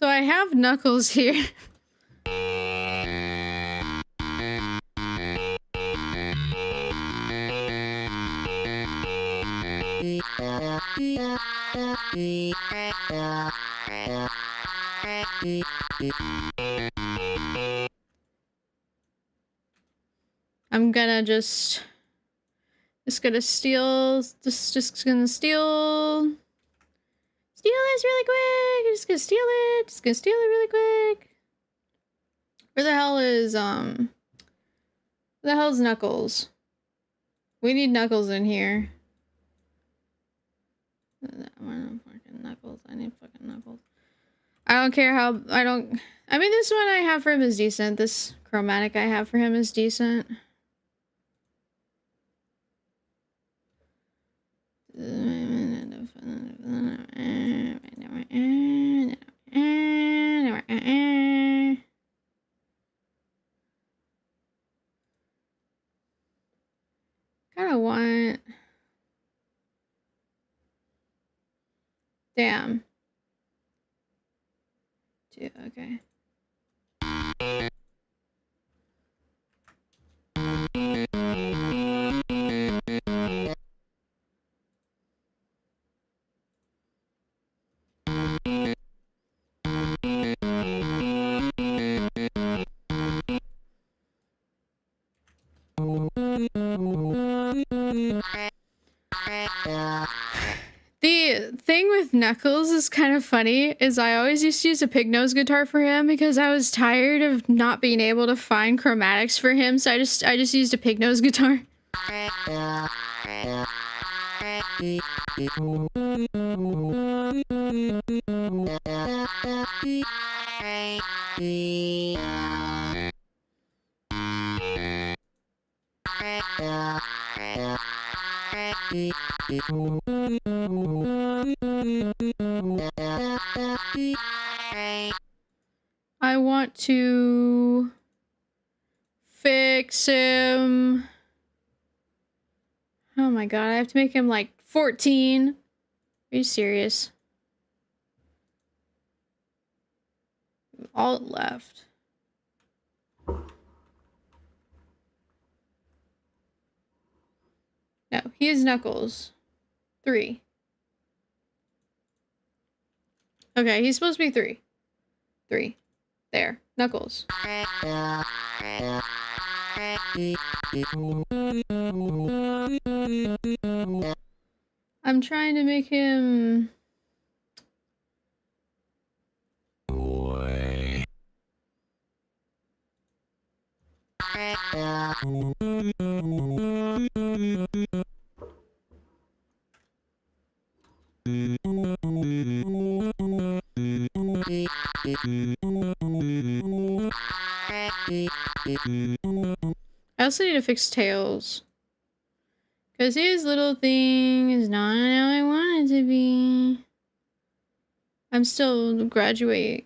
So I have Knuckles here. I'm gonna just gonna steal, just gonna steal this really quick. Just gonna steal it. Just gonna steal it really quick. Where the hell is Knuckles? We need Knuckles in here. Fucking Knuckles. I need fucking Knuckles. I don't care how I mean, this one I have for him is decent. This chromatic I have for him is decent. Kind of want. Damn. Dude, okay. The thing with Knuckles is kind of funny, is I always used to use a pig nose guitar for him because I was tired of not being able to find chromatics for him, so I just used a pig nose guitar. I want to fix him. Oh my god, I have to make him like 14. Are you serious? Alt left. No, he is Knuckles. 3. Okay, he's supposed to be 3. 3. There. Knuckles. I'm trying to make him... I also need to fix Tails. Because his little thing is not how I want it to be. I'm still gradually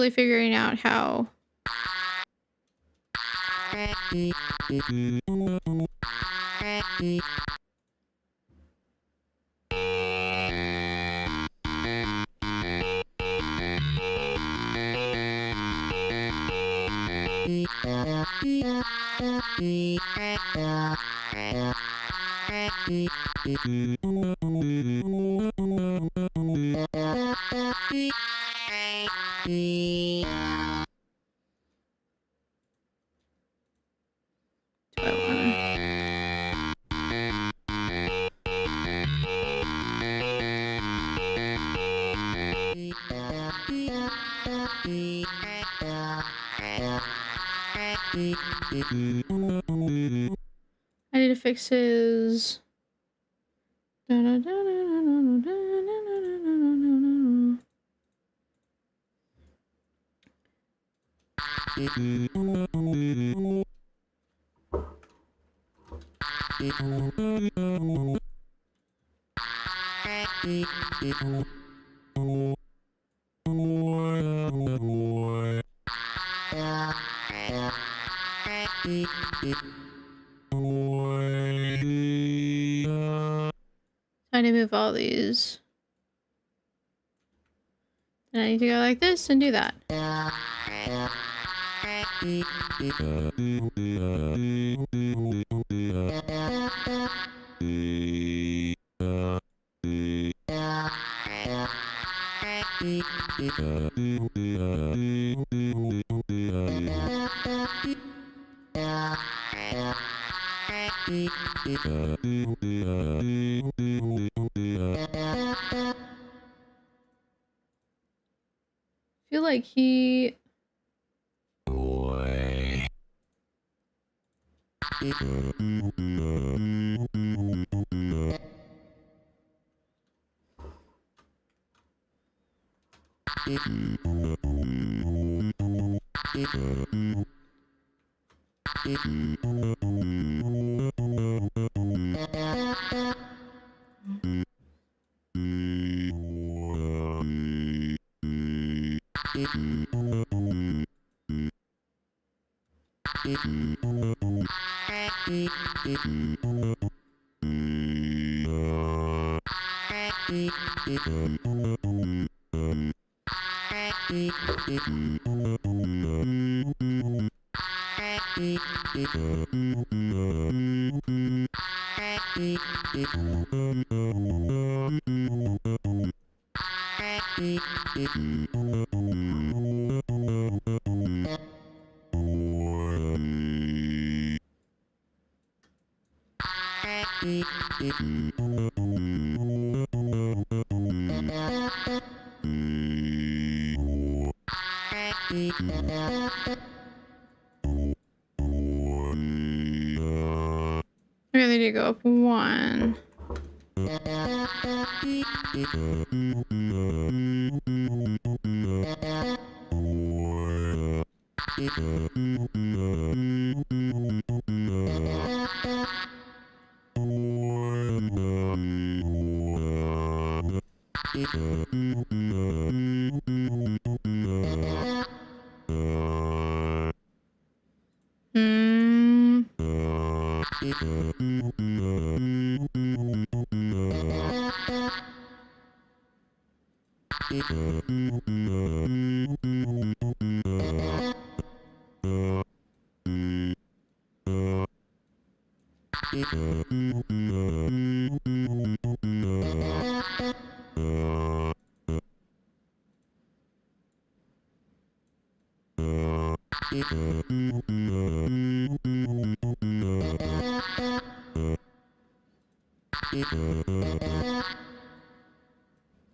figuring out how I need to fix his. I need to move all these. And I need to go like this and do that. I feel like he... I really need to go up one.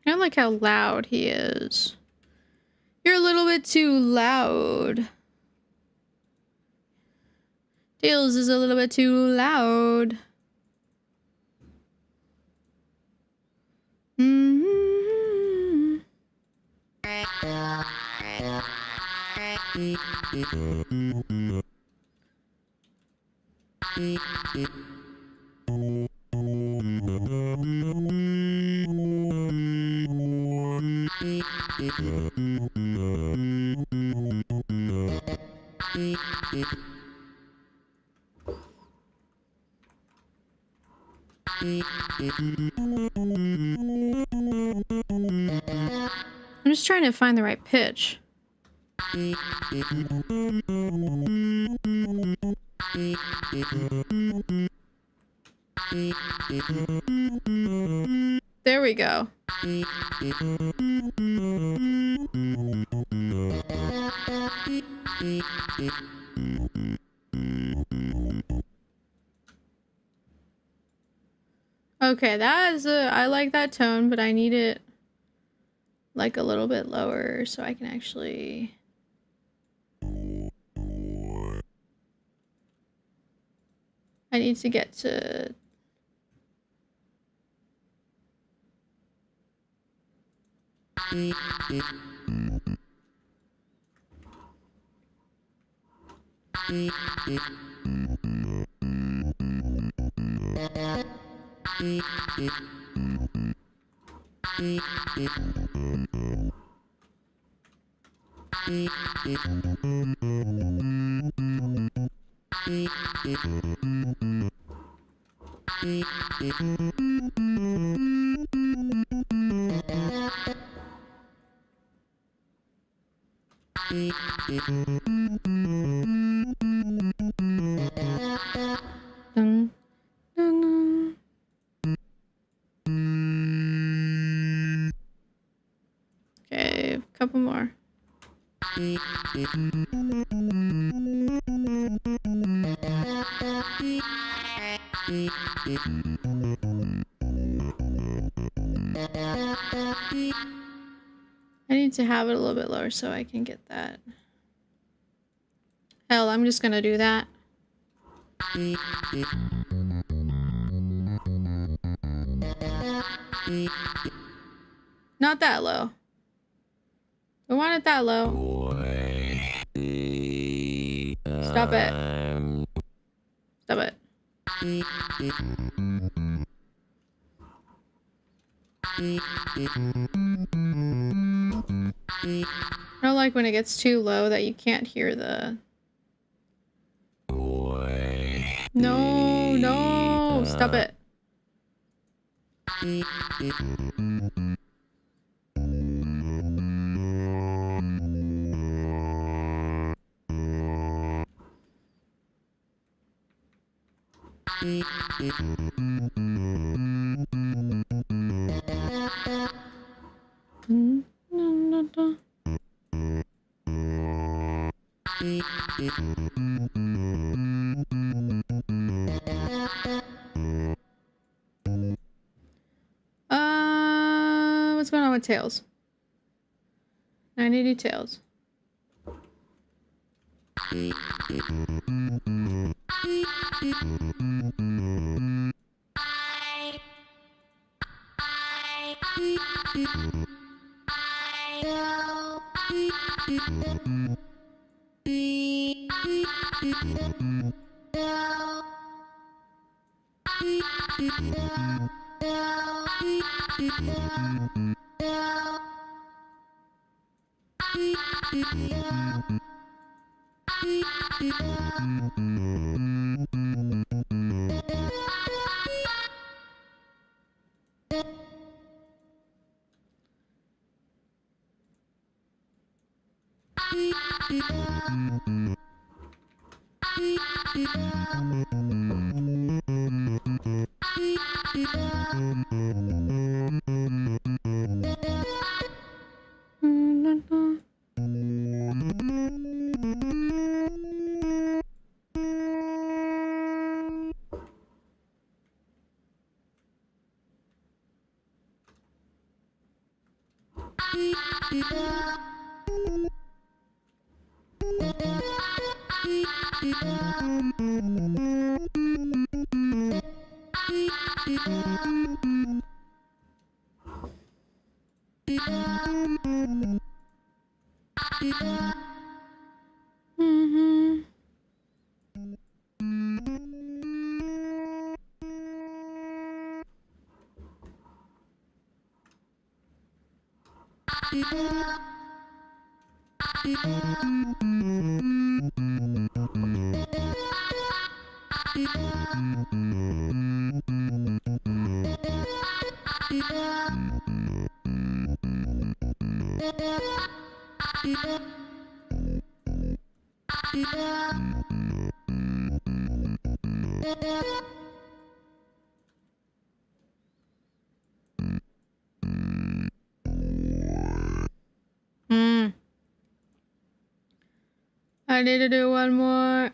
I don't like how loud he is. You're a little bit too loud. Tails is a little bit too loud. I'm just trying to find the right pitch. There we go. Okay, that is I like that tone, but I need it like a little bit lower so I can actually... I need to get to... Dun, dun, dun. Okay, a couple more. I need to have it a little bit lower so I can get that. Hell, I'm just gonna do that. Not that low. Don't want it that low. Stop it. Stop it. I don't like when it gets too low that you can't hear the... No, no, stop it. What's going on with tails? I need to do tails. I need to do one more.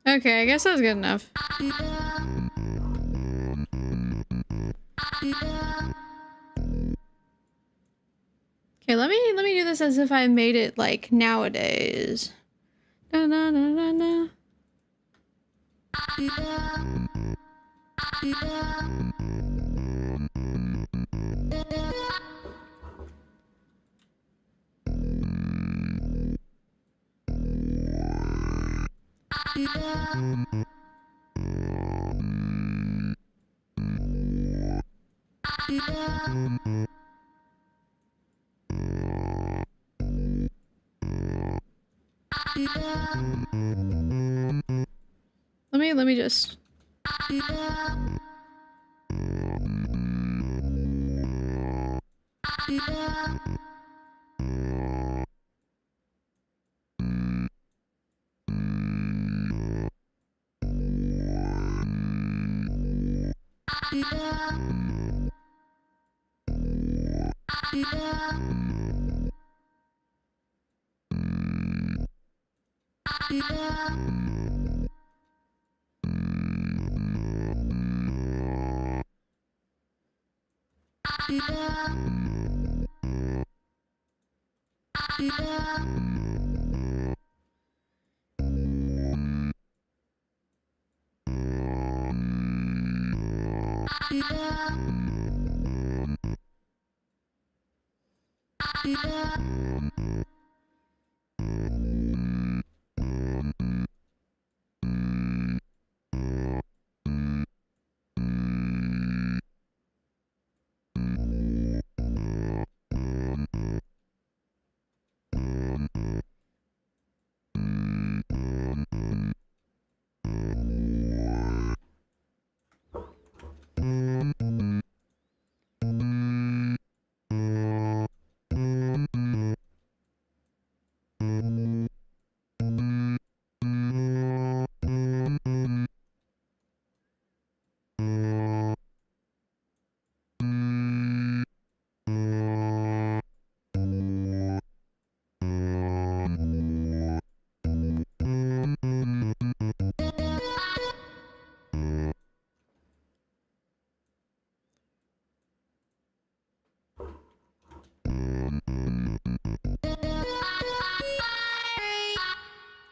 Okay, I guess that's good enough. Okay, let me do this as if I made it like nowadays. Da, da, da, da, da. Let me just.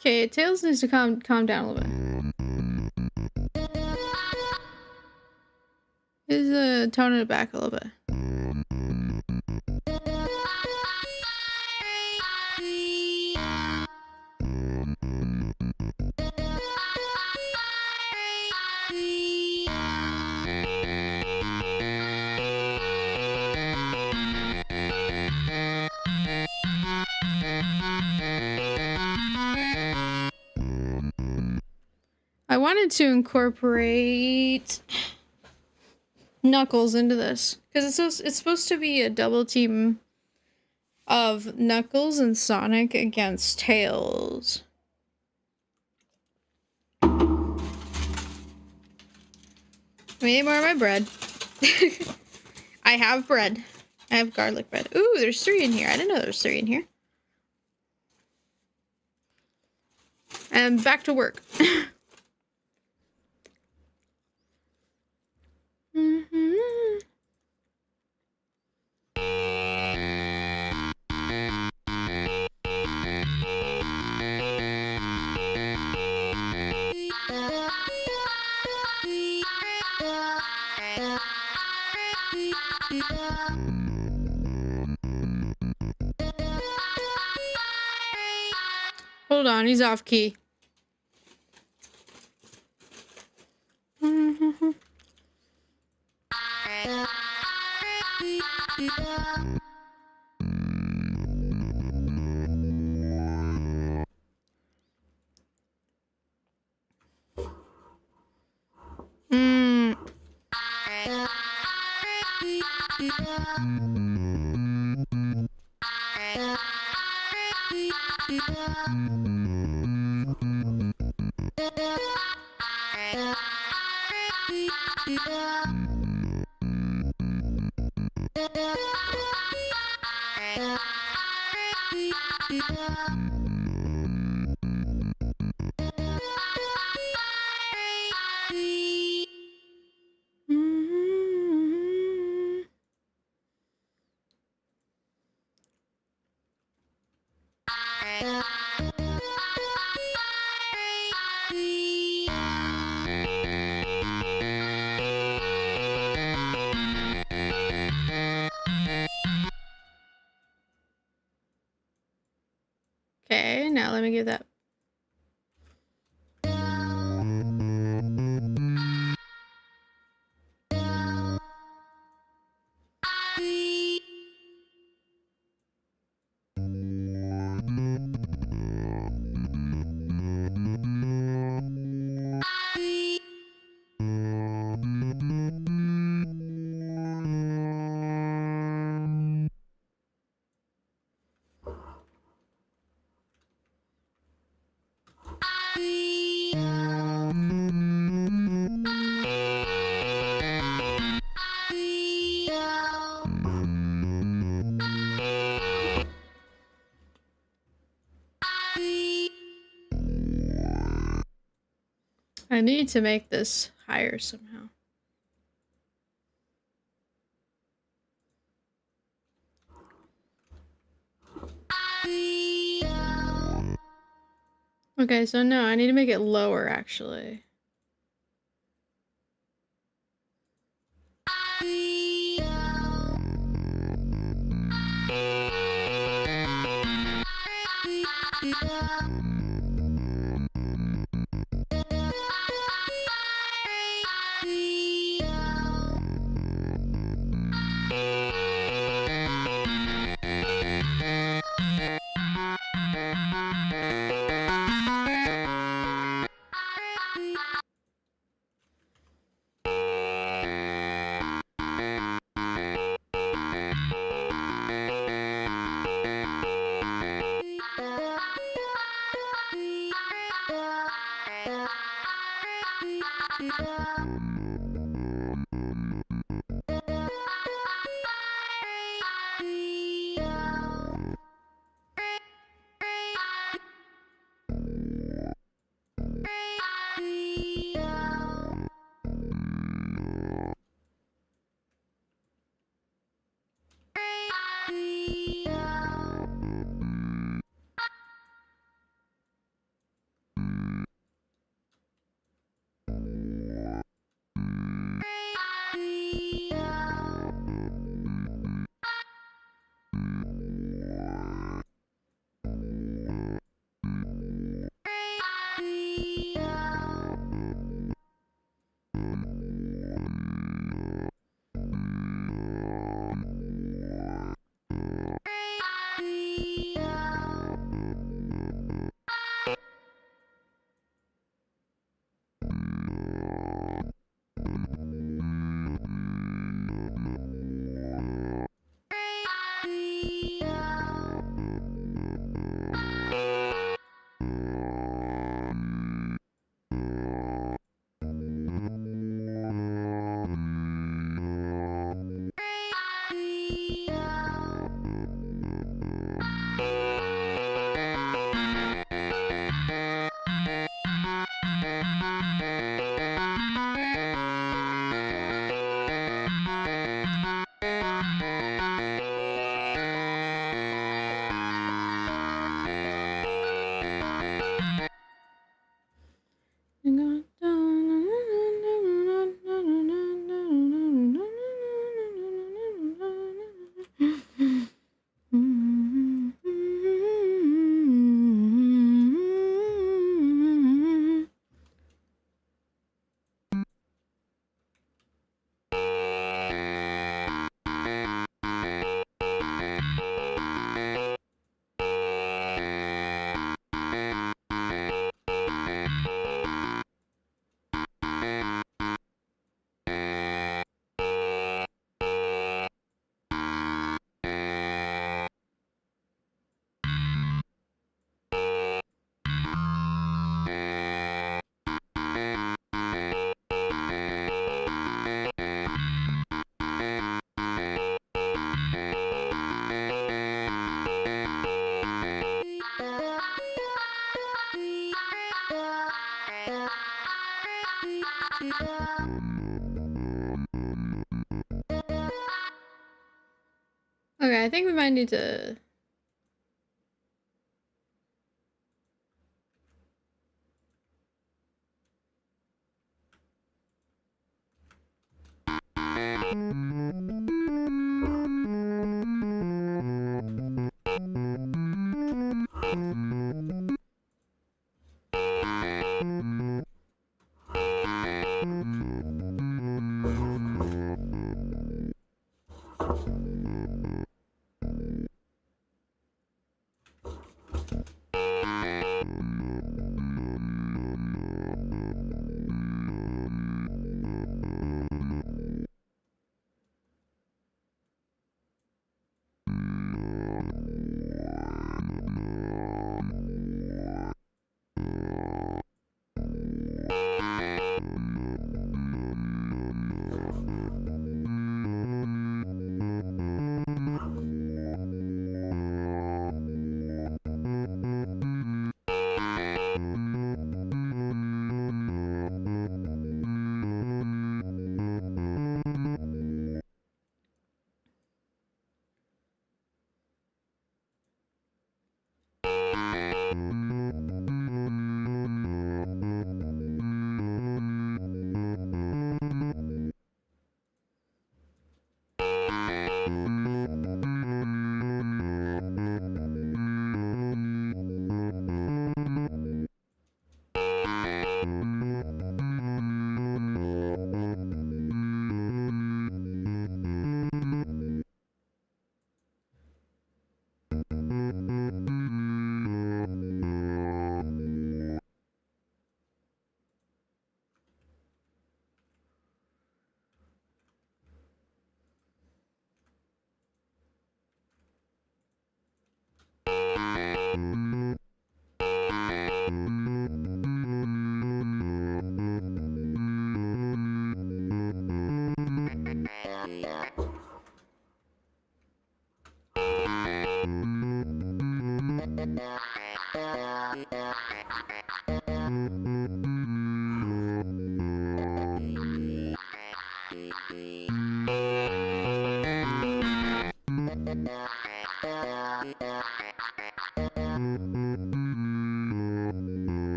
Okay, Tails needs to calm down a little bit. He's toning it back a little bit. I wanted to incorporate Knuckles into this because it's supposed to be a double team of Knuckles and Sonic against Tails. We need more of my bread. I have bread. I have garlic bread. Ooh, there's 3 in here. I didn't know there was 3 in here. And back to work. Hold on, he's off key. Okay, now let me give that. I need to make this higher somehow. Okay, so no, I need to make it lower actually. Okay, I think we might need to...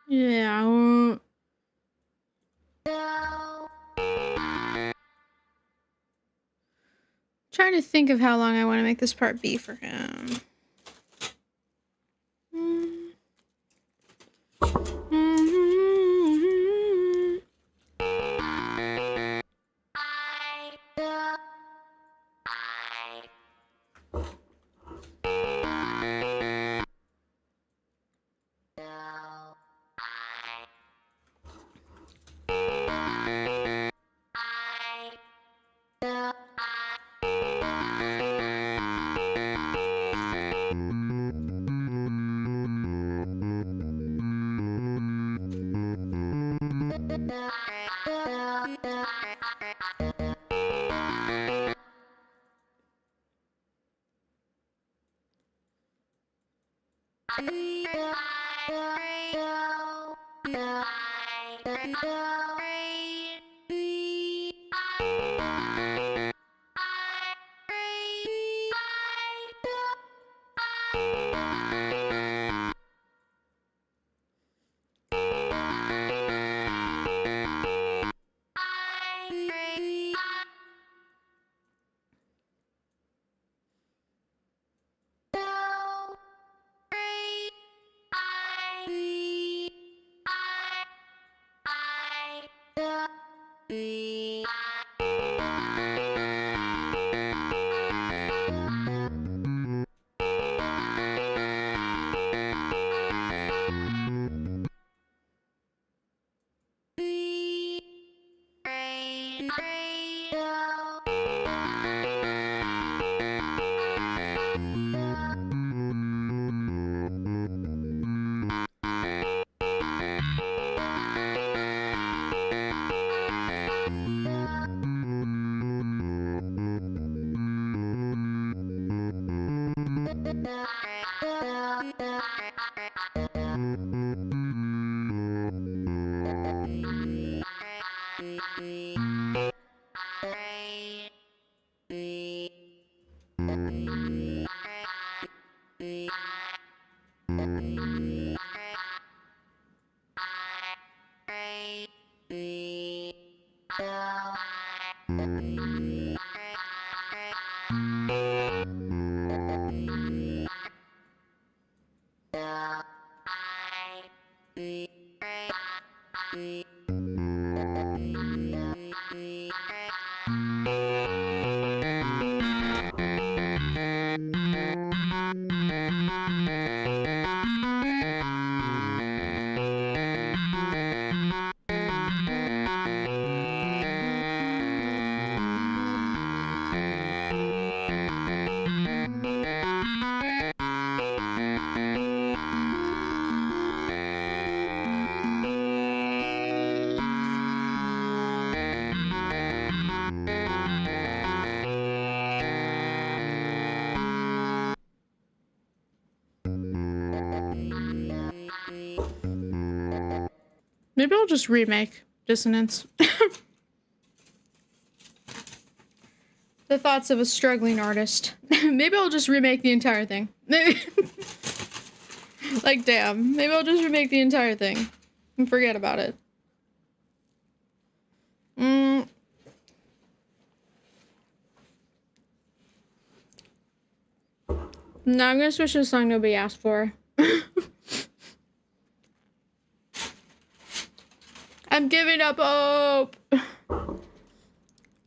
Yeah, trying to think of how long I want to make this part be for him. Maybe I'll just remake Dissonance. The thoughts of a struggling artist. Maybe I'll just remake the entire thing. Maybe. Like, damn. Maybe I'll just remake the entire thing. And forget about it. No, I'm gonna switch to a song nobody asked for. I'm giving up hope.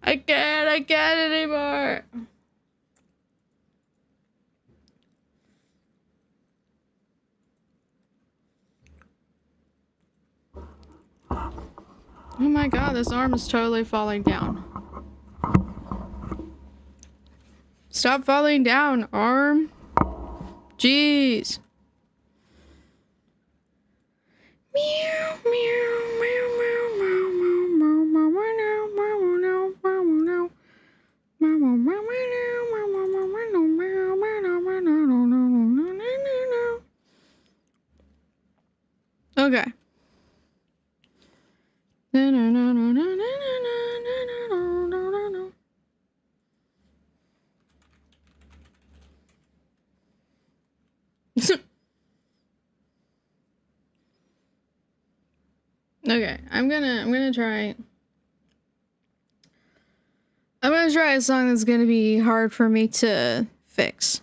I can't anymore. Oh my god, this arm is totally falling down. Stop falling down, arm. Jeez. Meow, meow, meow, meow, meow, meow, meow, meow, meow, okay. Okay, I'm gonna try a song that's gonna be hard for me to fix.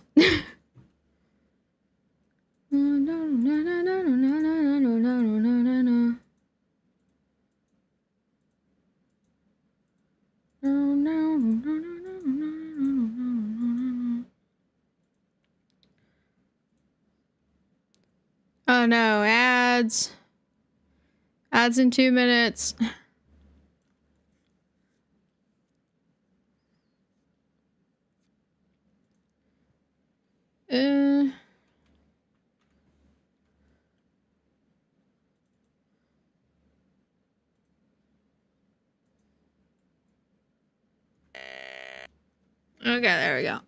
Oh no, ads. Ads in 2 minutes. Okay, there we go.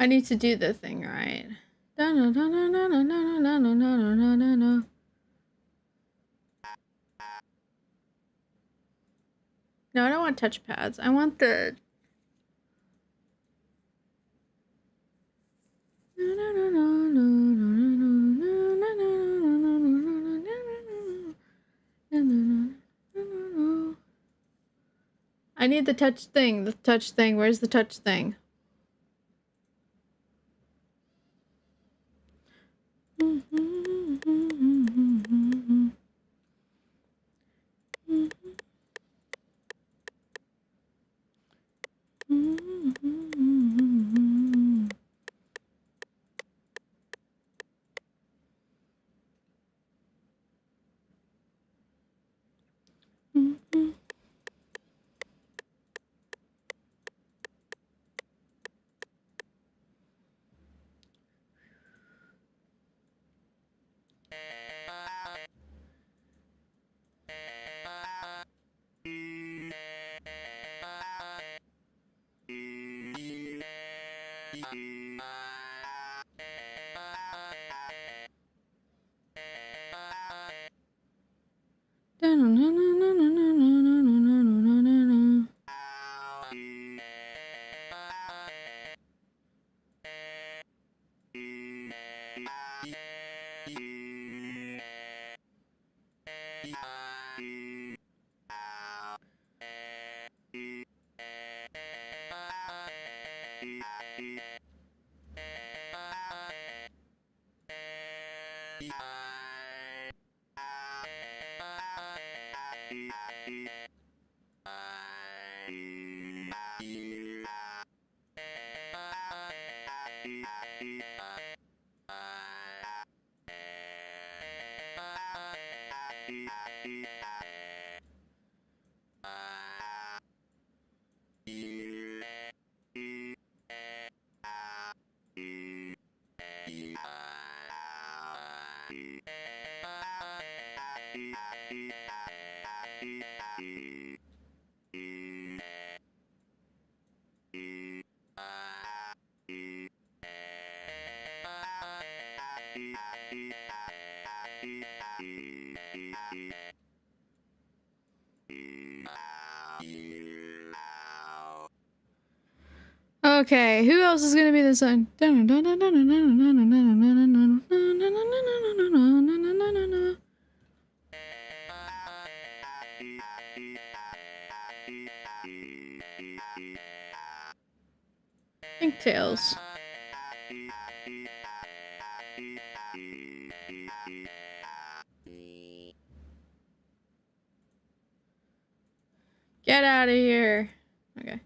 I need to do the thing right. No, I don't want touch pads. I want the... I need the touch thing. The touch thing. Where's the touch thing? Okay, who else is gonna be the son? Pigtails. Get out of here. Okay.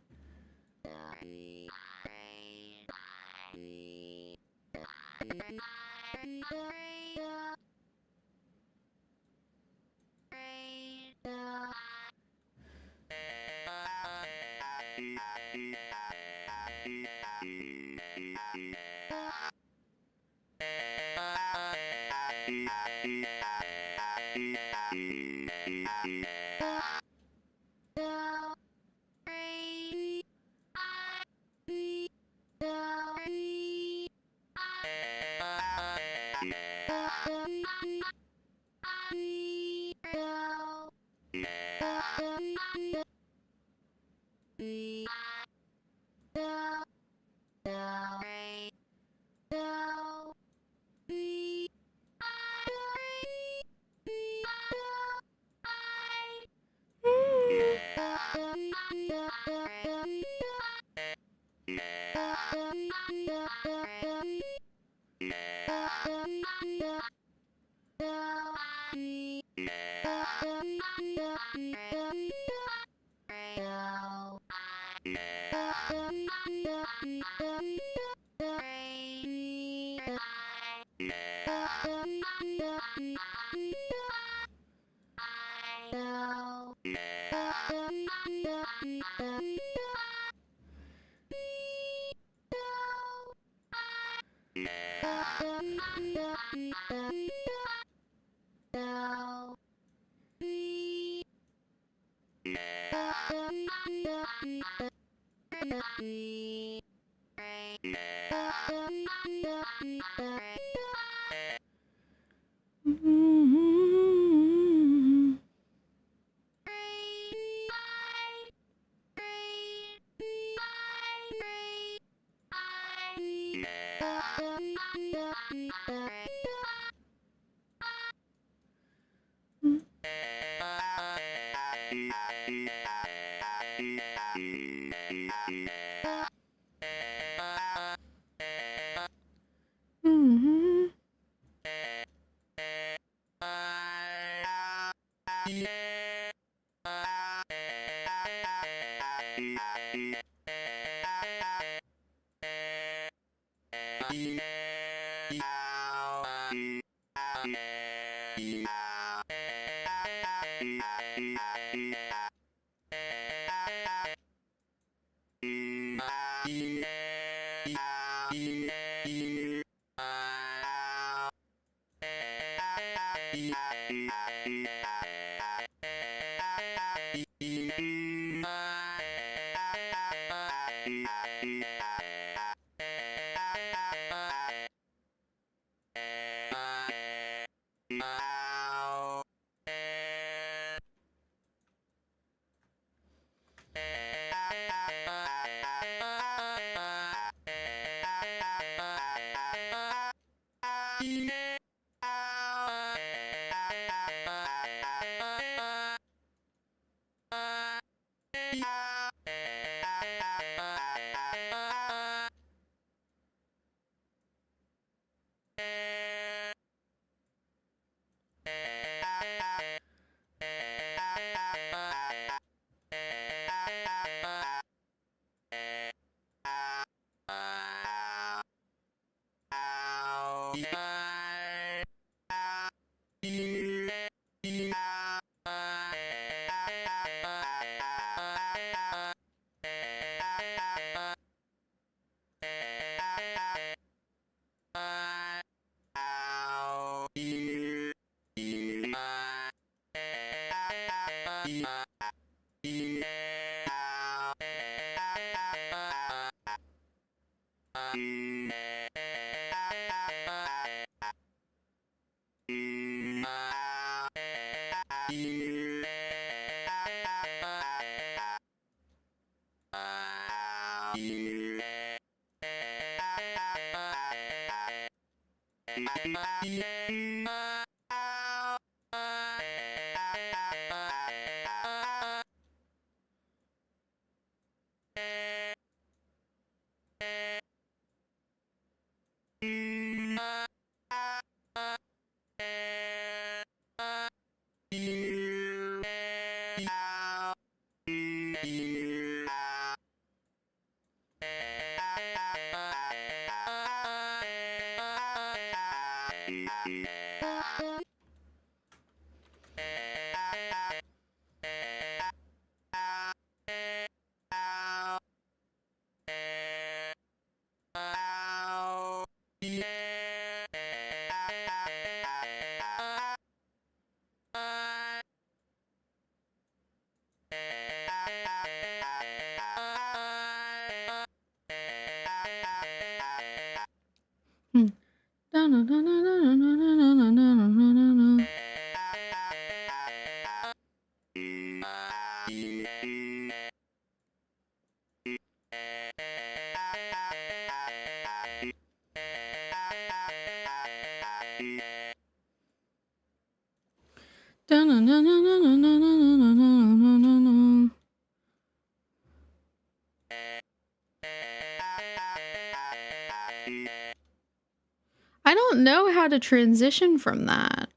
I don't know how to transition from that.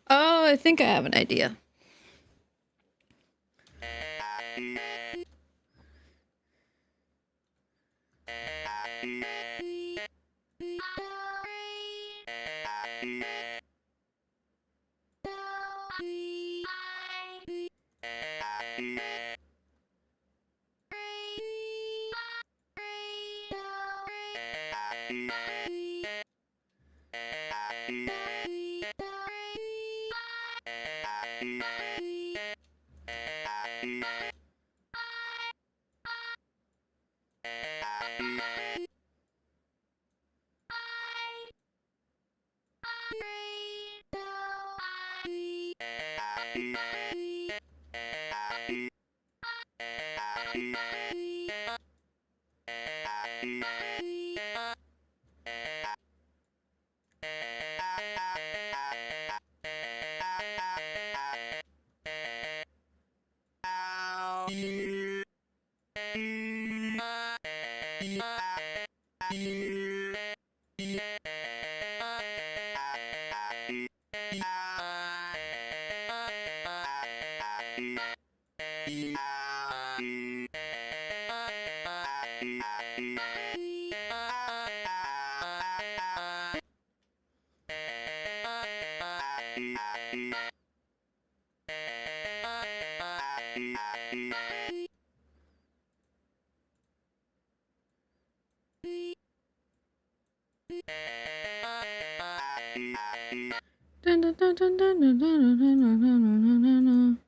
Oh, I think I have an idea. Dun, dun, dun, dun, dun, dun, dun, dun, dun, dun, dun, dun, dun.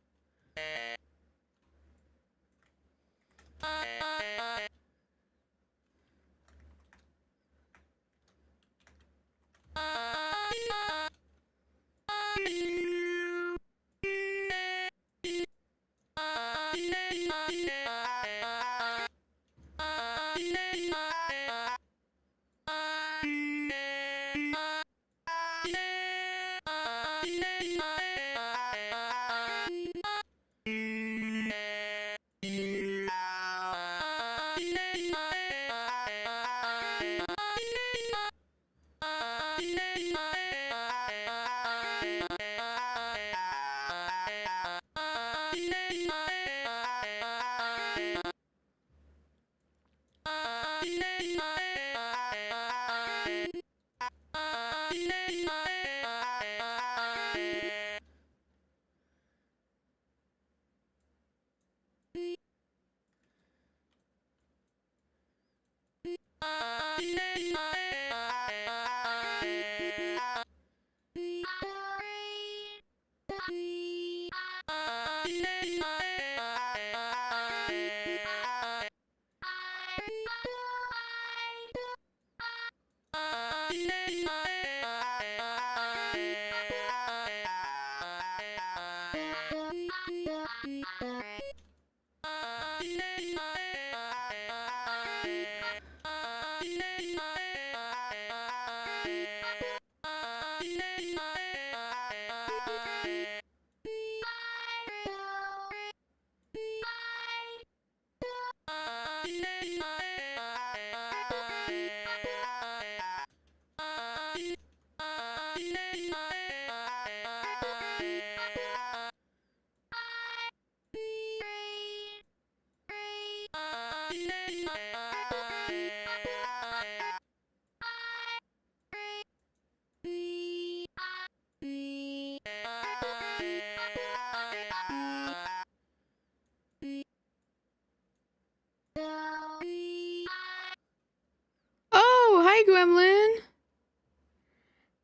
Oh, hi, Gremlin.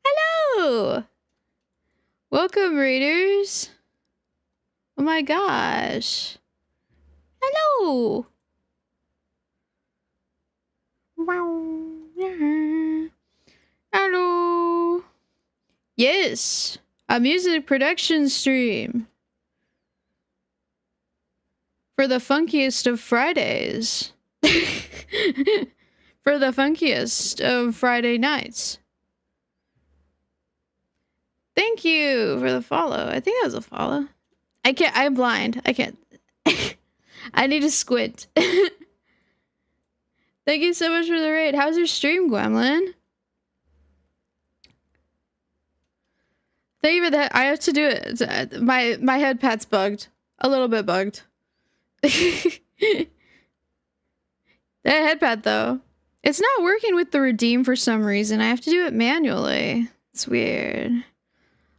Hello. Welcome, readers. Oh my gosh. Hello. Hello. Yes, a music production stream for the funkiest of Fridays. For the funkiest of Friday nights. Thank you for the follow. I think that was a follow. I'm blind. I can't. I need to squint. Thank you so much for the raid. How's your stream, Gwemlin? Thank you for that. I have to do it. My headpad's bugged. A little bit bugged. That headpad, though. It's not working with the redeem for some reason. I have to do it manually. It's weird.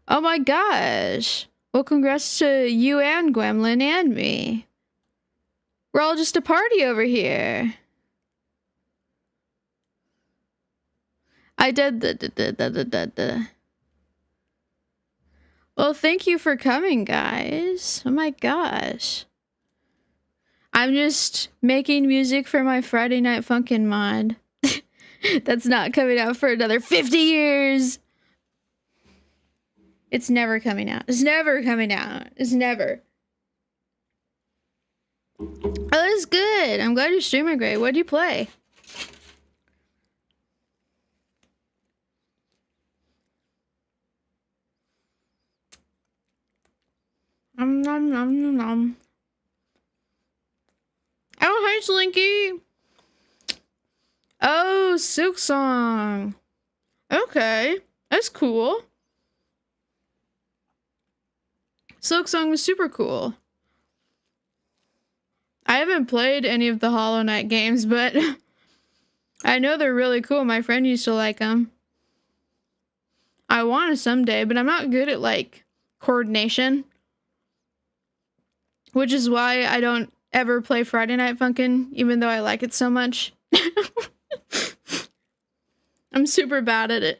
Oh my gosh. Well, congrats to you and Gwemlin and me. We're all just a party over here. I did the. Well, thank you for coming, guys. Oh my gosh. I'm just making music for my Friday Night Funkin' mod. That's not coming out for another 50 years. It's never coming out. It's never coming out. It's never. Oh, that's good. I'm glad you're streaming great. What'd you play? Nom nom nom nom. Oh, hi, Slinky. Oh, Silk Song. Okay, that's cool. Silk Song was super cool. I haven't played any of the Hollow Knight games, but I know they're really cool. My friend used to like them. I want to someday, but I'm not good at, like, coordination. Which is why I don't ever play Friday Night Funkin', even though I like it so much. I'm super bad at it.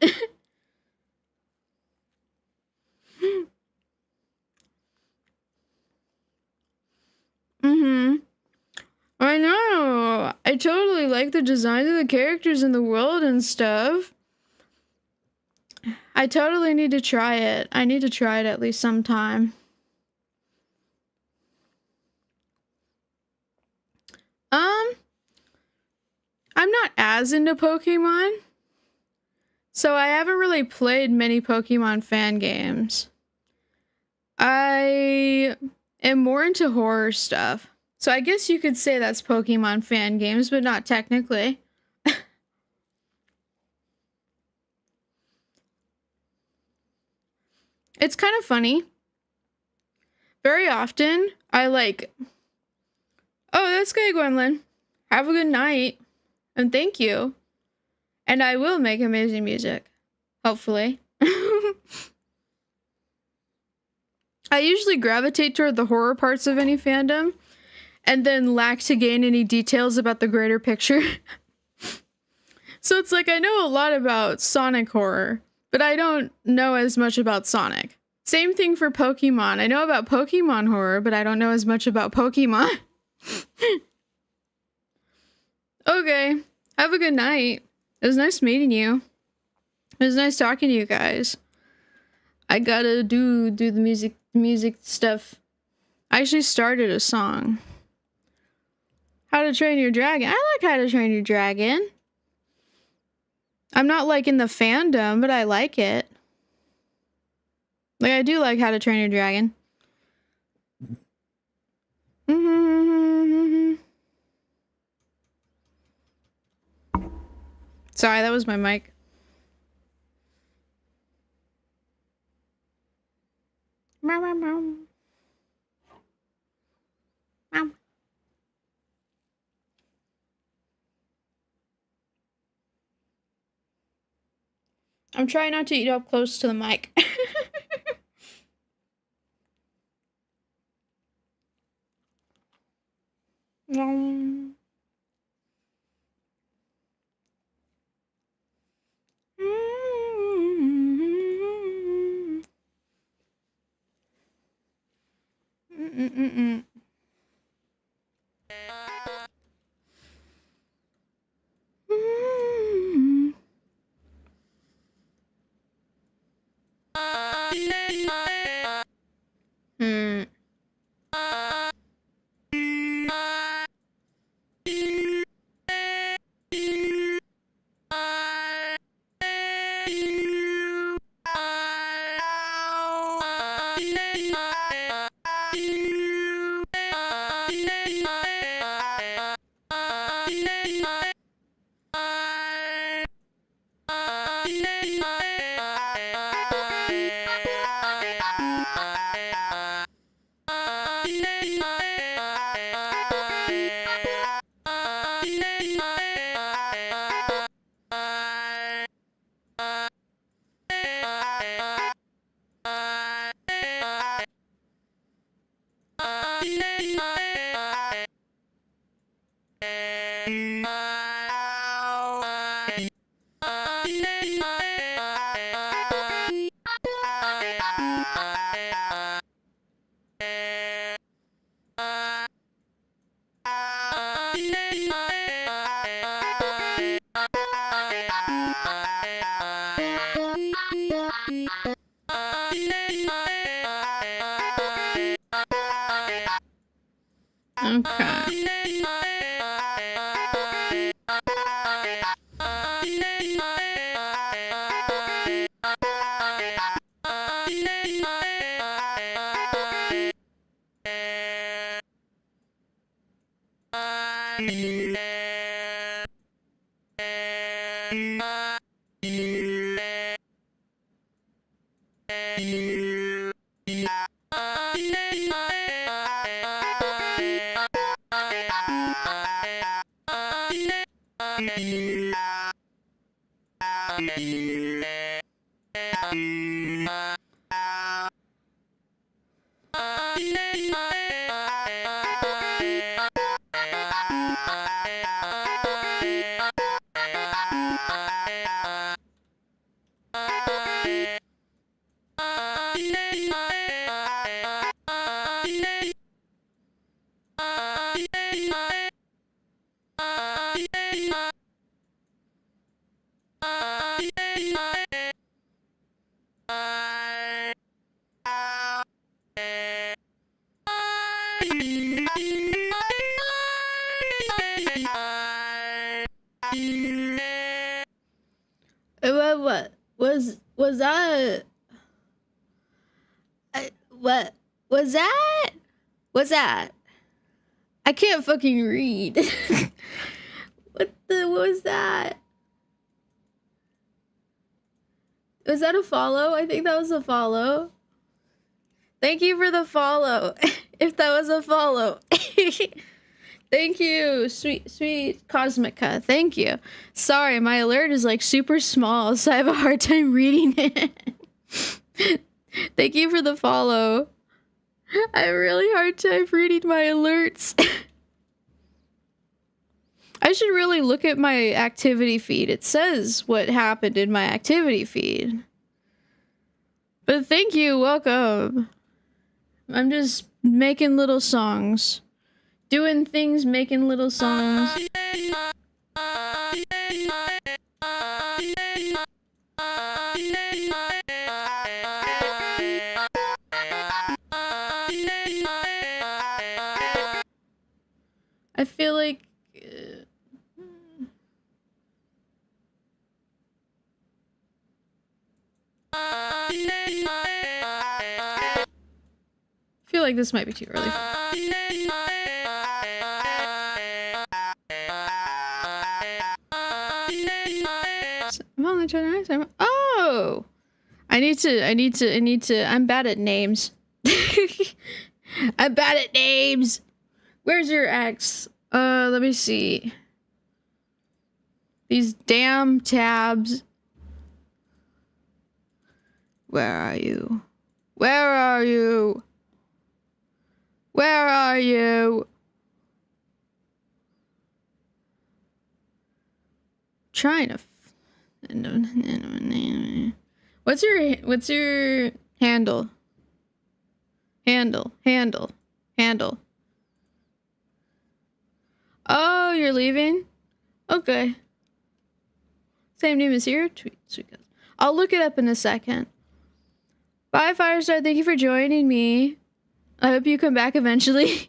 Mm-hmm. I know. I totally like the designs of the characters in the world and stuff. I totally need to try it. I need to try it at least sometime. I'm not as into Pokemon, so I haven't really played many Pokemon fan games. I am more into horror stuff. So I guess you could say that's Pokemon fan games, but not technically. It's kind of funny. Very often, I like, oh, that's good, Gwendolyn. Have a good night. And thank you. And I will make amazing music. Hopefully. I usually gravitate toward the horror parts of any fandom, and then lack to gain any details about the greater picture. So it's like I know a lot about Sonic horror, but I don't know as much about Sonic. Same thing for Pokemon. I know about Pokemon horror, but I don't know as much about Pokemon. Okay, have a good night. It was nice meeting you. It was nice talking to you guys. I gotta do the music stuff. I actually started a song. How to Train Your Dragon. I like How to Train Your Dragon. I'm not like in the fandom, but I like it. Like, I do like How to Train Your Dragon. Sorry, that was my mic. Meow, meow, meow. Meow. I'm trying not to eat up close to the mic. Okay. What was that? What was that? What's that? I can't fucking read. What was that? Was that a follow? I think that was a follow. Thank you for the follow. If that was a follow. Thank you, sweet Cosmica. Thank you. Sorry, my alert is like super small, so I have a hard time reading it. Thank you for the follow. I have a really hard time reading my alerts. I should really look at my activity feed. It says what happened in my activity feed. But thank you, welcome. I'm just making little songs. Doing things, making little songs. I feel like... I feel like this might be too early. I'm only trying to... Oh! I need to... I'm bad at names. I'm bad at names! Where's your ex? Let me see. These damn tabs. Where are you? Where are you? Where are you? Trying to... What's your handle? Handle. Oh, you're leaving? Okay. Same name as here? Sweet. I'll look it up in a second. Bye, Firestar. Thank you for joining me. I hope you come back eventually.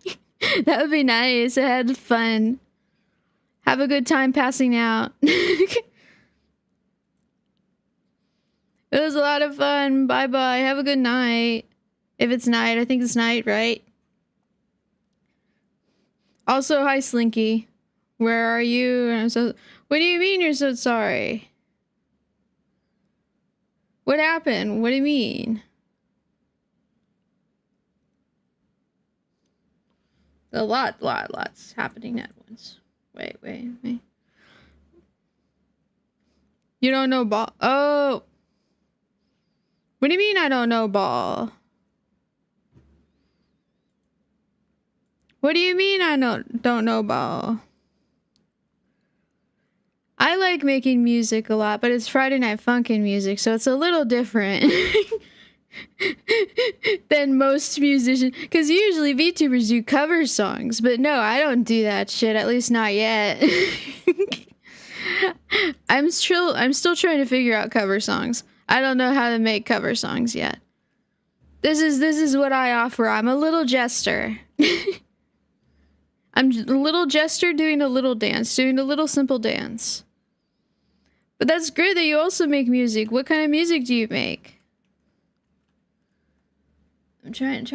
That would be nice. I had fun. Have a good time passing out. It was a lot of fun. Bye-bye. Have a good night. If it's night, I think it's night, right? Also, hi, Slinky. Where are you? What do you mean you're so sorry? What happened? What do you mean? Lots happening at once. Wait. You don't know ball? Oh. What do you mean I don't know ball? What do you mean I don't know ball? I like making music a lot, but it's Friday Night Funkin' music, so it's a little different than most musicians. Because usually VTubers do cover songs, but no, I don't do that shit, at least not yet. I'm still trying to figure out cover songs. I don't know how to make cover songs yet. This is what I offer. I'm a little jester. I'm a little jester doing a little dance, doing a little simple dance. But that's great that you also make music. What kind of music do you make? I'm trying to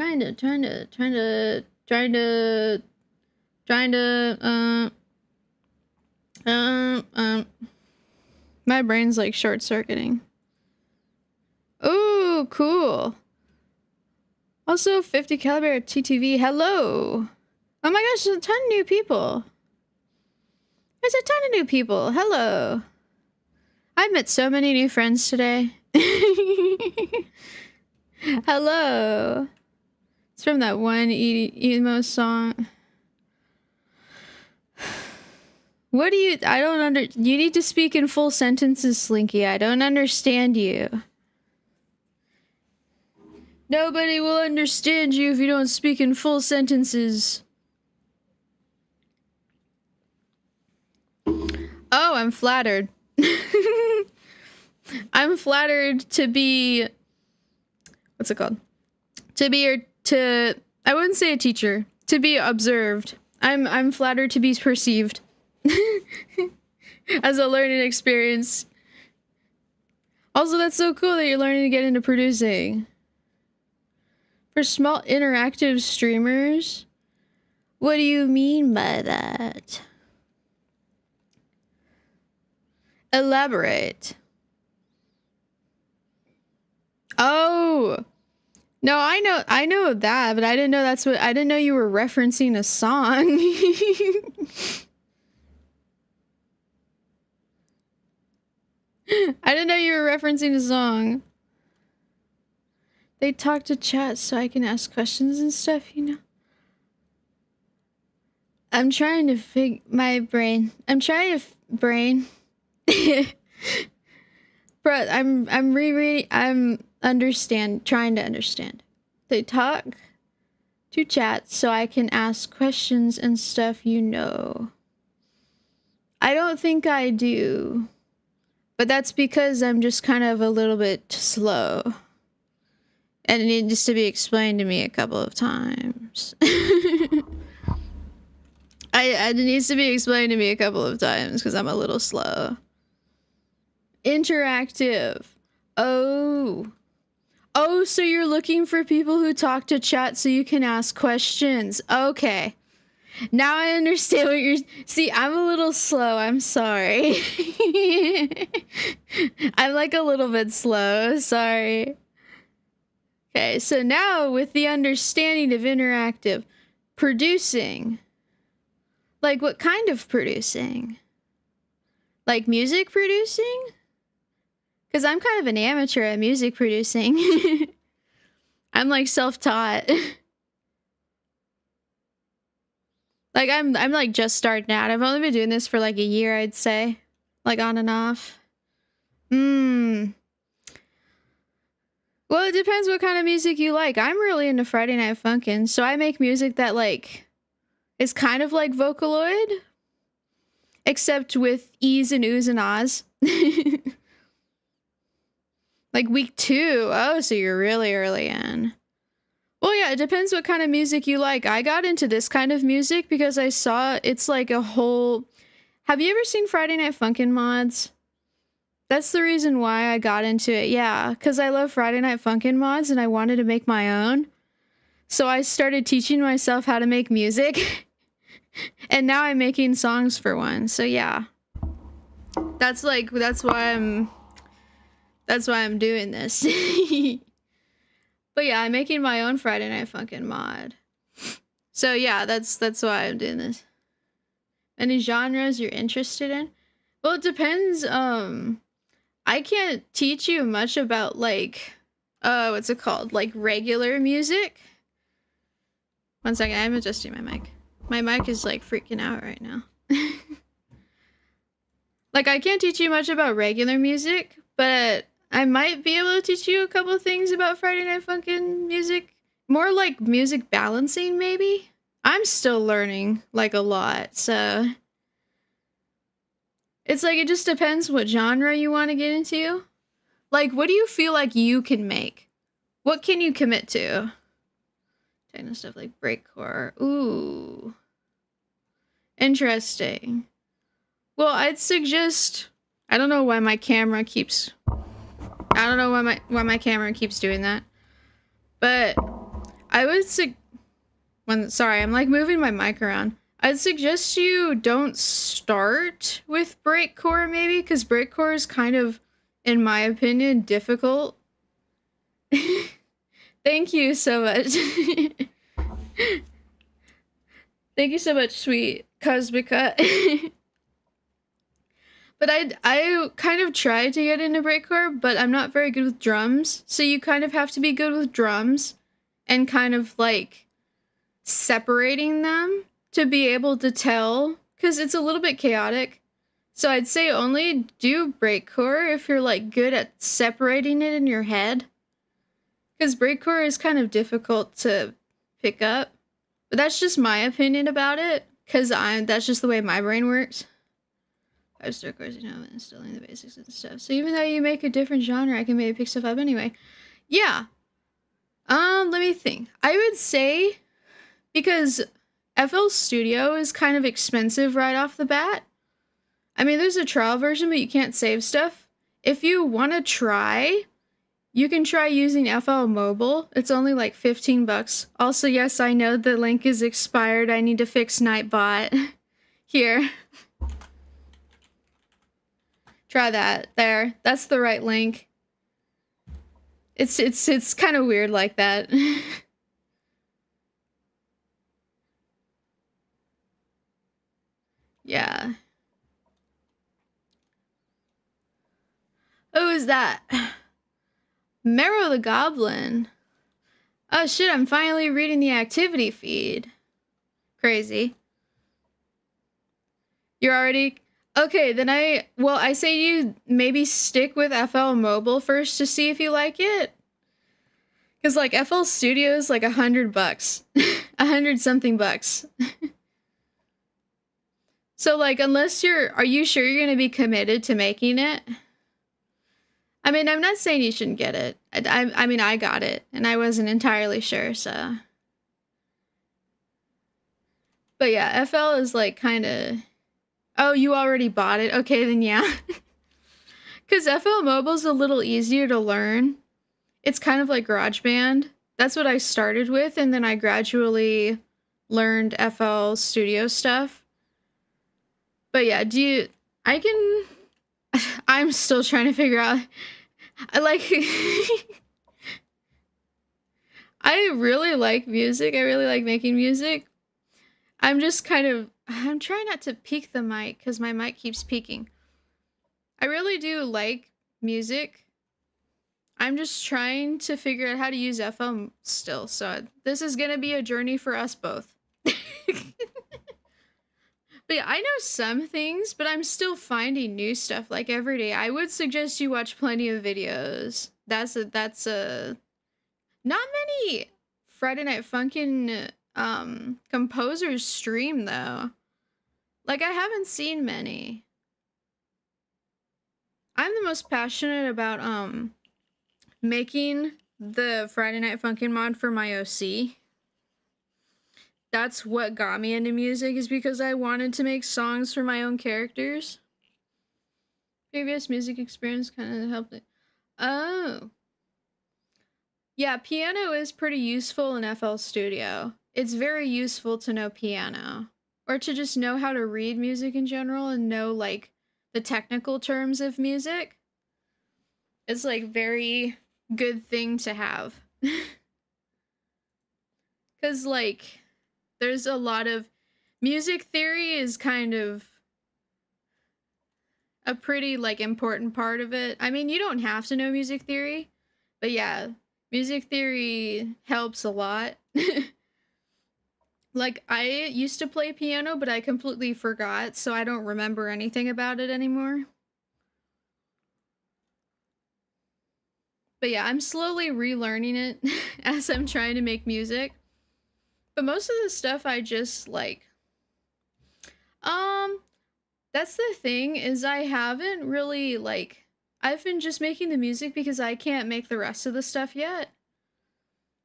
my brain's like short circuiting. Ooh, cool. Also, 50 caliber TTV. Hello. Oh my gosh, there's a ton of new people. There's a ton of new people. Hello. I've met so many new friends today. Hello. It's from that one emo song. What do you... I don't You need to speak in full sentences, Slinky. I don't understand you. Nobody will understand you if you don't speak in full sentences. Oh, I'm flattered. I'm flattered to be... What's it called? I wouldn't say a teacher. To be observed. I'm flattered to be perceived. As a learning experience. Also, that's so cool that you're learning to get into producing. For small interactive streamers? What do you mean by that? Elaborate. Oh! No, I know that, but I didn't know I didn't know you were referencing a song. I didn't know you were referencing a song. They talk to chat so I can ask questions and stuff, you know? I'm trying to my brain. I'm trying to brain. But I'm rereading. I'm trying to understand. They talk to chat so I can ask questions and stuff, you know. I don't think I do. But that's because I'm just kind of a little bit slow. And it needs to be explained to me a couple of times. It needs to be explained to me a couple of times because I'm a little slow. Interactive. Oh, so you're looking for people who talk to chat so you can ask questions. Okay. Now I understand what you're... See, I'm a little slow. I'm sorry. I'm like a little bit slow. Sorry. Okay, so now with the understanding of interactive producing, like what kind of producing? Like music producing? Because I'm kind of an amateur at music producing. I'm like self-taught. Like I'm like just starting out. I've only been doing this for like a year, I'd say. Like on and off. Well, it depends what kind of music you like. I'm really into Friday Night Funkin', so I make music that like is kind of like Vocaloid, except with e's and oohs and ahs. Like week 2. Oh, so you're really early in. Well, yeah, it depends what kind of music you like. I got into this kind of music because I saw it's like a whole... Have you ever seen Friday Night Funkin' mods? That's the reason why I got into it. Yeah, because I love Friday Night Funkin' mods and I wanted to make my own. So I started teaching myself how to make music. And now I'm making songs for one. So yeah. That's why I'm doing this. But yeah, I'm making my own Friday Night Funkin' mod. So yeah, that's why I'm doing this. Any genres you're interested in? Well, it depends. I can't teach you much about like, what's it called? Like regular music. One second, I'm adjusting my mic. My mic is like freaking out right now. Like I can't teach you much about regular music, but I might be able to teach you a couple things about Friday Night Funkin' music. More like music balancing, maybe? I'm still learning, like, a lot, so... It's like, it just depends what genre you want to get into. Like, what do you feel like you can make? What can you commit to? Techno stuff like breakcore. Ooh. Interesting. Well, I'd suggest... I don't know why my camera keeps... I don't know why my camera keeps doing that. But I would sorry, I'm like moving my mic around. I'd suggest you don't start with breakcore maybe, because breakcore is kind of, in my opinion, difficult. Thank you so much. Thank you so much, sweet Cosmica. But I kind of tried to get into breakcore, but I'm not very good with drums. So you kind of have to be good with drums and kind of like separating them to be able to tell, because it's a little bit chaotic. So I'd say only do breakcore if you're like good at separating it in your head, because breakcore is kind of difficult to pick up. But that's just my opinion about it, because that's just the way my brain works. 5-star course, you know, instilling the basics and stuff. So even though you make a different genre, I can maybe pick stuff up anyway. Yeah. Let me think. I would say, because FL Studio is kind of expensive right off the bat. I mean, there's a trial version, but you can't save stuff. If you want to try, you can try using FL Mobile. It's only like 15 bucks. Also, yes, I know the link is expired. I need to fix Nightbot. Here. Try that. There. That's the right link. It's kind of weird like that. Yeah. Who is that? Marrow the Goblin. Oh shit, I'm finally reading the activity feed. Crazy. You're already... Okay, then I say you maybe stick with FL Mobile first to see if you like it. Because, like, FL Studio is like $100 bucks. 100 something bucks. So, like, unless are you sure you're going to be committed to making it? I mean, I'm not saying you shouldn't get it. I mean, I got it, and I wasn't entirely sure, so. But yeah, FL is, like, kind of... Oh, you already bought it? Okay, then yeah. Because FL Mobile's a little easier to learn. It's kind of like GarageBand. That's what I started with, and then I gradually learned FL Studio stuff. But yeah, I'm still trying to figure out... I really like music. I really like making music. I'm trying not to peek the mic because my mic keeps peaking. I really do like music. I'm just trying to figure out how to use FL still. So this is going to be a journey for us both. But yeah, I know some things, but I'm still finding new stuff like every day. I would suggest you watch plenty of videos. That's a not many Friday Night Funkin' composers stream though. Like, I haven't seen many. I'm the most passionate about making the Friday Night Funkin' mod for my OC. That's what got me into music, is because I wanted to make songs for my own characters. Previous music experience kind of helped it. Oh. Yeah, piano is pretty useful in FL Studio. It's very useful to know piano. Or to just know how to read music in general and know, like, the technical terms of music. It's, like, very good thing to have. Because, like, there's a lot of... Music theory is kind of a pretty, like, important part of it. I mean, you don't have to know music theory. But yeah, music theory helps a lot. Like, I used to play piano, but I completely forgot, so I don't remember anything about it anymore. But yeah, I'm slowly relearning it as I'm trying to make music. But most of the stuff I just, like... That's the thing, is I haven't really, like... I've been just making the music because I can't make the rest of the stuff yet.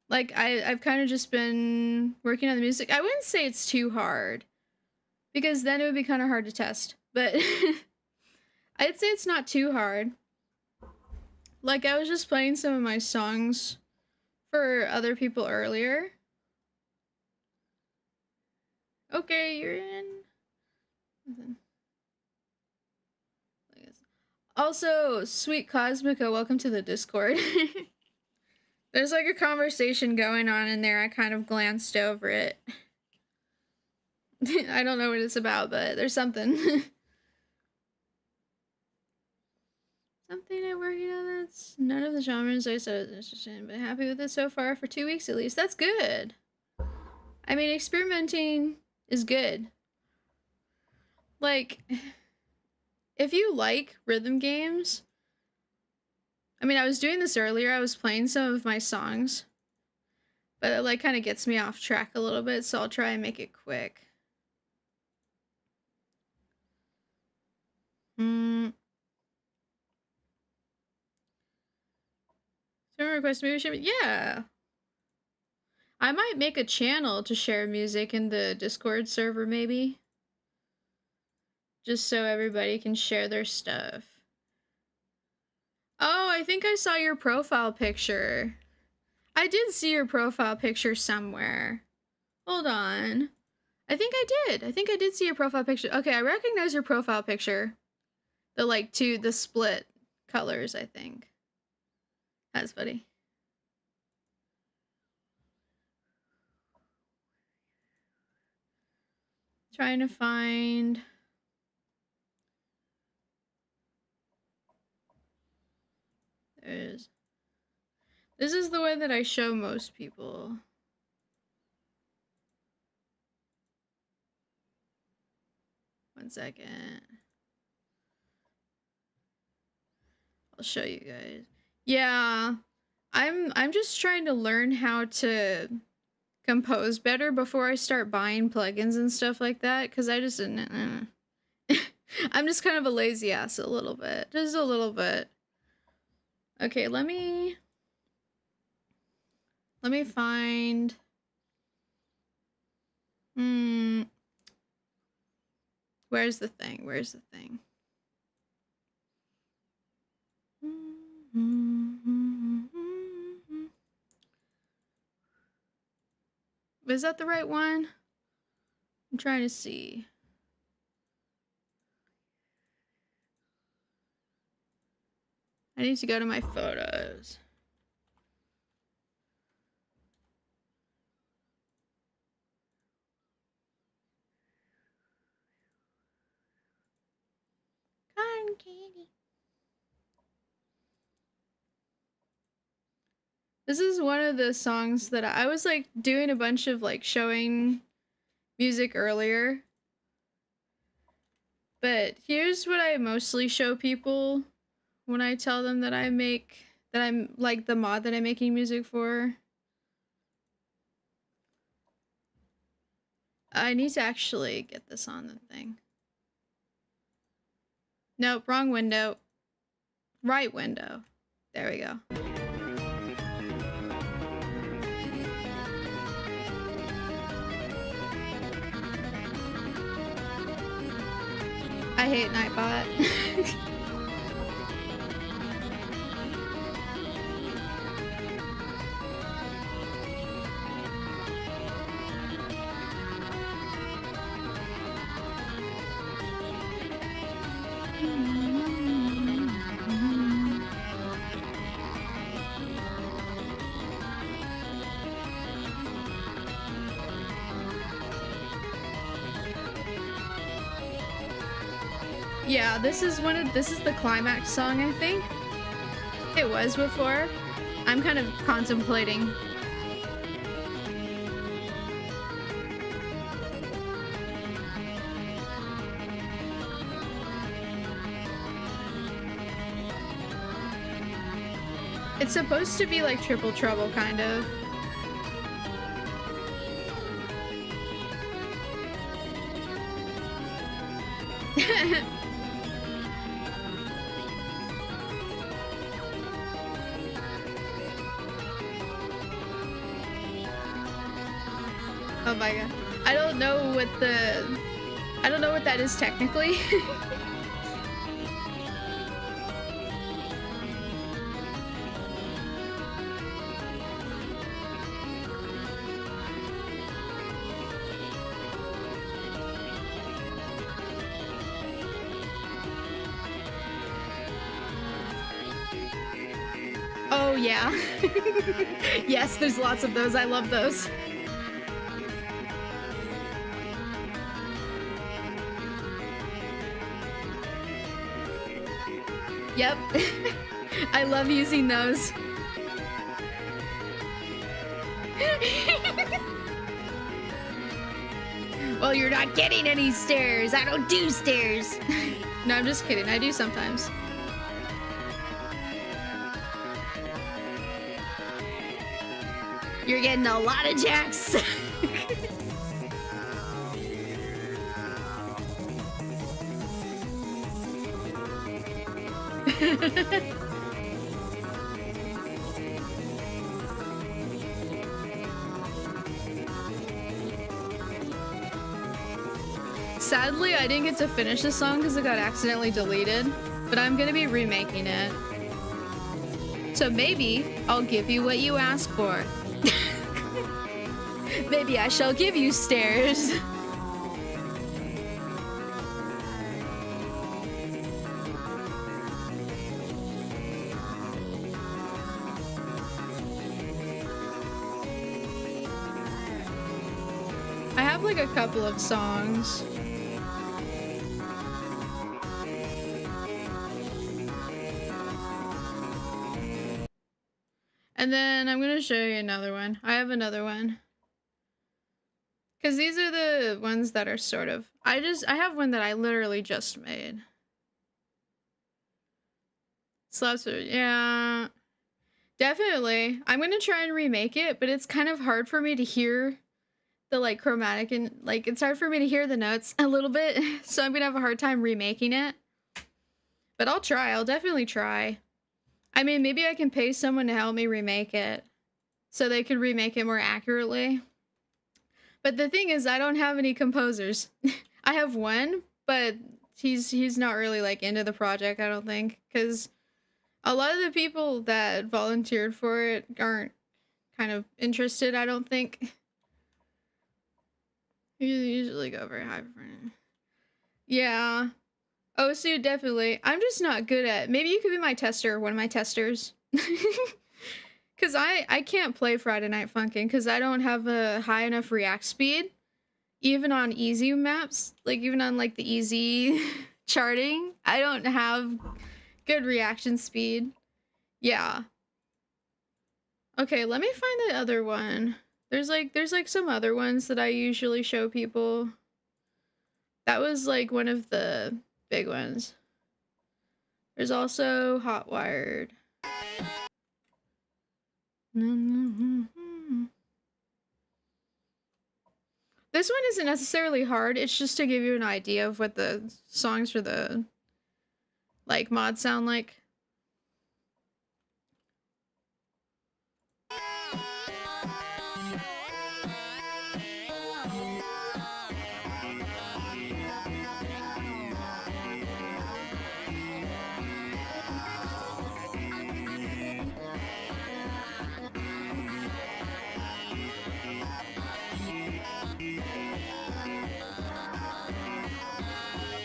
Like, I've kind of just been working on the music. I wouldn't say it's too hard, because then it would be kind of hard to test. But I'd say it's not too hard. Like, I was just playing some of my songs for other people earlier. Okay, you're in. Also, sweet Cosmica, welcome to the Discord. There's like a conversation going on in there. I kind of glanced over it. I don't know what it's about, but there's something. Something I'm working on that's none of the genres I said I was interested in, but happy with it so far for 2 weeks at least. That's good. I mean, experimenting is good. Like, if you like rhythm games, I mean, I was doing this earlier. I was playing some of my songs, but it like kind of gets me off track a little bit, so I'll try and make it quick. Someone request maybe share. Yeah. I might make a channel to share music in the Discord server, maybe. Just so everybody can share their stuff. Oh, I think I saw your profile picture. I did see your profile picture somewhere. Hold on. I think I did. I think I did see your profile picture. Okay, I recognize your profile picture. The split colors, I think. That's funny. Trying to find... This is the way that I show most people. One second. I'll show you guys. Yeah, I'm just trying to learn how to compose better before I start buying plugins and stuff like that, because I just I'm just kind of a lazy ass a little bit. Just a little bit. Okay, let me find where's the thing? Where's the thing? Is that the right one? I'm trying to see. I need to go to my photos. Cotton candy. This is one of the songs that I was like doing a bunch of like showing music earlier. But here's what I mostly show people when I tell them that I'm like the mod that I'm making music for. I need to actually get this on the thing. Nope, wrong window. Right window. There we go. I hate Nightbot. Yeah, this is the climax song, I think. It was before. I'm kind of contemplating. It's supposed to be like Triple Trouble, kind of. Oh my god. I don't know what that is technically. Oh yeah. Yes, there's lots of those. I love those. Yep. I love using those. Well, you're not getting any stairs. I don't do stairs. No, I'm just kidding. I do sometimes. You're getting a lot of jacks. Sadly, I didn't get to finish the song because it got accidentally deleted, but I'm gonna be remaking it. So maybe I'll give you what you asked for. Maybe I shall give you stairs. I have like a couple of songs. And then I'm gonna show you another one. I have another one. Because these are the ones that are sort of... I have one that I literally just made. Slaps are... Yeah. Definitely. I'm gonna try and remake it, but it's kind of hard for me to hear the, like, chromatic and... Like, it's hard for me to hear the notes a little bit, so I'm gonna have a hard time remaking it. But I'll try. I'll definitely try. I mean, maybe I can pay someone to help me remake it so they could remake it more accurately. But the thing is, I don't have any composers. I have one, but he's not really like into the project, I don't think, because a lot of the people that volunteered for it aren't kind of interested, I don't think. You usually go very high for it. Yeah. Oh, so definitely. I'm just not good at... Maybe you could be my tester, one of my testers. Because I can't play Friday Night Funkin' because I don't have a high enough react speed. Even on easy maps. Like, even on, like, the easy charting. I don't have good reaction speed. Yeah. Okay, let me find the other one. There's like some other ones that I usually show people. That was, like, one of the big ones. There's also Hot Wired. This one isn't necessarily hard, it's just to give you an idea of what the songs for the, like, mods sound like.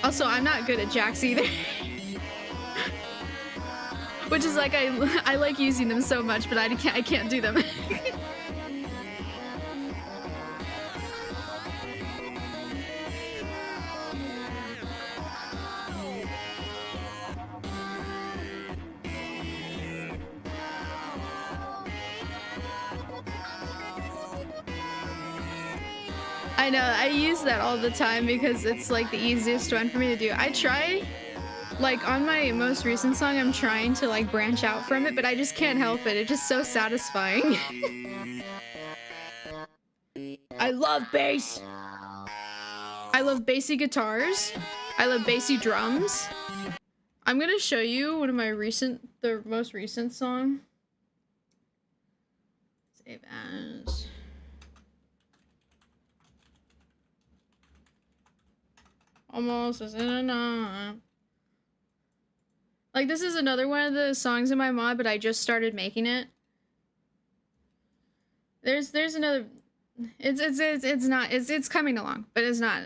Also, I'm not good at jacks either. Which is like, I like using them so much, but I can't do them. I know, I use that all the time because it's like the easiest one for me to do. I try, like on my most recent song, I'm trying to like branch out from it, but I just can't help it. It's just so satisfying. I love bass. I love bassy guitars. I love bassy drums. I'm gonna show you one of my the most recent song. Save as. Almost isn't enough. Like, this is another one of the songs in my mod, but I just started making it. There's another. It's not. It's coming along, but it's not.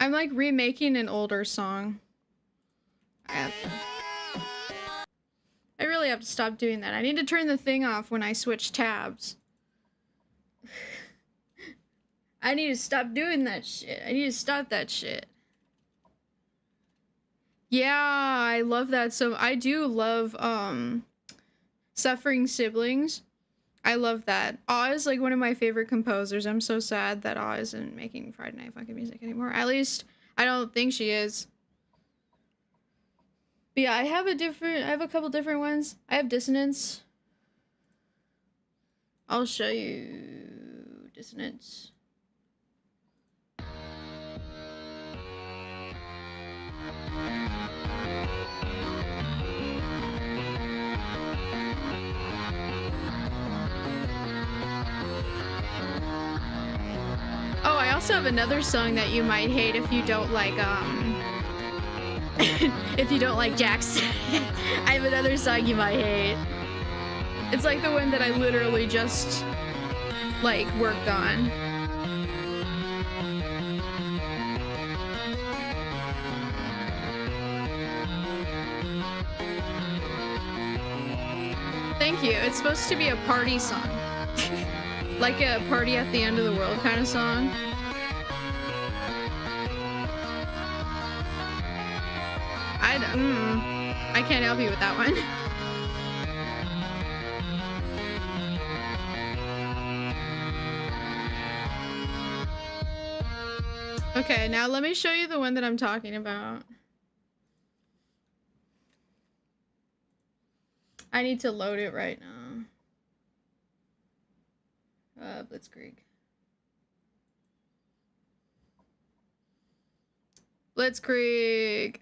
I'm like remaking an older song. I really have to stop doing that. I need to turn the thing off when I switch tabs. I need to stop doing that shit. I need to stop that shit. Yeah, I love that. So I do love Suffering Siblings. I love that. Aw is like one of my favorite composers. I'm so sad that Aw isn't making Friday Night Funkin' music anymore. At least I don't think she is. But yeah, I have a couple different ones. I have Dissonance. I'll show you Dissonance. Oh, I also have another song that you might hate if you don't like, if you don't like Jackson. I have another song you might hate. It's like the one that I literally just, like, worked on. Thank you. It's supposed to be a party song. Like a party at the end of the world kind of song. I can't help you with that one. Okay, now let me show you the one that I'm talking about. I need to load it right now. Blitzkrieg. Blitzkrieg.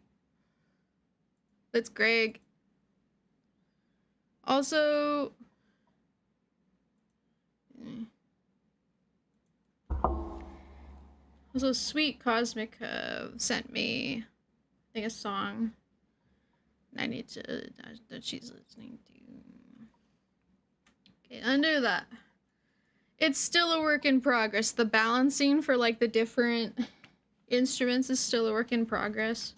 Blitzkrieg. Also, Sweet Cosmic sent me, I think, a song. I need to that she's listening to. Okay, under that. It's still a work in progress. The balancing for like the different instruments is still a work in progress.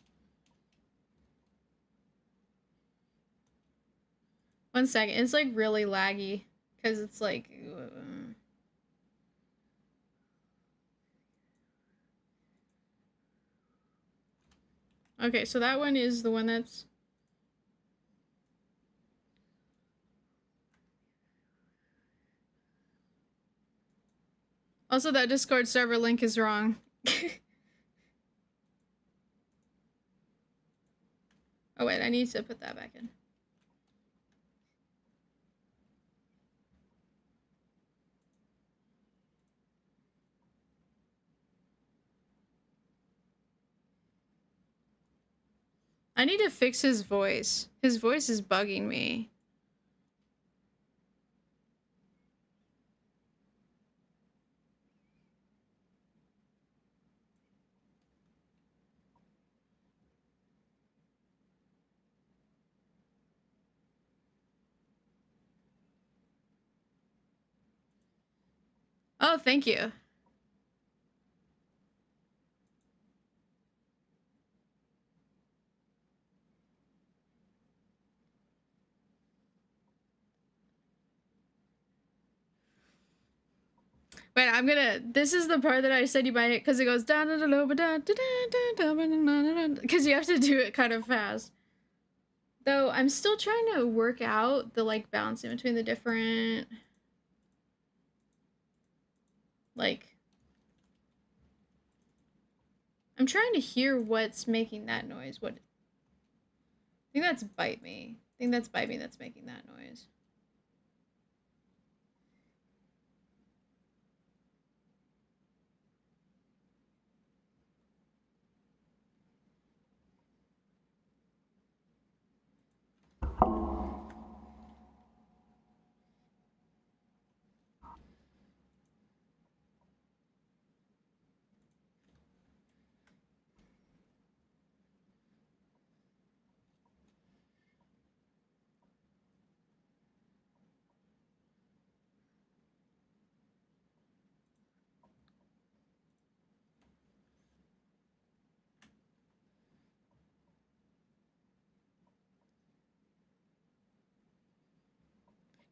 One second. It's like really laggy because it's like. Okay, so that one is the one that's. Also, that Discord server link is wrong. Oh wait, I need to put that back in. I need to fix his voice. His voice is bugging me. Oh, thank you. Wait, I'm gonna. This is the part that I said you might hit because it goes da da da da da da da da da because you have to do it kind of fast. Though I'm still trying to work out the like balancing between the different like. I'm trying to hear what's making that noise. What? I think that's Bite Me. I think that's Bite Me that's making that noise.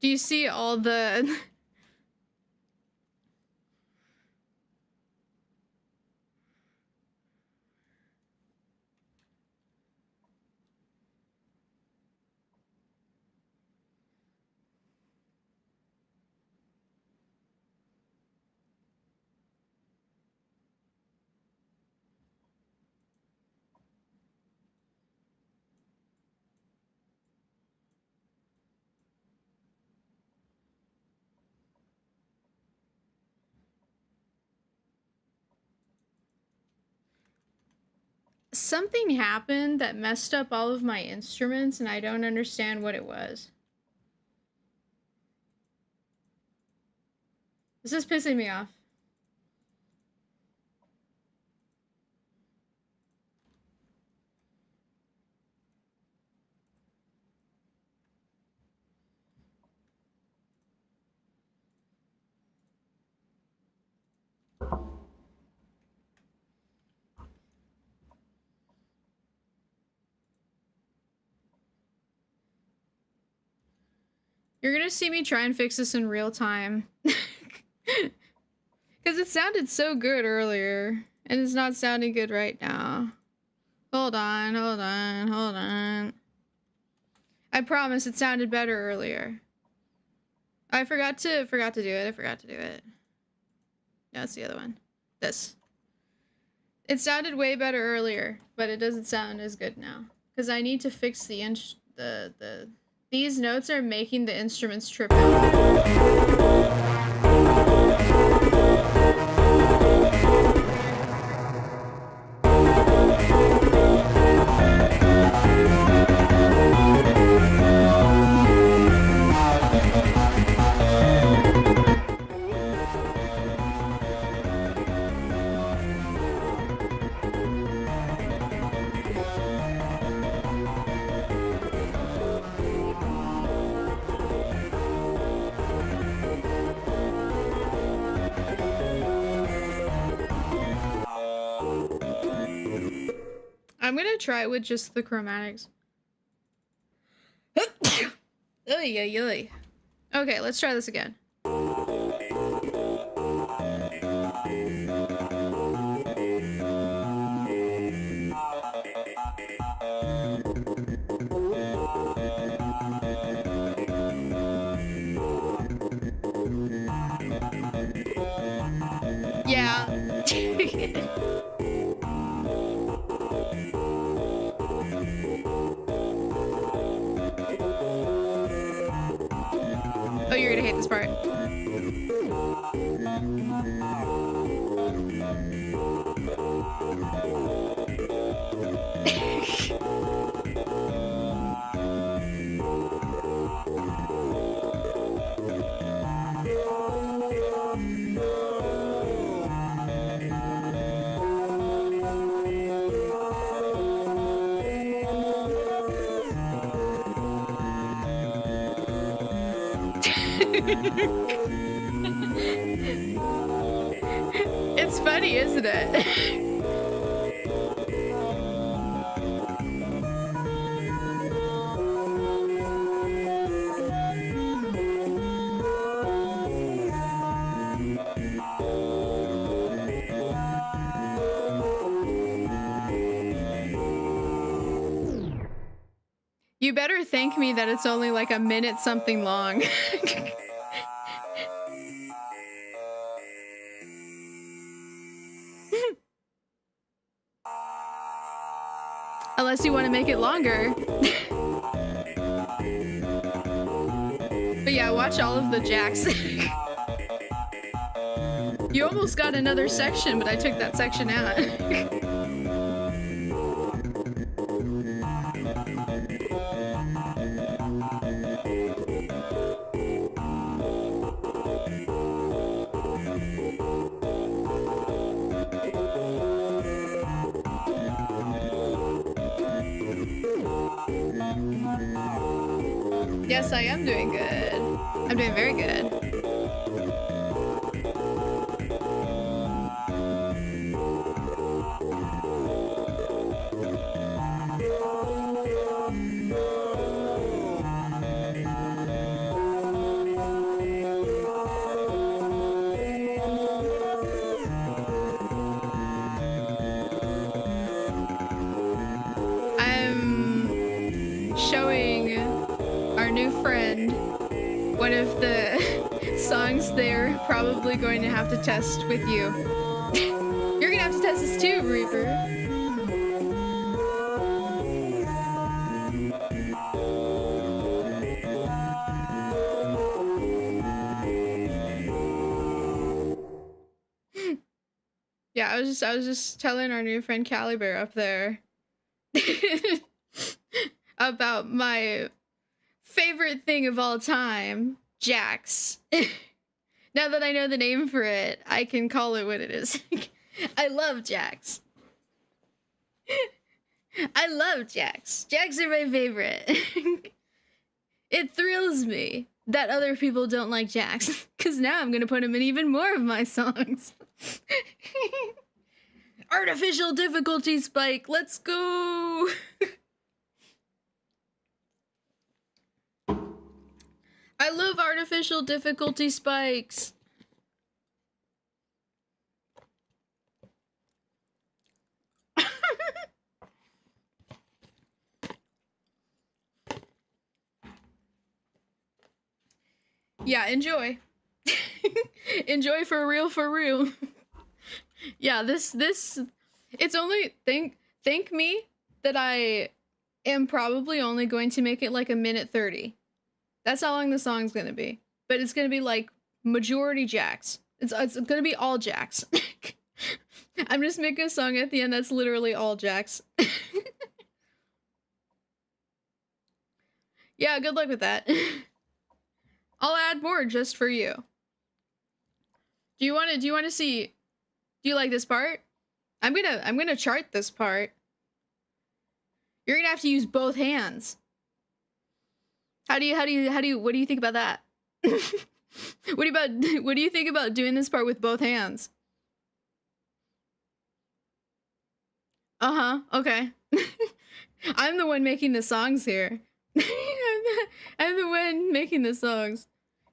Do you see all the... Something happened that messed up all of my instruments, and I don't understand what it was. This is pissing me off. You're gonna see me try and fix this in real time. Because it sounded so good earlier, and it's not sounding good right now. Hold on, hold on, hold on. I promise it sounded better earlier. I forgot to do it. I forgot to do it. No, it's the other one. This. It sounded way better earlier, but it doesn't sound as good now. Because I need to fix the These notes are making the instruments trip out. I'm gonna try it with just the chromatics. Okay, let's try this again. Yeah. Oh, you're gonna hate this part. It's funny, isn't it? You better thank me that it's only like a minute something long. Unless you want to make it longer. But yeah, watch all of the jacks. You almost got another section, but I took that section out. Yes, I am doing good. I'm doing very good. showing our new friend one of the songs they're probably going to have to test with you. You're gonna have to test this too, Reaper. Yeah, I was just telling our new friend Caliber up there about my favorite thing of all time, Jax. Now that I know the name for it, I can call it what it is. I love Jax. I love Jax. Jax are my favorite. It thrills me that other people don't like Jax, because now I'm gonna put him in even more of my songs. Artificial difficulty spike, let's go! I love artificial difficulty spikes. Yeah, enjoy. Enjoy for real, for real. Yeah, this it's only thank me that I am probably only going to make it like a minute 30. That's how long the song's gonna be. But it's gonna be like majority Jax. It's gonna be all Jax. I'm just making a song at the end that's literally all Jax. Yeah, good luck with that. I'll add more just for you. Do you want to see? Do you like this part? I'm gonna chart this part. You're gonna have to use both hands. What do you think about that? What do you think about doing this part with both hands? Uh-huh, okay. I'm the one making the songs here. I'm the one making the songs.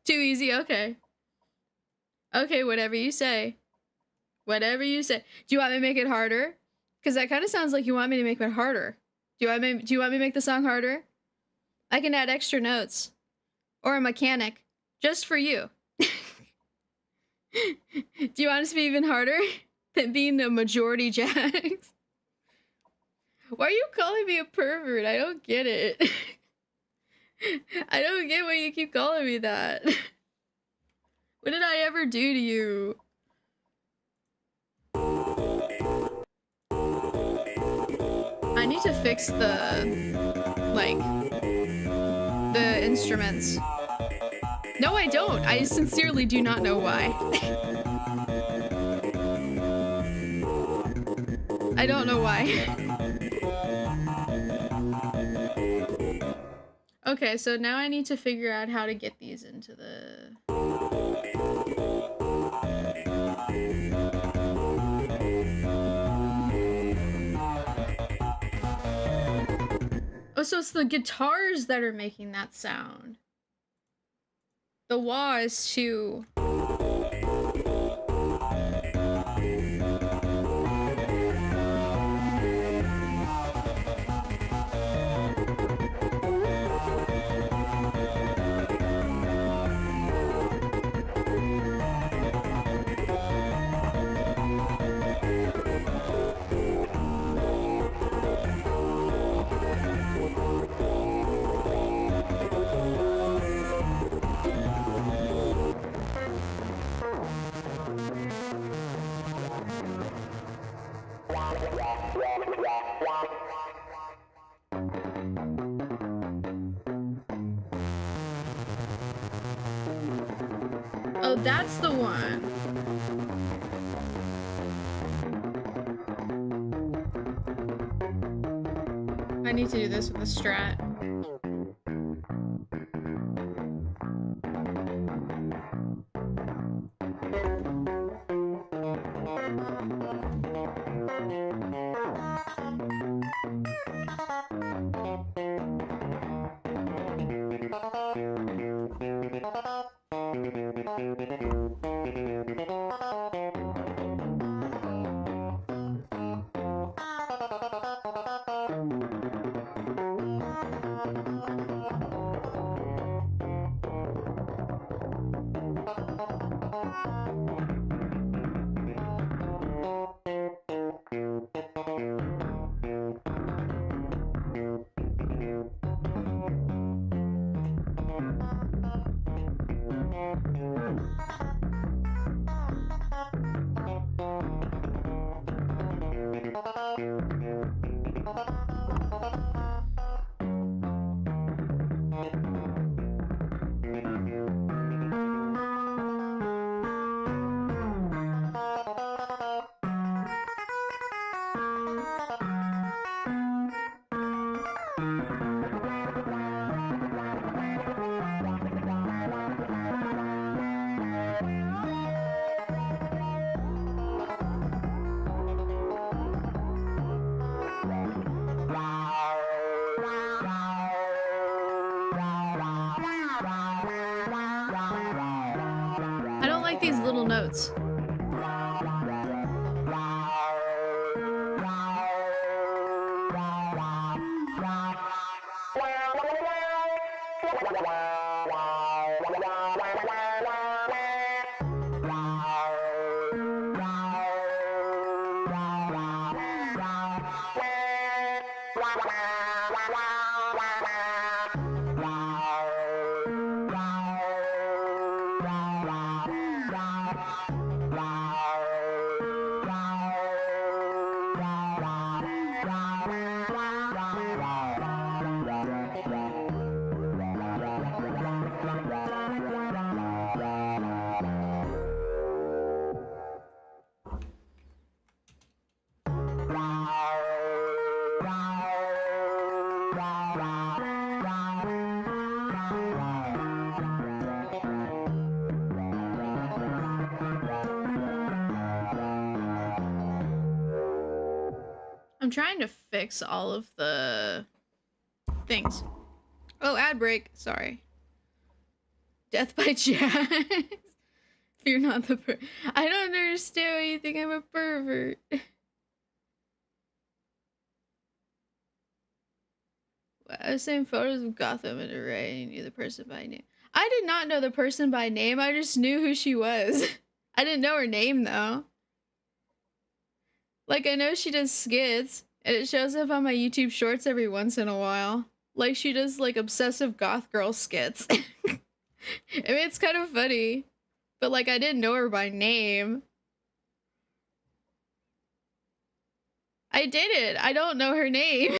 Too easy, okay. Okay, whatever you say. Whatever you say. Do you want me to make it harder? Because that kind of sounds like you want me to make it harder. Do you want me to make the song harder? I can add extra notes. Or a mechanic. Just for you. Do you want it to be even harder than being a majority Jax? Why are you calling me a pervert? I don't get it. I don't get why you keep calling me that. What did I ever do to you? I need to fix the instruments. No, I don't. I sincerely do not know why. I don't know why. Okay, so now I need to figure out how to get these into the... Oh, so it's the guitars that are making that sound. The wah is too... Oh, that's the one. I need to do this with the Strat. I don't like these little notes. I'm trying to fix all of the things. Oh, ad break. Sorry. Death by Jax. You're not the I don't understand why you think I'm a pervert. I was saying photos of Gotham and Array and knew the person by name. I did not know the person by name. I just knew who she was. I didn't know her name though. Like, I know she does skits, and it shows up on my YouTube shorts every once in a while. Like, she does, like, obsessive goth girl skits. I mean, it's kind of funny. But, like, I didn't know her by name. I did it. I don't know her name.